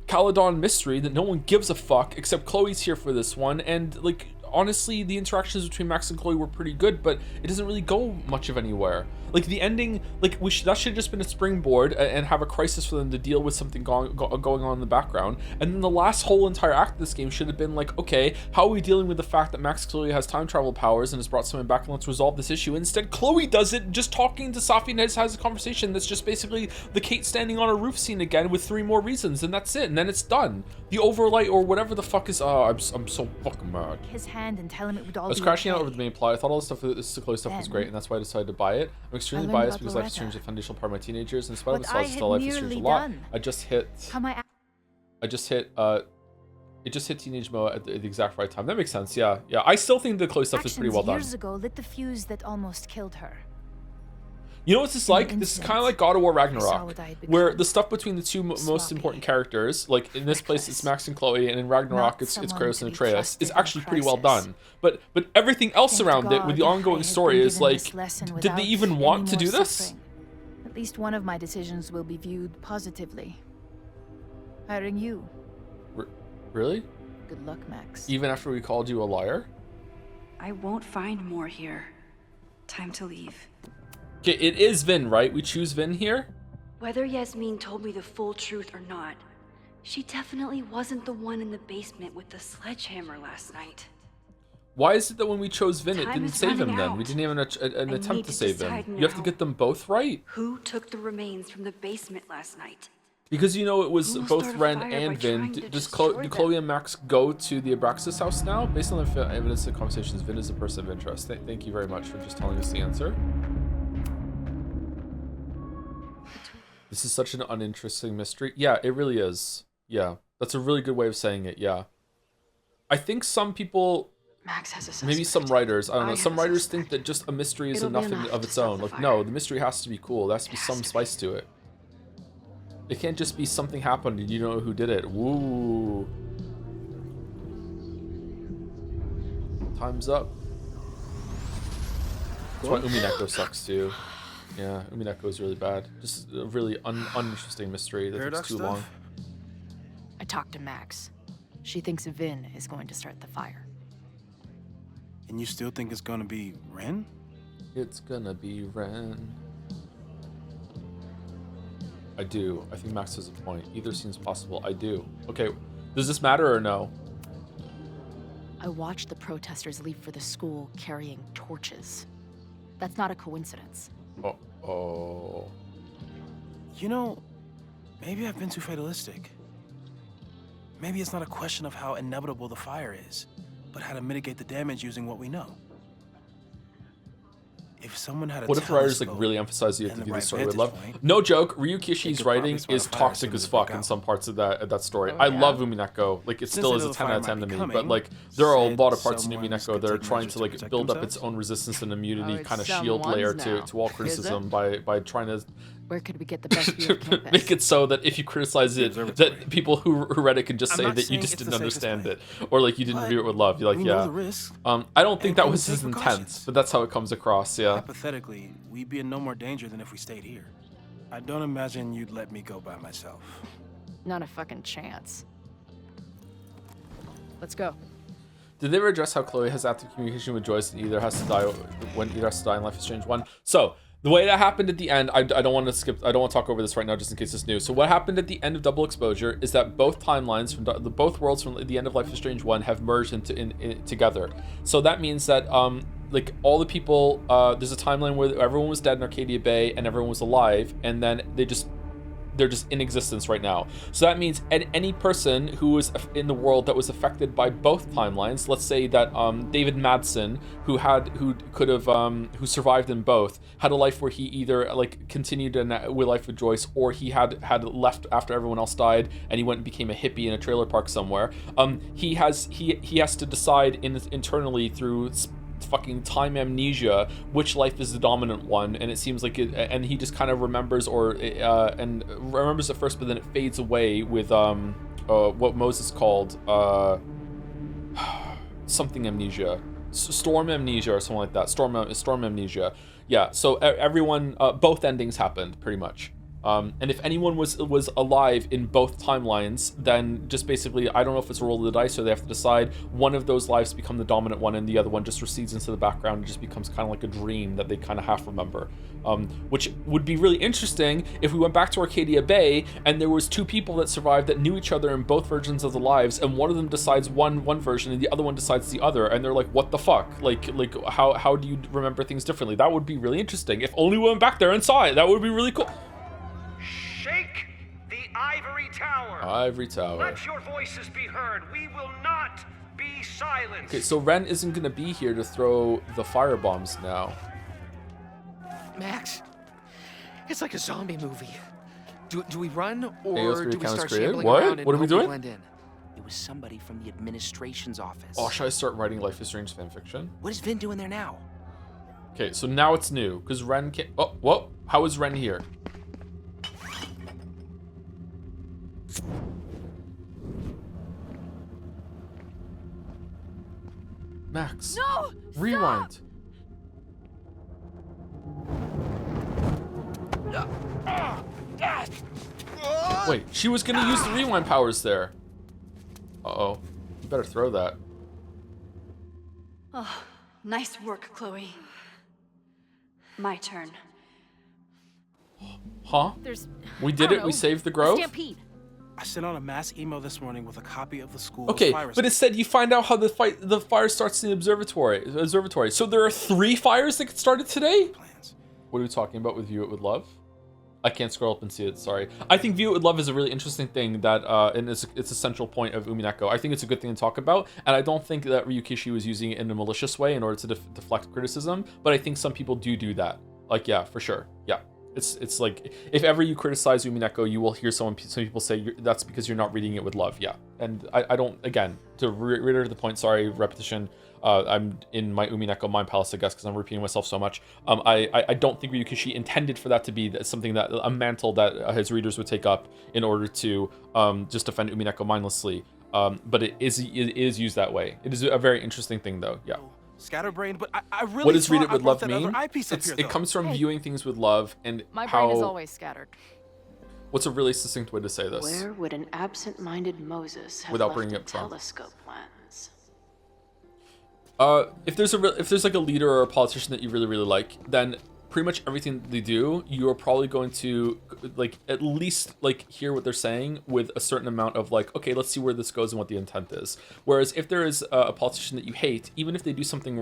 A: Caledon mystery that no one gives a fuck except Chloe's here for this one, and like honestly the interactions between Max and Chloe were pretty good, but it doesn't really go much of anywhere. Like the ending, like that should have just been a springboard and have a crisis for them to deal with something going on in the background, and then the last whole entire act of this game should have been like, okay, how are we dealing with the fact that Max clearly has time travel powers and has brought someone back, and let's resolve this issue. Instead, Chloe does it, just talking to Safi and has a conversation that's just basically the Kate standing on a roof scene again with 3 more reasons, and that's it, and then it's done. The overlight or whatever the fuck is, I'm so fucking mad.
U: His hand and tell him it would all
A: I was
U: be
A: crashing out
U: okay.
A: over the main plot. I thought all the stuff, this Chloe stuff was great, and that's why I decided to buy it. I'm extremely
U: learned
A: biased
U: about
A: because Life is
U: Loretta.
A: Strange is a foundational part of my teenagers, and in spite of
U: What
A: the
U: I
A: sauce,
U: had
A: still Life is Strange a
U: nearly
A: lot.
U: done.
A: I just hit it just hit teenage mode at the exact right time. That makes sense. Yeah. I still think the Chloe stuff is pretty well done.
U: Years ago lit the fuse that almost killed her.
A: You know what this is like? This is kind of like God of War Ragnarok,
U: what I had
A: where the stuff between the two most important characters, like in this place it's Max and Chloe, and in Ragnarok it's Kratos and Atreus, is actually pretty well done. But everything else around it with the ongoing story is like, did they even want to do this?
U: At least one of my decisions will be viewed positively. Hiring you.
A: Really?
U: Good luck, Max.
A: Even after we called you a liar?
L: I won't find more here. Time to leave.
A: Okay, it is Vin, right? We choose Vin here?
L: Whether Yasmin told me the full truth or not, she definitely wasn't the one in the basement with the sledgehammer last night.
A: Why is it that when we chose Vin, it
L: Time
A: didn't
L: is
A: save him
L: running
A: then?
L: out.
A: We didn't even an
L: I
A: attempt
L: need
A: to
L: to
A: save him.
L: decide
A: You have to
L: now.
A: get them both right.
L: Who took the remains from the basement last night?
A: Because you know it was
L: Who will
A: both
L: start a
A: Ren
L: fire by
A: and Vin.
L: trying to
A: Do
L: destroy
A: Chloe and Max go to the Abraxas house now? Based on the evidence and conversations, Vin is a person of interest. Thank you very much for just telling us the answer. This is such an uninteresting mystery. Yeah, it really is. Yeah, that's a really good way of saying it. Yeah. I think some people,
J: Max has a
A: maybe some writers, I don't know, some writers think that just a mystery is
J: It'll be
A: enough
J: enough
A: of
J: to
A: its
J: start
A: own.
J: the
A: Like,
J: fire.
A: no, the mystery has to be cool. There has to be some spice to it. It can't just be something happened and you don't know who did it. Woo. Time's up. That's why Umineko sucks too. Yeah, Umineko is really bad. Just a really uninteresting mystery that takes too long.
U: I talked to Max. She thinks Vin is going to start the fire.
C: And you still think it's gonna be Ren?
A: It's gonna be Ren. I do. I think Max has a point. Either seems possible. I do. Okay, does this matter or no?
U: I watched the protesters leave for the school carrying torches. That's not a coincidence.
A: Oh.
C: You know, maybe I've been too fatalistic. Maybe it's not a question of how inevitable the fire is, but how to mitigate the damage using what we know. If someone had a
A: What if the writers like
C: telescope
A: really emphasize you have
C: and
A: to
C: the
A: do
C: right
A: this story with
C: vantage
A: love?
C: point,
A: No joke,
C: they
A: Ryukishi's
C: could
A: writing
C: probably spot
A: is
C: a fire as
A: toxic
C: soon
A: as
C: as it
A: fuck
C: broke
A: in
C: out.
A: some parts of that story.
C: Oh,
A: I
C: yeah?
A: love Umineko. Like it
C: Since
A: still
C: they
A: is
C: know
A: a
C: the
A: 10 out of
C: fire
A: 10 to
C: might
A: me.
C: be
A: But
C: coming,
A: like there are a lot of
C: said
A: parts in
C: someone's
A: Umineko
C: could
A: that are
C: take
A: trying
C: measures
A: to
C: to
A: like
C: protect
A: build up its
C: themselves.
A: own resistance and immunity
E: it's
A: kind of shield
E: someone's
A: layer
E: now,
A: to all
E: is it?
A: criticism by trying to
E: Where could we get the best view of campus?
A: make it so that if you criticize it, that people who read it can just
C: I'm
A: say
C: not
A: that you
C: saying
A: just
C: it's
A: didn't
C: the safest
A: understand
C: way,
A: it, or like you didn't
C: but
A: view it with love. You're like,
C: we know
A: yeah.
C: the risks,
A: I don't think
C: and
A: that
C: we
A: was
C: take
A: his intent,
C: precautions.
A: but that's how it comes across. Yeah.
C: Hypothetically, we'd be in no more danger than if we stayed here. I don't imagine you'd let me go by myself.
E: Not a fucking chance. Let's go.
A: Did they ever address how Chloe has active communication with Joyce and either has to die when either has to die in Life is Strange 1? So the way that happened at the end, I don't want to skip. I don't want to talk over this right now, just in case it's new. So what happened at the end of Double Exposure is that both timelines from both worlds from the end of Life is Strange 1 have merged together. So that means that like all the people, there's a timeline where everyone was dead in Arcadia Bay and everyone was alive, and then they're just in existence right now. So that means any person who was in the world that was affected by both timelines, let's say that David Madsen, who survived in both, had a life where he either like continued with life with Joyce, or he had left after everyone else died and he went and became a hippie in a trailer park somewhere. He has to decide internally through fucking time amnesia which life is the dominant one, and it seems like it, and he just kind of remembers and remembers at first, but then it fades away with what Moses called something amnesia, storm amnesia or something like that. Storm amnesia. Yeah, so everyone, both endings happened pretty much. And if anyone was alive in both timelines, then just basically, I don't know if it's a roll of the dice or they have to decide one of those lives become the dominant one and the other one just recedes into the background and just becomes kind of like a dream that they kind of half remember. Which would be really interesting if we went back to Arcadia Bay and there was two people that survived that knew each other in both versions of the lives, and one of them decides one version and the other one decides the other, and they're like, what the fuck? Like how do you remember things differently? That would be really interesting. If only we went back there and saw it, that would be really cool.
K: Shake the ivory tower.
A: Ivory tower.
K: Let your voices be heard. We will not be silenced.
A: Okay, so Ren isn't gonna be here to throw the fire bombs now.
G: Max, it's like a zombie movie. Do we run or
A: AO3
G: do we start
A: created?
G: shambling
A: What?
G: around and
A: What are we
G: hope
A: doing?
G: blend in? It was somebody from the administration's office.
A: Oh, should I start writing Life is Strange fanfiction?
G: What is Vin doing there now?
A: Okay, so now it's new because Ren can't. Oh, whoa! How is Ren here? Max.
M: No!
A: Rewind. Wait, she was gonna use the rewind powers there. Uh-oh. You better throw that.
L: Oh, nice work, Chloe. My turn.
A: Huh? We did it. We saved the grove.
C: I sent out a mass email this morning with a copy of the school's
A: Okay,
C: fire
A: but it said you find out how the fire starts in the observatory. So there are 3 fires that started today? What are we talking about with View It With Love? I can't scroll up and see it, sorry. I think View It With Love is a really interesting thing that, and it's a central point of Umineko. I think it's a good thing to talk about, and I don't think that Ryukishi was using it in a malicious way in order to deflect criticism, but I think some people do that. Like, yeah, for sure, yeah. It's like, if ever you criticize Umineko, you will hear some people say that's because you're not reading it with love, yeah. And I don't, again, to reiterate the point, sorry, repetition, I'm in my Umineko mind palace, I guess, because I'm repeating myself so much. I don't think Ryukishi intended for that to be something that, a mantle that his readers would take up in order to just defend Umineko mindlessly. But it is used that way. It is a very interesting thing, though, yeah.
C: Scatterbrained, but I really
A: What does read it
C: thought
A: with
C: I brought
A: love
C: that
A: mean?
C: other eyepiece up here,
A: It
C: though.
A: comes from viewing things with love and
E: My
A: how...
E: brain is always scattered.
A: What's a really succinct way to say this?
J: Where would an absent-minded Moses have
A: Without
J: left
A: bringing
J: a
A: up Trump.
J: telescope lens?
A: If there's like a leader or a politician that you really like, then pretty much everything they do, you are probably going to like at least like hear what they're saying with a certain amount of like, okay, let's see where this goes and what the intent is. Whereas if there is a politician that you hate, even if they do something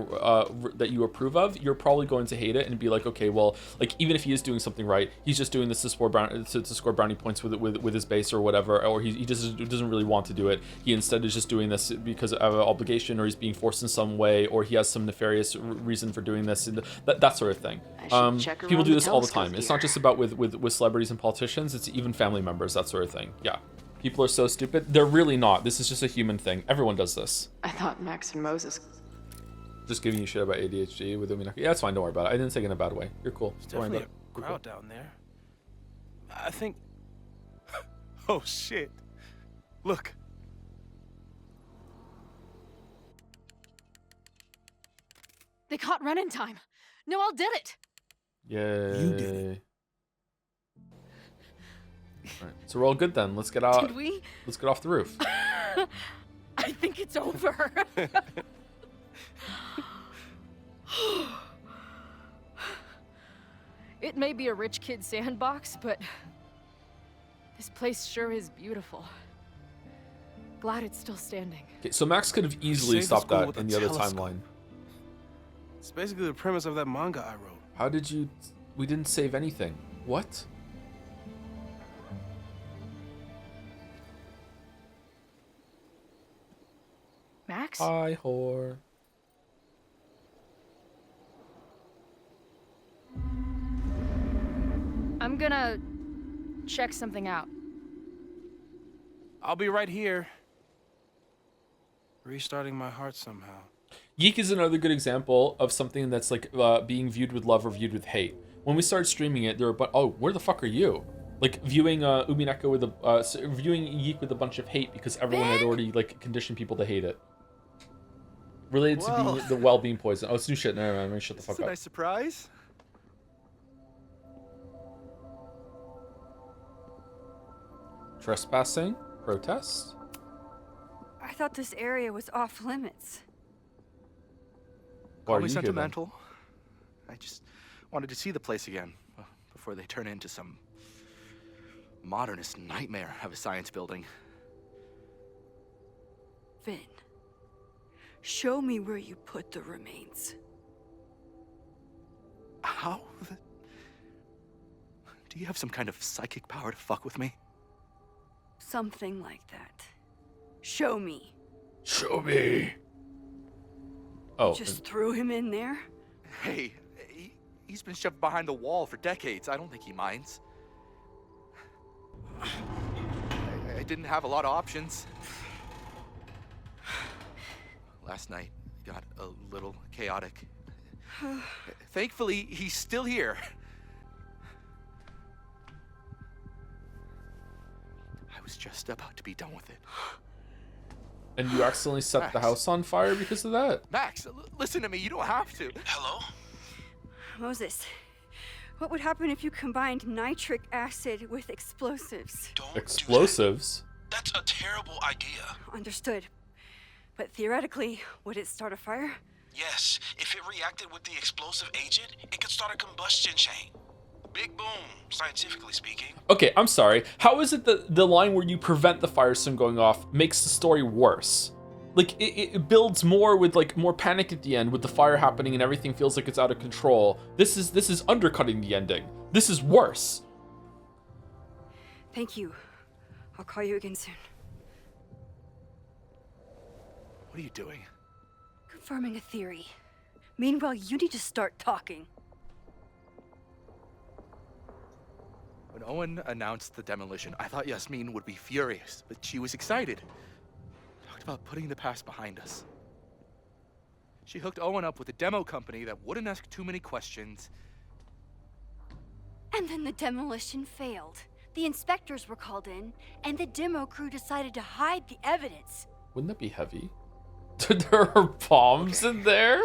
A: that you approve of, you're probably going to hate it and be like, okay, well, like even if he is doing something right, he's just doing this to score brownie points with his base or whatever, or he just doesn't really want to do it. He instead is just doing this because of an obligation, or he's being forced in some way, or he has some nefarious reason for doing this, and that sort of thing. People do this all the time. It's not just about with celebrities and politicians, it's even family members, that sort of thing. Yeah. People are so stupid. They're really not. This is just a human thing. Everyone does this.
J: I thought Max and Moses.
A: Just giving you shit about ADHD with Umineko. Yeah, it's fine. Don't worry about it. I didn't say it in a bad way. You're cool.
C: There's definitely a crowd down there. I think... Oh, shit. Look.
H: They caught Ren in time. Noelle did it.
A: Yay.
C: You did it.
A: Right. So we're all good then. Let's get out.
H: Did we?
A: Let's get off the roof.
H: I think it's over. It may be a rich kid's sandbox, but this place sure is beautiful. Glad it's still standing.
A: Okay, so Max could have easily stopped that in the other timeline.
C: It's basically the premise of that manga I wrote.
A: How did you... We didn't save anything. What?
E: Max?
A: Hi, whore.
E: I'm gonna check something out.
C: I'll be right here. Restarting my heart somehow.
A: Yeek is another good example of something that's like being viewed with love or viewed with hate. When we started streaming it, there were oh, where the fuck are you? Like viewing Umineko with a viewing Yeek with a bunch of hate because everyone had already like conditioned people to hate it. Related to being the well-being poison. Oh, it's new shit. Never mind. Let me shut the fuck up.
O: That's a nice surprise.
A: Trespassing? Protest?
F: I thought this area was off limits.
A: Why are
O: Call me
A: you here, then?
O: sentimental. I just wanted to see the place again before they turn into some modernist nightmare of a science building.
F: Vin, show me where you put the remains.
O: How? Do you have some kind of psychic power to fuck with me?
F: Something like that. Show me.
A: Show me. Oh.
F: You just threw him in there?
O: Hey, he's been shoved behind the wall for decades. I don't think he minds. I didn't have a lot of options. Last night got a little chaotic. Thankfully, he's still here. I was just about to be done with it.
A: And you accidentally set the house on fire because of that?
O: Max, listen to me. You don't have to.
N: Hello?
F: Moses, what would happen if you combined nitric acid with explosives?
A: Explosives?
N: That's a terrible idea.
F: Understood. But theoretically, would it start a fire?
N: Yes, if it reacted with the explosive agent, it could start a combustion chain. Big boom, scientifically speaking.
A: Okay, I'm sorry. How is it that the line where you prevent the fire from going off makes the story worse? Like, it builds more with, like, more panic at the end with the fire happening and everything feels like it's out of control. This is undercutting the ending. This is worse.
F: Thank you. I'll call you again soon.
O: What are you doing?
F: Confirming a theory. Meanwhile, you need to start talking.
O: When Owen announced the demolition, I thought Yasmin would be furious, but she was excited. Talked about putting the past behind us. She hooked Owen up with a demo company that wouldn't ask too many questions.
L: And then the demolition failed. The inspectors were called in, and the demo crew decided to hide the evidence.
A: Wouldn't that be heavy? There are bombs in there?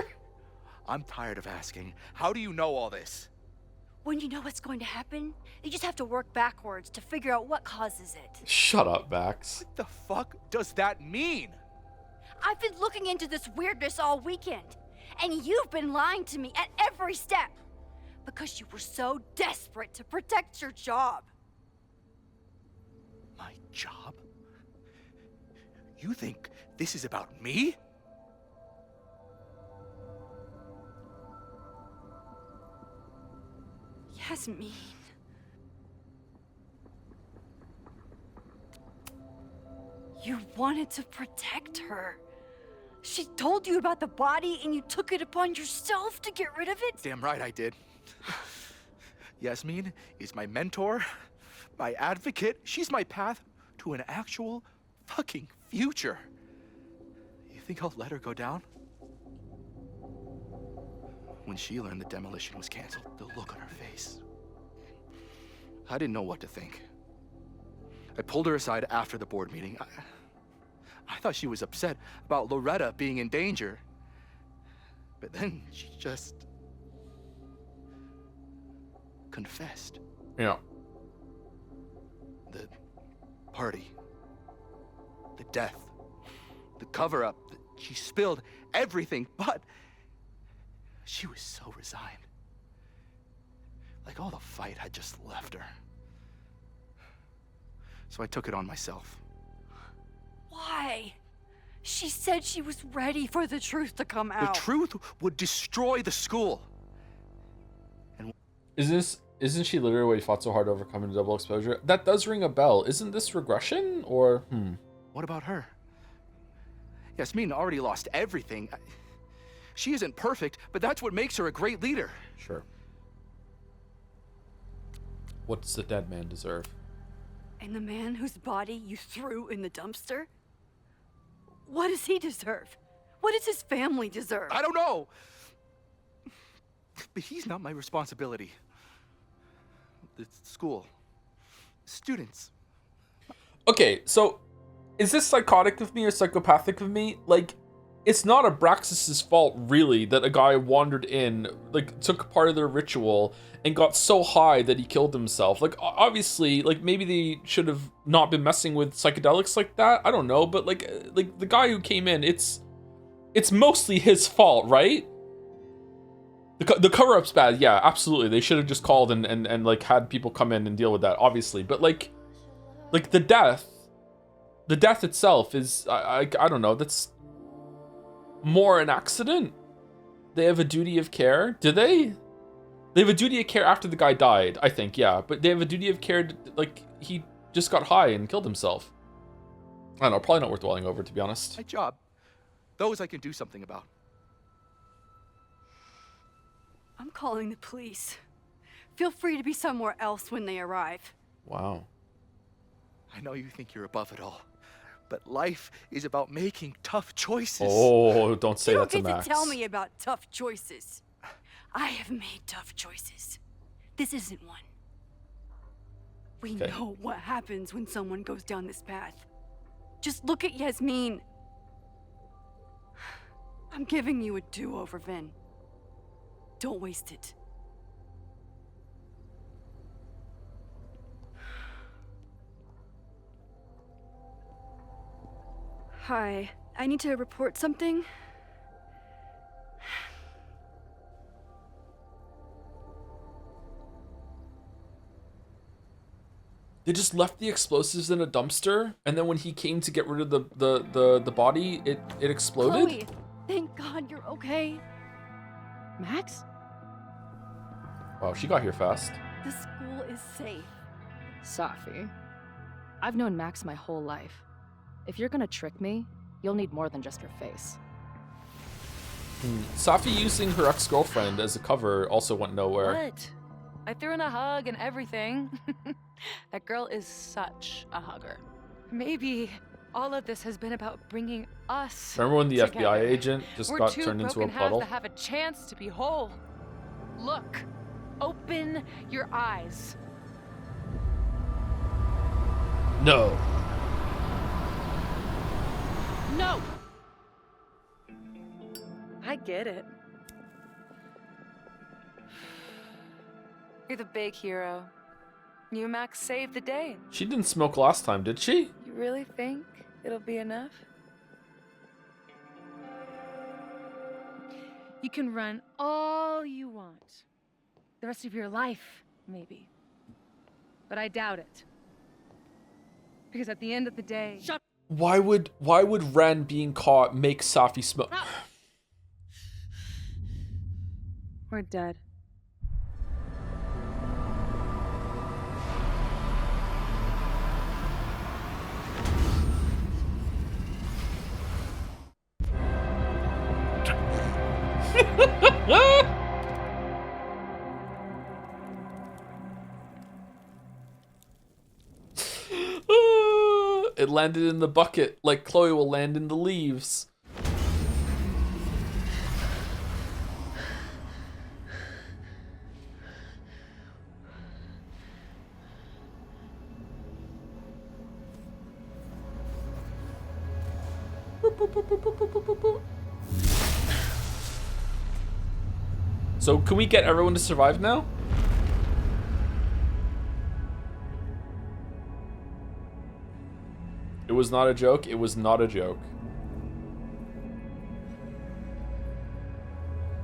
O: I'm tired of asking. How do you know all this?
L: When you know what's going to happen, you just have to work backwards to figure out what causes it.
A: Shut up, Max.
O: What the fuck does that mean?
L: I've been looking into this weirdness all weekend, and you've been lying to me at every step. because you were so desperate to protect your job.
O: My job? You think this is about me?
L: Yasmin. You wanted to protect her. She told you about the body and you took it upon yourself to get rid of it?
O: Damn right I did. Yasmin is my mentor, my advocate. She's my path to an actual fucking future. You think I'll let her go down? When she learned the demolition was canceled, the look on her face. I didn't know what to think. I pulled her aside after the board meeting. I thought she was upset about Loretta being in danger. But then she just confessed.
A: Yeah.
O: The party, the death, the cover-up. She spilled everything, but she was so resigned. Like all the fight had just left her. So I took it on myself.
L: Why? She said she was ready for the truth to come out.
O: The truth would destroy the school.
A: Isn't she literally what he fought so hard to overcome in double exposure? That does ring a bell. Isn't this regression or
O: What about her? Yasmin already lost everything. She isn't perfect, but that's what makes her a great leader.
A: Sure. What does the dead man deserve?
L: And the man whose body you threw in the dumpster? What does he deserve? What does his family deserve?
O: I don't know. But he's not my responsibility. The school. Students.
A: Okay, so is this psychotic of me or psychopathic of me? Like, it's not Abraxas's fault, really, that a guy wandered in, like, took part of their ritual and got so high that he killed himself. Like, obviously, like, maybe they should have not been messing with psychedelics like that. I don't know, but like the guy who came in, it's mostly his fault, right? The cover-up's bad, yeah, absolutely. They should have just called and like had people come in and deal with that, obviously. But like the death itself is I don't know. That's more an accident. They have a duty of care. Do they? They have a duty of care after the guy died, I think, yeah. But they have a duty of care, like, he just got high and killed himself. I don't know, probably not worth dwelling over, to be honest.
O: My job. Those I can do something about.
L: I'm calling the police. Feel free to be somewhere else when they arrive.
A: Wow.
O: I know you think you're above it all, but life is about making tough choices.
A: Oh, don't say that to
L: You don't get
A: Max.
L: to tell me about tough choices. I have made tough choices. This isn't one. We
A: Okay.
L: know what happens when someone goes down this path. Just look at Yasmin. I'm giving you a do-over, Vin. Don't waste it. Hi, I need to report something.
A: They just left the explosives in a dumpster, and then when he came to get rid of the body, it exploded?
L: Chloe, thank God you're okay.
E: Max?
A: Wow, she got here fast.
L: The school is safe.
E: Safi, I've known Max my whole life. If you're gonna trick me, you'll need more than just her face.
A: Safi using her ex-girlfriend as a cover also went nowhere.
U: What? I threw in a hug and everything. That girl is such a hugger. Maybe all of this has been about bringing us.
A: Remember when the
U: together.
A: FBI agent just
U: We're
A: got
U: two
A: turned into a
U: broken halves
A: puddle?
U: that have a chance to be whole. Look, open your eyes.
A: No.
U: No. I get it. You're the big hero. You and Max saved the day.
A: She didn't smoke last time, did she?
U: You really think it'll be enough? You can run all you want,
V: the rest of your life, maybe. But I doubt it. Because at the end of the day... Shut
A: Why would Ren being caught make Safi smoke?
V: We're dead.
A: It landed in the bucket like Chloe will land in the leaves. So can we get everyone to survive now? It was not a joke. It was not a joke.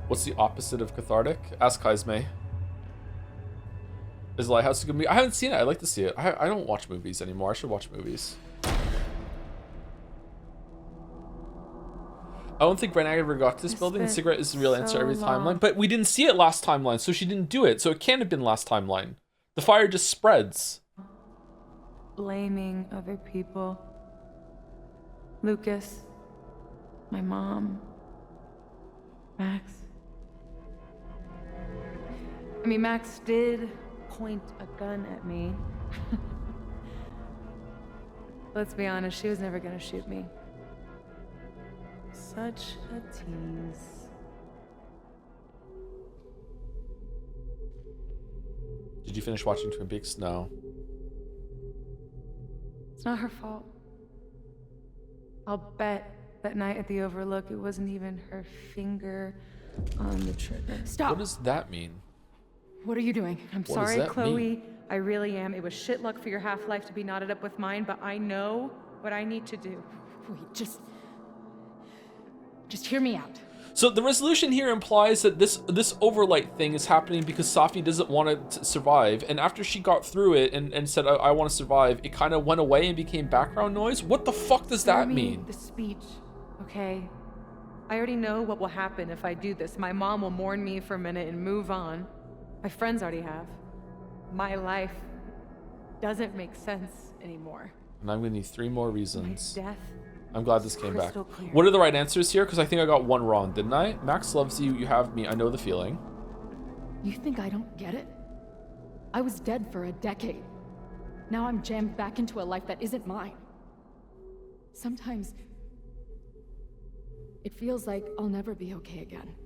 A: What's the opposite of cathartic? Ask Kaizme. Is Lighthouse a good movie? I haven't seen it. I'd like to see it. I don't watch movies anymore. I should watch movies. I don't think Ren ever got to this building. The cigarette is the real answer every timeline. But we didn't see it last timeline, so she didn't do it. So it can't have been last timeline. The fire just spreads.
V: Blaming other people. Lucas. My mom. Max. I mean, Max did point a gun at me. Let's be honest, she was never gonna shoot me. Such a tease.
A: Did you finish watching Twin Peaks? No.
V: It's not her fault. I'll bet that night at the Overlook it wasn't even her finger on the trigger.
D: Stop.
A: What does that mean?
D: What are you doing?
V: I'm
A: What does
V: sorry,
A: that
V: Chloe.
A: mean?
V: I really am. It was shit luck for your half-life to be knotted up with mine, but I know what I need to do.
D: Wait, just hear me out.
A: So the resolution here implies that this overlight thing is happening because Safi doesn't want to survive, and after she got through it and said I want to survive, it kind of went away and became background noise. What the fuck does that mean?
V: The speech, okay? I already know what will happen if I do this. My mom will mourn me for a minute and move on. My friends already have. My life doesn't make sense anymore.
A: And I'm gonna need 3 more reasons.
V: My death.
A: I'm glad this came back.
V: Crystal clear.
A: What are the right answers here? Because I think I got one wrong, didn't I? Max loves you. You have me. I know the feeling.
D: You think I don't get it? I was dead for a decade. Now I'm jammed back into a life that isn't mine. Sometimes it feels like I'll never be okay again.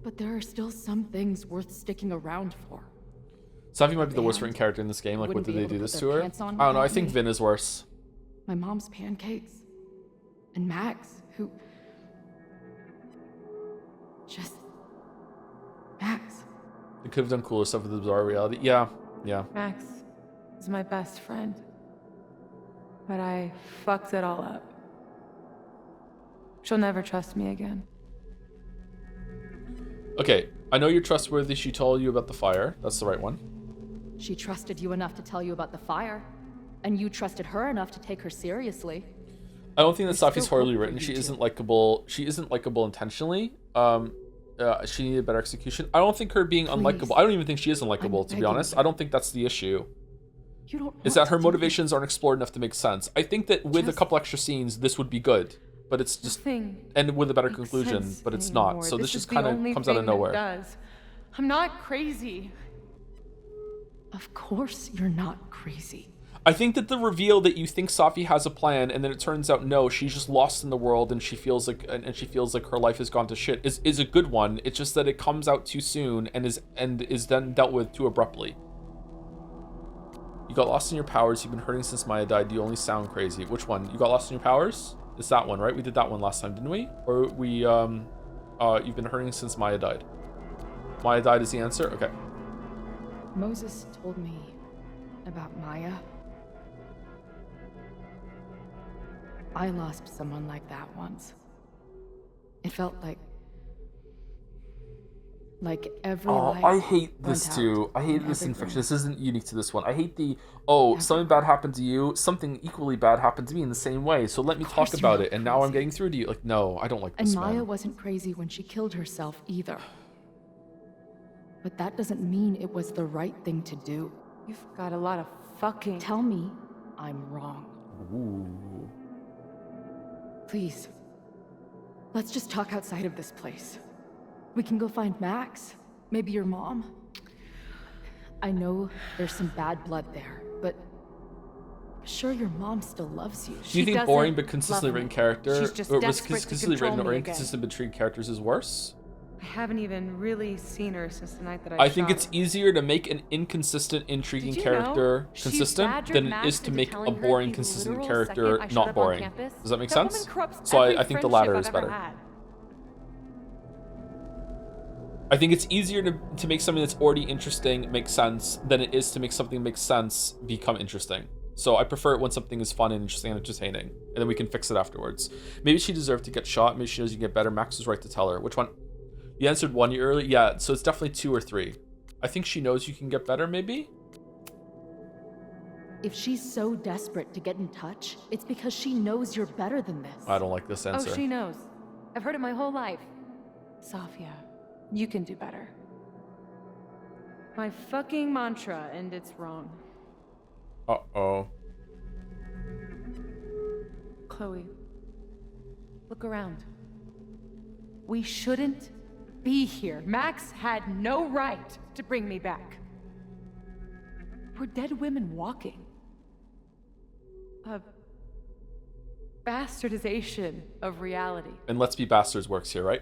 D: But there are still some things worth sticking around for.
A: Safi might be the worst written character in this game. Like, what did they do this to her? I don't know. I think Vin is worse.
D: My mom's pancakes. And Max, who... just... Max.
A: They could have done cooler stuff with the bizarre reality. Yeah.
V: Max is my best friend. But I fucked it all up. She'll never trust me again.
A: Okay, I know you're trustworthy. She told you about the fire. That's the right one.
D: She trusted you enough to tell you about the fire. And you trusted her enough to take her seriously.
A: I don't think that Safi's horribly written. She isn't likable. She isn't likable intentionally. She needed better execution. I don't think her being unlikable. I don't even think she is unlikable, to be honest. I don't think that's the issue.
D: You don't.
A: Is that her motivations aren't explored enough to make sense. I think that with a couple extra scenes, this would be good. But it's just and with a better conclusion, but it's not. So this just kind of comes out of nowhere.
V: I'm not crazy.
D: Of course you're not crazy.
A: I think that the reveal that you think Safi has a plan and then it turns out no, she's just lost in the world and she feels like her life has gone to shit is a good one. It's just that it comes out too soon and is then dealt with too abruptly. You got lost in your powers. You've been hurting since Maya died. You only sound crazy. Which one? You got lost in your powers? It's that one, right? We did that one last time, didn't we? Or we you've been hurting since Maya died. Maya died is the answer? Okay.
D: Moses told me about Maya. I lost someone like that once. It felt Like every
A: Oh,
D: life
A: I hate this
D: went
A: too.
D: out
A: I hate
D: and
A: this in
D: everything.
A: fiction. This isn't unique to this one. I hate the, oh, something bad happened to you, something equally bad happened to me in the same way, so let me talk
D: course you're
A: about
D: not
A: it, and now I'm
D: crazy.
A: getting through to you. Like, no, I don't like
D: And
A: this,
D: Maya
A: man.
D: wasn't crazy when she killed herself either. But that doesn't mean it was the right thing to do.
V: You've got a lot of fucking...
D: Tell me I'm wrong.
A: Ooh.
D: Please. Let's just talk outside of this place. We can go find Max. Maybe your mom. I know there's some bad blood there, but sure your mom still loves you.
A: Do you think boring but consistently written character,
V: She's just
A: or was
V: desperate to
A: consistently written
V: control
A: or
V: me
A: inconsistently treated characters is worse?
V: I haven't even really seen her since the night that
A: I think
V: shot
A: it's
V: her.
A: easier to make an inconsistent, intriguing
V: Did you know
A: character
V: she
A: consistent
V: badgered
A: than it
V: Max
A: is to
V: into
A: make a
V: telling her
A: boring,
V: the
A: consistent
V: literal
A: character
V: second I showed
A: not
V: up on
A: boring.
V: campus?
A: Does that make
V: That woman
A: sense?
V: corrupts
A: So
V: every
A: I think the
V: friendship
A: latter
V: I've
A: is
V: ever
A: better.
V: had.
A: I think it's easier to make something that's already interesting make sense than it is to make something make sense become interesting. So I prefer it when something is fun and interesting and entertaining, and then we can fix it afterwards. Maybe she deserved to get shot. Maybe she knows you can get better. Max was right to tell her. Which one? You answered 1 year early. Yeah, so it's definitely 2 or 3. I think she knows you can get better, maybe?
D: If she's so desperate to get in touch, it's because she knows you're better than this.
A: I don't like this answer.
V: Oh, she knows. I've heard it my whole life. Safia, you can do better. My fucking mantra, and it's wrong.
A: Uh-oh.
V: Chloe, look around. We shouldn't be here. Max had no right to bring me back. We're dead women walking. A bastardization of reality.
A: And Let's Be Bastards works here, right?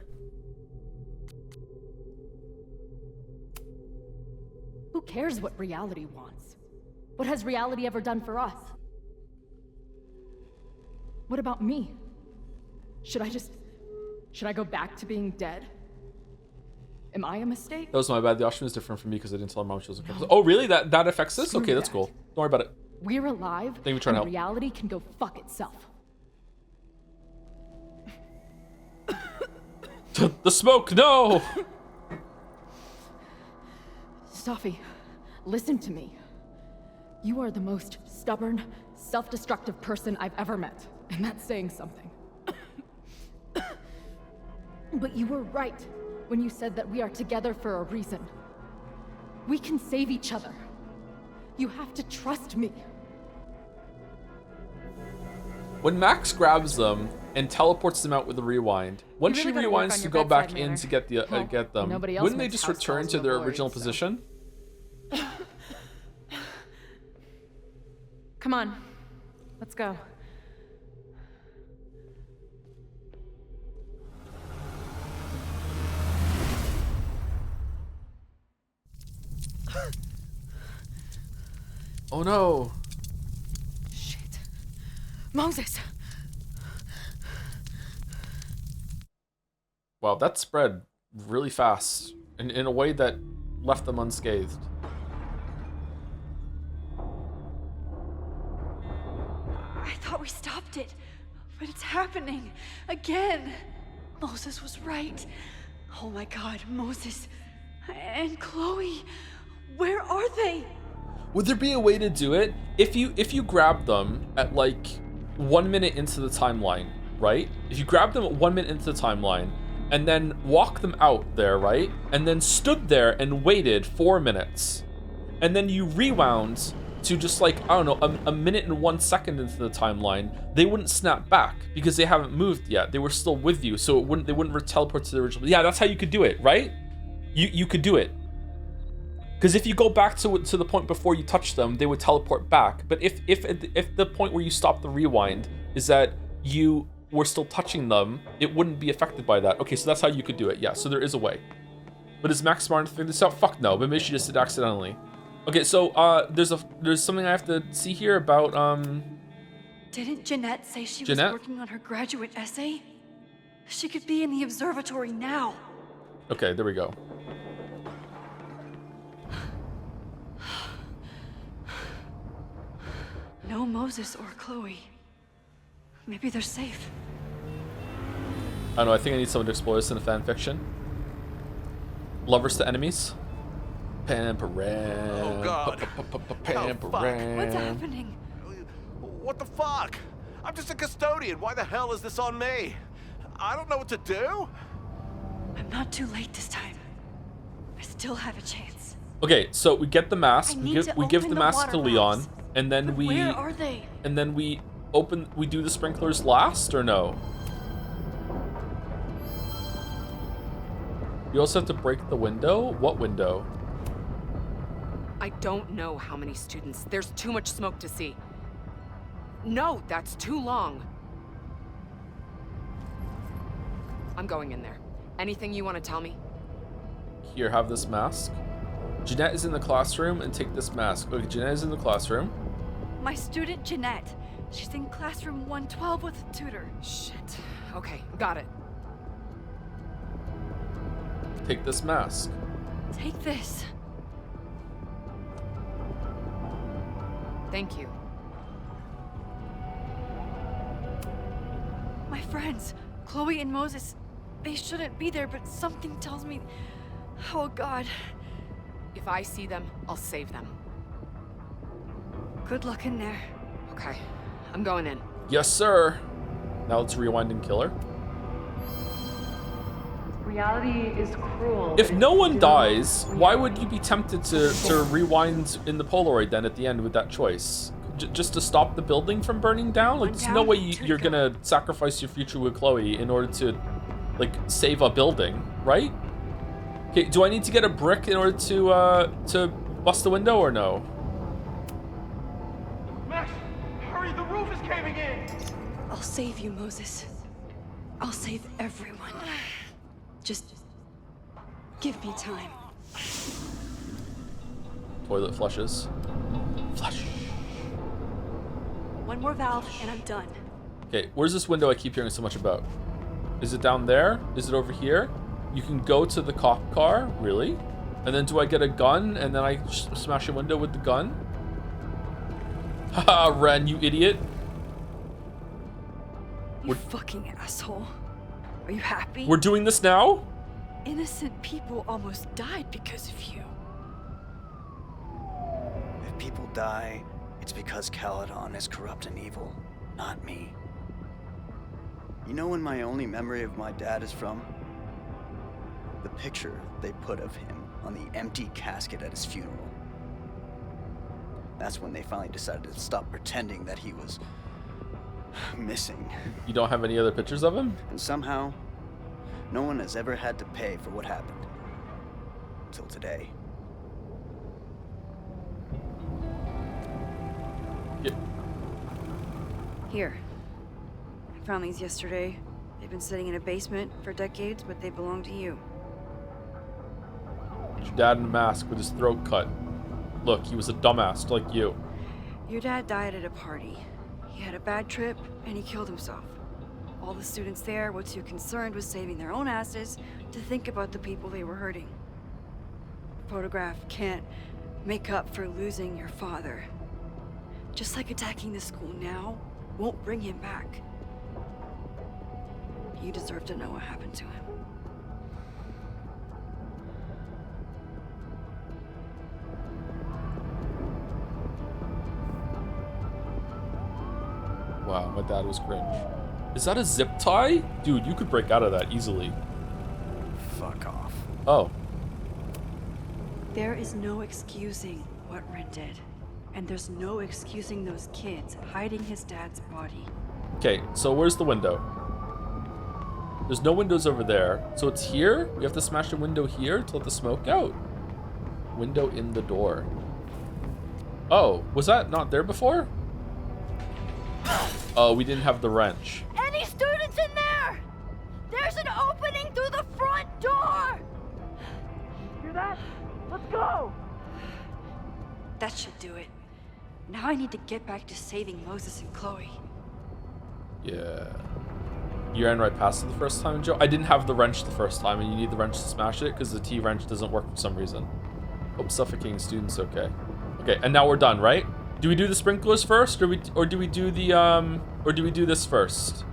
D: Who cares what reality wants? What has reality ever done for us? What about me? Should I go back to being dead? Am I a mistake?
A: That was my bad. The option is different for me because I didn't tell her mom she was a no. Oh, really? That affects this?
D: Screw
A: Okay, that's
D: that.
A: cool. Don't worry about it.
D: We're alive,
A: Thank you for trying
D: and
A: to help.
D: reality can go fuck itself.
A: The smoke, no!
D: Safi, listen to me. You are the most stubborn, self-destructive person I've ever met, and that's saying something. But you were right when you said that we are together for a reason. We can save each other. You have to trust me.
A: When Max grabs them and teleports them out with the rewind, when
V: You
A: she
V: really gotta work
A: rewinds
V: on
A: to
V: your
A: go back
V: bedside
A: in
V: manner.
A: to get the
V: Well,
A: get them,
D: nobody else
A: wouldn't they
D: makes
A: just
D: house
A: return
D: calls
A: to
D: in
A: their
D: the
A: original
D: void, so-
A: position?
V: Come on, let's go.
A: Oh no!
D: Moses!
A: Wow, that spread really fast in a way that left them unscathed.
L: I thought we stopped it, but it's happening again. Moses was right. Oh my God, Moses and Chloe, where are they?
A: Would there be a way to do it if you grab them at like 1 minute into the timeline, right? If you grab them at 1 minute into the timeline and then walk them out there, right? And then stood there and waited 4 minutes, and then you rewound to just like, I don't know, a minute and 1 second into the timeline, they wouldn't snap back because they haven't moved yet. They were still with you, so they wouldn't teleport to the original. Yeah, that's how you could do it, right? You could do it. Because if you go back to the point before you touch them, they would teleport back. But if the point where you stop the rewind is that you were still touching them, it wouldn't be affected by that. Okay, so that's how you could do it. Yeah, so there is a way. But is Max smart enough to figure this out? Fuck no. But maybe she just did accidentally. Okay, so there's something I have to see here about
L: Didn't Jeanette say she
A: Jeanette?
L: was working on her graduate essay? She could be in the observatory now.
A: Okay, there we go.
L: No Moses or Chloe. Maybe they're safe.
A: I don't know, I think I need someone to explore this in a fan fiction. Lovers to enemies. Pamparam.
N: Oh, God.
A: Pamparam.
F: What's happening?
N: What the fuck? I'm just a custodian. Why the hell is this on me? I don't know what to do.
L: I'm not too late this time. I still have a chance.
A: Okay, so we get the mask.
L: I
A: We
L: need
A: give
L: to
A: the
L: open the
A: mask to
L: water
A: Leon,
L: valves.
A: and then we
L: Where are they?
A: and then we do the sprinklers last or no? You also have to break the window? What window?
S: I don't know how many students. There's too much smoke to see. No, that's too long. I'm going in there. Anything you want to tell me?
A: Here, have this mask. Jeanette is in the classroom, and take this mask. Okay, Jeanette is in the classroom.
L: My student Jeanette. She's in classroom 112 with a tutor.
S: Shit. Okay, got it.
A: Take this mask.
L: Take this.
S: Thank you.
L: My friends, Chloe and Moses, they shouldn't be there, but something tells me... Oh, God.
S: If I see them, I'll save them.
L: Good luck in there.
S: Okay, I'm going in.
A: Yes, sir. Now let's rewind and kill her.
J: Reality is cruel.
A: If no one dies, why would you be tempted to rewind in the Polaroid then at the end with that choice? Just to stop the building from burning down? Like, there's no way you're gonna sacrifice your future with Chloe in order to, like, save a building, right? Okay, do I need to get a brick in order to bust the window or no?
K: Max, hurry, the roof is caving in!
L: I'll save you, Moses. I'll save everyone. Just give me time.
A: Toilet flushes. Flush.
L: One more valve and I'm done.
A: Okay, where's this window I keep hearing so much about? Is it down there? Is it over here? You can go to the cop car? Really? And then do I get a gun and then I smash a window with the gun? Haha, Ren, you idiot.
L: You fucking asshole. Are you happy?
A: We're doing this now?
L: Innocent people almost died because of you.
I: If people die, it's because Caledon is corrupt and evil, not me. You know when my only memory of my dad is from? The picture they put of him on the empty casket at his funeral. That's when they finally decided to stop pretending that he was missing.
A: You don't have any other pictures of him?
I: And somehow, no one has ever had to pay for what happened. Till today.
A: Yep.
L: Here. I found these yesterday. They've been sitting in a basement for decades, but they belong to you.
A: Your dad in a mask with his throat cut. Look, he was a dumbass like you.
L: Your dad died at a party. He had a bad trip, and he killed himself. All the students there were too concerned with saving their own asses to think about the people they were hurting. The photograph can't make up for losing your father. Just like attacking the school now won't bring him back. You deserve to know what happened to him.
A: Wow, my dad was cringe. Is that a zip tie? Dude, you could break out of that easily.
I: Fuck off.
A: Oh.
L: There is no excusing what Ren did. And there's no excusing those kids hiding his dad's body.
A: Okay, so where's the window? There's no windows over there. So it's here? We have to smash the window here to let the smoke out. Window in the door. Oh, was that not there before? Oh, we didn't have the wrench.
M: Any students in there? There's an opening through the front door!
K: Hear that? Let's go!
L: That should do it. Now I need to get back to saving Moses and Chloe.
A: Yeah. You ran right past it the first time, Joe? I didn't have the wrench the first time, and you need the wrench to smash it because the T-wrench doesn't work for some reason. Hope suffocating students okay. Okay, and now we're done, right? Do we do the sprinklers first, or do we do this first?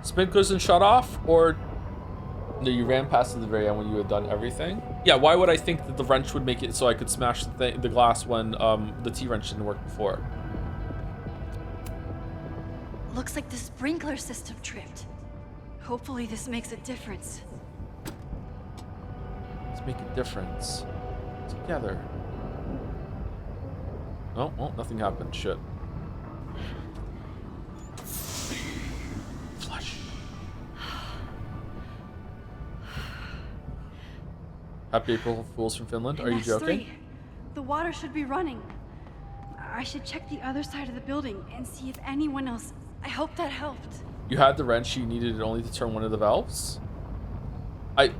A: Sprinklers and shut off, or no? You ran past at the very end when you had done everything. Yeah, why would I think that the wrench would make it so I could smash the glass when the T-wrench didn't work before?
L: Looks like the sprinkler system tripped. Hopefully this makes a difference.
A: Let's make a difference. Together. Oh, well, nothing happened. Shit. Flush. Happy April Fools from Finland. Are you
L: That's
A: joking?
L: 3. The water should be running. I should check the other side of the building and see if anyone else... I hope that helped.
A: You had the wrench, you needed it only to turn one of the valves?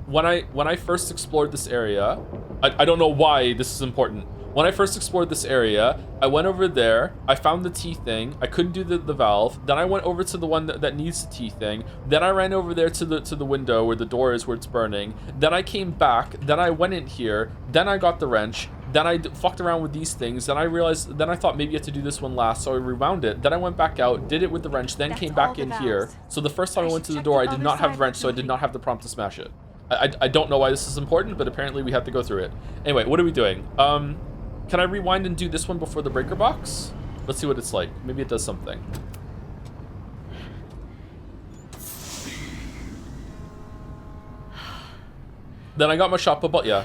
A: When I first explored this area, I don't know why this is important. When I first explored this area, I went over there, I found the T thing, I couldn't do the valve, then I went over to the one that needs the T thing, then I ran over there to the window where the door is where it's burning, then I came back, then I went in here, then I got the wrench, then I fucked around with these things, then I realized, then I thought maybe you had to do this one last, so I rewound it, then I went back out, did it with the wrench, then came back in here. So the first time I went to the door, I did not have the wrench, so I did not have the prompt to smash it. I don't know why this is important, but apparently we had to go through it. Anyway, what are we doing? Can I rewind and do this one before the breaker box? Let's see what it's like. Maybe it does something. Then I got my shot, but yeah.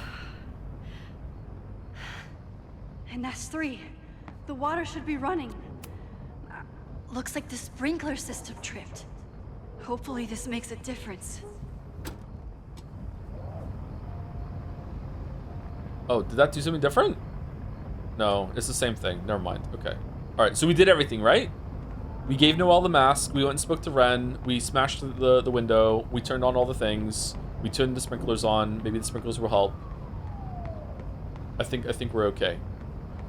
L: And that's 3. The water should be running. Looks like the sprinkler system tripped. Hopefully this makes a difference.
A: Oh, did that do something different? No, it's the same thing. Never mind. Okay. All right, so we did everything, right? We gave Noelle the mask. We went and spoke to Ren. We smashed the window. We turned on all the things. We turned the sprinklers on. Maybe the sprinklers will help. I think we're okay.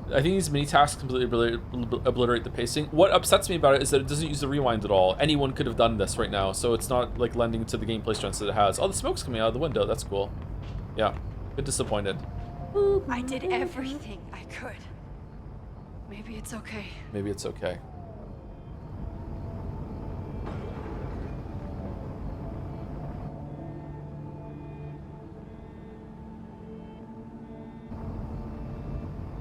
A: I think these mini tasks completely obliterate the pacing. What upsets me about it is that it doesn't use the rewind at all. Anyone could have done this right now, so it's not like lending to the gameplay strengths that it has. Oh, the smoke's coming out of the window. That's cool. Yeah, a bit disappointed.
L: I did everything I could. Maybe it's okay.
A: Maybe it's okay.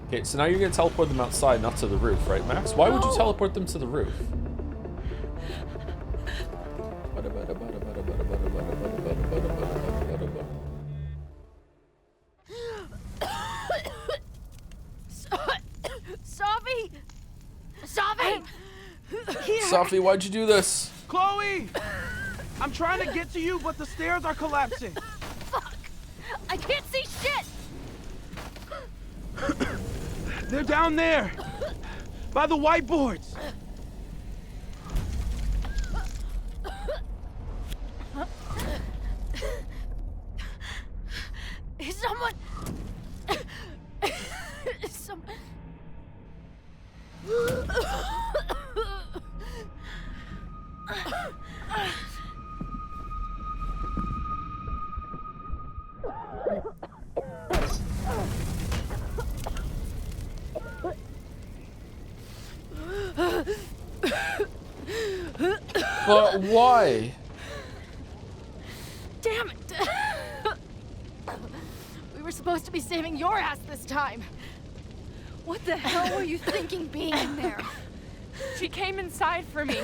A: Okay, so now you're gonna teleport them outside, not to the roof, right, Max? Why would you teleport them to the roof?
H: Sophie! Sophie!
A: Sophie, why'd you do this?
C: Chloe! I'm trying to get to you, but the stairs are collapsing.
H: Fuck! I can't see shit!
C: They're down there, by the whiteboards.
H: Is someone...
A: But why?
H: Damn it! We were supposed to be saving your ass this time. What the hell were you thinking being in there?
V: She came inside for me.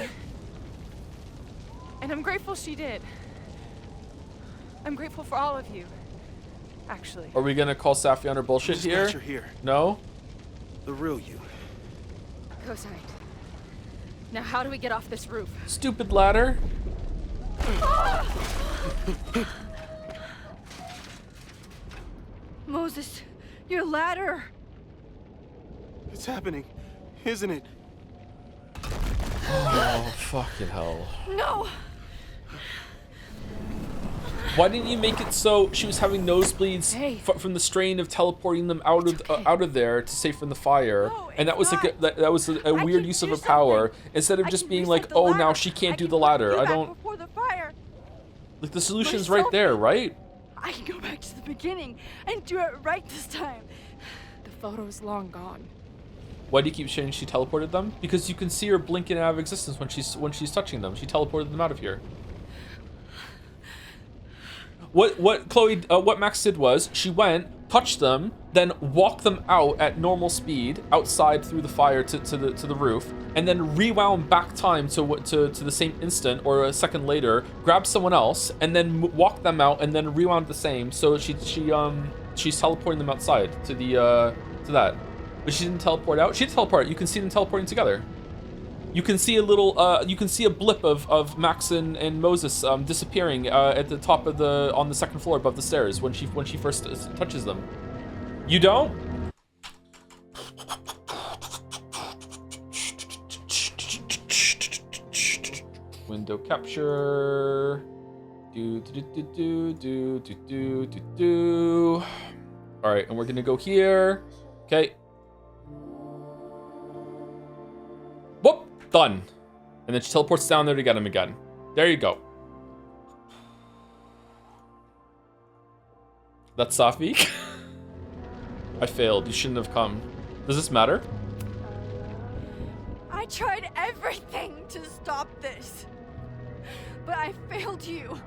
V: And I'm grateful she did. I'm grateful for all of you, actually.
A: Are we gonna call Safi on her bullshit here? No?
C: The real you.
H: Co-signed. Now how do we get off this roof?
A: Stupid ladder.
L: Moses, your ladder.
C: It's happening, isn't it?
A: Oh, fucking hell.
L: No!
A: Why didn't you make it so she was having nosebleeds from the strain of teleporting them out of there to save from the fire? And that was like that was a weird use of her power instead of just being like, oh, now she can't do the ladder. I don't.
L: Before the fire.
A: Like the solution's right there, right?
L: I can go back to the beginning and do it right this time.
H: The photo's long gone.
A: Why do you keep saying she teleported them? Because you can see her blinking out of existence when she's touching them. She teleported them out of here. what Chloe, what Max did was she went, touched them, then walked them out at normal speed outside through the fire to the roof, and then rewound back time to the same instant or a second later, grabbed someone else, and then walked them out, and then rewound the same. So she's teleporting them outside to the to that, but she didn't teleport out. She did teleport. You can see them teleporting together. You can see a little, you can see a blip of Max and Moses disappearing at the top of on the second floor above the stairs when she first touches them. You don't? Window capture. All right, and we're gonna go here. Okay. Whoop. Done. And then she teleports down there to get him again. There you go. That's Safi. I failed. You shouldn't have come. Does this matter?
F: I tried everything to stop this. But I failed you.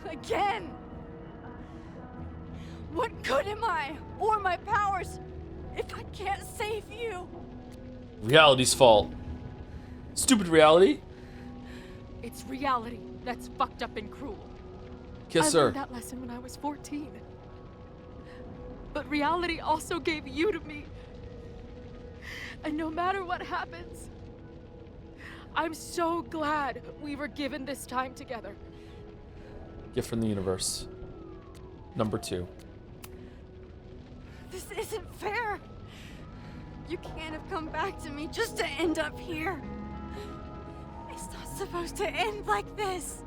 F: Again. What good am I, or my powers, if I can't save you?
A: Reality's fault. Stupid reality.
H: It's reality that's fucked up and cruel.
A: Kiss
H: I
A: her.
H: learned that lesson when I was 14. But reality also gave you to me. And no matter what happens, I'm so glad we were given this time together.
A: Gift from the universe. Number 2.
F: This isn't fair. You can't have come back to me just to end up here. It's not supposed to end like this.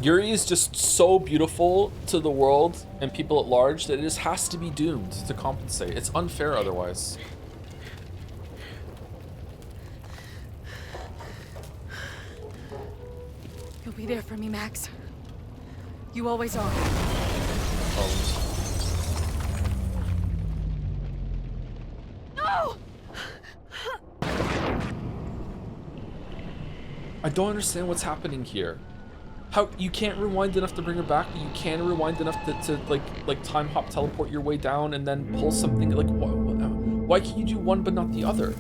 A: Yuri is just so beautiful to the world and people at large that it just has to be doomed to compensate. It's unfair otherwise.
H: You'll be there for me, Max. You always are. No!
A: I don't understand what's happening here. How you can't rewind enough to bring her back, but you can rewind enough to like time hop teleport your way down and then pull something like why can you do one but not the other?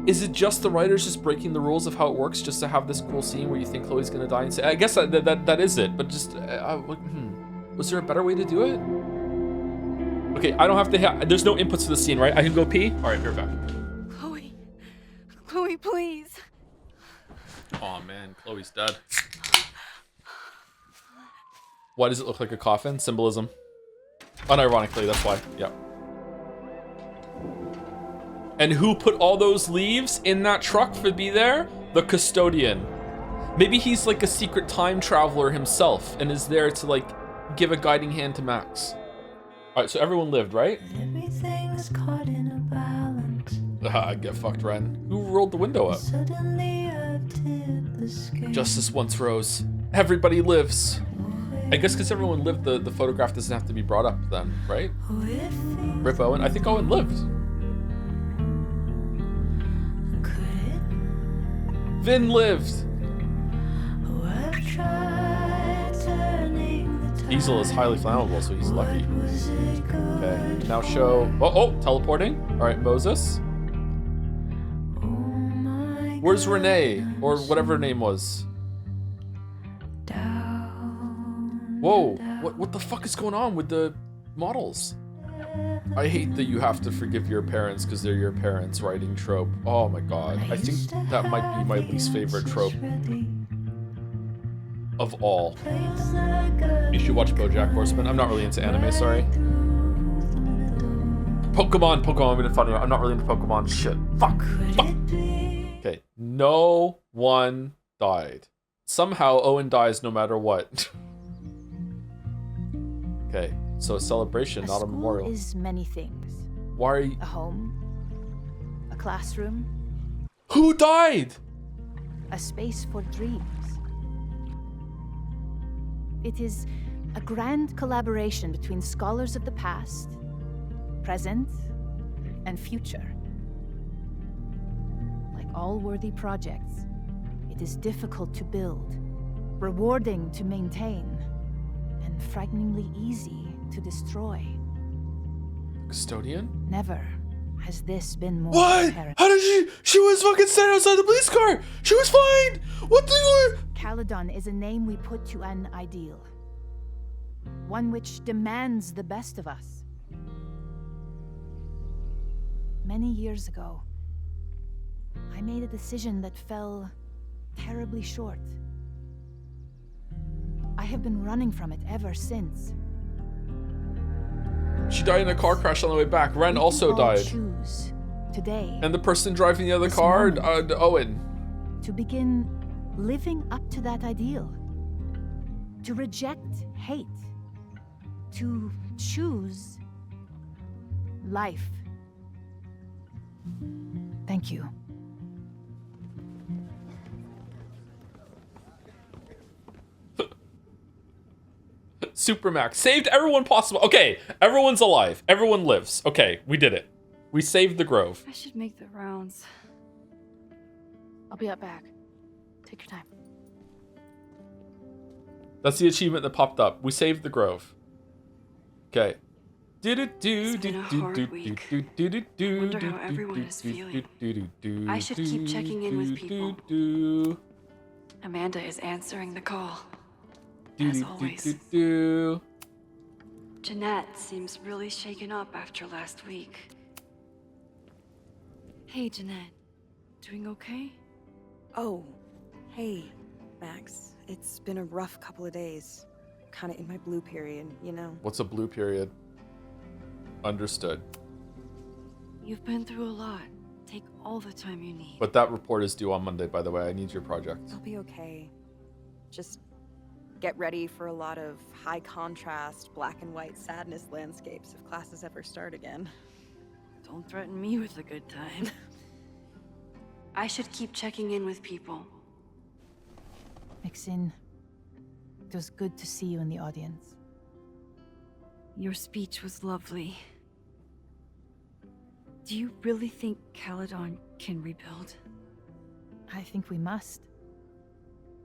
A: Is it just the writers just breaking the rules of how it works just to have this cool scene where you think Chloe's gonna die and say, I guess that is it, but just was there a better way to do it? Okay, I don't have to there's no inputs to the scene, right? I can go pee? All right, we're back.
F: Chloe, please.
A: Oh man, Chloe's dead. Why does it look like a coffin? Symbolism. Unironically, that's why. Yep. And who put all those leaves in that truck to be there? The custodian. Maybe he's like a secret time traveler himself and is there to like give a guiding hand to Max. All right, so everyone lived, right?
M: Everything's caught in a balance.
A: Get fucked, Ren. Who rolled the window up?
M: Suddenly I've tipped the scale.
A: Justice once rose. Everybody lives. I guess because everyone lived, the photograph doesn't have to be brought up then, right? Rip Owen. I think Owen lived. Vin lived. Diesel is highly flammable, so he's lucky. Okay, now show. Oh, teleporting. All right, Moses. Where's Renee, or whatever her name was? Whoa, what the fuck is going on with the models? I hate that you have to forgive your parents because they're your parents writing trope. Oh my god, I think that might be my least favorite trope of all. You should watch BoJack Horseman. I'm not really into anime, sorry. Pokemon, I'm gonna find out. I'm not really into Pokemon. Shit. Fuck. Okay, no one died. Somehow Owen dies no matter what. Okay, so a celebration, not a memorial.
E: Is many things.
A: Why are you...
E: A home, a classroom.
A: Who died?
E: A space for dreams. It is
U: A grand collaboration between scholars of the past, present, and future. Like all worthy projects, it is difficult to build, rewarding to maintain, and frighteningly easy to destroy.
A: Custodian?
U: Never has this been more
A: What?
U: apparent.
A: How did she was fucking standing outside the police car! She was fine! What the?
U: Caledon is a name we put to an ideal. One which demands the best of us. Many years ago, I made a decision that fell terribly short. I have been running from it ever since.
A: She died in a car crash on the way back. Ren also
U: all
A: died.
U: Choose today
A: And the person driving the other car, Owen.
U: to begin living up to that ideal. To reject hate. To choose life. Thank you.
A: Supermax saved everyone possible. Okay, everyone's alive. Everyone lives. Okay, we did it. We saved the Grove.
F: I should make the rounds.
E: I'll be up back. Take your time.
A: That's the achievement that popped up. We saved the Grove. Okay.
F: Wonder how everyone is feeling. I should keep checking in with people. Amanda is answering the call. As always. Jeanette seems really shaken up after last week. Hey, Jeanette. Doing okay?
P: Oh, hey, Max. It's been a rough couple of days. Kinda in my blue period, you know?
A: What's a blue period? Understood.
F: You've been through a lot. Take all the time you need.
A: But that report is due on Monday, by the way. I need your project.
P: I'll be okay. Just get ready for a lot of high contrast, black and white sadness landscapes if classes ever start again.
F: Don't threaten me with a good time. I should keep checking in with people.
U: Mixin, it was good to see you in the audience.
F: Your speech was lovely. Do you really think Caledon can rebuild?
U: I think we must.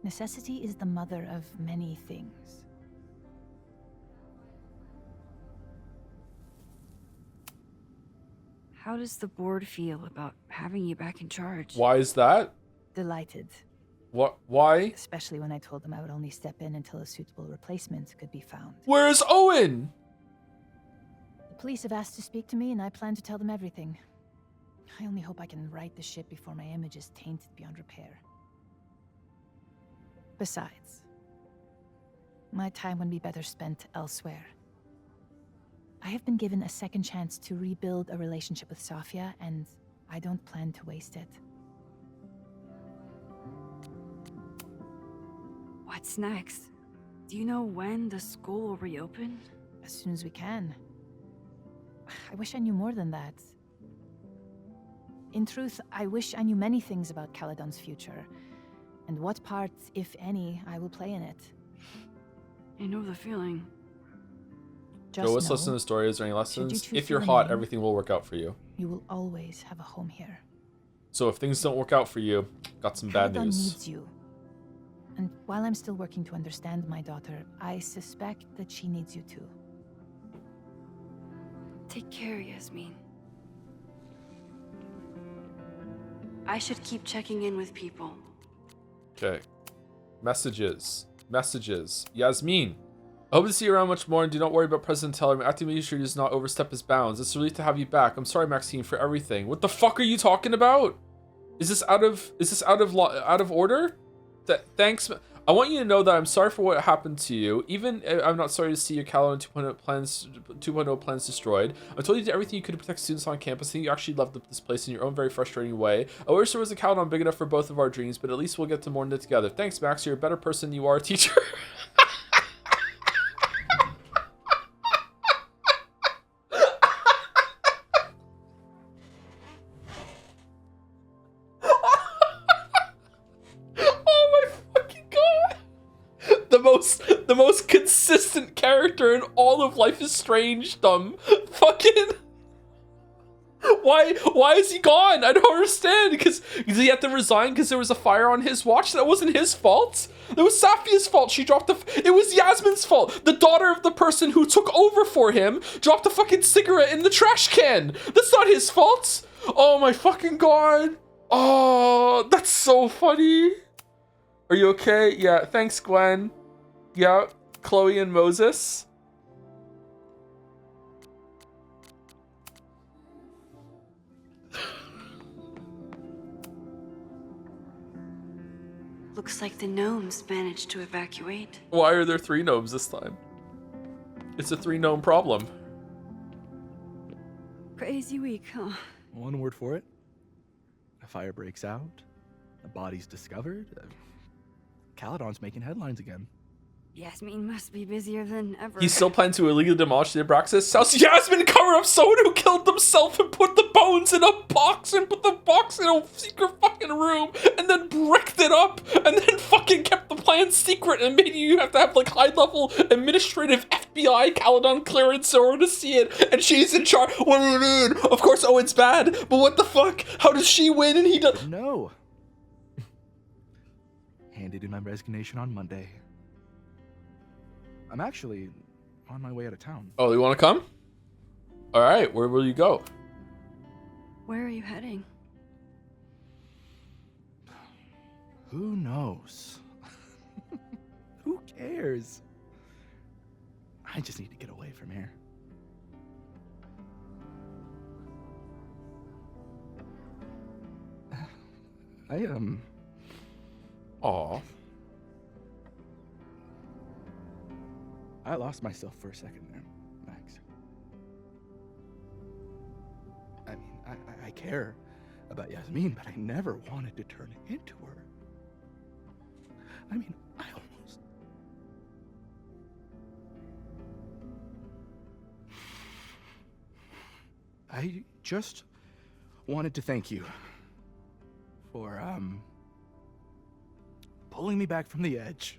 U: Necessity is the mother of many things.
F: How does the board feel about having you back in charge?
A: Why is that?
U: Delighted.
A: What? Why?
U: Especially when I told them I would only step in until a suitable replacement could be found.
A: Where's Owen?
U: The police have asked to speak to me, and I plan to tell them everything. I only hope I can right the ship before my image is tainted beyond repair. Besides, my time would be better spent elsewhere. I have been given a second chance to rebuild a relationship with Safia, and I don't plan to waste it.
F: What's next? Do you know when the school will reopen?
U: As soon as we can. I wish I knew more than that. In truth, I wish I knew many things about Caledon's future, and what part, if any, I will play in it.
F: I know the feeling.
A: Go let's listen to the story. Is there any lessons? If you're hot, everything will work out for you.
U: You will always have a home here.
A: So if things don't work out for you, got some bad
U: Caledon
A: news.
U: needs you. And while I'm still working to understand my daughter, I suspect that she needs you too.
F: Take care, Yasmin. I should keep checking in with people.
A: Okay. Messages. Yasmin. I hope to see you around much more, and do not worry about President Teller. Acting making sure he does not overstep his bounds. It's a relief to have you back. I'm sorry, Maxine, for everything. What the fuck are you talking about? Is this out of order? Thanks. I want you to know that I'm sorry for what happened to you. Even I'm not sorry to see your Caledon 2.0 plans destroyed. I told you to do everything you could to protect students on campus. I think you actually loved this place in your own very frustrating way. I wish there was a Caledon big enough for both of our dreams, but at least we'll get to more knit together. Thanks, Max. You're a better person than you are a teacher. The most consistent character in all of Life is Strange, dumb. Fucking... Why is he gone? I don't understand. Because he had to resign because there was a fire on his watch. That wasn't his fault. It was Safia's fault. She dropped it was Yasmin's fault. The daughter of the person who took over for him dropped a fucking cigarette in the trash can. That's not his fault. Oh my fucking god. Oh, that's so funny. Are you okay? Yeah, thanks, Gwen. Yeah, Chloe and Moses.
L: Looks like the gnomes managed to evacuate.
A: Why are there 3 gnomes this time? It's a 3 gnome problem.
L: Crazy week, huh?
O: One word for it. A fire breaks out. A body's discovered. Caledon's making headlines again.
L: Yasmin must be busier than ever.
A: He still planned to illegally demolish the Abraxas house. Yasmin covered up someone who killed themselves and put the bones in a box and put the box in a secret fucking room and then bricked it up and then fucking kept the plan secret and made you have to have like high-level administrative FBI Caledon clearance in order to see it. And she's in charge. What do you mean? Of course Owen's bad, but what the fuck? How does she win and he does?
O: No. Handed in my resignation on Monday. I'm actually on my way out of town.
A: Oh, you want to come? All right, where will you go?
L: Where are you heading?
O: Who knows? Who cares? I just need to get away from here.
A: Aw.
O: I lost myself for a second there, Max. I mean, I care about Yasmin, but I never wanted to turn into her. I mean, I just wanted to thank you for, pulling me back from the edge.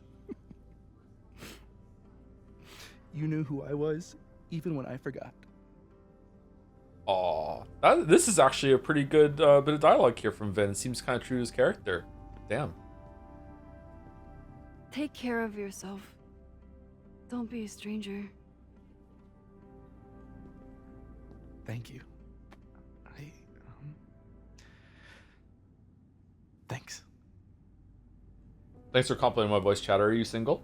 O: You knew who I was, even when I forgot.
A: Aw, this is actually a pretty good bit of dialogue here from Vin. It seems kind of true to his character. Damn.
L: Take care of yourself. Don't be a stranger.
O: Thank you. Thanks.
A: Thanks for complimenting my voice chatter. Are you single?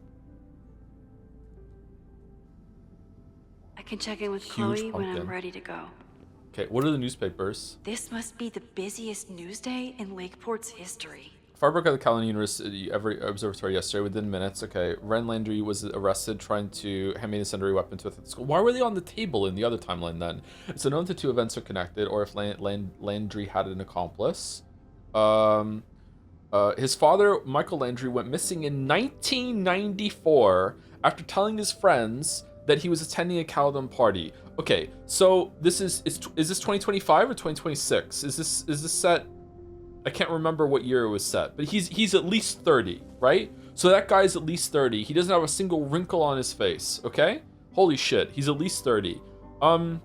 L: I can check in with
A: Huge
L: Chloe when
A: pumpkin.
L: I'm ready to go.
A: Okay, what are the newspapers?
L: This must be the busiest news day in Lakeport's history.
A: Fire broke at the Caledon University Observatory yesterday within minutes. Okay, Ren Landry was arrested trying to hand an incendiary weapon to the school. Why were they on the table in the other timeline then? It's unknown if the 2 events are connected or if Landry had an accomplice. His father, Michael Landry, went missing in 1994 after telling his friends that he was attending a Caledon party. Okay, so is this 2025 or 2026? Is this set? I can't remember what year it was set, but he's at least 30, right? So that guy's at least 30. He doesn't have a single wrinkle on his face, okay? Holy shit, he's at least 30. So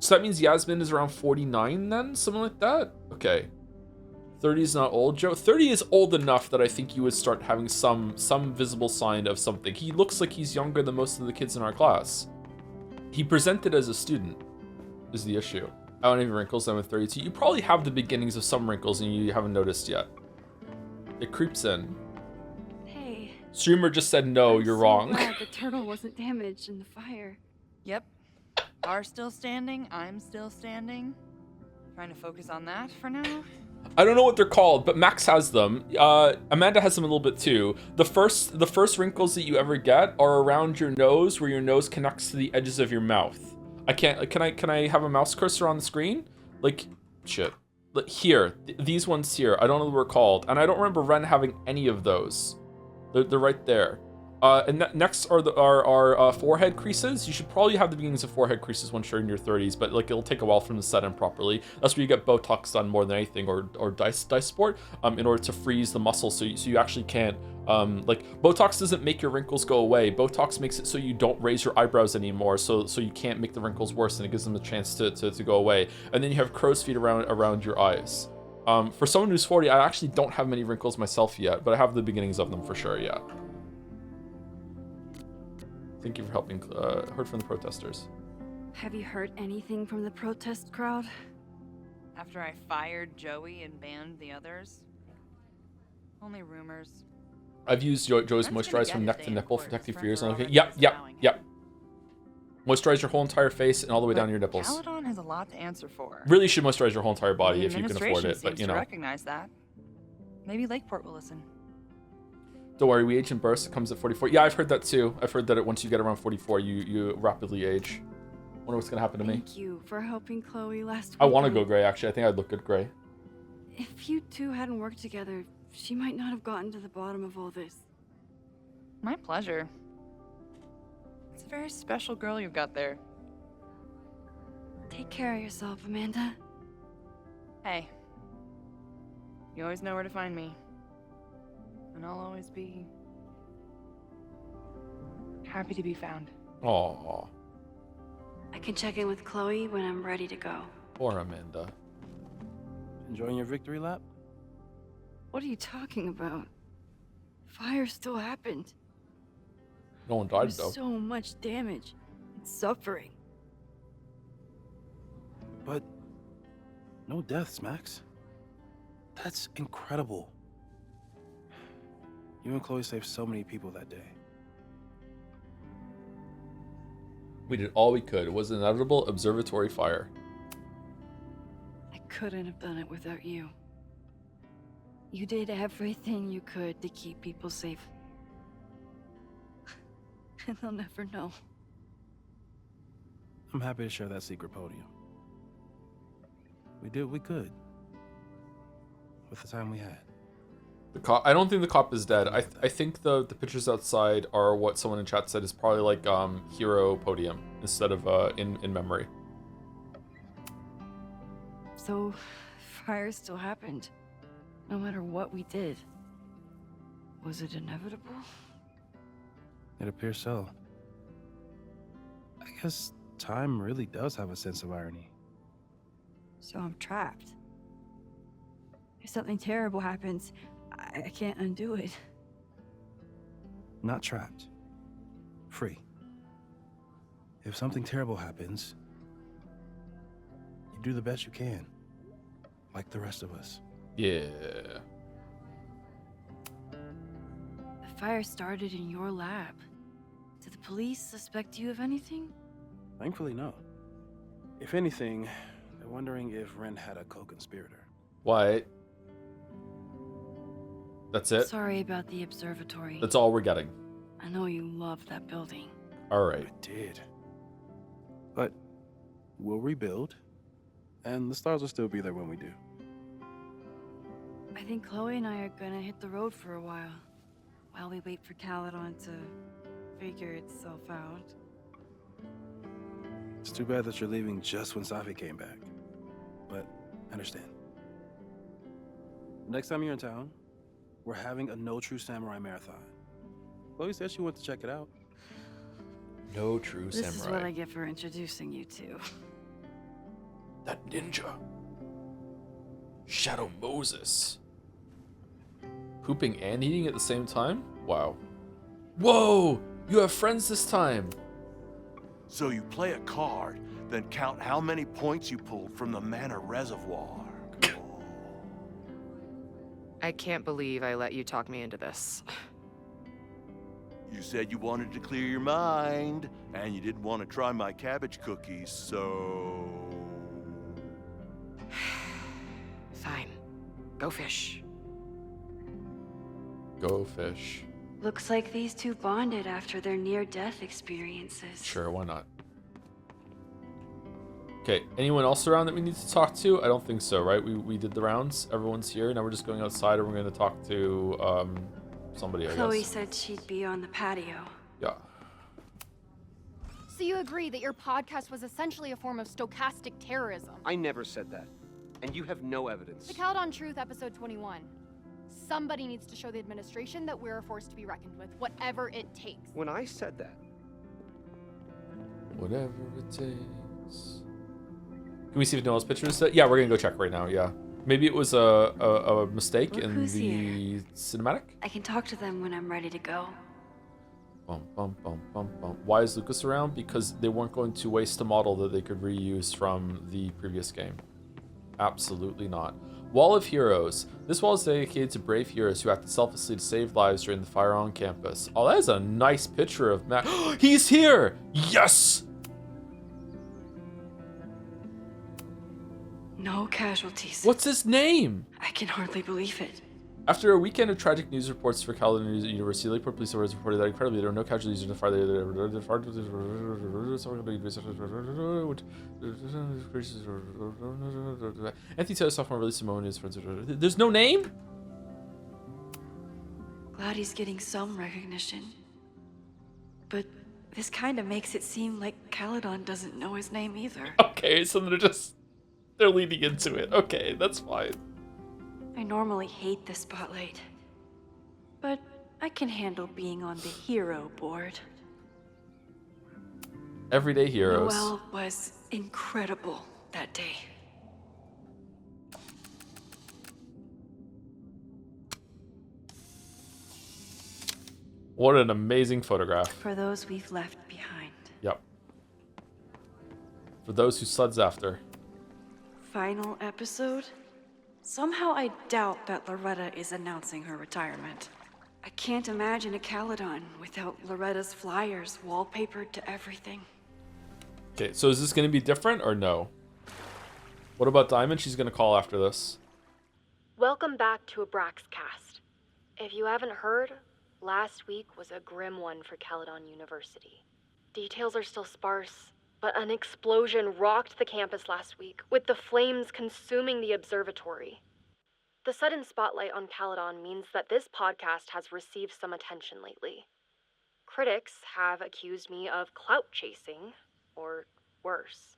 A: that means Yasmin is around 49 then? Something like that? Okay. 30 is not old, Joe. 30 is old enough that I think you would start having some visible sign of something. He looks like he's younger than most of the kids in our class. He presented as a student, is the issue. I don't have any wrinkles, I'm at 32. You probably have the beginnings of some wrinkles and you haven't noticed yet. It creeps in.
L: Hey.
A: Streamer just said no, you're wrong.
L: Glad the turtle wasn't damaged in the fire.
Q: Yep. Are still standing. I'm still standing. Trying to focus on that for now.
A: I don't know what they're called, but Max has them. Amanda has them a little bit too. The first wrinkles that you ever get are around your nose, where your nose connects to the edges of your mouth. Can I have a mouse cursor on the screen? Like, shit. Like here, these ones here. I don't know what they're called, and I don't remember Ren having any of those. They're right there. And next are our forehead creases. You should probably have the beginnings of forehead creases once you're in your 30s, but like it'll take a while for them to set in properly. That's where you get Botox done more than anything, or dice sport, in order to freeze the muscle, so you actually can't. Like Botox doesn't make your wrinkles go away. Botox makes it so you don't raise your eyebrows anymore, so you can't make the wrinkles worse, and it gives them a chance to go away. And then you have crow's feet around your eyes. For someone who's 40, I actually don't have many wrinkles myself yet, but I have the beginnings of them for sure. Yeah. Thank you for helping. Heard from the protesters.
L: Have you heard anything from the protest crowd?
Q: After I fired Joey and banned the others? Only rumors.
A: I've used Joe's moisturizer from neck to nipple for protective for years. Okay. Yep. Moisturize your whole entire face and all the way down to your nipples.
Q: Caledon has a lot to answer for.
A: Really should moisturize your whole entire body
Q: The
A: if you can afford it, but you know.
Q: To recognize that. Maybe Lakeport will listen.
A: Don't worry, we age in bursts. It comes at 44. Yeah, I've heard that too. I've heard that once you get around 44, you rapidly age. Wonder what's gonna happen to me.
L: Thank you for helping Chloe last week.
A: I want to go gray. Actually, I think I'd look good gray.
L: If you two hadn't worked together, she might not have gotten to the bottom of all this.
Q: My pleasure. It's a very special girl you've got there.
L: Take care of yourself, Amanda.
Q: Hey. You always know where to find me. And I'll always be happy to be found.
A: Aww.
L: I can check in with Chloe when I'm ready to go.
A: Poor Amanda.
C: Enjoying your victory lap?
L: What are you talking about? Fire still happened.
A: No one died
L: There's
A: though.
L: so much damage and suffering.
C: But no deaths, Max. That's incredible. You and Chloe saved so many people that day.
A: We did all we could. It was an inevitable observatory fire.
L: I couldn't have done it without you. You did everything you could to keep people safe. And they'll never know.
C: I'm happy to share that secret podium. We did what we could with the time we had.
A: The cop. I don't think the cop is dead. I think the pictures outside are what someone in chat said is probably like hero podium instead of in memory.
L: So, fire still happened, no matter what we did. Was it inevitable?
C: It appears so. I guess time really does have a sense of irony.
L: So I'm trapped. If something terrible happens, I can't undo it.
C: Not trapped. Free. If something terrible happens, you do the best you can. Like the rest of us.
A: Yeah.
L: The fire started in your lab. Did the police suspect you of anything?
C: Thankfully, no. If anything, they're wondering if Ren had a co-conspirator.
A: What? That's it?
L: Sorry about the observatory.
A: That's all we're getting.
L: I know you loved that building.
A: All right.
C: I did. But we'll rebuild, and the stars will still be there when we do.
L: I think Chloe and I are gonna hit the road for a while we wait for Caledon to figure itself out.
C: It's too bad that you're leaving just when Safi came back. But I understand. Next time you're in town, we're having a No True Samurai marathon. Chloe said she wanted to check it out.
A: No True
L: This
A: Samurai.
L: is what I get for introducing you to.
A: That ninja. Shadow Moses. Pooping and eating at the same time? Wow. Whoa! You have friends this time.
K: So you play a card, then count how many points you pulled from the mana reservoir.
S: I can't believe I let you talk me into this.
K: You said you wanted to clear your mind, and you didn't want to try my cabbage cookies, so...
S: Fine. Go fish.
A: Go fish.
L: Looks like these two bonded after their near-death experiences.
A: Sure, why not? Okay, anyone else around that we need to talk to? I don't think so, right? We did the rounds. Everyone's here. Now we're just going outside and we're going to talk to somebody, I
L: Chloe
A: guess.
L: said she'd be on the patio.
A: Yeah.
R: So you agree that your podcast was essentially a form of stochastic terrorism?
T: I never said that. And you have no evidence.
R: The Caledon Truth, episode 21. Somebody needs to show the administration that we're a force to be reckoned with, whatever it takes.
T: When I said that,
A: Whatever it takes. Can we see if Noel's picture is? Yeah, we're gonna go check right now. Yeah, maybe it was a mistake
L: Look
A: in
L: who's
A: the
L: here.
A: cinematic.
L: I can talk to them when I'm ready to go.
A: Bum, bum, bum, bum, bum. Why is Lucas around? Because they weren't going to waste a model that they could reuse from the previous game. Absolutely not. Wall of Heroes. This wall is dedicated to brave heroes who acted selflessly to save lives during the fire on campus. Oh, that is a nice picture of Matt. He's here! Yes!
L: No casualties.
A: What's his name?
L: I can hardly believe it.
A: After a weekend of tragic news reports for Caledon University, Lakeport Police Officers reported that incredibly there were no casualties in the fire. Anthony Taylor sophomore released a moment his friends. There's no name?
L: Glad he's getting some recognition. But this kind of makes it seem like Caledon doesn't know his name either.
A: Okay, so they're leading into it. Okay, that's fine.
L: I normally hate the spotlight, but I can handle being on the hero board.
A: Everyday heroes.
L: Noel was incredible that day.
A: What an amazing photograph.
L: For those we've left behind.
A: Yep. For those who suds after.
L: Final episode? Somehow I doubt that Loretta is announcing her retirement. I can't imagine a Caledon without Loretta's flyers wallpapered to everything.
A: Okay, so is this going to be different or no? What about Diamond? She's going to call after this.
E: Welcome back to Abraxcast. If you haven't heard, last week was a grim one for Caledon University. Details are still sparse, but an explosion rocked the campus last week, with the flames consuming the observatory. The sudden spotlight on Caledon means that this podcast has received some attention lately. Critics have accused me of clout chasing, or worse.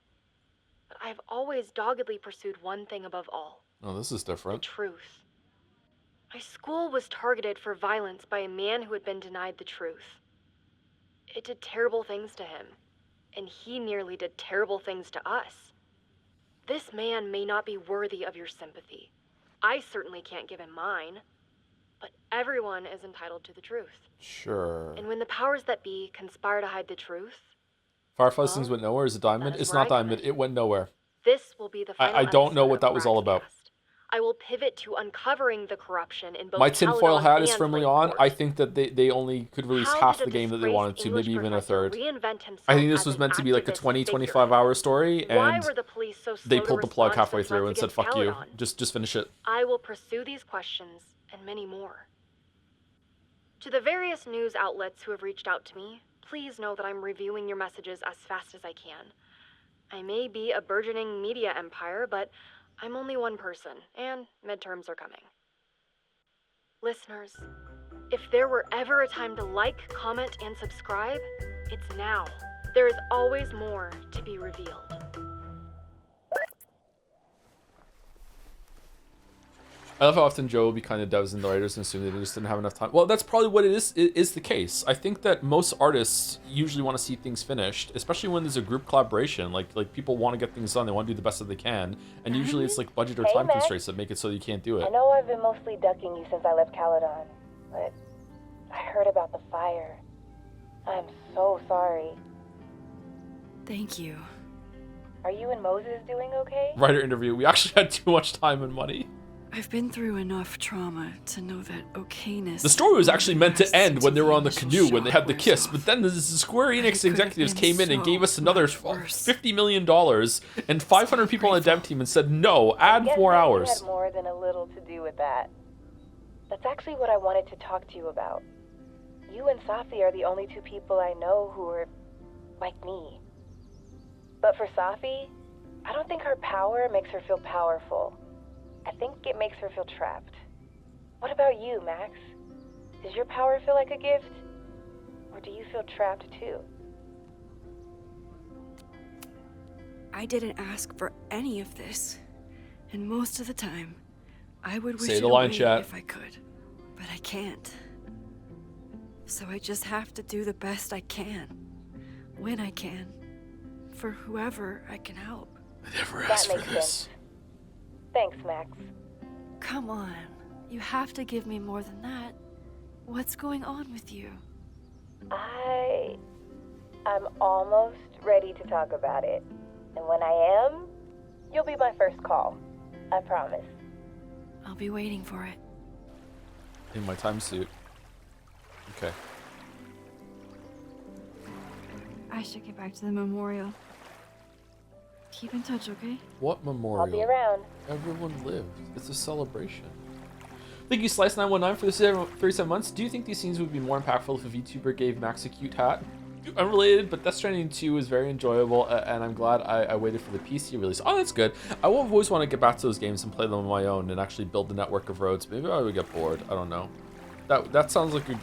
E: But I've always doggedly pursued one thing above all.
A: Oh, this is different.
E: The truth. My school was targeted for violence by a man who had been denied the truth. It did terrible things to him, and he nearly did terrible things to us. This man may not be worthy of your sympathy. I certainly can't give him mine, but everyone is entitled to the truth.
A: Sure.
E: And when the powers that be conspire to hide the truth,
A: Fireflies things went nowhere. Is it Diamond? It's not Diamond. It went nowhere.
E: this will be the final
A: I don't know
E: episode
A: what
E: of
A: that was all about.
E: I will pivot to uncovering the corruption in both
A: My tinfoil
E: Caledon
A: hat is
E: and
A: firmly on. I think that they only could release
E: How
A: half
E: did
A: the
E: a
A: game that they
E: disgraced
A: wanted to,
E: English
A: maybe even a third.
E: reinvent himself
A: I think this
E: as
A: was
E: an
A: meant to be like a
E: activist
A: 20,
E: figure?
A: 25 hour story,
E: Why
A: and
E: were the police so slow
A: they
E: to
A: pulled the plug
E: respond to
A: halfway
E: the
A: through and
E: threats
A: said, fuck you.
E: against Caledon?
A: Just finish it.
E: I will pursue these questions and many more. To the various news outlets who have reached out to me, please know that I'm reviewing your messages as fast as I can. I may be a burgeoning media empire, but I'm only one person, and midterms are coming. Listeners, if there were ever a time to like, comment, and subscribe, it's now. There is always more to be revealed.
A: I love how often Joe will be kind of devs and the writers and assume they just didn't have enough time. Well, that's probably what it is the case. I think that most artists usually want to see things finished, especially when there's a group collaboration. Like people want to get things done, they want to do the best that they can, and usually it's like budget or
W: Hey,
A: time
W: Max.
A: constraints that make it so you can't do
W: I
A: it.
W: know I've been mostly ducking you since I left Caledon, but I heard about the fire. I'm so sorry.
L: Thank you.
W: Are you and Moses doing okay?
A: Writer interview. We actually had too much time and money.
L: I've been through enough trauma to know that okayness.
A: The story was actually meant to end when they were on the
L: initial
A: canoe, when they had the
L: shock
A: kiss, but then the Square Enix executives came in and
L: so
A: gave us another
L: much worse.
A: $50 million and 500 people on the dev team and said, no, add
W: Guess
A: 4
W: maybe
A: hours.
W: You had more than a little to do with that. That's actually what I wanted to talk to you about. You and Safi are the only two people I know who are like me. But for Safi, I don't think her power makes her feel powerful. I think it makes her feel trapped. What about you, Max? Does your power feel like a gift? Or do you feel trapped too?
F: I didn't ask for any of this. And most of the time, I would wish
A: Say
F: it
A: the line,
F: away
A: chat.
F: if I could. But I can't. So I just have to do the best I can. When I can. For whoever I can help.
A: I never
W: That
A: asked for
W: makes
A: this.
W: sense. Thanks, Max.
F: Come on. You have to give me more than that. What's going on with you?
W: I'm almost ready to talk about it. And when I am, you'll be my first call. I promise.
F: I'll be waiting for it.
A: In my time suit. Okay.
F: I should get back to the memorial. Keep in touch, okay?
A: What memorial?
W: I'll be around.
A: Everyone lived. It's a celebration. Thank you, Slice919, for the 37 months. Do you think these scenes would be more impactful if a VTuber gave Max a cute hat? Unrelated, but Death Stranding 2 is very enjoyable, and I'm glad I waited for the PC release. Oh, that's good. I will always want to get back to those games and play them on my own and actually build the network of roads. Maybe I would get bored. I don't know. That sounds like a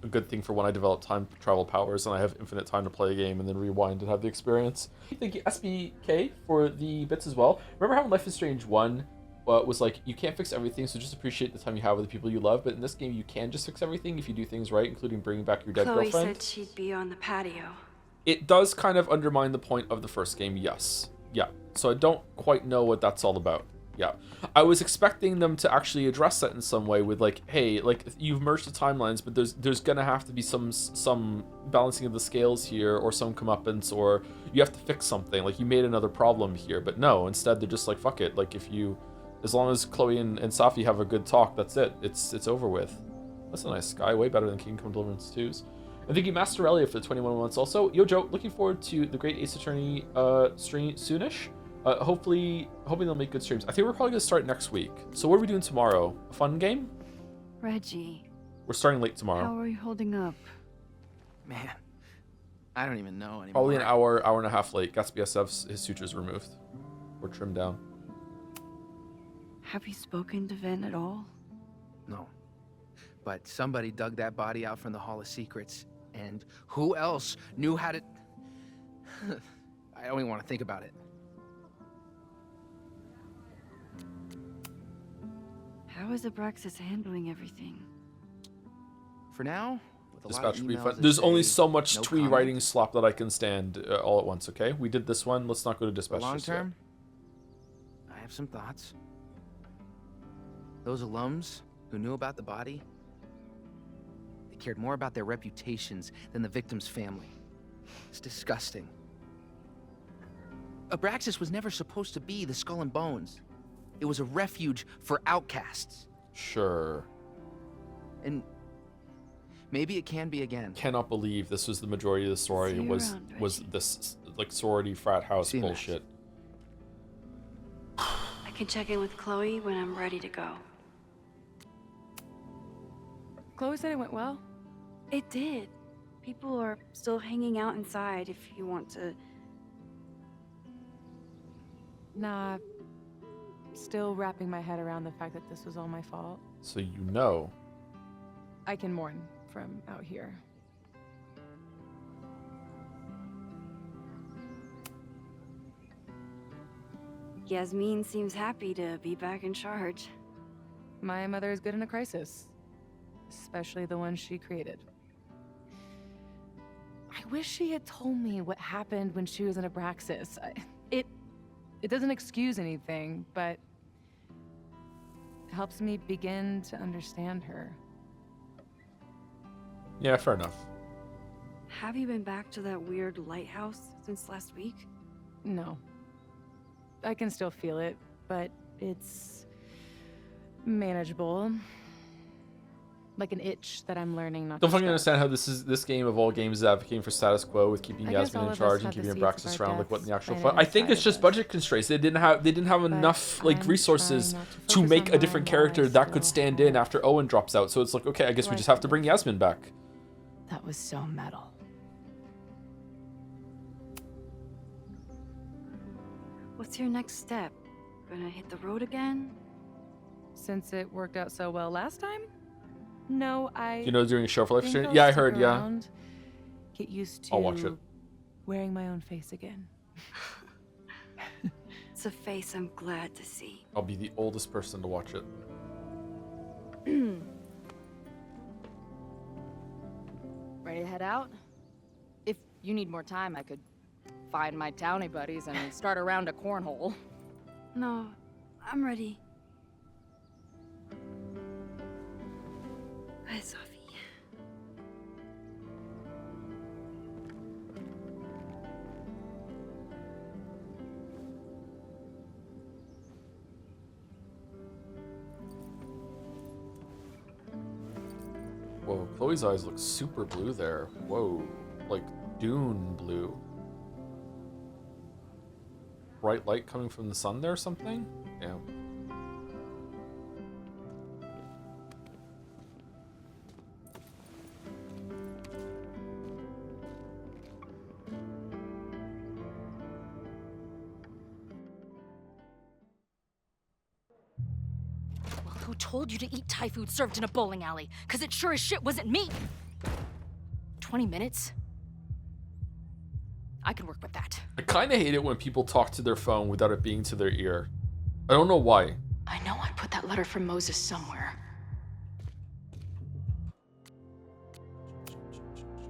A: good thing for when I develop time travel powers and I have infinite time to play a game and then rewind and have the experience. Thank you, SBK, for the bits as well. Remember how in Life is Strange 1 was like, you can't fix everything, so just appreciate the time you have with the people you love, but in this game you can just fix everything if you do things right, including bringing back your dead
F: Chloe
A: girlfriend.
F: said she'd be on the patio.
A: It does kind of undermine the point of the first game, yes. Yeah, so I don't quite know what that's all about. Yeah, I was expecting them to actually address that in some way with like, hey, like you've merged the timelines, but there's gonna have to be some balancing of the scales here, or some comeuppance, or you have to fix something. Like you made another problem here, but no. Instead, they're just like, fuck it. Like as long as Chloe and Safi have a good talk, that's it. It's over with. That's a nice sky, way better than Kingdom Deliverance 2's. And thank you, Master Elia, for the 21 months also. Yo, Joe, looking forward to the Great Ace Attorney stream soonish. Hoping they'll make good streams. I think we're probably gonna start next week. So what are we doing tomorrow? A fun game?
F: Reggie.
A: We're starting late tomorrow.
F: How are you holding up?
B: Man, I don't even know anymore.
A: Probably an hour and a half late. Gatsby SF's his sutures removed or trimmed down.
F: Have you spoken to Vin at all?
B: No. But somebody dug that body out from the Hall of Secrets, and who else knew how to... I don't even want to think about it.
F: How is Abraxas handling everything?
B: For now, with a
A: Dispatch
B: lot of
A: refund.
B: emails that
A: There's only
B: say
A: so much
B: no
A: twee
B: comment.
A: writing slop that I can stand all at once, okay? We did this one. Let's not go to
B: For
A: dispatch
B: long
A: just yet.
B: term, I have some thoughts. Those alums who knew about the body, they cared more about their reputations than the victim's family. It's disgusting. Abraxas was never supposed to be the Skull and Bones. It was a refuge for outcasts.
A: Sure.
B: And maybe it can be again.
A: Cannot believe this was the majority of the sorority.
B: See you
A: was
B: around,
A: was this like sorority frat house
B: See you, Max.
A: bullshit.
F: I can check in with Chloe when I'm ready to go.
V: Chloe said it went well.
F: It did. People are still hanging out inside if you want to.
V: Nah, still wrapping my head around the fact that this was all my fault.
A: So you know.
V: I can mourn from out here.
F: Yasmin seems happy to be back in charge.
V: My mother is good in a crisis, especially the one she created. I wish she had told me what happened when she was in Abraxas. It doesn't excuse anything, but helps me begin to understand her.
A: Yeah, fair enough.
F: Have you been back to that weird lighthouse since last week?
V: No. I can still feel it, but it's manageable. Like an itch that I'm learning not
A: Don't
V: to
A: fucking
V: scratch.
A: understand how this game of all games is advocating for status quo with keeping
V: I guess
A: Yasmin
V: all
A: in
V: of us
A: charge and
V: had the
A: keeping
V: seeds of
A: Abraxas
V: our
A: around like what in the
V: deaths
A: actual
V: planted
A: fun. I think
V: inside
A: it's just budget constraints. They didn't have enough like
V: I'm
A: resources
V: trying not to
A: to
V: focus
A: make
V: on
A: a different
V: mine while I
A: character that could
V: still
A: stand in after Owen drops out. So it's like, okay, I guess we just have to bring Yasmin back.
U: That was so metal.
F: What's your next step? Gonna hit the road again?
V: Since it worked out so well last time? No,
A: You know, during a show for life
V: think
A: stream?
V: I'll
A: Yeah, I
V: stick
A: heard, yeah.
V: around, get used to
A: I'll watch it.
V: wearing my own face again.
F: It's a face I'm glad to see.
A: I'll be the oldest person to watch it.
D: Ready to head out? If you need more time, I could find my townie buddies and start a round of cornhole.
F: No, I'm ready. Bye, Sophie.
A: Whoa, Chloe's eyes look super blue there. Whoa, like Dune blue. Bright light coming from the sun there or something? Yeah.
E: Well, who told you to eat Thai food served in a bowling alley? Because it sure as shit wasn't me. 20 minutes? I can work with that.
A: I kind of hate it when people talk to their phone without it being to their ear. I don't know why.
U: I know I put that letter from Moses somewhere.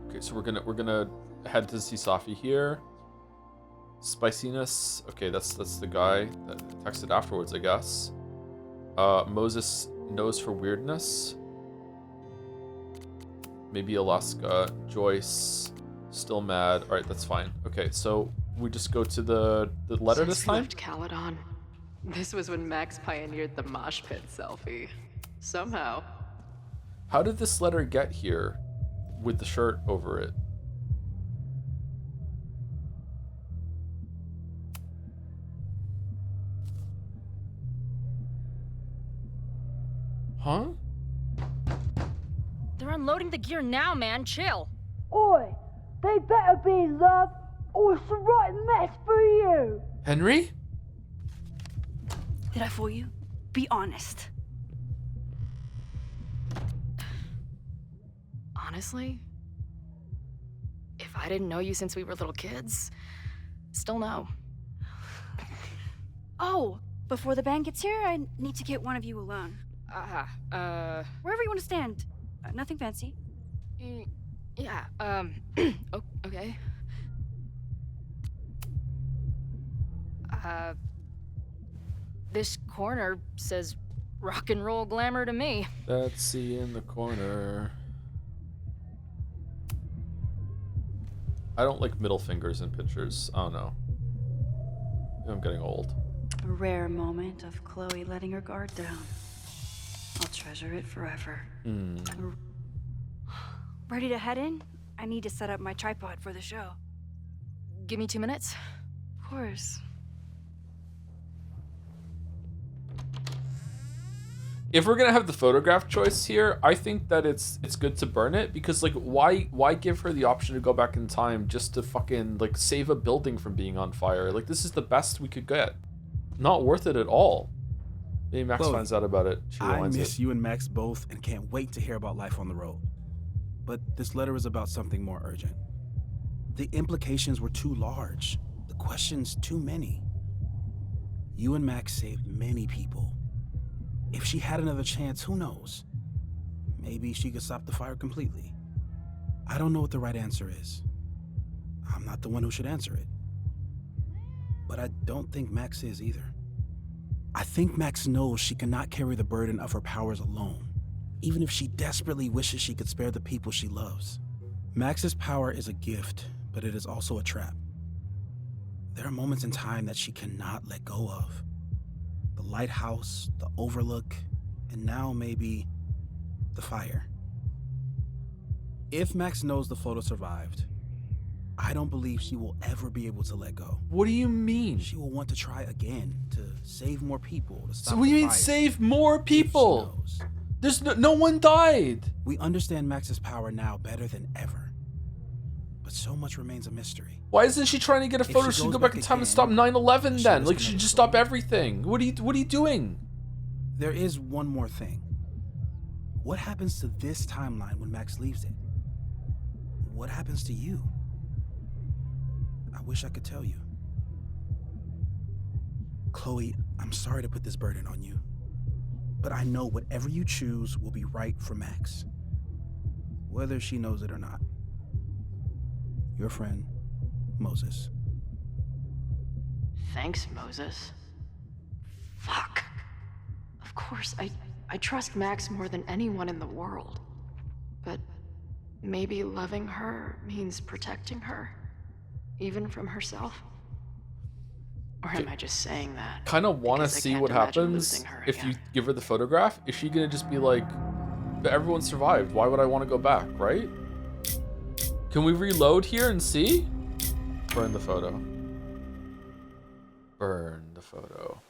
A: Okay, so we're gonna head to see Safi here. Spiciness. Okay, that's the guy that texted afterwards, I guess. Moses knows for weirdness. Maybe Alaska. Joyce. Still mad. All right, that's fine. Okay, so we just go to the letter this time.
J: Left Caledon. This was when Max pioneered the mosh pit selfie. Somehow.
A: How did this letter get here with the shirt over it? Huh?
E: They're unloading the gear now, man. Chill.
M: Oi, they better be in love, or it's a right mess for you.
A: Henry?
F: Did I fool you? Be honest.
D: Honestly, if I didn't know you since we were little kids, still no.
F: Oh, before the band gets here, I need to get one of you alone. Wherever you want to stand. Nothing fancy.
D: Yeah, okay. This corner says rock and roll glamour to me.
A: Let's see in the corner. I don't like middle fingers in pictures. I don't know. I'm getting old.
F: A rare moment of Chloe letting her guard down. I'll treasure it forever. Ready to head in? I need to set up my tripod for the show.
D: Give me 2 minutes.
F: Of course.
A: If we're gonna have the photograph choice here, I think that it's good to burn it, because like why give her the option to go back in time just to fucking like save a building from being on fire? Like, this is the best we could get. Not worth it at all. Maybe Max
C: Chloe,
A: finds out about it. She
C: I
A: rewinds
C: miss
A: it.
C: you and Max both and can't wait to hear about life on the road. But this letter is about something more urgent. The implications were too large. The questions too many. You and Max saved many people. If she had another chance, who knows? Maybe she could stop the fire completely. I don't know what the right answer is. I'm not the one who should answer it. But I don't think Max is either. I think Max knows she cannot carry the burden of her powers alone, even if she desperately wishes she could spare the people she loves. Max's power is a gift, but it is also a trap. There are moments in time that she cannot let go of. The lighthouse, the overlook, and now maybe the fire. If Max knows the photo survived, I don't believe she will ever be able to let go.
A: What do you mean?
C: She will want to try again, to save more people, to stop
A: So what do you
C: the
A: mean
C: fire.
A: save more people? There's no one died.
C: We understand Max's power now better than ever. But so much remains a mystery.
A: Why isn't she trying to get a
C: If
A: photo?
C: she
A: She can
C: goes
A: go back
C: back
A: in time and
C: again,
A: stop 9/11
C: she
A: then.
C: risks
A: Like, she should
C: another
A: just stop everything. What are you doing?
C: There is one more thing. What happens to this timeline when Max leaves it? What happens to you? I wish I could tell you. Chloe, I'm sorry to put this burden on you, but I know whatever you choose will be right for Max, whether she knows it or not. Your friend, Moses.
J: Thanks, Moses. Fuck. Of course, I trust Max more than anyone in the world. But maybe loving her means protecting her, even from herself? Or am I just saying that?
A: Kind of want to
J: because I
A: see
J: can't
A: what
J: imagine
A: happens
J: losing her
A: if
J: again?
A: you give her the photograph. Is she gonna just be like, but everyone survived, why would I want to go back, right? Can we reload here and see? Burn the photo. Burn the photo.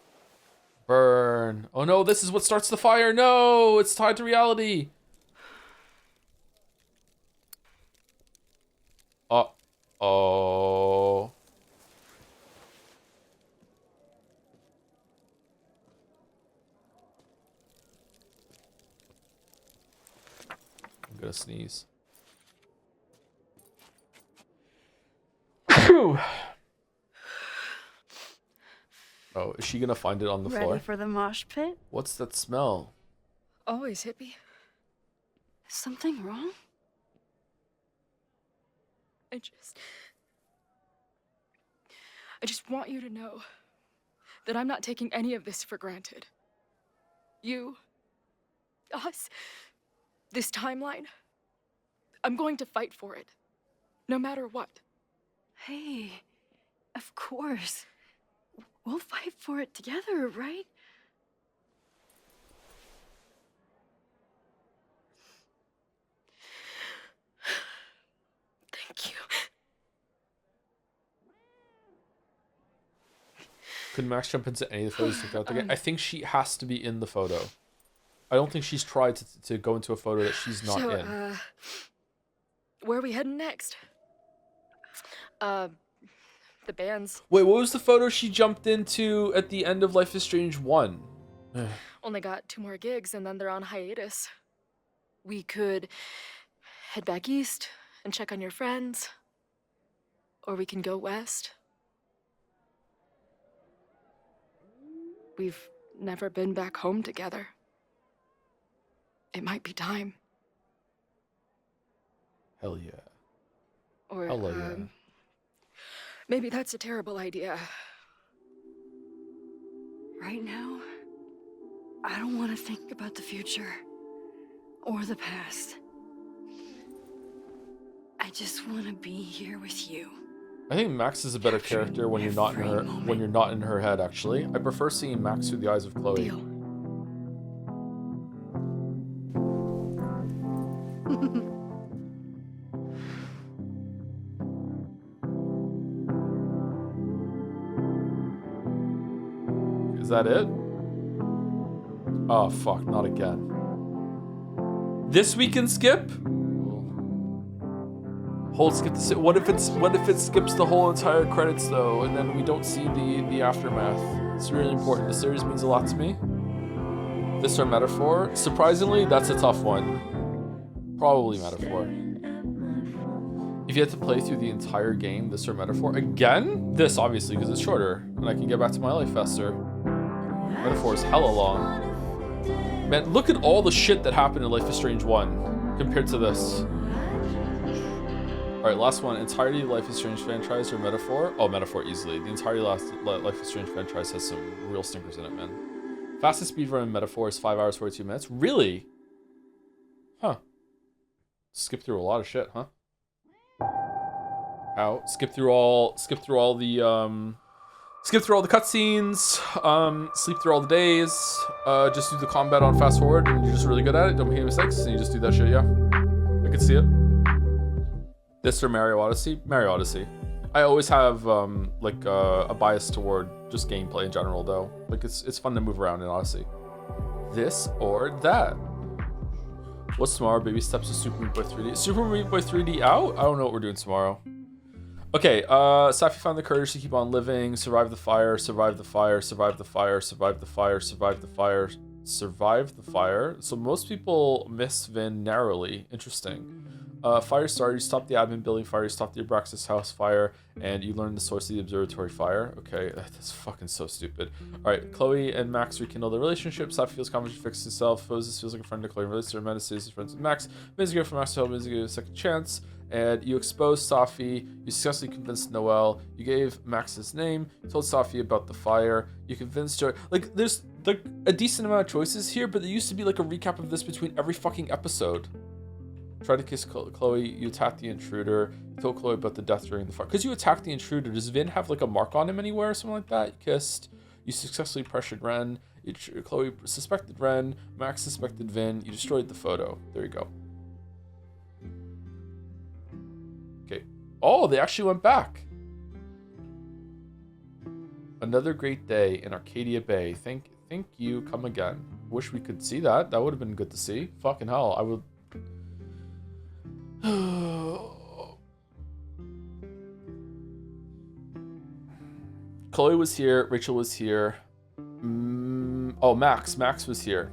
A: Burn. Oh no, this is what starts the fire. No, it's tied to reality. Uh-oh. I'm gonna sneeze. Phew. Oh, is she gonna find it on the
F: Ready
A: floor?
F: for the mosh pit?
A: What's that smell?
F: Always hippie. Is something wrong?
H: I just want you to know that I'm not taking any of this for granted. You, us, this timeline, I'm going to fight for it, no matter what.
F: Hey, of course. We'll fight for it together, right?
H: Thank you.
A: Could Max jump into any of the photos taken out again? I think she has to be in the photo. I don't think she's tried to go into a photo that she's not in.
H: Where are we heading next? The band's
A: Wait, what was the photo she jumped into at the end of Life is Strange 1?
H: only got 2 more gigs and then they're on hiatus. We could head back east and check on your friends. Or we can go west. We've never been back home together. It might be time.
A: Hell yeah.
H: Or,
A: Hell yeah.
H: maybe that's a terrible idea.
F: Right now, I don't want to think about the future or the past. I just want to be here with you.
A: I think Max is a better character when you're not in her head. Actually, I prefer seeing Max through the eyes of Chloe. Is that it? Oh fuck! Not again. This we can skip. Hold skip the. What if it skips the whole entire credits though, and then we don't see the aftermath? It's really important. The series means a lot to me. This or Metaphor? Surprisingly, that's a tough one. Probably Metaphor. If you had to play through the entire game, this or Metaphor again? This obviously because it's shorter, and I can get back to my life faster. Metaphor is hella long. Man, look at all the shit that happened in Life is Strange 1 compared to this. Alright, last one. Entirety Life is Strange franchise or Metaphor? Oh, Metaphor easily. The entirety last Life is Strange franchise has some real stinkers in it, man. Fastest speedrun in Metaphor is 5 hours, 42 minutes. Really? Huh. Skip through a lot of shit, huh? How? Skip through all the cutscenes, sleep through all the days, just do the combat on fast forward and you're just really good at it, don't make any mistakes, and you just do that shit, yeah. I can see it. This or Mario Odyssey? Mario Odyssey. I always have like a bias toward just gameplay in general though. Like it's fun to move around in Odyssey. This or that? What's tomorrow? Baby steps to Super Meat Boy 3D. Super Meat Boy 3D out? I don't know what we're doing tomorrow. Okay, Safi found the courage to keep on living, survive the fire, survive the fire, survive the fire, survive the fire, survive the fire, survived the fire. So most people miss Vin narrowly. Interesting. Fire started, you stopped the admin building fire, you stopped the Abraxas house fire, and you learned the source of the observatory fire. Okay, that's fucking so stupid. Alright, Chloe and Max rekindle their relationship. Safi feels confident to fix himself. Moses feels like a friend to Chloe, relates to her. Amanda stays as friends with Max. Mizuki from Max to help Mizuki a second chance. And you exposed Safi, you successfully convinced Noelle, you gave Max his name, you told Safi about the fire, you convinced her. Like, there's like a decent amount of choices here, but there used to be like a recap of this between every fucking episode. Tried to kiss Chloe, you attacked the intruder, you told Chloe about the death during the fire. Because you attacked the intruder, does Vin have like a mark on him anywhere or something like that? You kissed, you successfully pressured Ren, Chloe suspected Ren, Max suspected Vin, you destroyed the photo. There you go. Okay. Oh, they actually went back. Another great day in Arcadia Bay. Thank you, come again. Wish we could see that. That would have been good to see. Fucking hell, I would... Chloe was here, Rachel was here. Oh, Max was here.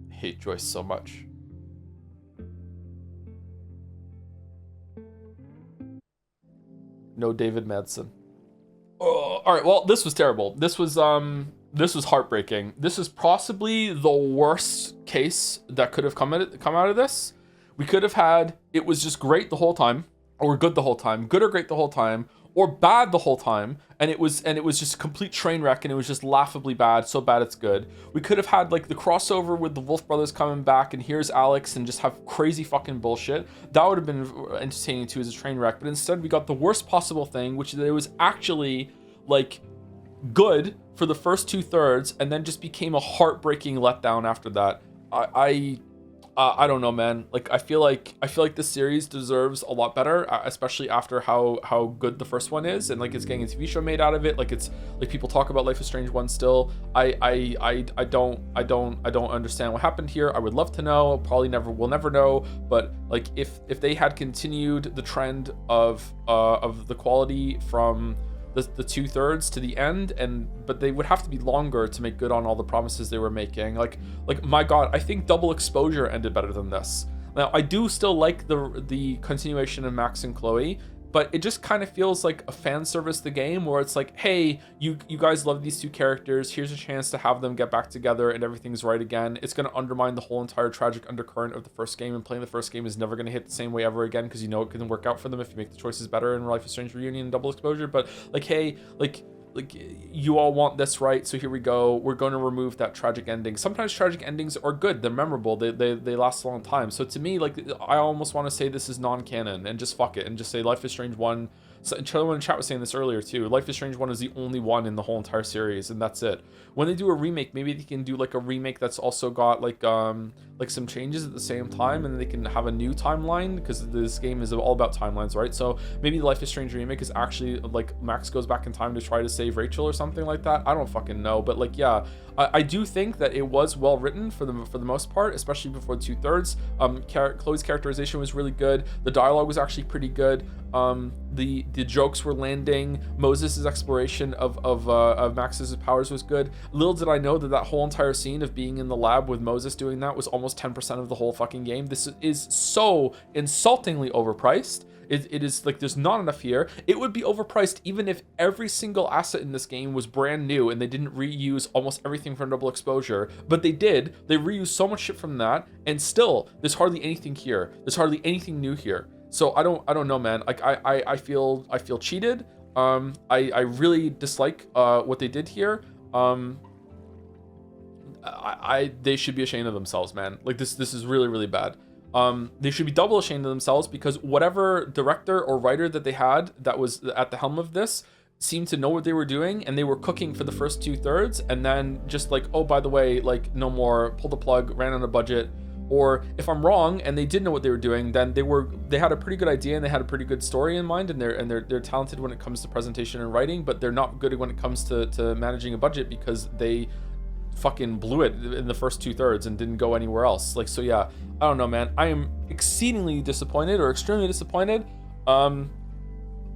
A: I hate Joyce so much. No David Madsen. Oh, all right, well, this was terrible. This was heartbreaking. This is possibly the worst case that could have come out of this. We could have had, it was just great the whole time, or good the whole time, good or great the whole time, or bad the whole time, and it was just a complete train wreck, and it was just laughably bad, so bad it's good. We could have had like the crossover with the Wolf brothers coming back, and here's Alex, and just have crazy fucking bullshit. That would have been entertaining too as a train wreck, but instead we got the worst possible thing, which is that it was actually like good for the first 2/3 and then just became a heartbreaking letdown after that. I don't know, man. Like I feel like this series deserves a lot better, especially after how good the first one is, and like it's getting a TV show made out of it. Like it's like people talk about Life is Strange 1 still. I don't understand what happened here. I would love to know. Probably we'll never know. But like if they had continued the trend of the quality from the 2/3 to the end, but they would have to be longer to make good on all the promises they were making. Like my god, I think Double Exposure ended better than this. Now I do still like the continuation of Max and Chloe, but it just kind of feels like a fan service the game where it's like, hey, you guys love these two characters, here's a chance to have them get back together and everything's right again. It's going to undermine the whole entire tragic undercurrent of the first game, and playing the first game is never going to hit the same way ever again, because you know it couldn't work out for them if you make the choices better in Life is Strange Reunion and Double Exposure. But like, hey, like you all want this, right? So here we go. We're going to remove that tragic ending. Sometimes tragic endings are good. They're memorable. They last a long time. So to me, like, I almost want to say this is non-canon and just fuck it and just say Life is Strange 1. So Charlie in chat was saying this earlier too. Life is Strange 1 is the only one in the whole entire series, and that's it. When they do a remake, maybe they can do like a remake that's also got like some changes at the same time, and they can have a new timeline, because this game is all about timelines, right? So maybe the Life is Strange remake is actually like Max goes back in time to try to save Rachel or something like that. I don't fucking know, but like, yeah, I do think that it was well written for the most part, especially before 2/3. Chloe's characterization was really good. The dialogue was actually pretty good. The jokes were landing. Moses' exploration of Max's powers was good. Little did I know that whole entire scene of being in the lab with Moses doing that was almost 10% of the whole fucking game. This is so insultingly overpriced. It is like there's not enough here. It would be overpriced even if every single asset in this game was brand new and they didn't reuse almost everything from Double Exposure. But they did. They reused so much shit from that, and still there's hardly anything here. There's hardly anything new here. So I don't know, man. Like I feel cheated. I really dislike what they did here. They should be ashamed of themselves, man. Like this is really bad. They should be double ashamed of themselves, because whatever director or writer that they had that was at the helm of this seemed to know what they were doing, and they were cooking for the first 2/3, and then just like, oh, by the way, like no more, pull the plug, ran on a budget. Or if I'm wrong and they did know what they were doing, then they had a pretty good idea and they had a pretty good story in mind, and they're talented when it comes to presentation and writing, but they're not good when it comes to managing a budget, because they fucking blew it in the first 2/3 and didn't go anywhere else. Like, so yeah, I don't know, man. I am exceedingly disappointed, or extremely disappointed.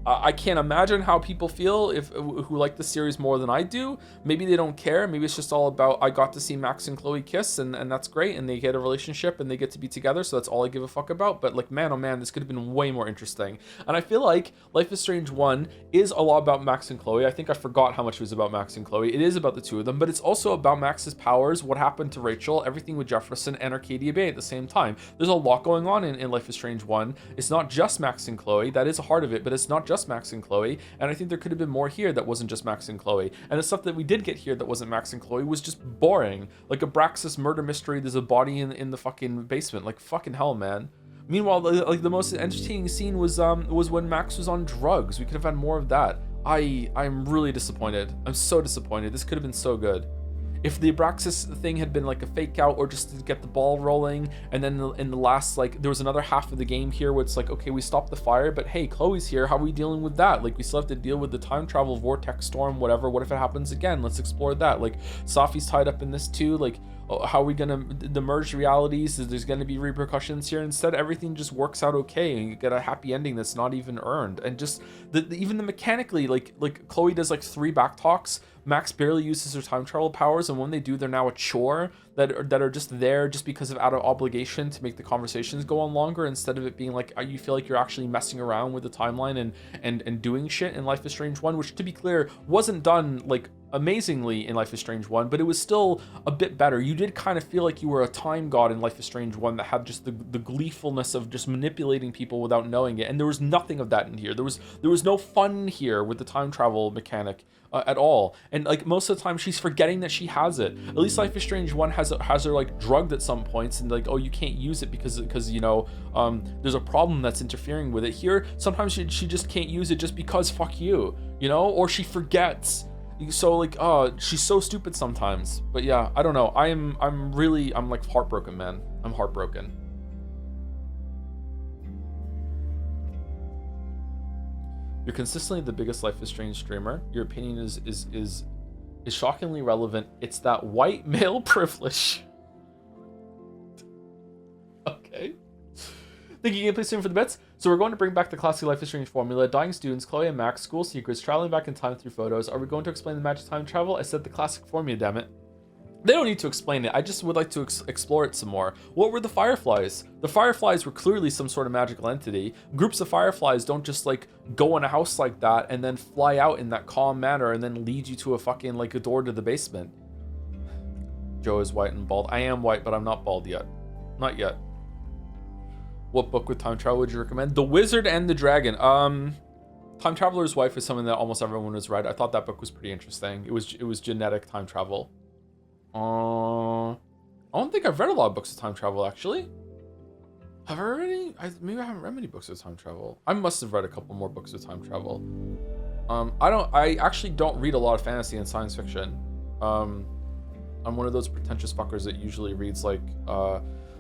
A: I can't imagine how people feel who like the series more than I do. Maybe they don't care. Maybe it's just all about, I got to see Max and Chloe kiss, and that's great, and they get a relationship and they get to be together, so that's all I give a fuck about. But like, man, oh man, this could have been way more interesting. And I feel like Life is Strange 1 is a lot about Max and Chloe. I think I forgot how much it was about Max and Chloe. It is about the two of them, but it's also about Max's powers, what happened to Rachel, everything with Jefferson and Arcadia Bay at the same time. There's a lot going on in Life is Strange 1. It's not just Max and Chloe. That is a heart of it, but it's not just Max and Chloe. And I think there could have been more here that wasn't just Max and Chloe. And the stuff that we did get here that wasn't Max and Chloe was just boring. Like a Braxis murder mystery, there's a body in the fucking basement. Like, fucking hell, man. Meanwhile, like the most entertaining scene was when Max was on drugs. We could have had more of that. I'm really disappointed. I'm so disappointed. This could have been so good. If the Abraxas thing had been like a fake out or just to get the ball rolling, and then in the last, like, there was another half of the game here where it's like, okay, we stopped the fire, but hey, Chloe's here, how are we dealing with that? Like, we still have to deal with the time travel, vortex storm, whatever. What if it happens again? Let's explore that. Like, Safi's tied up in this too. Like, how are we gonna the merge realities? There's gonna be repercussions here. Instead, everything just works out okay, and you get a happy ending that's not even earned. And just even the mechanically, like Chloe does like 3 back talks. Max barely uses her time travel powers, and when they do, they're now a chore that are just there just because of out of obligation to make the conversations go on longer, instead of it being like you feel like you're actually messing around with the timeline and doing shit in Life is Strange 1, which, to be clear, wasn't done like amazingly in Life is Strange 1, but it was still a bit better. You did kind of feel like you were a time god in Life is Strange 1 that had just the gleefulness of just manipulating people without knowing it, and there was nothing of that in here. There was no fun here with the time travel mechanic at all. And like most of the time she's forgetting that she has it. At least Life is Strange 1 has her like drugged at some points, and like, oh, you can't use it because you know there's a problem that's interfering with it. Here sometimes she just can't use it just because fuck you know, or she forgets. So like, she's so stupid sometimes. But yeah, I don't know. I'm like heartbroken, man. I'm heartbroken. You're consistently the biggest Life is Strange streamer. Your opinion is shockingly relevant. It's that white male privilege. Okay. Thank you, Gameplay Stream, for the bets. So we're going to bring back the classic Life is Strange formula. Dying students, Chloe and Max, school secrets, traveling back in time through photos. Are we going to explain the magic time travel? I said the classic formula, damn it. They don't need to explain it. I just would like to explore it some more. What were the Fireflies? The Fireflies were clearly some sort of magical entity. Groups of Fireflies don't just like go in a house like that and then fly out in that calm manner and then lead you to a fucking like a door to the basement. Joe is white and bald. I am white, but I'm not bald yet. Not yet. What book with time travel would you recommend? The Wizard and the Dragon. Time Traveler's Wife is something that almost everyone has read. I thought that book was pretty interesting. It was genetic time travel. I don't think I've read a lot of books of time travel, actually. Have I read any? Maybe I haven't read many books of time travel. I must have read a couple more books of time travel. I actually don't read a lot of fantasy and science fiction. I'm one of those pretentious fuckers that usually reads like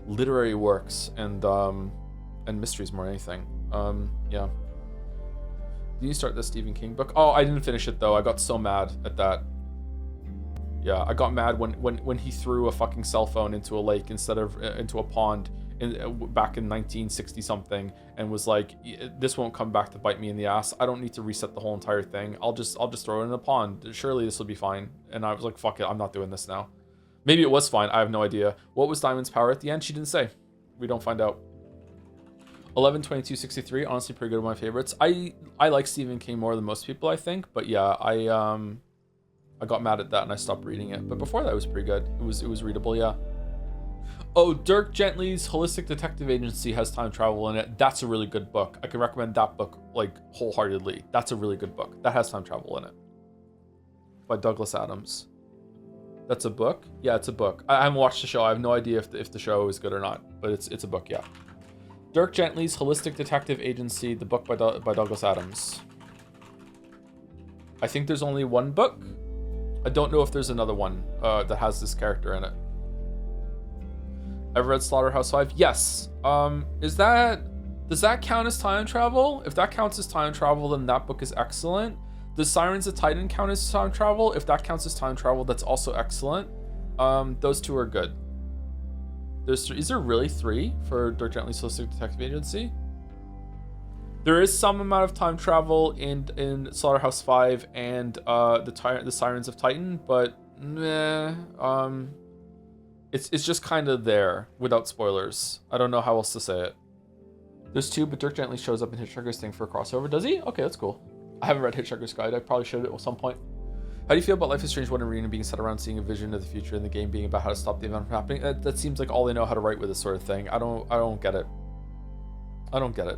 A: literary works and mysteries more than anything. Yeah. Did you start the Stephen King book? Oh, I didn't finish it though. I got so mad at that. Yeah, I got mad when he threw a fucking cell phone into a lake instead of into a pond back in 1960 something, and was like, this won't come back to bite me in the ass. I don't need to reset the whole entire thing. I'll just throw it in a pond. Surely this will be fine. And I was like, fuck it, I'm not doing this now. Maybe it was fine. I have no idea. What was Diamond's power at the end? She didn't say. We don't find out. 11/22/63, honestly pretty good, one of my favorites. I like Stephen King more than most people, I think, but yeah, I got mad at that and I stopped reading it. But before that, it was pretty good. It was readable, yeah. Oh, Dirk Gently's Holistic Detective Agency has time travel in it. That's a really good book. I can recommend that book like wholeheartedly. That's a really good book. That has time travel in it. By Douglas Adams. That's a book? Yeah, it's a book. I haven't watched the show. I have no idea if the show is good or not, but it's a book, yeah. Dirk Gently's Holistic Detective Agency, the book by Douglas Adams. I think there's only one book. I don't know if there's another one that has this character in it. Ever read Slaughterhouse-Five? Yes. Does that count as time travel? If that counts as time travel, then that book is excellent. Does Sirens of Titan count as time travel? If that counts as time travel, that's also excellent. Those two are good. There's three. Is there really 3 for Dirk Gently's Holistic Detective Agency? There is some amount of time travel in Slaughterhouse 5 and the Sirens of Titan, but it's just kind of there without spoilers. I don't know how else to say it. There's 2, but Dirk Gently shows up in Hitchhiker's thing for a crossover. Does he? Okay, that's cool. I haven't read Hitchhiker's Guide. I probably should at some point. How do you feel about Life is Strange 1 and Reunion being set around seeing a vision of the future and the game being about how to stop the event from happening? That seems like all they know how to write with this sort of thing. I don't get it. I don't get it.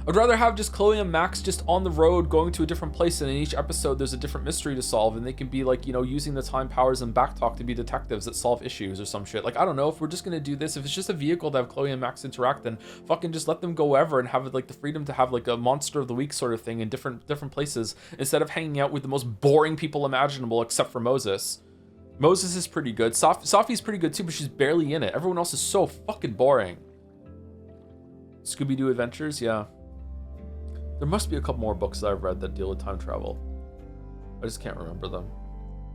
A: I'd rather have just Chloe and Max just on the road going to a different place, and in each episode there's a different mystery to solve, and they can be like, you know, using the time powers and backtalk to be detectives that solve issues or some shit. Like, I don't know, if we're just gonna do this, if it's just a vehicle to have Chloe and Max interact, then fucking just let them go ever and have like the freedom to have like a monster of the week sort of thing in different places, instead of hanging out with the most boring people imaginable except for Moses. Moses is pretty good. Sophie's pretty good too, but she's barely in it. Everyone else is so fucking boring. Scooby-Doo Adventures, yeah. There must be a couple more books that I've read that deal with time travel. I just can't remember them.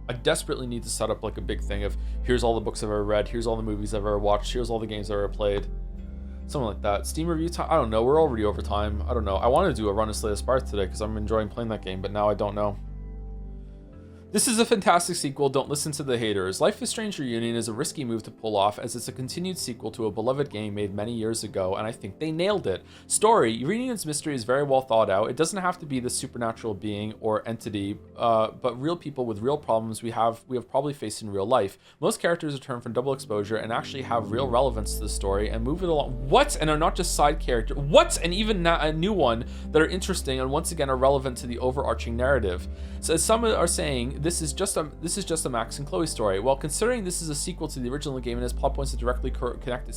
A: I desperately need to set up like a big thing of here's all the books I've ever read, here's all the movies I've ever watched, here's all the games I've ever played. Something like that. Steam review time? I don't know. We're already over time. I don't know. I wanted to do a run of Slay the Spire today because I'm enjoying playing that game, but now I don't know. This is a fantastic sequel, don't listen to the haters. Life is Strange Reunion is a risky move to pull off as it's a continued sequel to a beloved game made many years ago, and I think they nailed it. Story, Reunion's mystery is very well thought out. It doesn't have to be the supernatural being or entity, but real people with real problems we have probably faced in real life. Most characters return from Double Exposure and actually have real relevance to the story and move it along. What? And are not just side characters. What? And even a new one that are interesting and once again are relevant to the overarching narrative. So as some are saying, this is just a Max and Chloe story. Well, considering this is a sequel to the original game and has plot points that directly connected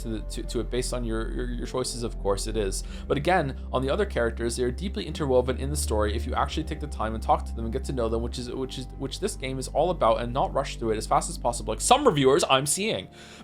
A: to it based on your choices, of course it is. But again, on the other characters, they are deeply interwoven in the story if you actually take the time and talk to them and get to know them, which this game is all about, and not rush through it as fast as possible. Like some reviewers I'm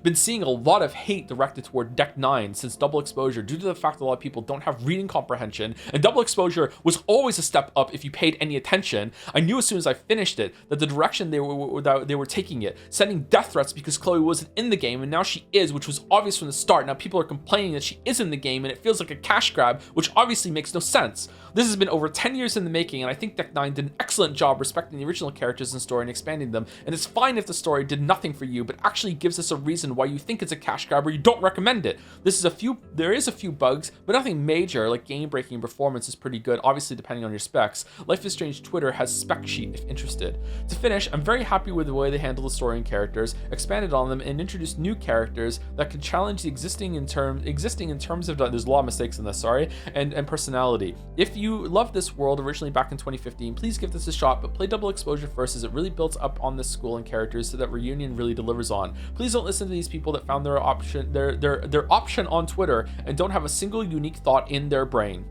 A: been seeing a lot of hate directed toward Deck 9 since Double Exposure due to the fact that a lot of people don't have reading comprehension, and Double Exposure was always a step up if you paid any attention. I knew as soon as I finished it that the direction they were taking it, sending death threats because Chloe wasn't in the game and now she is, which was obvious from the start. Now people are complaining that she is in the game and it feels like a cash grab, which obviously makes no sense. This has been over 10 years in the making, and I think Deck 9 did an excellent job respecting the original characters and story and expanding them, and it's fine if the story did nothing for you but actually gives us a reason why you think it's a cash grab or you don't recommend it. There is a few bugs, but nothing major. Like game-breaking performance is pretty good, obviously depending on your specs. Life is Strange Twitter has spec sheet if interested. To finish, I'm very happy with the way they handle the story and characters, expanded on them, and introduced new characters that can challenge the existing in terms of, there's a lot of mistakes in this, sorry, and personality. If you loved this world originally back in 2015, please give this a shot, but play Double Exposure first as it really builds up on this school and characters so that Reunion really delivers on. Please don't listen to these people that found their option on Twitter and don't have a single unique thought in their brain.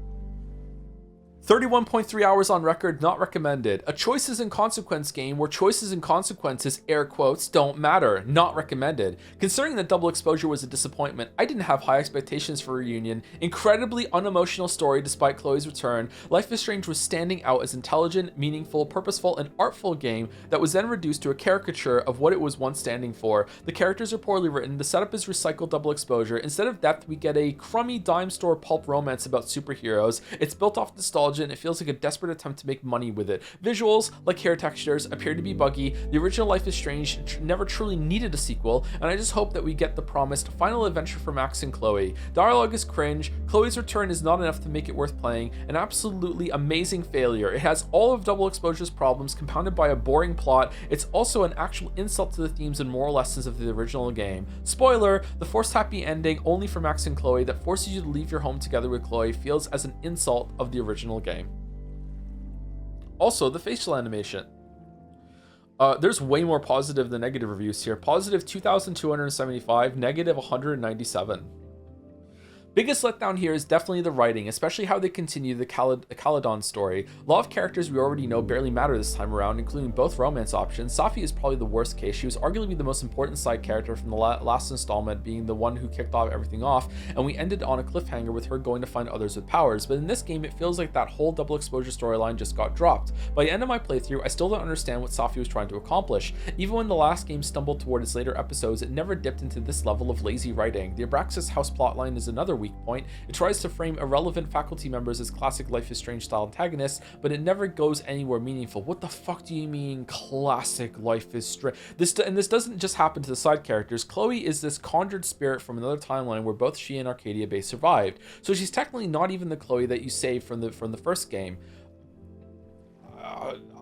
A: 31.3 hours on record, not recommended. A choices and consequence game where choices and consequences, air quotes, don't matter, not recommended. Considering that Double Exposure was a disappointment, I didn't have high expectations for Reunion. Incredibly unemotional story despite Chloe's return, Life is Strange was standing out as intelligent, meaningful, purposeful, and artful game that was then reduced to a caricature of what it was once standing for. The characters are poorly written, the setup is recycled Double Exposure. Instead of depth, we get a crummy dime store pulp romance about superheroes. It's built off nostalgia and it feels like a desperate attempt to make money with it. Visuals, like hair textures, appear to be buggy. The original Life is Strange never truly needed a sequel, and I just hope that we get the promised final adventure for Max and Chloe. Dialogue is cringe, Chloe's return is not enough to make it worth playing, an absolutely amazing failure. It has all of Double Exposure's problems compounded by a boring plot. It's also an actual insult to the themes and moral lessons of the original game. Spoiler, the forced happy ending only for Max and Chloe that forces you to leave your home together with Chloe feels as an insult of the original game. Also, the facial animation. There's way more positive than negative reviews here. Positive 2,275, negative 197. Biggest letdown here is definitely the writing, especially how they continue the Caledon story. A lot of characters we already know barely matter this time around, including both romance options. Safi is probably the worst case. She was arguably the most important side character from the last installment, being the one who kicked everything off, and we ended on a cliffhanger with her going to find others with powers. But in this game, it feels like that whole Double Exposure storyline just got dropped. By the end of my playthrough, I still don't understand what Safi was trying to accomplish. Even when the last game stumbled toward its later episodes, it never dipped into this level of lazy writing. The Abraxas house plotline is another weak weak point. It tries to frame irrelevant faculty members as classic Life is Strange style antagonists, but it never goes anywhere meaningful. What the fuck do you mean classic Life is Strange? This doesn't just happen to the side characters. Chloe is this conjured spirit from another timeline where both she and Arcadia Bay survived. So she's technically not even the Chloe that you saved from the first game.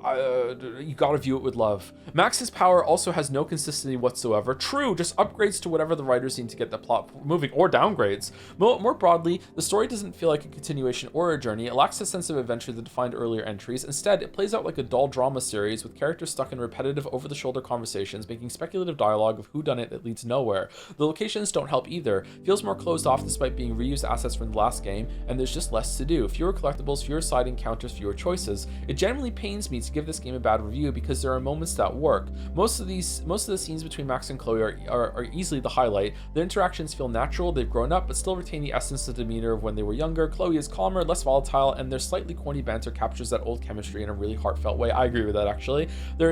A: You gotta view it with love. Max's power also has no consistency whatsoever. True, just upgrades to whatever the writers need to get the plot moving, or downgrades. More broadly, the story doesn't feel like a continuation or a journey. It lacks a sense of adventure that defined earlier entries. Instead, it plays out like a dull drama series with characters stuck in repetitive, over-the-shoulder conversations, making speculative dialogue of whodunit that leads nowhere. The locations don't help either. Feels more closed off despite being reused assets from the last game, and there's just less to do. Fewer collectibles, fewer side encounters, fewer choices. It genuinely pains me to give this game a bad review because there are moments that work. Most of the scenes between Max and Chloe are easily the highlight. The interactions feel natural, they've grown up, but still retain the essence of demeanor of when they were younger. Chloe is calmer, less volatile, and their slightly corny banter captures that old chemistry in a really heartfelt way. I agree with that, actually. There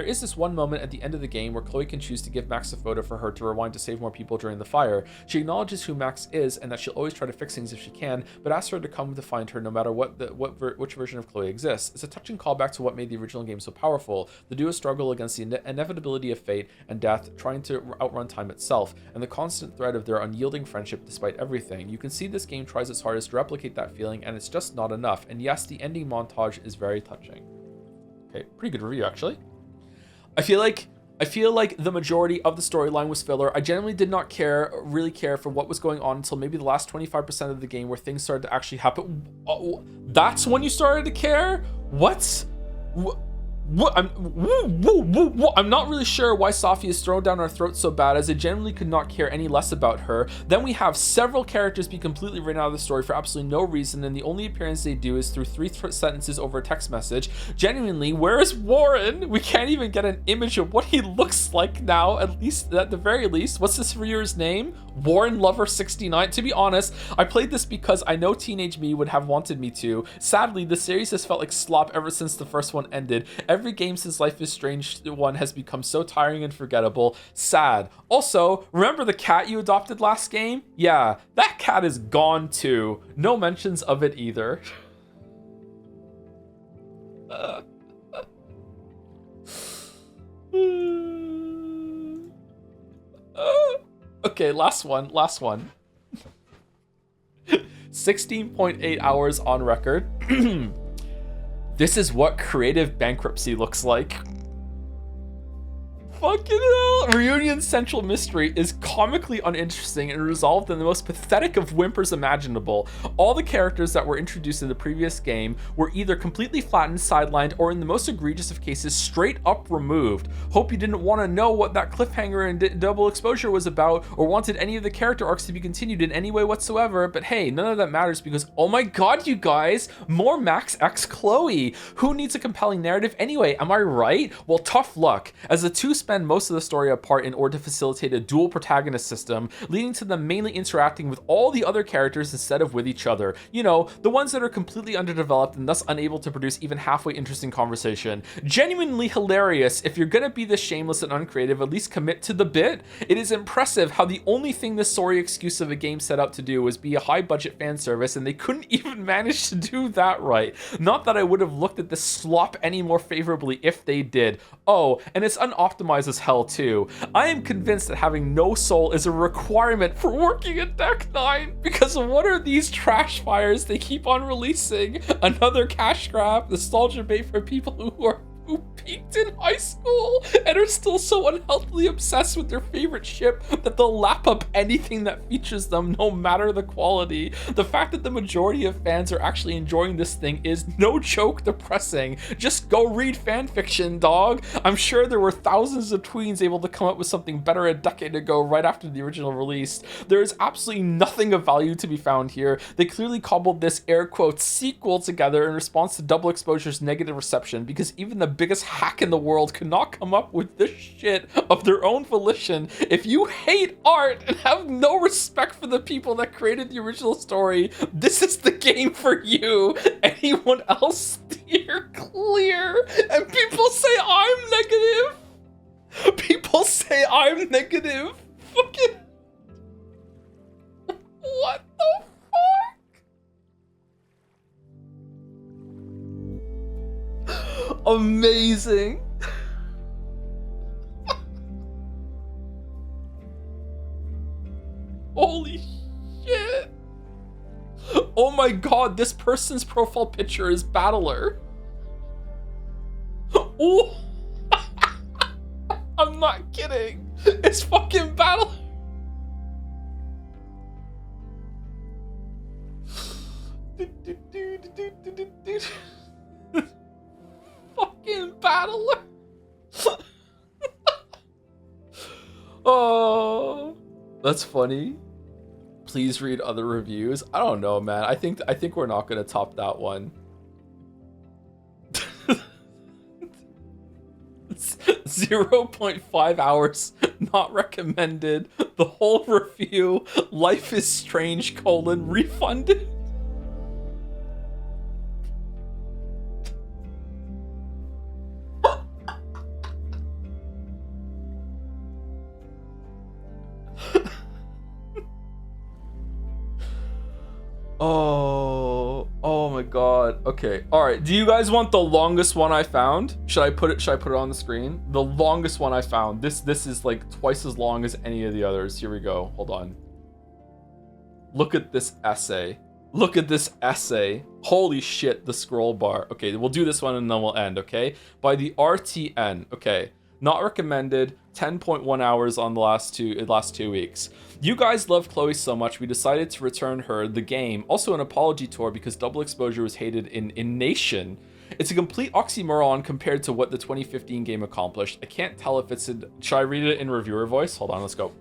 A: is this one moment at the end of the game where Chloe can choose to give Max a photo for her to rewind to save more people during the fire. She acknowledges who Max is and that she'll always try to fix things if she can, but asks her to come to find her no matter which version of Chloe exists. It's a touching callback to what made the original game so powerful. The duo struggle against the inevitability of fate and death, trying to outrun time itself, and the constant thread of their unyielding friendship despite everything. You can see this game tries its hardest to replicate that feeling, and it's just not enough. And yes, the ending montage is very touching. Okay, pretty good review, actually. I feel like the majority of the storyline was filler. I genuinely did not really care for what was going on until maybe the last 25% of the game where things started to actually happen. That's when you started to care? What? I'm not really sure why Safi is thrown down our throats so bad, as I genuinely could not care any less about her. Then we have several characters be completely written out of the story for absolutely no reason, and the only appearance they do is through 3 sentences over a text message. Genuinely, where is Warren? We can't even get an image of what he looks like now, at the very least. What's this viewer's name? Warren Lover 69. To be honest, I played this because I know teenage me would have wanted me to. Sadly, the series has felt like slop ever since the first one ended. Every game since Life is Strange 1 has become so tiring and forgettable. Sad. Also, remember the cat you adopted last game? Yeah, that cat is gone too. No mentions of it either. Okay, last one. 16.8 hours on record. This is what creative bankruptcy looks like. Fucking hell. Reunion Central Mystery is comically uninteresting and resolved in the most pathetic of whimpers imaginable. All the characters that were introduced in the previous game were either completely flattened, sidelined, or in the most egregious of cases, straight up removed. Hope you didn't want to know what that cliffhanger and double exposure was about, or wanted any of the character arcs to be continued in any way whatsoever, but hey, none of that matters because, oh my god, you guys, more Max x Chloe. Who needs a compelling narrative anyway, am I right? Well, tough luck, as the two spend most of the story apart in order to facilitate a dual protagonist system, leading to them mainly interacting with all the other characters instead of with each other. You know, the ones that are completely underdeveloped and thus unable to produce even halfway interesting conversation. Genuinely hilarious. If you're gonna be this shameless and uncreative, at least commit to the bit. It is impressive how the only thing this sorry excuse of a game set out to do was be a high budget fan service, and they couldn't even manage to do that right. Not that I would have looked at this slop any more favorably if they did. Oh, and it's unoptimized as hell too. I am convinced that having no soul is a requirement for working at Deck 9, because what are these trash fires they keep on releasing? Another cash grab, nostalgia bait for people who peaked in high school and are still so unhealthily obsessed with their favorite ship that they'll lap up anything that features them, no matter the quality. The fact that the majority of fans are actually enjoying this thing is no joke depressing. Just go read fanfiction, dog. I'm sure there were thousands of tweens able to come up with something better a decade ago right after the original release. There is absolutely nothing of value to be found here. They clearly cobbled this air quotes sequel together in response to Double Exposure's negative reception, because even the biggest hack in the world could not come up with this shit of their own volition. If you hate art and have no respect for the people that created the original story, this is the game for you. Anyone else steer clear. And people say I'm negative. People say I'm negative. Fucking Amazing. Holy shit. Oh my god, this person's profile picture is Battler. Oh. I'm not kidding. It's fucking Battler. Fucking Battler. Oh, that's funny. Please read other reviews. I don't know, man. I think we're not gonna top that one. 0.5 hours, not recommended. The whole review, Life is Strange, refunded. Oh my god. Okay. All right. Do you guys want the longest one I found? Should I put it on the screen? The longest one I found. This is like twice as long as any of the others. Here we go. Hold on. Look at this essay. Look at this essay. Holy shit, the scroll bar. Okay, we'll do this one and then we'll end, okay? By the RTN. Okay. Not recommended. 10.1 hours on the last 2 weeks. You guys love Chloe so much, we decided to return her the game. Also an apology tour because Double Exposure was hated in Nation. It's a complete oxymoron compared to what the 2015 game accomplished. I can't tell if it's in... Should I read it in reviewer voice? Hold on, let's go.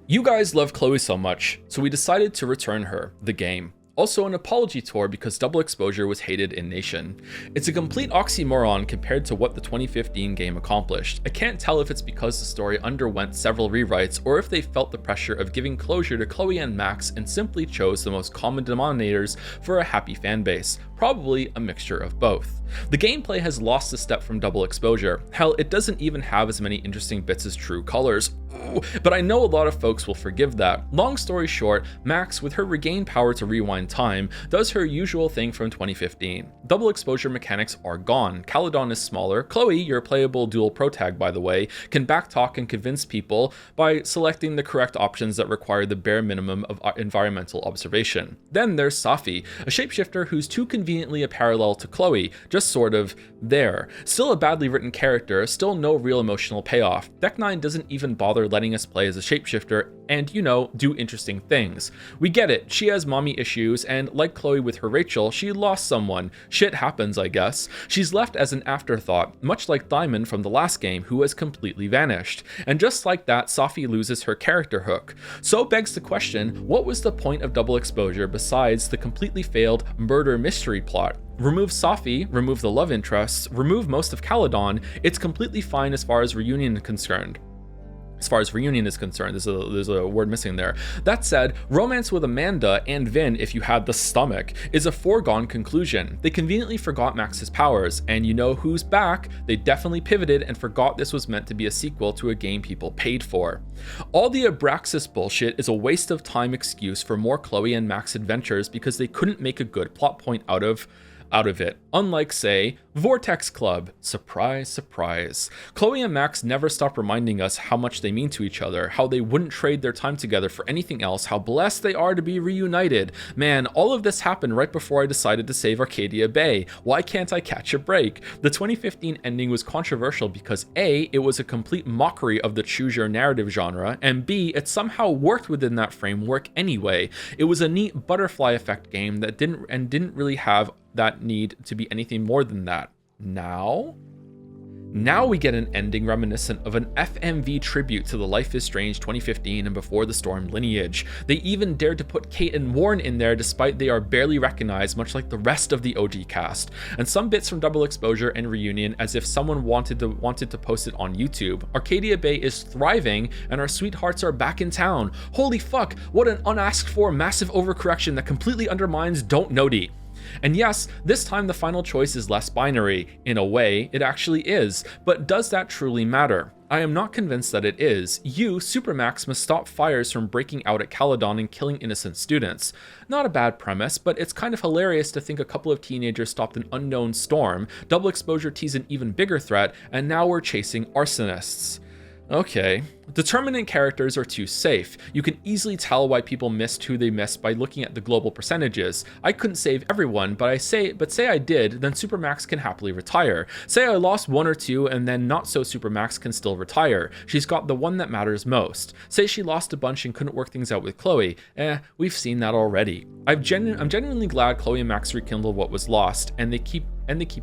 A: You guys love Chloe so much, so we decided to return her the game. Also an apology tour because Double Exposure was hated in Nation. It's a complete oxymoron compared to what the 2015 game accomplished. I can't tell if it's because the story underwent several rewrites or if they felt the pressure of giving closure to Chloe and Max and simply chose the most common denominators for a happy fanbase. Probably a mixture of both. The gameplay has lost a step from Double Exposure. Hell, it doesn't even have as many interesting bits as True Colors. Ooh, but I know a lot of folks will forgive that. Long story short, Max, with her regained power to rewind time, does her usual thing from 2015. Double Exposure mechanics are gone. Caledon is smaller. Chloe, your playable dual protag by the way, can backtalk and convince people by selecting the correct options that require the bare minimum of environmental observation. Then there's Safi, a shapeshifter who's too conveniently a parallel to Chloe, just sort of there. Still a badly written character, still no real emotional payoff. Deck 9 doesn't even bother letting us play as a shapeshifter and, you know, do interesting things. We get it, she has mommy issues, and like Chloe with her Rachel, she lost someone. Shit happens, I guess. She's left as an afterthought, much like Diamond from the last game, who has completely vanished. And just like that, Safi loses her character hook. So begs the question, what was the point of Double Exposure besides the completely failed murder mystery plot? Remove Safi, remove the love interests, remove most of Caledon, it's completely fine as far as Reunion is concerned. There's a word missing there. That said, romance with Amanda and Vin, if you had the stomach, is a foregone conclusion. They conveniently forgot Max's powers, and you know who's back? They definitely pivoted and forgot this was meant to be a sequel to a game people paid for. All the Abraxas bullshit is a waste of time excuse for more Chloe and Max adventures because they couldn't make a good plot point out of it. Unlike, say, Vortex Club. Surprise, surprise. Chloe and Max never stop reminding us how much they mean to each other, how they wouldn't trade their time together for anything else, how blessed they are to be reunited. Man, all of this happened right before I decided to save Arcadia Bay. Why can't I catch a break? The 2015 ending was controversial because A, it was a complete mockery of the choose your narrative genre, and B, it somehow worked within that framework anyway. It was a neat butterfly effect game that didn't really have that need to be anything more than that. Now we get an ending reminiscent of an FMV tribute to the Life is Strange 2015 and Before the Storm lineage. They even dared to put Kate and Warren in there despite they are barely recognized, much like the rest of the OG cast. And some bits from Double Exposure and Reunion as if someone wanted to post it on YouTube. Arcadia Bay is thriving and our sweethearts are back in town. Holy fuck, what an unasked for massive overcorrection that completely undermines Don't Noti. And yes, this time the final choice is less binary. In a way, it actually is, but does that truly matter? I am not convinced that it is. You, Supermax, must stop fires from breaking out at Caledon and killing innocent students. Not a bad premise, but it's kind of hilarious to think a couple of teenagers stopped an unknown storm, Double Exposure teased an even bigger threat, and now we're chasing arsonists. Okay. Determinant characters are too safe. You can easily tell why people missed who they missed by looking at the global percentages. I couldn't save everyone, but say I did, then Supermax can happily retire. Say I lost one or two, and then not so Supermax can still retire. She's got the one that matters most. Say she lost a bunch and couldn't work things out with Chloe. We've seen that already. I'm genuinely glad Chloe and Max rekindled what was lost, and they keep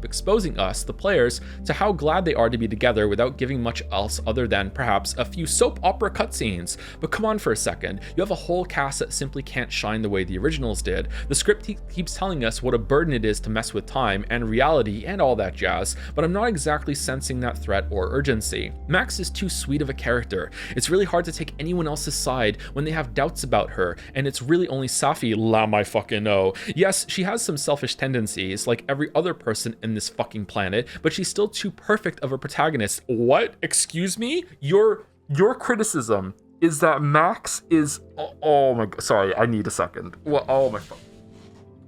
A: exposing us, the players, to how glad they are to be together without giving much else other than perhaps a few soap opera cutscenes. But come on for a second, you have a whole cast that simply can't shine the way the originals did. The script keeps telling us what a burden it is to mess with time and reality and all that jazz, but I'm not exactly sensing that threat or urgency. Max is too sweet of a character. It's really hard to take anyone else's side when they have doubts about her, and it's really only Safi, lamb I fucking know. Yes, she has some selfish tendencies, like every other person in this fucking planet, but she's still too perfect of a protagonist. What? Excuse me? Your criticism is that Max is... Oh my god. Sorry, I need a second. Well, oh my...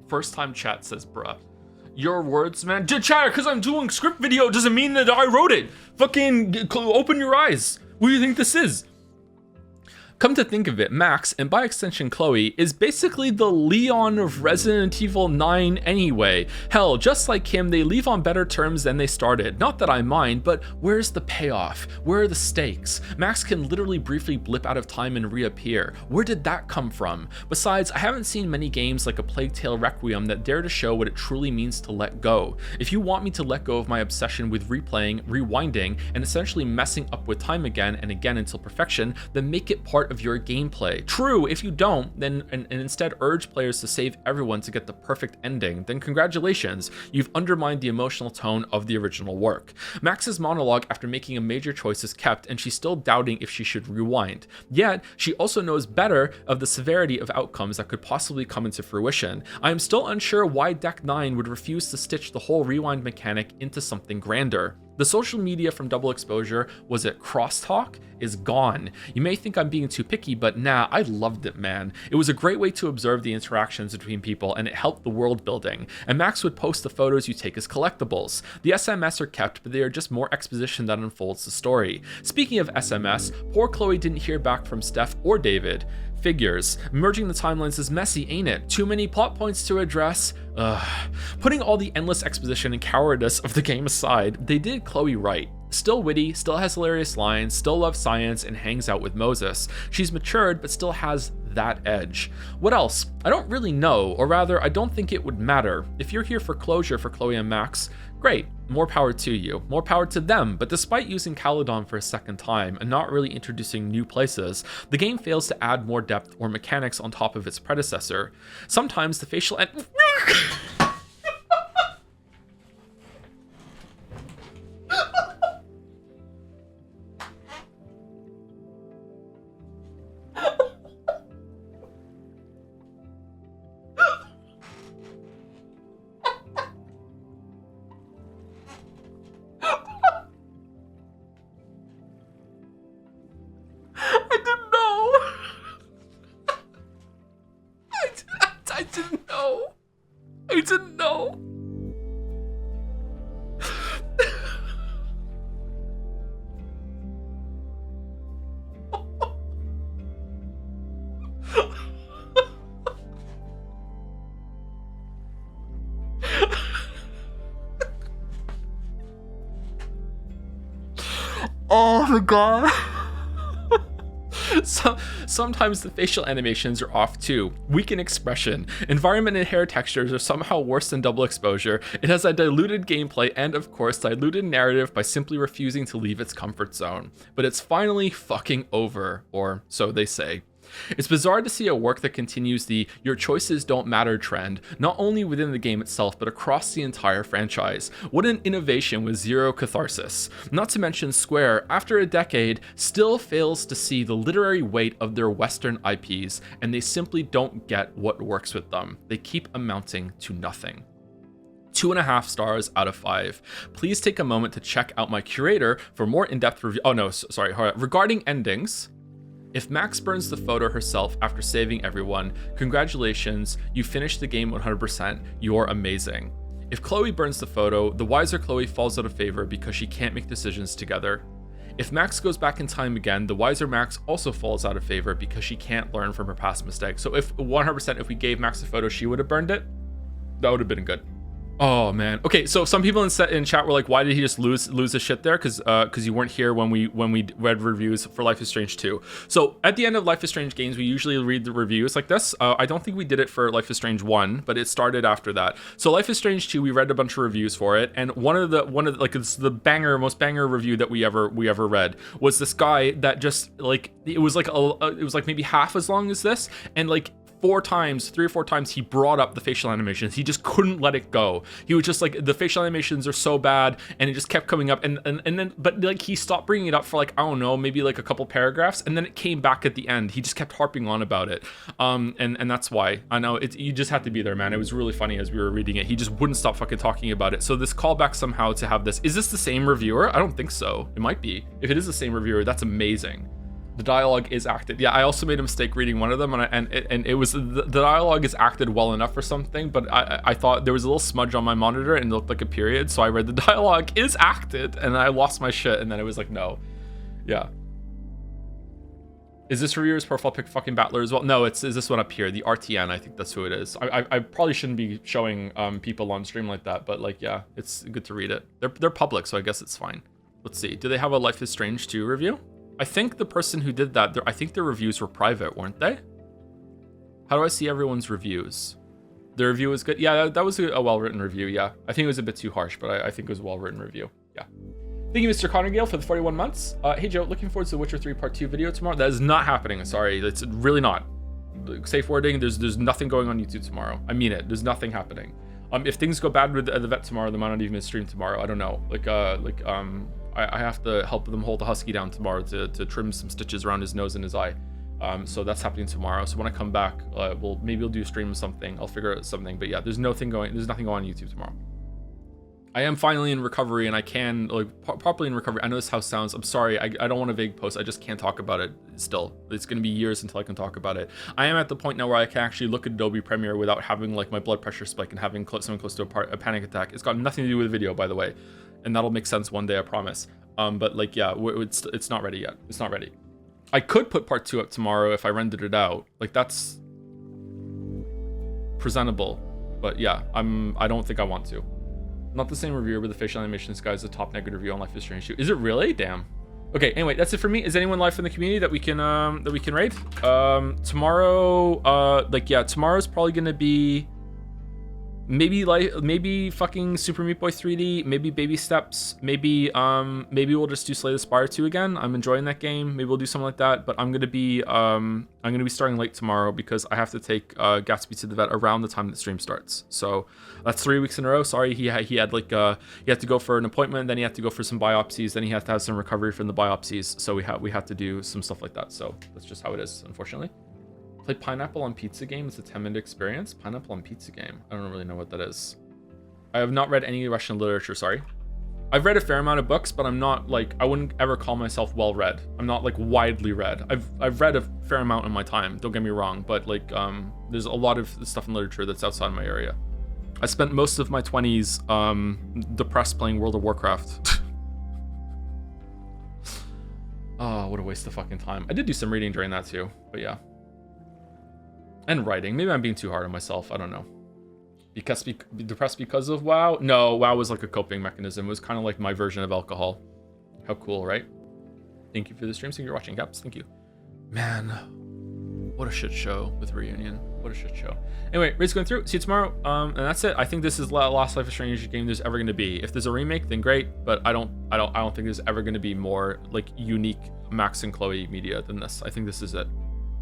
A: First time chat says bruh. Your words, man. Chat, because I'm doing script video doesn't mean that I wrote it. Fucking open your eyes. What do you think this is? Come to think of it, Max, and by extension Chloe, is basically the Leon of Resident Evil 9 anyway. Hell, just like him, they leave on better terms than they started. Not that I mind, but where's the payoff? Where are the stakes? Max can literally briefly blip out of time and reappear. Where did that come from? Besides, I haven't seen many games like A Plague Tale Requiem that dare to show what it truly means to let go. If you want me to let go of my obsession with replaying, rewinding, and essentially messing up with time again and again until perfection, then make it part of your gameplay. True, if you don't, then and instead urge players to save everyone to get the perfect ending, then congratulations, you've undermined the emotional tone of the original work. Max's monologue after making a major choice is kept, and she's still doubting if she should rewind. Yet, she also knows better of the severity of outcomes that could possibly come into fruition. I am still unsure why Deck 9 would refuse to stitch the whole rewind mechanic into something grander. The social media from Double Exposure, was it crosstalk, is gone. You may think I'm being too picky, but nah, I loved it, man. It was a great way to observe the interactions between people, and it helped the world building. And Max would post the photos you take as collectibles. The SMS are kept, but they are just more exposition that unfolds the story. Speaking of SMS, poor Chloe didn't hear back from Steph or David. Figures. Merging the timelines is messy, ain't it? Too many plot points to address? Putting all the endless exposition and cowardice of the game aside, they did Chloe right. Still witty, still has hilarious lines, still loves science, and hangs out with Moses. She's matured, but still has that edge. What else? I don't really know, or rather, I don't think it would matter. If you're here for closure for Chloe and Max, great, more power to you, more power to them, but despite using Caledon for a second time and not really introducing new places, the game fails to add more depth or mechanics on top of its predecessor. Sometimes the facial I didn't know. Oh my god. Sometimes the facial animations are off too. Weak in expression. Environment and hair textures are somehow worse than Double Exposure. It has a diluted gameplay and, of course, diluted narrative by simply refusing to leave its comfort zone. But it's finally fucking over, or so they say. It's bizarre to see a work that continues the "your choices don't matter" trend, not only within the game itself, but across the entire franchise. What an innovation with zero catharsis. Not to mention Square, after a decade, still fails to see the literary weight of their Western IPs, and they simply don't get what works with them. They keep amounting to nothing. 2.5 stars out of 5. Please take a moment to check out my curator for more in-depth review. Oh no, sorry. Regarding endings, if Max burns the photo herself after saving everyone, congratulations, you finished the game 100%, you're amazing. If Chloe burns the photo, the wiser Chloe falls out of favor because she can't make decisions together. If Max goes back in time again, the wiser Max also falls out of favor because she can't learn from her past mistakes. So if 100%, if we gave Max a photo, she would have burned it, that would have been good. Oh man. Okay, so some people in chat were like, why did he just lose his shit there? Because you weren't here when we read reviews for Life is Strange 2. So at the end of Life is Strange games, we usually read the reviews like this. I don't think we did it for Life is Strange 1, but it started after that. So Life is Strange 2, we read a bunch of reviews for it, and one of the like, it's the most banger review that we ever read was this guy that just like it was like maybe half as long as this, and like 3 or 4 times he brought up the facial animations. He just couldn't let it go. He was just like, the facial animations are so bad, and it just kept coming up, and then but like he stopped bringing it up for like, I don't know, maybe like a couple paragraphs, and then it came back at the end. He just kept harping on about it, and that's why I know you just had to be there, man. It was really funny as we were reading it. He just wouldn't stop fucking talking about it. So this callback somehow to have this, is this the same reviewer? I don't think so. It might be. If it is the same reviewer, that's amazing. The dialogue is acted. Yeah, I also made a mistake reading one of them, and it was the dialogue is acted well enough for something, but I thought there was a little smudge on my monitor and it looked like a period, so I read the dialogue is acted, and I lost my shit, and then it was like, no. Yeah. Is this reviewer's profile pic fucking Battler as well? No, is this one up here, the RTN, I think that's who it is. I probably shouldn't be showing people on stream like that, but like, yeah, it's good to read it. They're public, so I guess it's fine. Let's see, do they have a Life is Strange 2 review? I think the person who did that, I think their reviews were private, weren't they? How do I see everyone's reviews? The review was good. Yeah, that was a well-written review, yeah. I think it was a bit too harsh, but I think it was a well-written review, yeah. Thank you, Mr. Connor Gale, for the 41 months. Hey, Joe, looking forward to the Witcher 3 Part 2 video tomorrow. That is not happening, sorry. It's really not. Safe wording, there's nothing going on YouTube tomorrow. I mean it, there's nothing happening. If things go bad with the vet tomorrow, they might not even stream tomorrow. I don't know. I have to help them hold the husky down tomorrow to trim some stitches around his nose and his eye. So that's happening tomorrow. So when I come back, maybe we'll do a stream of something. I'll figure out something. But yeah, there's nothing going on YouTube tomorrow. I am finally in recovery, and I can properly in recovery. I know this house sounds. I'm sorry. I don't want a vague post. I just can't talk about it still. It's going to be years until I can talk about it. I am at the point now where I can actually look at Adobe Premiere without having like my blood pressure spike and having someone close to a panic attack. It's got nothing to do with the video, by the way, and that'll make sense one day, I promise. But like, yeah, it's not ready yet. It's not ready. I could put part 2 up tomorrow if I rendered it out. Like, that's presentable. But yeah, I don't think I want to. Not the same reviewer, but the facial animation. This guy's the top negative review on Life is Strange 2. Is it really? Damn. Okay, anyway, that's it for me. Is anyone live in the community that we can raid? Tomorrow, tomorrow's probably gonna be maybe fucking Super Meat Boy 3D, maybe Baby Steps, maybe we'll just do Slay the Spire 2 again. I'm enjoying that game. Maybe we'll do something like that, but I'm gonna be starting late tomorrow because I have to take Gatsby to the vet around the time that stream starts. So that's 3 weeks in a row. Sorry, he had to go for an appointment, then he had to go for some biopsies, then he had to have some recovery from the biopsies. So we have to do some stuff like that. So that's just how it is, unfortunately. Play Pineapple on Pizza game. It's a 10-minute experience. Pineapple on Pizza game. I don't really know what that is. I have not read any Russian literature, sorry. I've read a fair amount of books, but I'm not like, I wouldn't ever call myself well read. I'm not like widely read. I've read a fair amount in my time, don't get me wrong, but like there's a lot of stuff in literature that's outside my area. I spent most of my 20s depressed playing World of Warcraft. Oh, what a waste of fucking time. I did do some reading during that too, but yeah. And writing. Maybe I'm being too hard on myself. I don't know. Depressed because of WoW? No, WoW was like a coping mechanism. It was kind of like my version of alcohol. How cool, right? Thank you for the stream. Thank you for watching, Caps. Thank you. Man, what a shit show with Reunion. What a shit show. Anyway, raid's going through. See you tomorrow. And that's it. I think this is the last Life is Strange game there's ever going to be. If there's a remake, then great. But I don't think there's ever going to be more like unique Max and Chloe media than this. I think this is it.